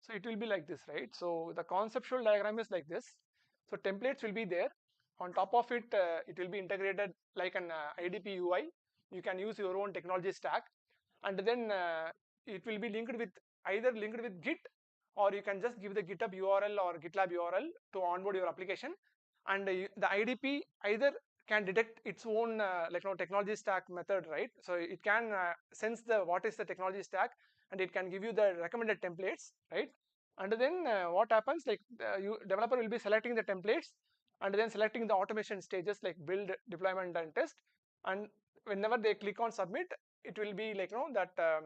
So it will be like this, right? So the conceptual diagram is like this. So templates will be there. On top of it, it will be integrated like an IDP UI. You can use your own technology stack, and then it will be linked with either linked with Git, or you can just give the GitHub URL or GitLab URL to onboard your application. And the IDP either can detect its own technology stack method, right? So it can sense the what is the technology stack, and it can give you the recommended templates, right? And then what happens, like you developer will be selecting the templates and then selecting the automation stages like build, deployment, and test. And whenever they click on submit, it will be like that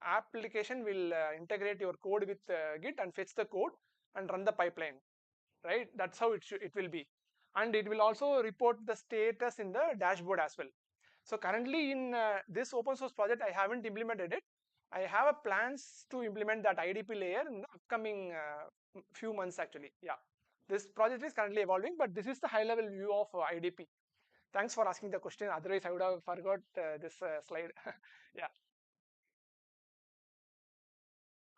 application will integrate your code with Git and fetch the code and run the pipeline, right? That's how it will be. And it will also report the status in the dashboard as well. So currently in this open source project, I haven't implemented it. I have a plans to implement that IDP layer in the upcoming few months actually. Yeah, this project is currently evolving, but this is the high level view of IDP. Thanks for asking the question. Otherwise, I would have forgot this slide. Yeah.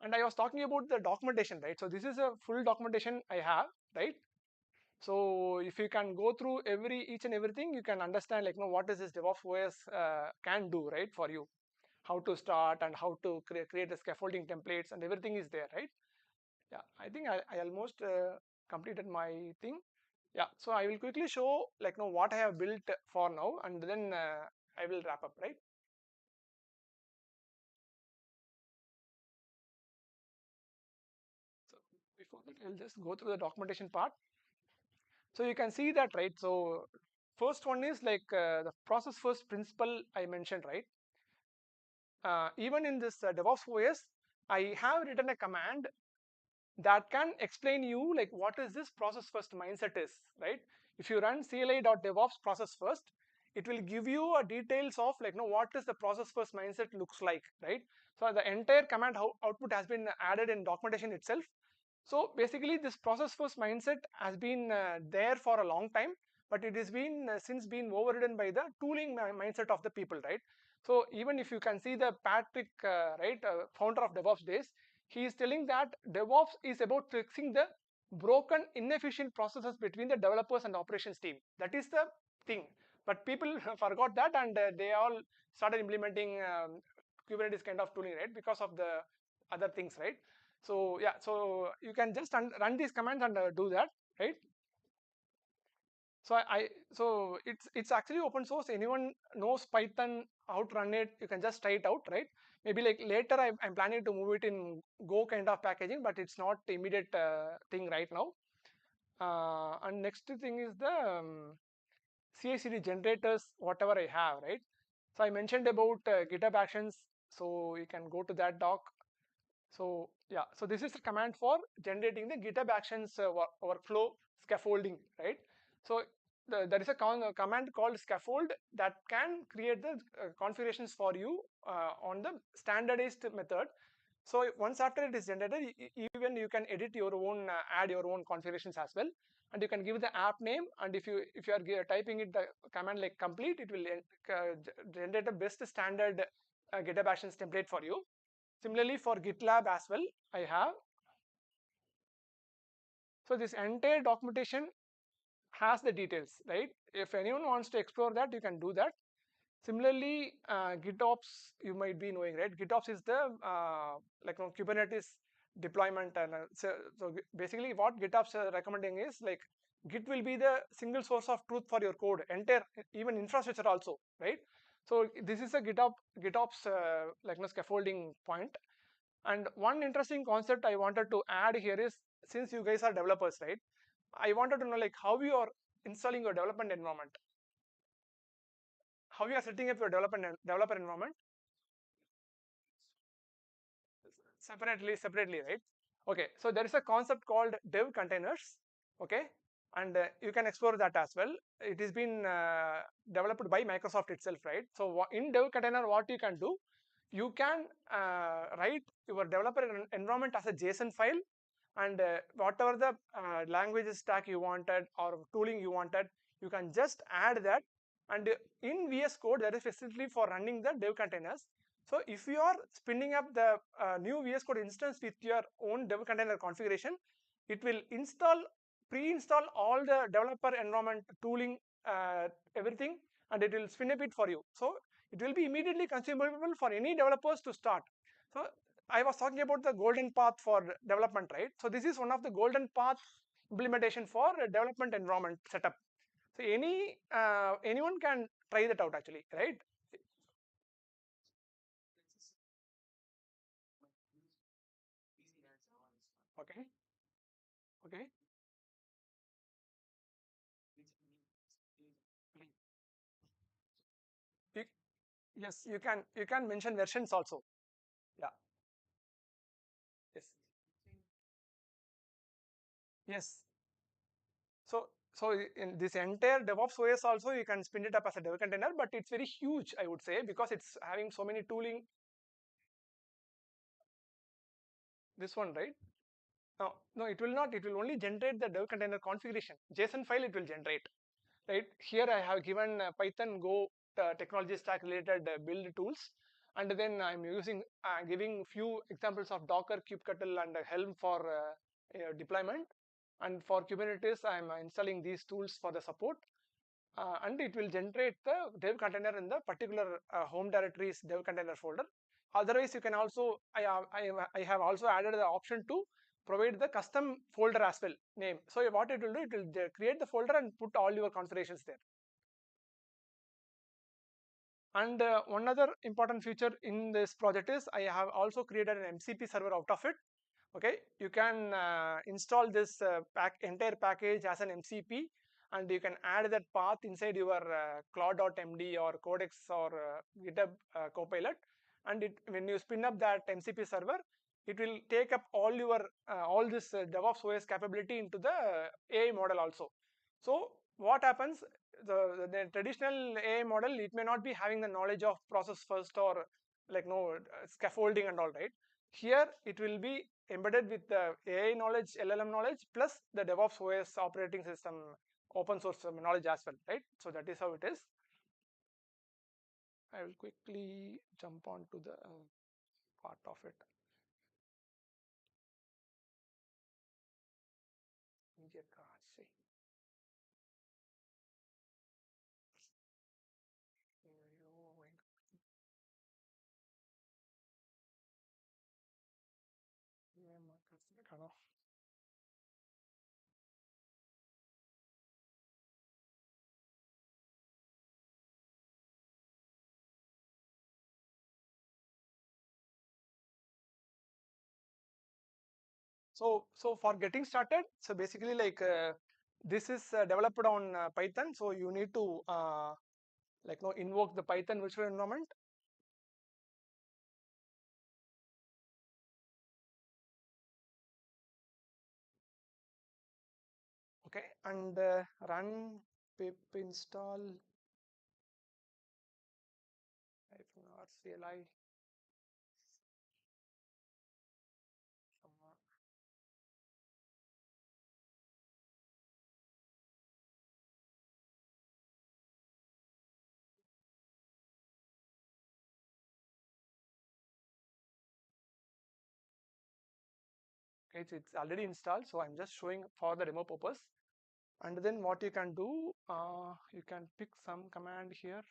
And I was talking about the documentation, right? So this is a full documentation I have, right? So if you can go through each and everything, you can understand like what is this DevOps OS can do, right, for you, how to start and how to create the scaffolding templates and everything is there, right? Yeah, I think I almost completed my thing. Yeah, so I will quickly show like what I have built for now, and then I will wrap up, right? So before that, I'll just go through the documentation part. So you can see that, right? So first one is like the process first principle I mentioned, right? Even in this DevOps OS, I have written a command that can explain you like what is this process first mindset is, right? If you run cli.devops process first, it will give you a details of like what is the process first mindset looks like, right? So the entire command output has been added in documentation itself. So basically this process first mindset has been there for a long time, but it has been since been overridden by the tooling mindset of the people, right? So even if you can see the Patrick, right, founder of DevOps Days, he is telling that DevOps is about fixing the broken, inefficient processes between the developers and operations team. That is the thing. But people forgot that, and they all started implementing Kubernetes kind of tooling, right? Because of the other things, right? So yeah, so you can just run these commands and do that, right? So so it's actually open source. Anyone knows Python, how to run it, you can just try it out, right? Maybe like later I'm planning to move it in Go kind of packaging, but it's not immediate thing right now. And next thing is the CI/CD generators, whatever I have, right? So I mentioned about GitHub Actions, so you can go to that doc. So yeah, so this is the command for generating the GitHub Actions workflow scaffolding, right? So there is a command called scaffold that can create the configurations for you on the standardized method. So once after it is generated, even you can edit your own, add your own configurations as well, and you can give the app name. And if you are typing it the command like complete, it will generate the best standard GitHub Actions template for you. Similarly for GitLab as well, I have. So this entire documentation has the details, right? If anyone wants to explore that, you can do that. Similarly, GitOps, you might be knowing, right? GitOps is the Kubernetes deployment, and so basically what GitOps recommending is like Git will be the single source of truth for your code, entire even infrastructure also, right? So this is a GitOps scaffolding point. And one interesting concept I wanted to add here is, since you guys are developers, right? I wanted to know like how you are installing your development environment, how you are setting up your developer environment separately, right? Okay, so there is a concept called dev containers. Okay, and you can explore that as well. It has been developed by Microsoft itself, right? So in dev container, what you can do, you can write your developer environment as a JSON file, and whatever the language stack you wanted or tooling you wanted, you can just add that. And in VS Code, there is facility for running the dev containers. So if you are spinning up the new VS Code instance with your own dev container configuration, it will pre-install all the developer environment tooling, everything, and it will spin up it for you. So it will be immediately consumable for any developers to start. So I was talking about the golden path for development, right? So this is one of the golden path implementation for development environment setup. So anyone can try that out actually, right? Okay. Okay. You, yes, you can mention versions also. Yeah. Yes. Yes. So in this entire DevOps OS also you can spin it up as a dev container, but it's very huge, I would say, because it's having so many tooling. This one, right? No, it will not. It will only generate the dev container configuration. JSON file it will generate. Right here, I have given Python Go technology stack related build tools, and then I'm using giving few examples of Docker, kubectl, and Helm for deployment. And for Kubernetes, I'm installing these tools for the support, and it will generate the dev container in the particular home directory's dev container folder. Otherwise, you can also I have also added the option to provide the custom folder as well name. So what it will do, it will create the folder and put all your configurations there. And one other important feature in this project is I have also created an MCP server out of it. Okay, you can install this entire package as an MCP, and you can add that path inside your claude.md or codex or GitHub Copilot, and when you spin up that MCP server, it will take up all your all this DevOps OS capability into the AI model also. So what happens, the traditional AI model, it may not be having the knowledge of process first or like no scaffolding and all, right? Here it will be embedded with the AI knowledge, LLM knowledge, plus the DevOps OS operating system open source knowledge as well, right? So that is how it is. I will quickly jump on to the part of it. So for getting started, so basically like this is developed on Python, so you need to like invoke the Python virtual environment. Okay, and run pip install -rcli. Okay, it's already installed, so I'm just showing for the demo purpose. And then what you can do, you can pick some command here.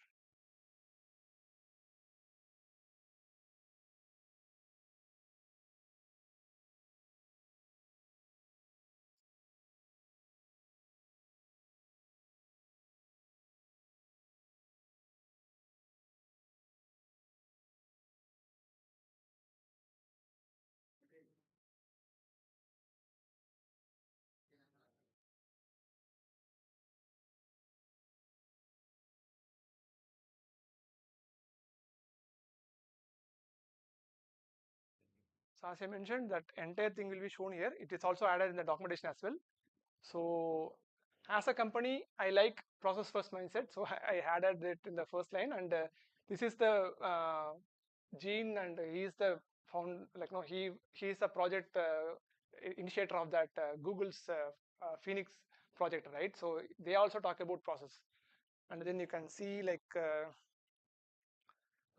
So as I mentioned, that entire thing will be shown here. It is also added in the documentation as well. So as a company, I like process first mindset. So I added it in the first line, and this is the Gene, and he is the he is the project initiator of that Google's Phoenix project, right? So they also talk about process, and then you can see like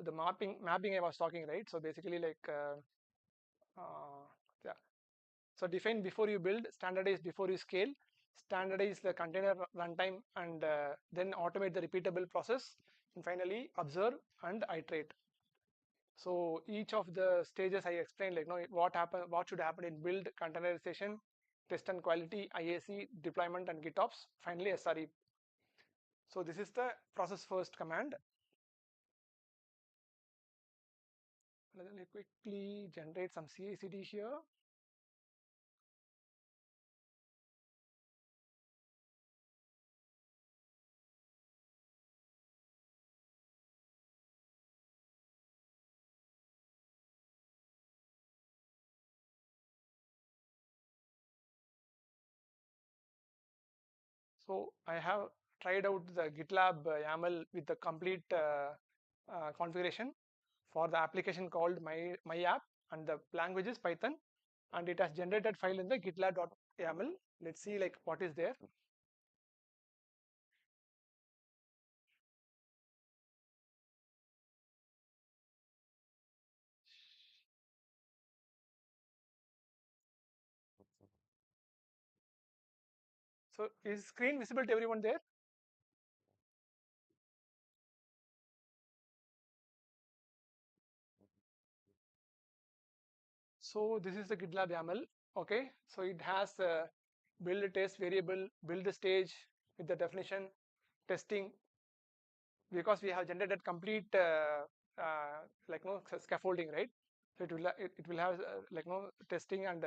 the mapping I was talking, right? So basically like yeah. So define before you build, standardize before you scale, standardize the container runtime, and then automate the repeatable process, and finally observe and iterate. So each of the stages I explained, like what should happen in build, containerization, test and quality, IAC, deployment and GitOps, finally SRE. So this is the process first command. Let me quickly generate some CI/CD here. So I have tried out the GitLab YAML with the complete configuration for the application called my app, and the language is Python, and it has generated file in the gitlab.yaml. Let's see like what is there. So is screen visible to everyone there? So this is the GitLab YAML. Okay, so it has build a test variable, build the stage with the definition, testing, because we have generated complete scaffolding, right? So it will have testing and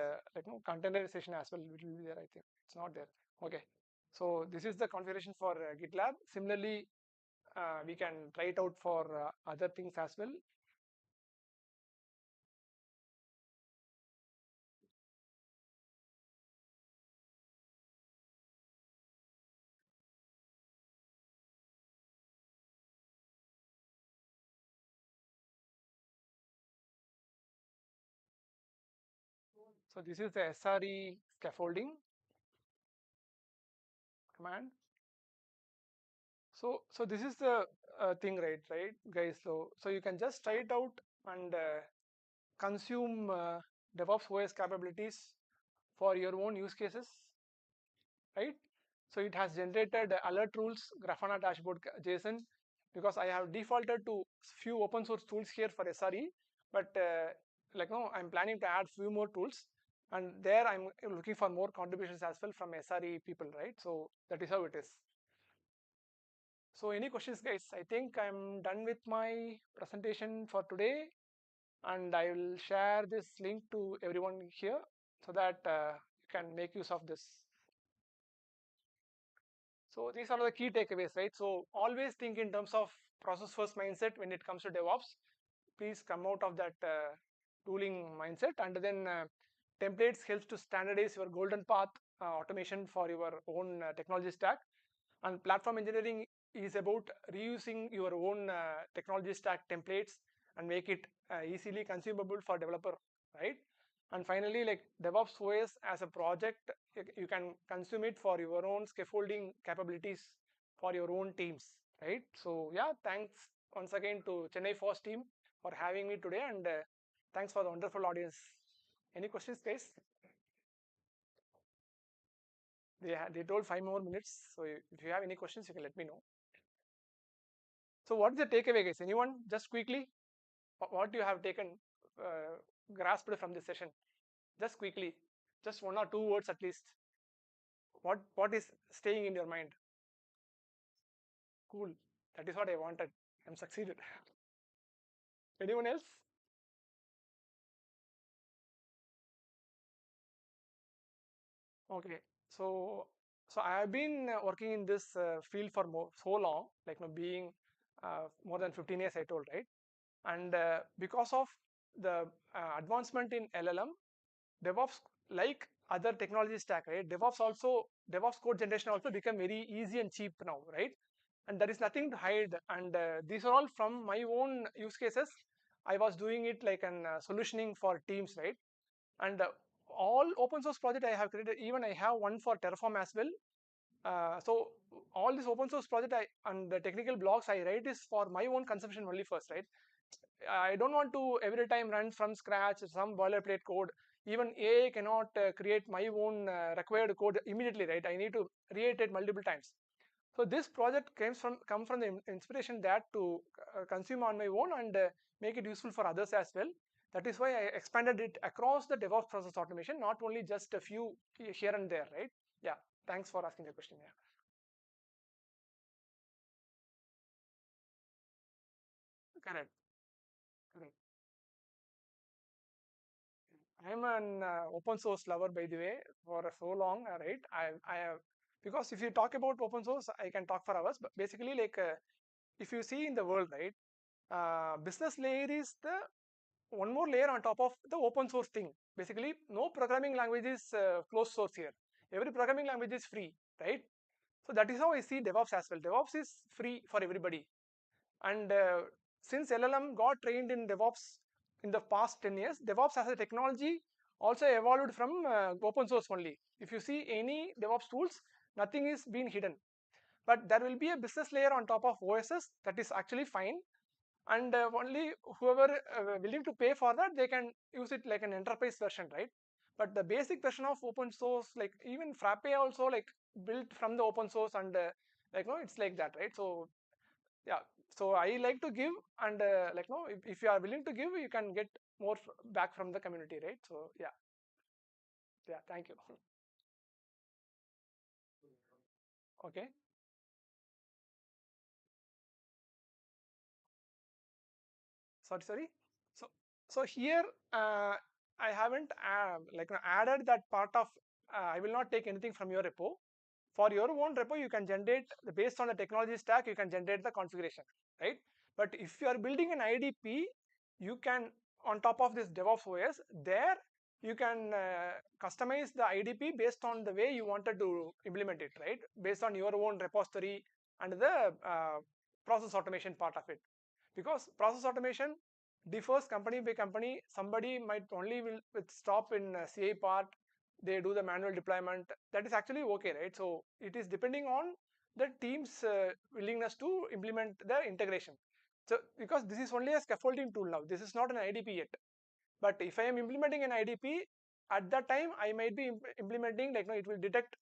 containerization as well. It will be there. I think it's not there. Okay, so this is the configuration for GitLab. Similarly, we can try it out for other things as well. So this is the SRE scaffolding command. So this is the thing, right, guys? So you can just try it out and consume DevOps OS capabilities for your own use cases, right? So it has generated alert rules, Grafana dashboard JSON, because I have defaulted to few open source tools here for SRE, but I'm planning to add few more tools, and there I'm looking for more contributions as well from SRE people, right? So that is how it is. So any questions, guys? I think I'm done with my presentation for today, and I will share this link to everyone here so that you can make use of this. So these are the key takeaways, right? So always think in terms of process first mindset when it comes to DevOps. Please come out of that tooling mindset, and then templates helps to standardize your golden path automation for your own technology stack. And platform engineering is about reusing your own technology stack templates and make it easily consumable for developer, right? And finally, like DevOps OS as a project, you can consume it for your own scaffolding capabilities for your own teams, right? So yeah, thanks once again to Chennai Foss team for having me today, and thanks for the wonderful audience. Any questions, guys? They told 5 more minutes, so if you have any questions, you can let me know. So what is the takeaway, guys? Anyone? Just quickly, what you have taken, grasped from this session? Just quickly, just 1 or 2 words at least. What is staying in your mind? Cool. That is what I wanted. I'm succeeded. Anyone else? Okay. So I have been working in this field for so long, like being more than 15 years, I told, right? And because of the advancement in LLM, DevOps, like other technology stack, right? DevOps code generation also become very easy and cheap now, right? And there is nothing to hide. And these are all from my own use cases. I was doing it like an solutioning for teams, right? And all open source project I have created, even I have one for Terraform as well. So all this open source project and the technical blogs I write is for my own consumption only first, right? I don't want to every time run from scratch some boilerplate code. Even AI cannot create my own required code immediately, right? I need to reiterate multiple times. So this project come from the inspiration that to consume on my own and make it useful for others as well. That is why I expanded it across the DevOps process automation, not only just a few here and there, right? Yeah. Thanks for asking the question. Yeah. Correct. Correct. I'm an open source lover, by the way, for so long, right? I have, because if you talk about open source, I can talk for hours. But basically, like if you see in the world, right, business layer is the one more layer on top of the open source thing. Basically, no programming language is closed source here. Every programming language is free, right? So that is how I see DevOps as well. DevOps is free for everybody. And since LLM got trained in DevOps in the past 10 years, DevOps as a technology also evolved from open source only. If you see any DevOps tools, nothing is being hidden. But there will be a business layer on top of OSS that is actually fine. And only whoever willing to pay for that, they can use it like an enterprise version, right? But the basic version of open source, like even Frappe also like built from the open source and like no, it's like that, right? So yeah, so I like to give and like no, if you are willing to give, you can get more back from the community, right? So yeah, yeah, thank you. Okay. Sorry. So so here I haven't like added that part of I will not take anything from your repo. For your own repo, you can generate based on the technology stack, you can generate the configuration, right? But if you are building an IDP, you can, on top of this DevOps OS, there you can customize the IDP based on the way you wanted to implement it, right? Based on your own repository and the process automation part of it. Because process automation differs company by company. Somebody might only will stop in CI part, they do the manual deployment. That is actually okay, right? So it is depending on the team's willingness to implement the integration. So because this is only a scaffolding tool now, this is not an IDP yet. But if I am implementing an IDP, at that time I might be implementing like no, it will detect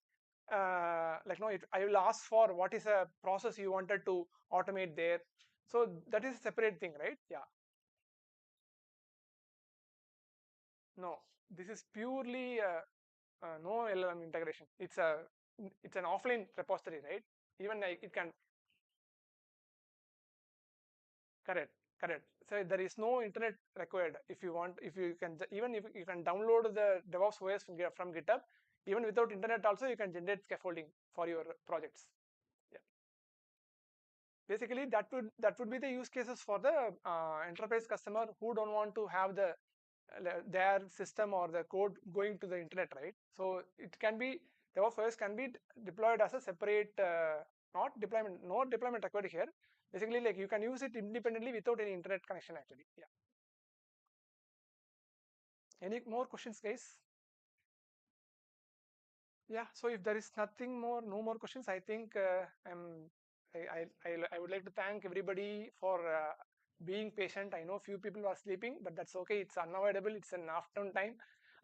like no, I will ask for what is a process you wanted to automate there. So that is a separate thing, right? Yeah. No, this is purely no LLM integration. It's an offline repository, right? Even like it can correct correct. So there is no internet required. If you want, if you can even if you can download the DevOps OS from GitHub, even without internet also you can generate scaffolding for your projects. Yeah. Basically, that would be the use cases for the enterprise customer who don't want to have their system or the code going to the internet, right? So it can be DevOps OS can be deployed as a separate, not deployment, no deployment required here. Basically, like you can use it independently without any internet connection. Actually, yeah. Any more questions, guys? Yeah. So if there is nothing more, no more questions, I think I would like to thank everybody for being patient. I know few people are sleeping, but that's okay. It's unavoidable. It's an afternoon time.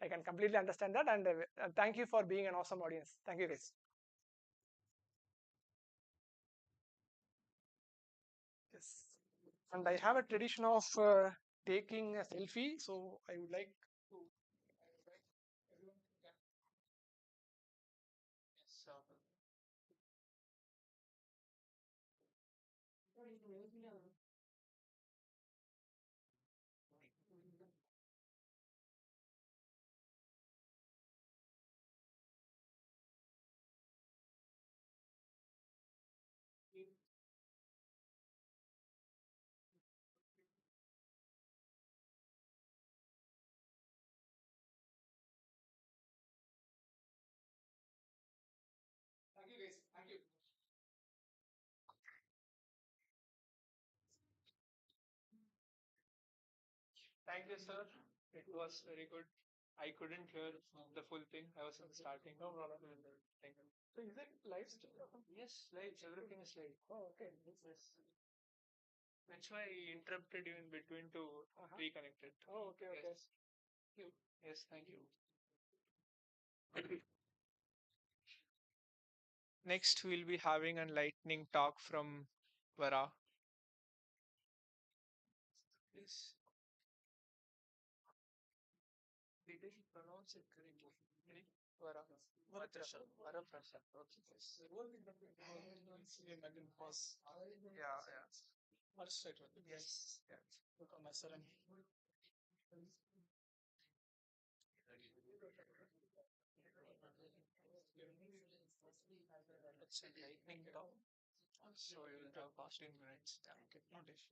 I can completely understand that. And thank you for being an awesome audience. Thank you, guys. Yes. And I have a tradition of taking a selfie. So I would like to invite everyone to get. Yes. Thank you, sir. It was very good. I couldn't hear the full thing. I was in the starting. No problem. Thank you. So is it live still? Yes, live. Everything is live. Oh, okay. Yes. That's why I interrupted you in between to reconnect it. Oh, okay, okay. Yes. Thank you. Yes, thank you. Next, we'll be having a lightning talk from Vara. Please. Did I pronounce it correctly? Vara. Varaprasad. Varaprasad. Okay. Yeah, yeah. First right one. Yes. Yeah. Look on my surname. It's a lightning talk. So you will have 15 minutes. Yeah, okay. Not issue.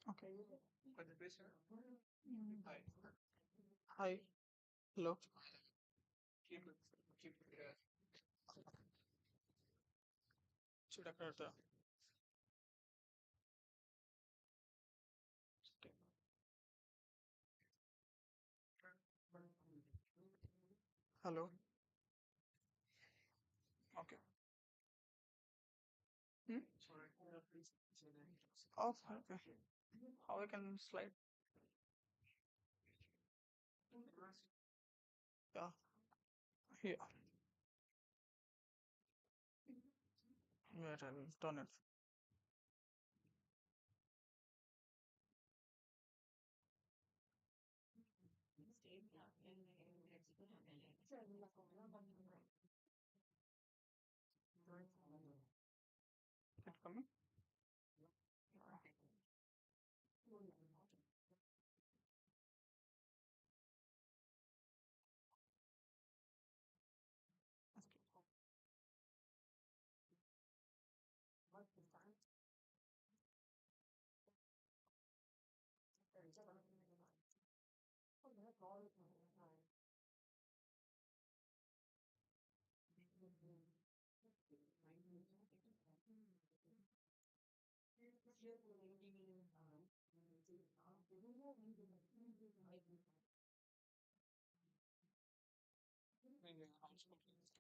Okay. Could you please? Hi. Hi. Hello. Keep it. Keep it here. Chudakarta. Hello. Okay. Hmm? Oh, okay. How I can slide? Yeah. Here. Wait, I'll turn it. It coming?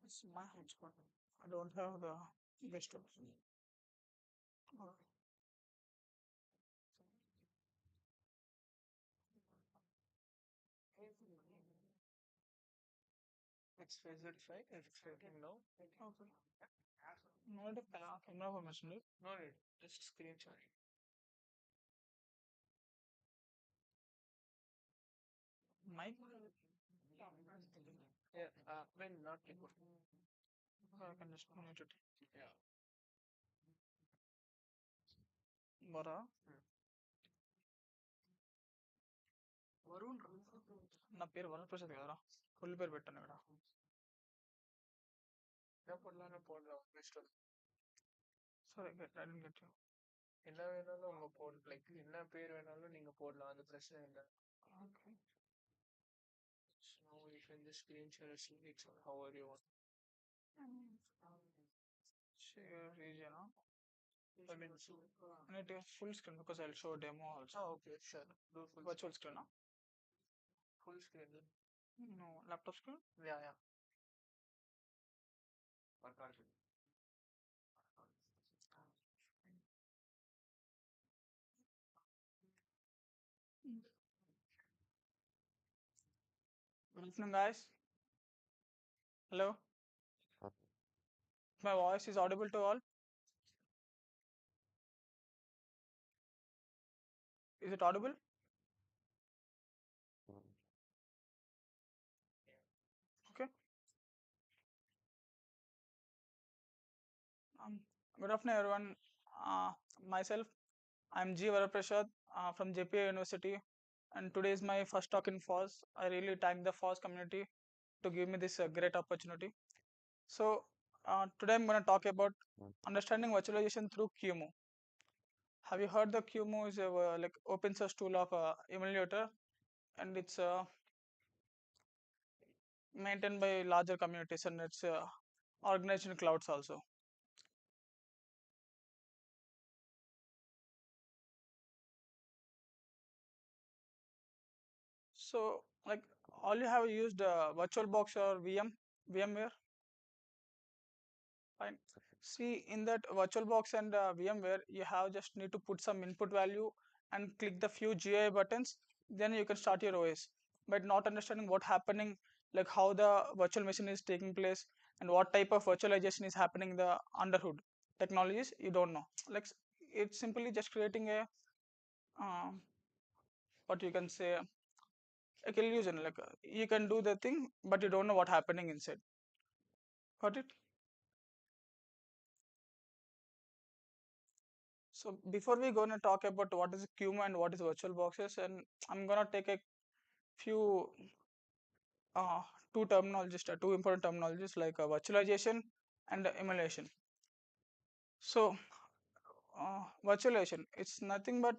It's my hotspot. I don't have the best option. Alright. It's phased right? It's fading now. Okay. No, the camera permission. No need. Just screenshot. Mic? Yeah, when not record. I can just mute it. Yeah. Vara. Varun నా పేరు వరుణ్ ప్రసాద్ కదరా full పేరు పెట్టాను ఇక్కడ పొడలానే போடல best சரி I don't get you என்ன வேணாலும் உங்க போட் லைக் என்ன பேர் வேணாலும் நீங்க போடலாம் அது பிரச்சனை இல்லை okay so you can just screen share it however you want share region I mean and it is full screen because I'll show demo also okay sure do full virtual screen no? Full screen no laptop screen yeah good afternoon guys hello My voice is audible to all. Is it audible? Okay. Um, Good afternoon, everyone. Uh, Myself, I'm G. Varaprasad from JPA University, and today is my first talk in Foss. I really thank the Foss community to give me this great opportunity. So, today I'm going to talk about understanding virtualization through QEMU. Have you heard the QEMU is a like open source tool of emulator, and it's maintained by larger communities, and it's organized in clouds also. So, like, all you have used VirtualBox or VMware. Fine. See, in that VirtualBox and VMware, you have just need to put some input value and click the few GUI buttons. Then you can start your OS. But not understanding what happening, like how the virtual machine is taking place and what type of virtualization is happening in the underhood technologies, you don't know. Like it's simply just creating a um, what you can say like illusion. Like you can do the thing, but you don't know what happening inside. Got it? So before we gonna talk about what is QEMU and what is virtual boxes, and I'm gonna take a few uh, two important terminologies like virtualization and emulation. So virtualization, it's nothing but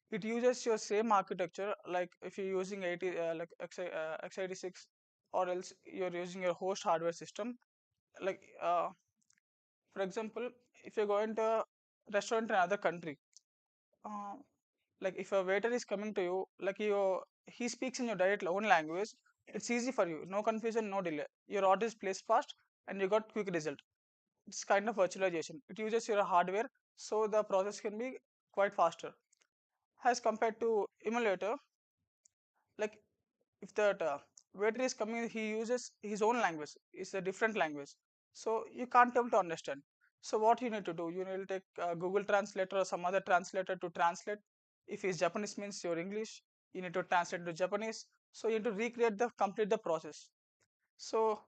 it uses your same architecture. Like if you're using 80 like x86, or else you're using your host hardware system. Like for example, if you're going to a restaurant in another country, uh, like if a waiter is coming to you, like he speaks in your direct own language, it's easy for you, no confusion, no delay, your order is placed fast and you got quick result. It's kind of virtualization. It uses your hardware, so the process can be quite faster as compared to emulator. Like if that waiter is coming, he uses his own language, it's a different language, so you can't able to understand. So what you need to do, you need to take Google Translator or some other translator to translate. If it's Japanese means your English, you need to translate to Japanese, so you need to recreate the complete the process. So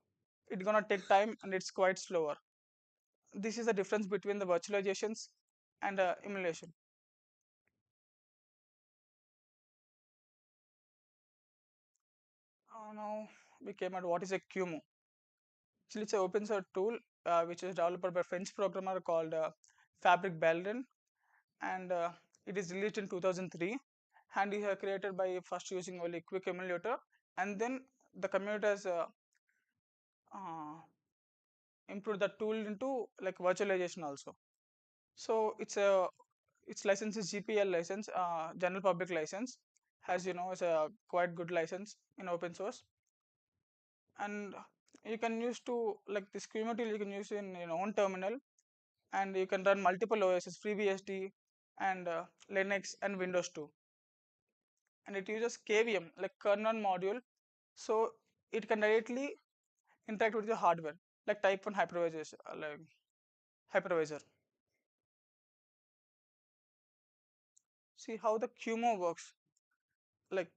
it's gonna take time and it's quite slower. This is the difference between the virtualizations and emulation. Now we came at what is a QEMU. Actually, it's an open source tool which is developed by a French programmer called Fabric Belden, and it is released in 2003. And it is created by first using only quick emulator, and then the community has uh, improved the tool into like virtualization also. So its license is GPL license, general public license, as you know, is a quite good license in open source. And you can use to like this QEMU you can use in your own terminal, and you can run multiple OSs, FreeBSD and Linux and Windows too. And it uses KVM, like kernel module, so it can directly interact with the hardware, like type 1 hypervisor, hypervisor. See how the QEMU works. Like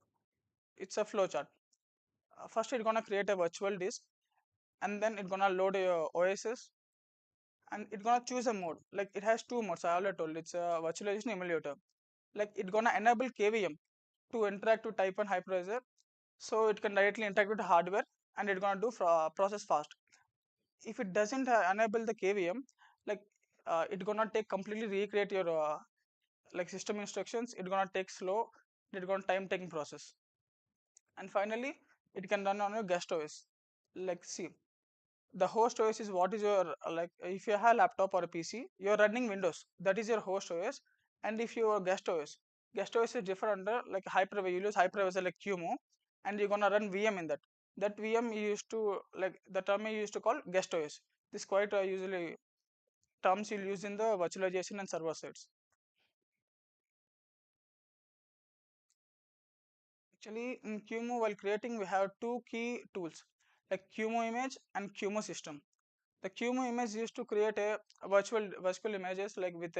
it's a flowchart. First, it's gonna create a virtual disk, and then it's gonna load your OSs, and it's gonna choose a mode. Like it has two modes. I already told it's a virtualization emulator. Like it's gonna enable KVM to interact with type 1 hypervisor, so it can directly interact with the hardware, and it's gonna do process fast. If it doesn't enable the KVM, like it's gonna take completely recreate your like system instructions. It's gonna take slow. It's gonna time taking process. And finally, it can run on your guest OS. Like see, the host OS is what is your like if you have a laptop or a PC, you're running Windows. That is your host OS. And if you are guest OS is different under like hypervisor. You use hypervisor like QEMU, and you're gonna run VM in that. That VM you used to like the term you used to call guest OS. This quite usually terms you'll use in the virtualization and server sides. Actually, in QEMU, while creating, we have two key tools like QEMU image and QEMU system. The QEMU image used to create a virtual images like with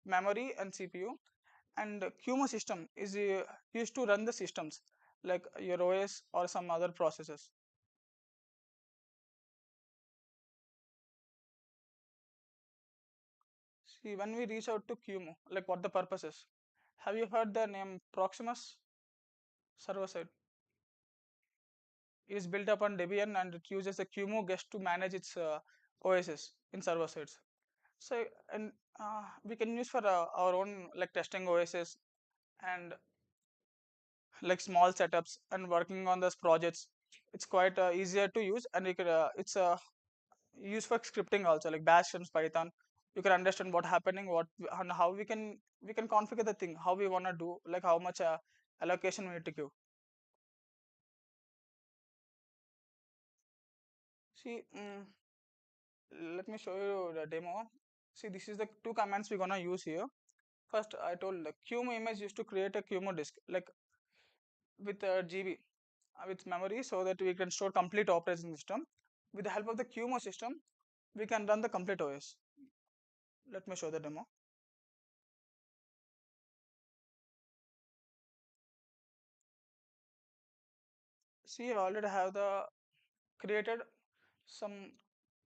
memory and CPU, and QEMU system is used to run the systems like your OS or some other processes. See, when we reach out to QEMU, like what the purpose is. Have you heard the name Proximus server side? It is built upon Debian and it uses a QEMU guest to manage its OSs in server sides. So, and we can use for our own like testing OSs and like small setups and working on those projects. It's quite easier to use, and you could it's used for scripting also, like Bash and Python. You can understand what happening, and how we can configure the thing, how we wanna do, like how much allocation we need to give. See, let me show you the demo. See, this is the two commands we're gonna use here. First, I told the QEMU image used to create a QEMU disk, like with GB, with memory, so that we can store complete operating system. With the help of the QEMU system, we can run the complete OS. Let me show the demo. See, I already have the created some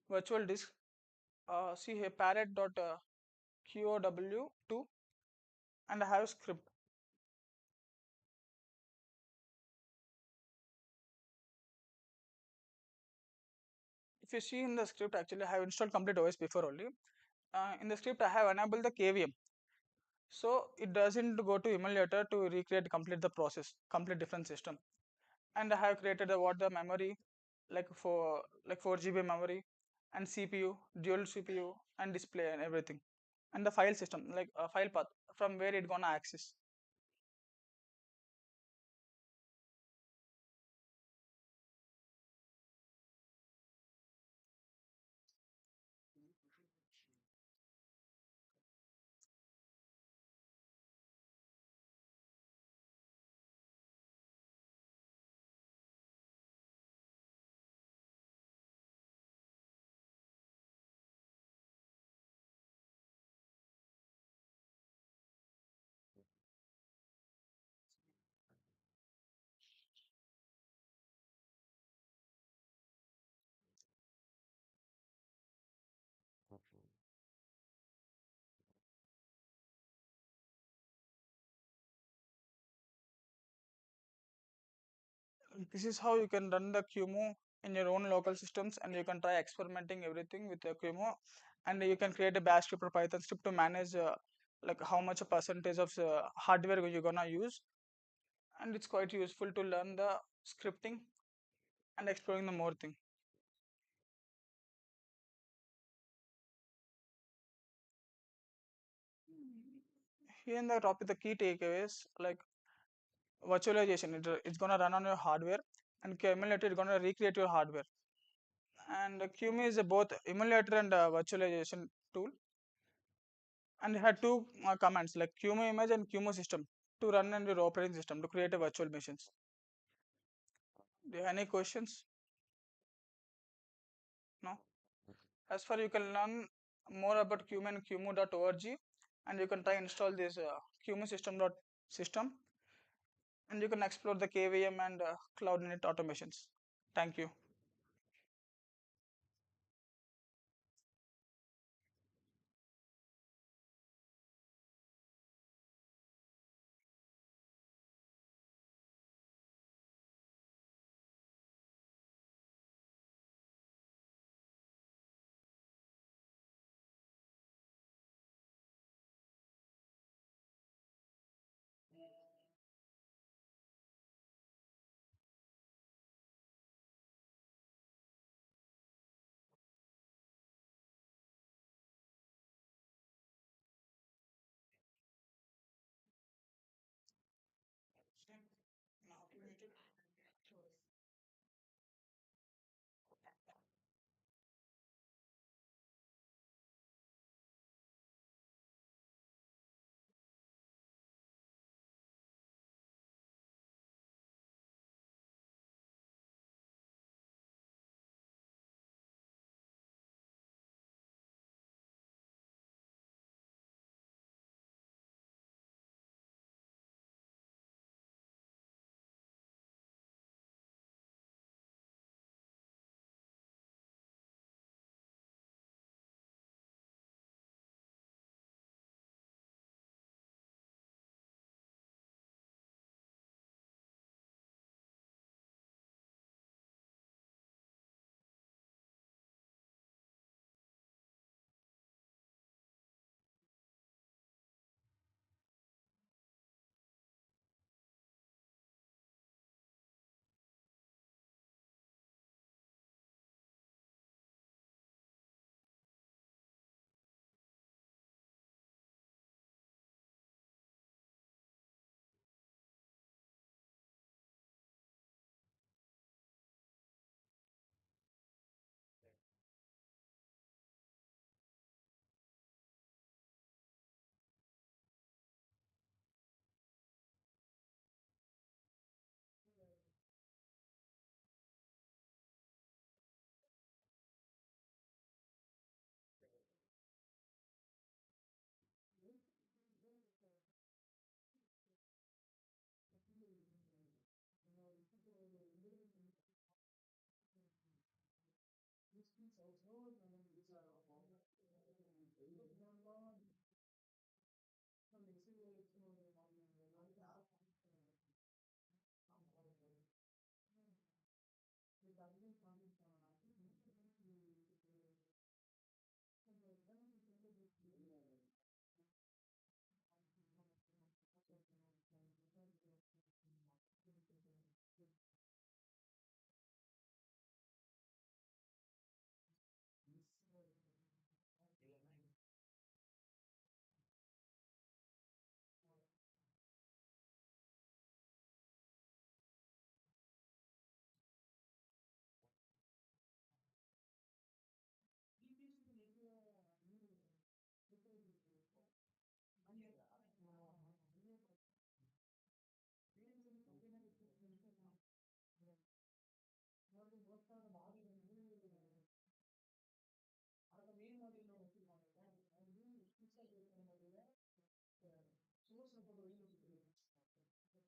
virtual disk. See here parrot.qow2, and I have script. If you see in the script, actually I have installed complete OS before only. In the script, I have enabled the KVM, so it doesn't go to emulator to recreate complete the process, complete different system. And I have created what the memory, like 4 GB memory, and CPU, dual CPU, and display and everything, and the file system, like a file path from where it gonna access. This is how you can run the QEMU in your own local systems, and you can try experimenting everything with the QEMU, and you can create a bash script or Python script to manage like how much a percentage of hardware you're gonna use, and it's quite useful to learn the scripting and exploring the more thing. Here in the topic, the key takeaways like virtualization, it's gonna run on your hardware, and emulator is gonna recreate your hardware. And QEMU is a both emulator and virtualization tool, and it had two commands like QEMU image and QEMU system to run on your operating system to create a virtual machines. Do you have any questions? No. As far you can learn more about QEMU and QEMU.org, and you can try install this QEMU system, and you can explore the KVM and cloud net automations. Thank you.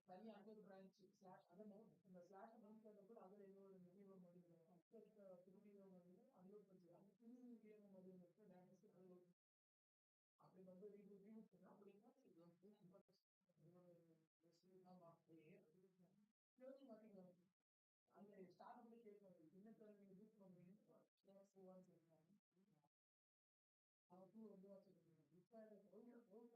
தனியாக அங்கே ஒரு branch slash அதை note இந்த slash note பண்ண கூட அதில் ஏதோ ஒரு வீடியோ மொழியில் புது வீடியோ மொழியில் அன்லோட் பண்ணிக்கலாம் புது வீடியோ மொழியில் இருக்க டேமேஜ் அன்லோட் அப்படி வந்து ரீபூட் பண்ணால் அப்படின்னா இது வந்து கேள்வி மாற்றிங்க அந்த ஸ்டார்ட் பண்ணி கேட்கணும் என்ன நீங்கள் பூட் பண்ணுவீங்கன்னு அவன் டூ வந்து வச்சுருக்கேன் இப்போ வந்து யாருக்கு இந்த எக்ஸ்போஸ்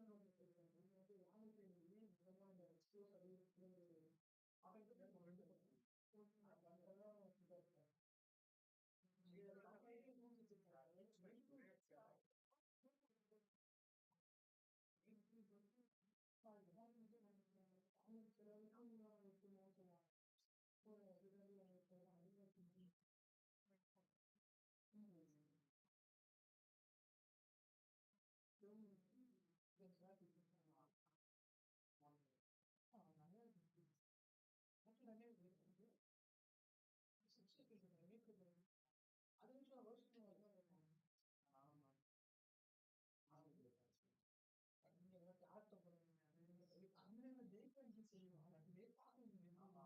அவனுக்கு ரெண்டு அது நிமிஷம் ரோஷன் அந்த டேட் செய்யணும் டேட்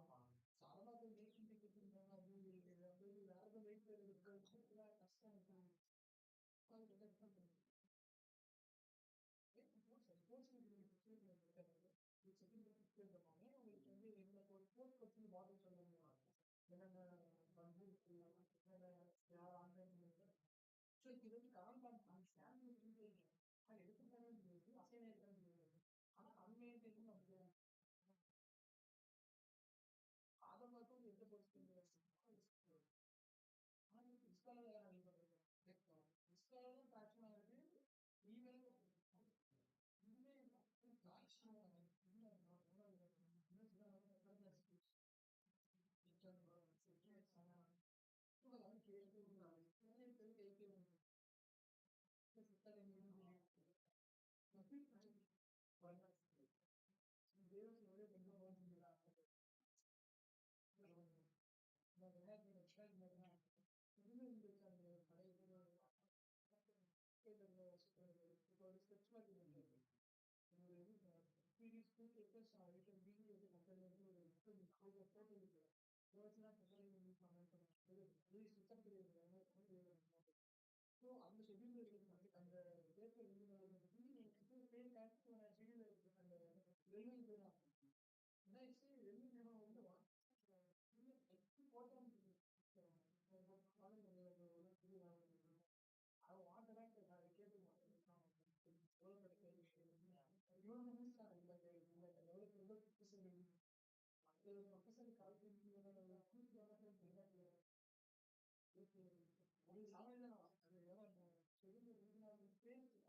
பார்க்கணும் சாதாரண டேட் டிக்கெட் வேற வெயிட் கஷ்டம் ஸ்போர்ட்ஸ் உங்களுக்கு வந்து எந்த ஸ்போர்ட்ஸ் பற்றி மாடல் சொல்லுங்க என்னென்ன ஆன்லைன் ஸோ இது வந்து கரண்ட் ஸ்கேன் எடுத்துட்டாலே அசைன் ஆகிட்டாங்க ஆனால் அன்மெயின்டைன் நமக்கு அதை மட்டும் எந்த பொறுத்து இன்ஸ்டாலும் ட்ராக்ஷன் ஆகுது ஈவன் இதுவே ஸோ அந்த ஷெடியூல் அந்த பேப்பர் அந்த வெளியில் வெளியில் வந்து photo I want that I get it. You don't understand